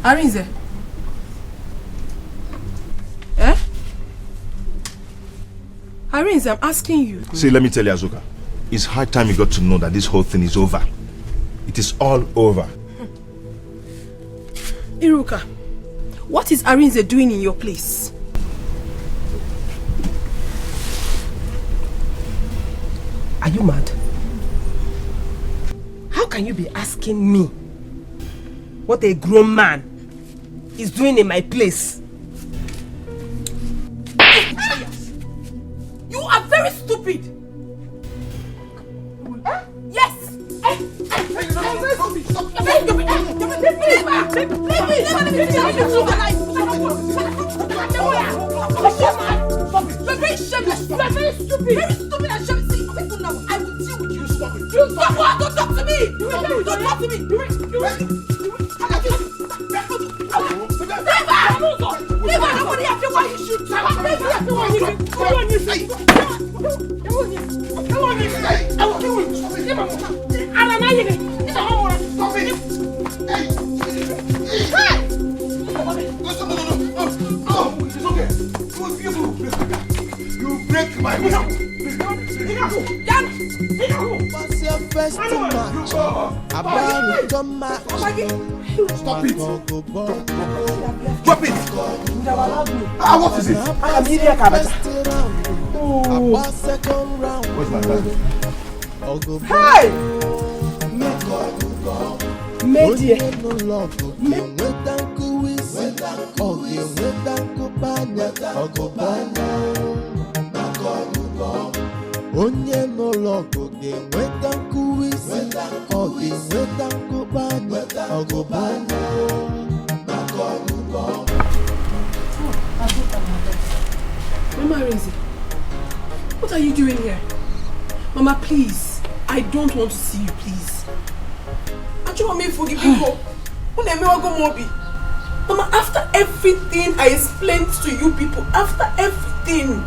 Arinze? Arinze, I'm asking you. See, let me tell you, Azuka. It's high time you got to know that this whole thing is over. It is all over. Iruka, what is Arinze doing in your place? Are you mad? How can you be asking me what a grown man is doing in my place? You are very stupid. Yes. You're very shameless. You are very stupid. Very stupid and shameless. See, now I will deal with you. Stop it. You stop what? Don't talk to me. Don't talk to me. Leave her. Nobody has to want you shoot. You break my will. What's your first match? Stop it. Drop it. What is it? I am Lydia Kabata. Where's my bag? Hey! Medie. Onye n'ụlọọgụ ga-enweta nkuwisi, ọ ga-enweta nkụpanya, ọgụbanya maka ọgụgọ. Mama Arinze, what are you doing here? Mama, please. I don't want to see you, please. I just want me to forgive people. Mama, after everything I explained to you people, after everything,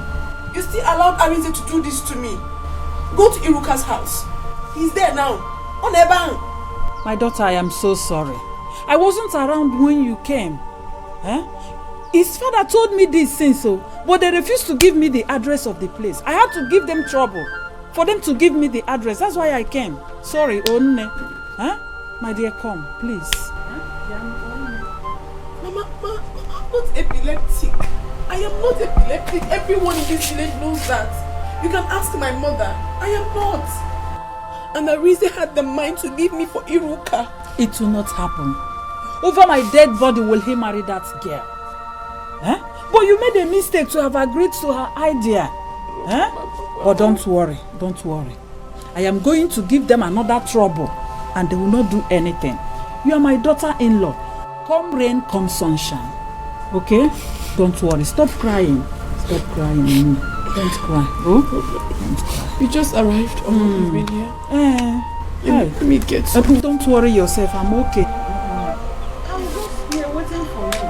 you still allowed Arinze to do this to me. Go to Iruka's house. He's there now. On a bank. My daughter, I am so sorry. I wasn't around when you came. His father told me this since so, but they refused to give me the address of the place. I had to give them trouble for them to give me the address. That's why I came. Sorry, Onne. My dear, come, please. Mama, I'm not epileptic. I am not epileptic. Everyone in this village knows that. You can ask my mother. I am not. And Arinze had the mind to leave me for Iruka. It will not happen. Over my dead body will he marry that girl. But you made a mistake to have agreed to her idea. But don't worry. I am going to give them another trouble and they will not do anything. You are my daughter-in-law. Come rain, come sunshine. Okay? Don't worry. Stop crying. Don't cry. Oh? Don't cry. You just arrived. You've been here. Let me get some. Don't worry yourself. I'm okay. I'm just here waiting for you.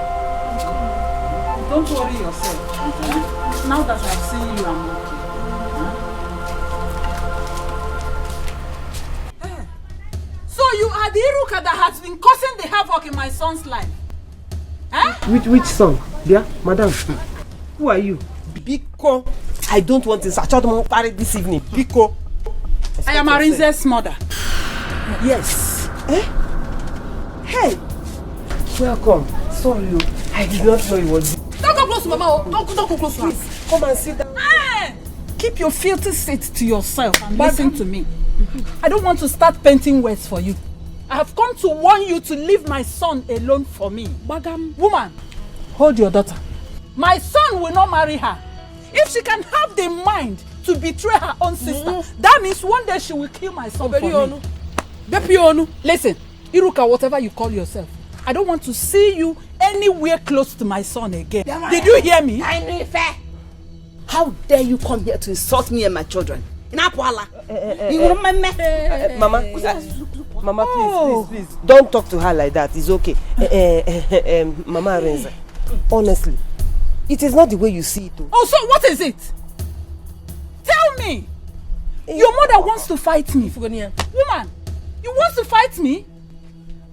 Don't worry yourself. Now that I've seen you, I'm okay. So you are the Iruka that has been causing the havoc in my son's life? Which son? Dear, madam. Who are you? Biko. I don't want this. I told them party this evening. Biko. I am Arinze's mother. Yes. Hey. Welcome. Sorry, I did not know you was. Don't go close to Mama. Don't go close to her. Come and sit down. Keep your filthy seat to yourself and listen to me. I don't want to start painting words for you. I have come to warn you to leave my son alone for me. Woman, hold your daughter. My son will not marry her. If she can have the mind to betray her own sister, that means one day she will kill my son for me. Listen, Iruka, whatever you call yourself, I don't want to see you anywhere close to my son again. Did you hear me? How dare you come here to insult me and my children? Mama, please. Don't talk to her like that. It's okay. Mama Arinze, honestly, it is not the way you see it. Oh, so what is it? Tell me. Your mother wants to fight me. Woman, you want to fight me?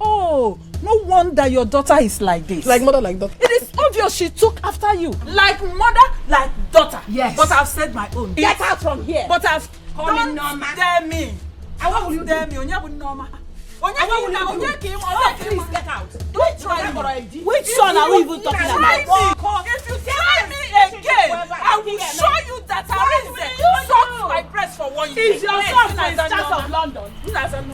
Oh, no wonder your daughter is like this. Like mother, like daughter. It is obvious she took after you. Like mother, like daughter. Yes. But I've said my own. Get out from here. But I've... Don't dare me. What will you dare me? Please get out. Don't try me. Which son are we even talking about? If you try me again, I will show you that Arinze sucked my breast for 1 year. Is your son Prince Charles of London?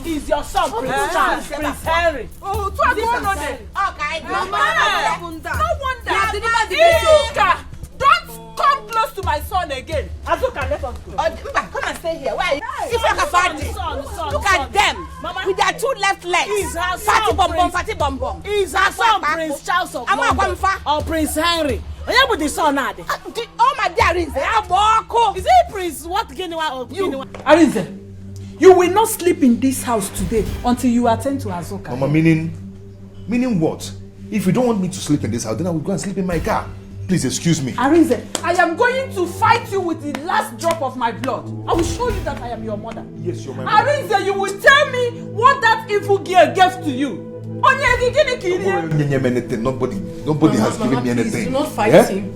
Is your son Prince Charles? Prince Henry. Oh, two are going on there. Okay. No wonder. Iruka, don't come close to my son again. Azuka, let us go. Come and stay here. Why? If I can find it, look at them with their two left legs. Fatty bum bum. Is her son Prince Charles of London or Prince Henry? Oh my dear Arinze, is it Prince what Guinea or Guinea? Arinze, you will not sleep in this house today until you attend to Azuka. Mama, meaning what? If you don't want me to sleep in this house, then I will go and sleep in my car. Please excuse me. Arinze, I am going to fight you with the last drop of my blood. I will show you that I am your mother. Yes, you're my mother. Arinze, you will tell me what that evil girl gave to you. Nobody has given me anything. Do not fight him.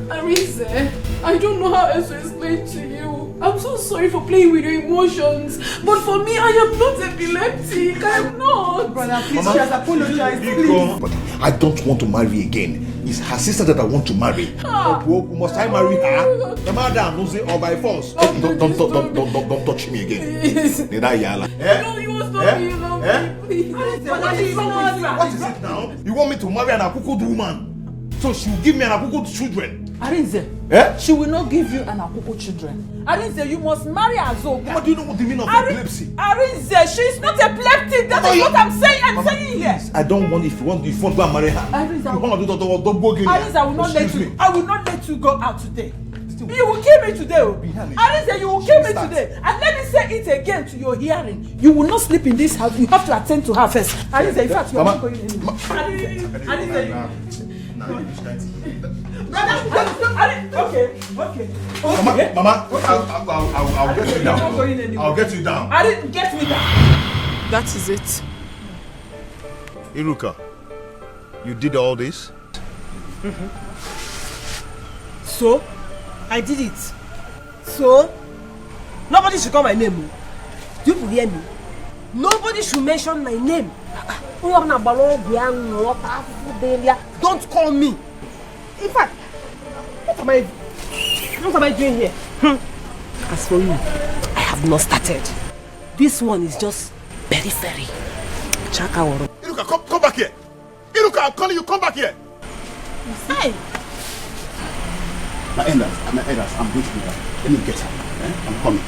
Arinze, I don't know how else to explain to you. I'm so sorry for playing with your emotions. But for me, I am not epileptic. I am not. Brother, please, she has apologized. Please. But I don't want to marry again. It's her sister that I want to marry. Must I marry her? The mother knows it all by force. Don't touch me again. No, you must not be alone. What is it now? You want me to marry an Akukud woman? So she'll give me an Akukud children? Arinze, she will not give you an Akoko children. Arinze, you must marry Azoka. What do you know what the meaning of epilepsy? Arinze, she is not epileptic. That is what I'm saying. I'm saying here. I don't want, if you want to go and marry her. Arinze, I will not let you. I will not let you go out today. You will kill me today. Arinze, you will kill me today. And let me say it again to your hearing. You will not sleep in this house. You have to attend to her first. Arinze, in fact, you are not going anywhere. Arinze, okay. Mama, I'll get you down. I'll get you down. I didn't get me down. That is it. Iruka, you did all this? So, I did it. So, nobody should call my name. Do you hear me? Nobody should mention my name. Don't call me. In fact, what am I doing here? As for you, I have not started. This one is just periphery. Chaka. Iruka, come back here. Iruka, I'm calling you, come back here. Hey. My elders, I'm going to do that. Let me get her. I'm coming.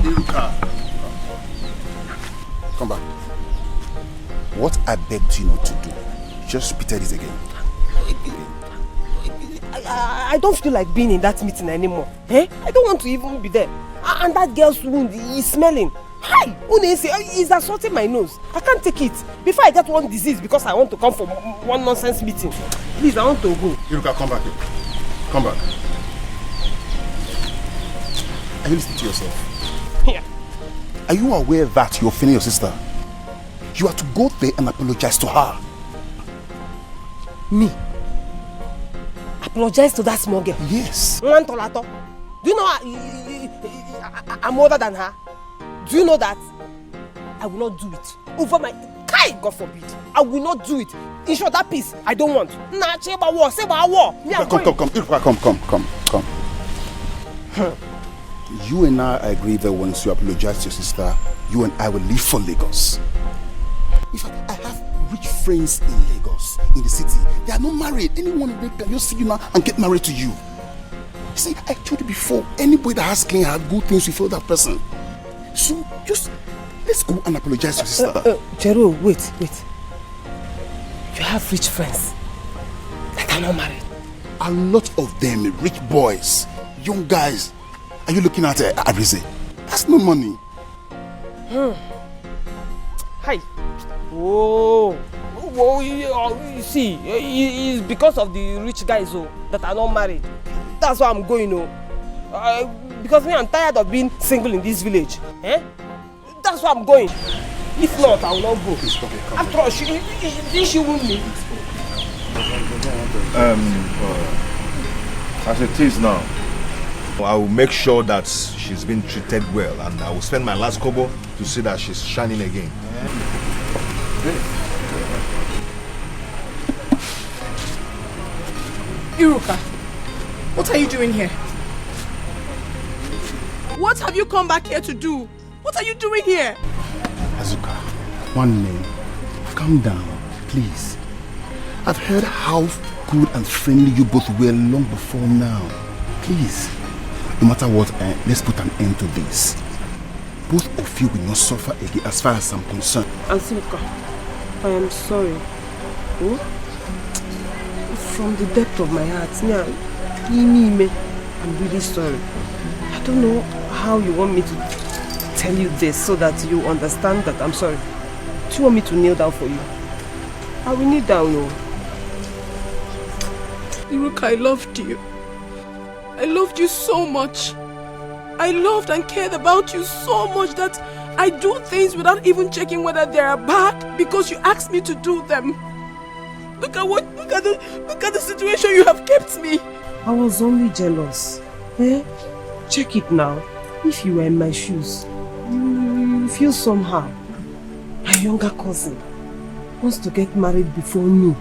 Iruka. Come back. What I begged you not to do, just repeat this again. I don't feel like being in that meeting anymore. I don't want to even be there. And that girl's wound is smelling. Hi! He's assaulting my nose. I can't take it. Before I get one disease because I want to come for one nonsense meeting. Please, I want to go. Iruka, come back here. Come back. Are you listening to yourself? Yeah. Are you aware that you're offending your sister? You are to go there and apologize to her. Me? Apologize to that small girl? Yes. Do you know I'm older than her? Do you know that? I will not do it. Over my... God forbid. I will not do it. In short, that peace, I don't want. Nah, say about war. Come. You and I agree that once you apologize to your sister, you and I will leave for Lagos. In fact, I have rich friends in Lagos, in the city. They are not married. Anyone they can just see you now and get married to you. You see, I told you before, anybody that has clean heart, good things, you feel that person. So just let's go and apologize to your sister. Jero, wait. You have rich friends that are not married. A lot of them, rich boys, young guys. Are you looking at Arise? That's no money. Hi. Oh, you see, it's because of the rich guys that are not married. That's why I'm going. Because me, I'm tired of being single in this village. That's why I'm going. If not, I will not go. After all, she won't me. As it is now, I will make sure that she's been treated well, and I will spend my last kobo to see that she's shining again. Iruka, what are you doing here? What have you come back here to do? What are you doing here? Azuka, one name. Calm down, please. I've heard how good and friendly you both were long before now. Please, no matter what, let's put an end to this. Both of you will not suffer again as far as I'm concerned. Azuka, I am sorry. From the depth of my heart, I'm really sorry. I don't know how you want me to tell you this so that you understand that I'm sorry. Do you want me to kneel down for you? I will kneel down, Iruka, I loved you. I loved you so much. I loved and cared about you so much that I do things without even checking whether they are bad because you asked me to do them. Look at the situation you have kept me. I was only jealous. Check it now. If you were in my shoes, you feel somehow. My younger cousin wants to get married before me.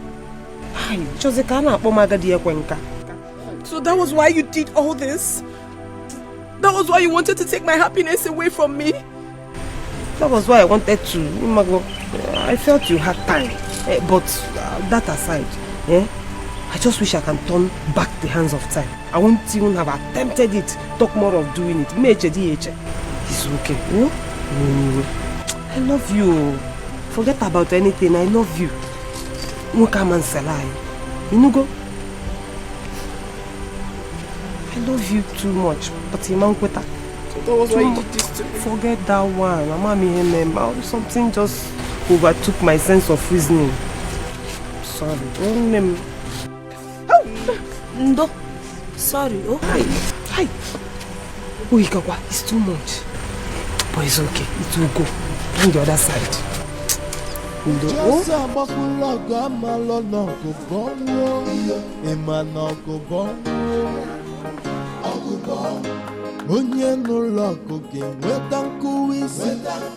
So that was why you did all this? That was why you wanted to take my happiness away from me? That was why I wanted to. I felt you had time. But that aside, I just wish I can turn back the hands of time. I won't even have attempted it. Talk more of doing it. It's okay. No? I love you. Forget about anything. I love you. No come and salai. You go. I love you too much. But you man kweta. So that was why you did this to me. Forget that one. Mama me something just overtook my sense of reasoning. Sorry. No. Sorry. Oh. Hi. Uikawa, it's too much. But it's okay. It will go. On the other side. Onye n'ụlọ ọgụ ga-enweta nkụwa isi,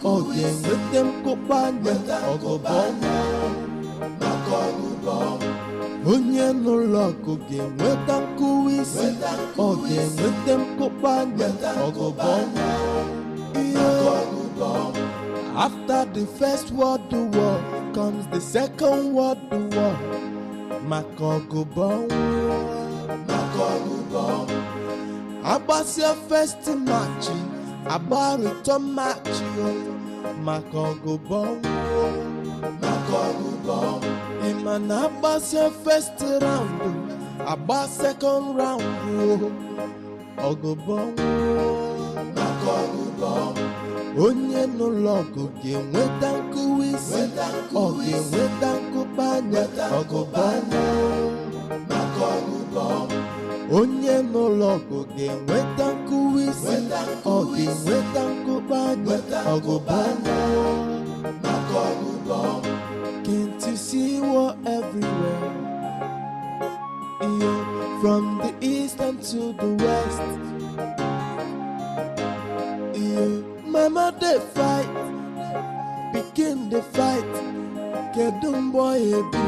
ọ ga-enweta mkpụkpanya ọgụbọnwụ maka ọgụbọ. Onye n'ụlọ ọgụ ga-enweta nkụwa isi, ọ ga-enweta mkpụkpanya ọgụbọnwụ maka ọgụbọ. After the first world war comes the second world war maka ọgụbọnwụ maka ọgụbọ. Abasia first match, return match, maka ọgụbọ, maka ọgụbọ. Imana Abasia first round, second round, ọgụbọ, maka ọgụbọ. Onye n'ụlọ ọgụ ga-enweta nkụwa isi, ọ ga-enweta nkụpanya ọgụbọ, maka ọgụbọ. Onye n'ụlọ ọgụ ga-enweta nkụwa isi, ọ ga-enweta nkụpanya ọgụbọnwụ maka ọgụbọ. Can't you see war everywhere? Yeah, from the east and to the west. Yeah, mama they fight, pikin they fight. Kedu mbọ ebi,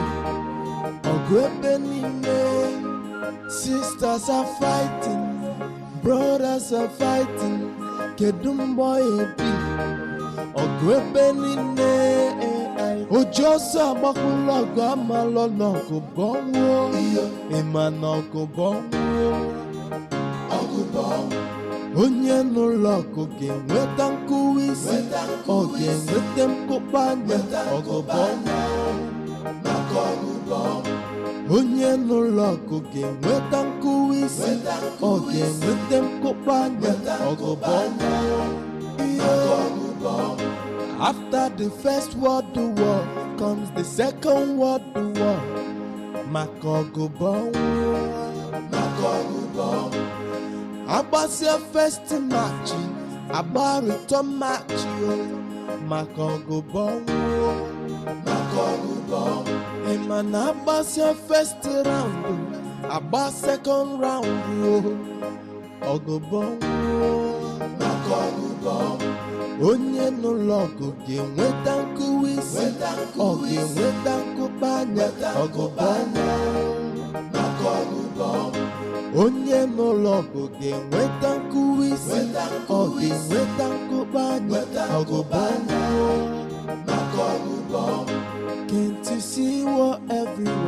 ọgụ ebe niile. Sisters are fighting, brothers are fighting. Kedumbo ebi, ogwebe nine. Ojoso abakulo gamalo noko bongo, ema noko bongo, ogubongo. Onye n'ụlọọgụ ga-enweta nkụwa isi, ọ ga-enweta mkpụkpanya ọgụbọnwụ maka ọgụbọnwụ. Onye n'ụlọọgụ ga-enweta nkụwa isi, ọ ga-enweta mkpụkpanya ọgụbọnwụ maka ọgụbọnwụ. After the first world war comes the second world war maka ọgụbọnwụ maka ọgụbọnwụ. Abasia first match, return match, maka ọgụbọnwụ maka ọgụbọnwụ. Imana Abasia first round, second round, ọgụbọnwụ maka ọgụbọnwụ. Onye n'ụlọọgụ ga-enweta nkụwa isi, ọ ga-enweta nkụpanya ọgụbọnwụ maka ọgụbọnwụ. Onye n'ụlọọgụ ga-enweta nkụwa isi, ọ ga-enweta nkụpanya ọgụbọnwụ maka ọgụbọnwụ. Can't you see war everywhere?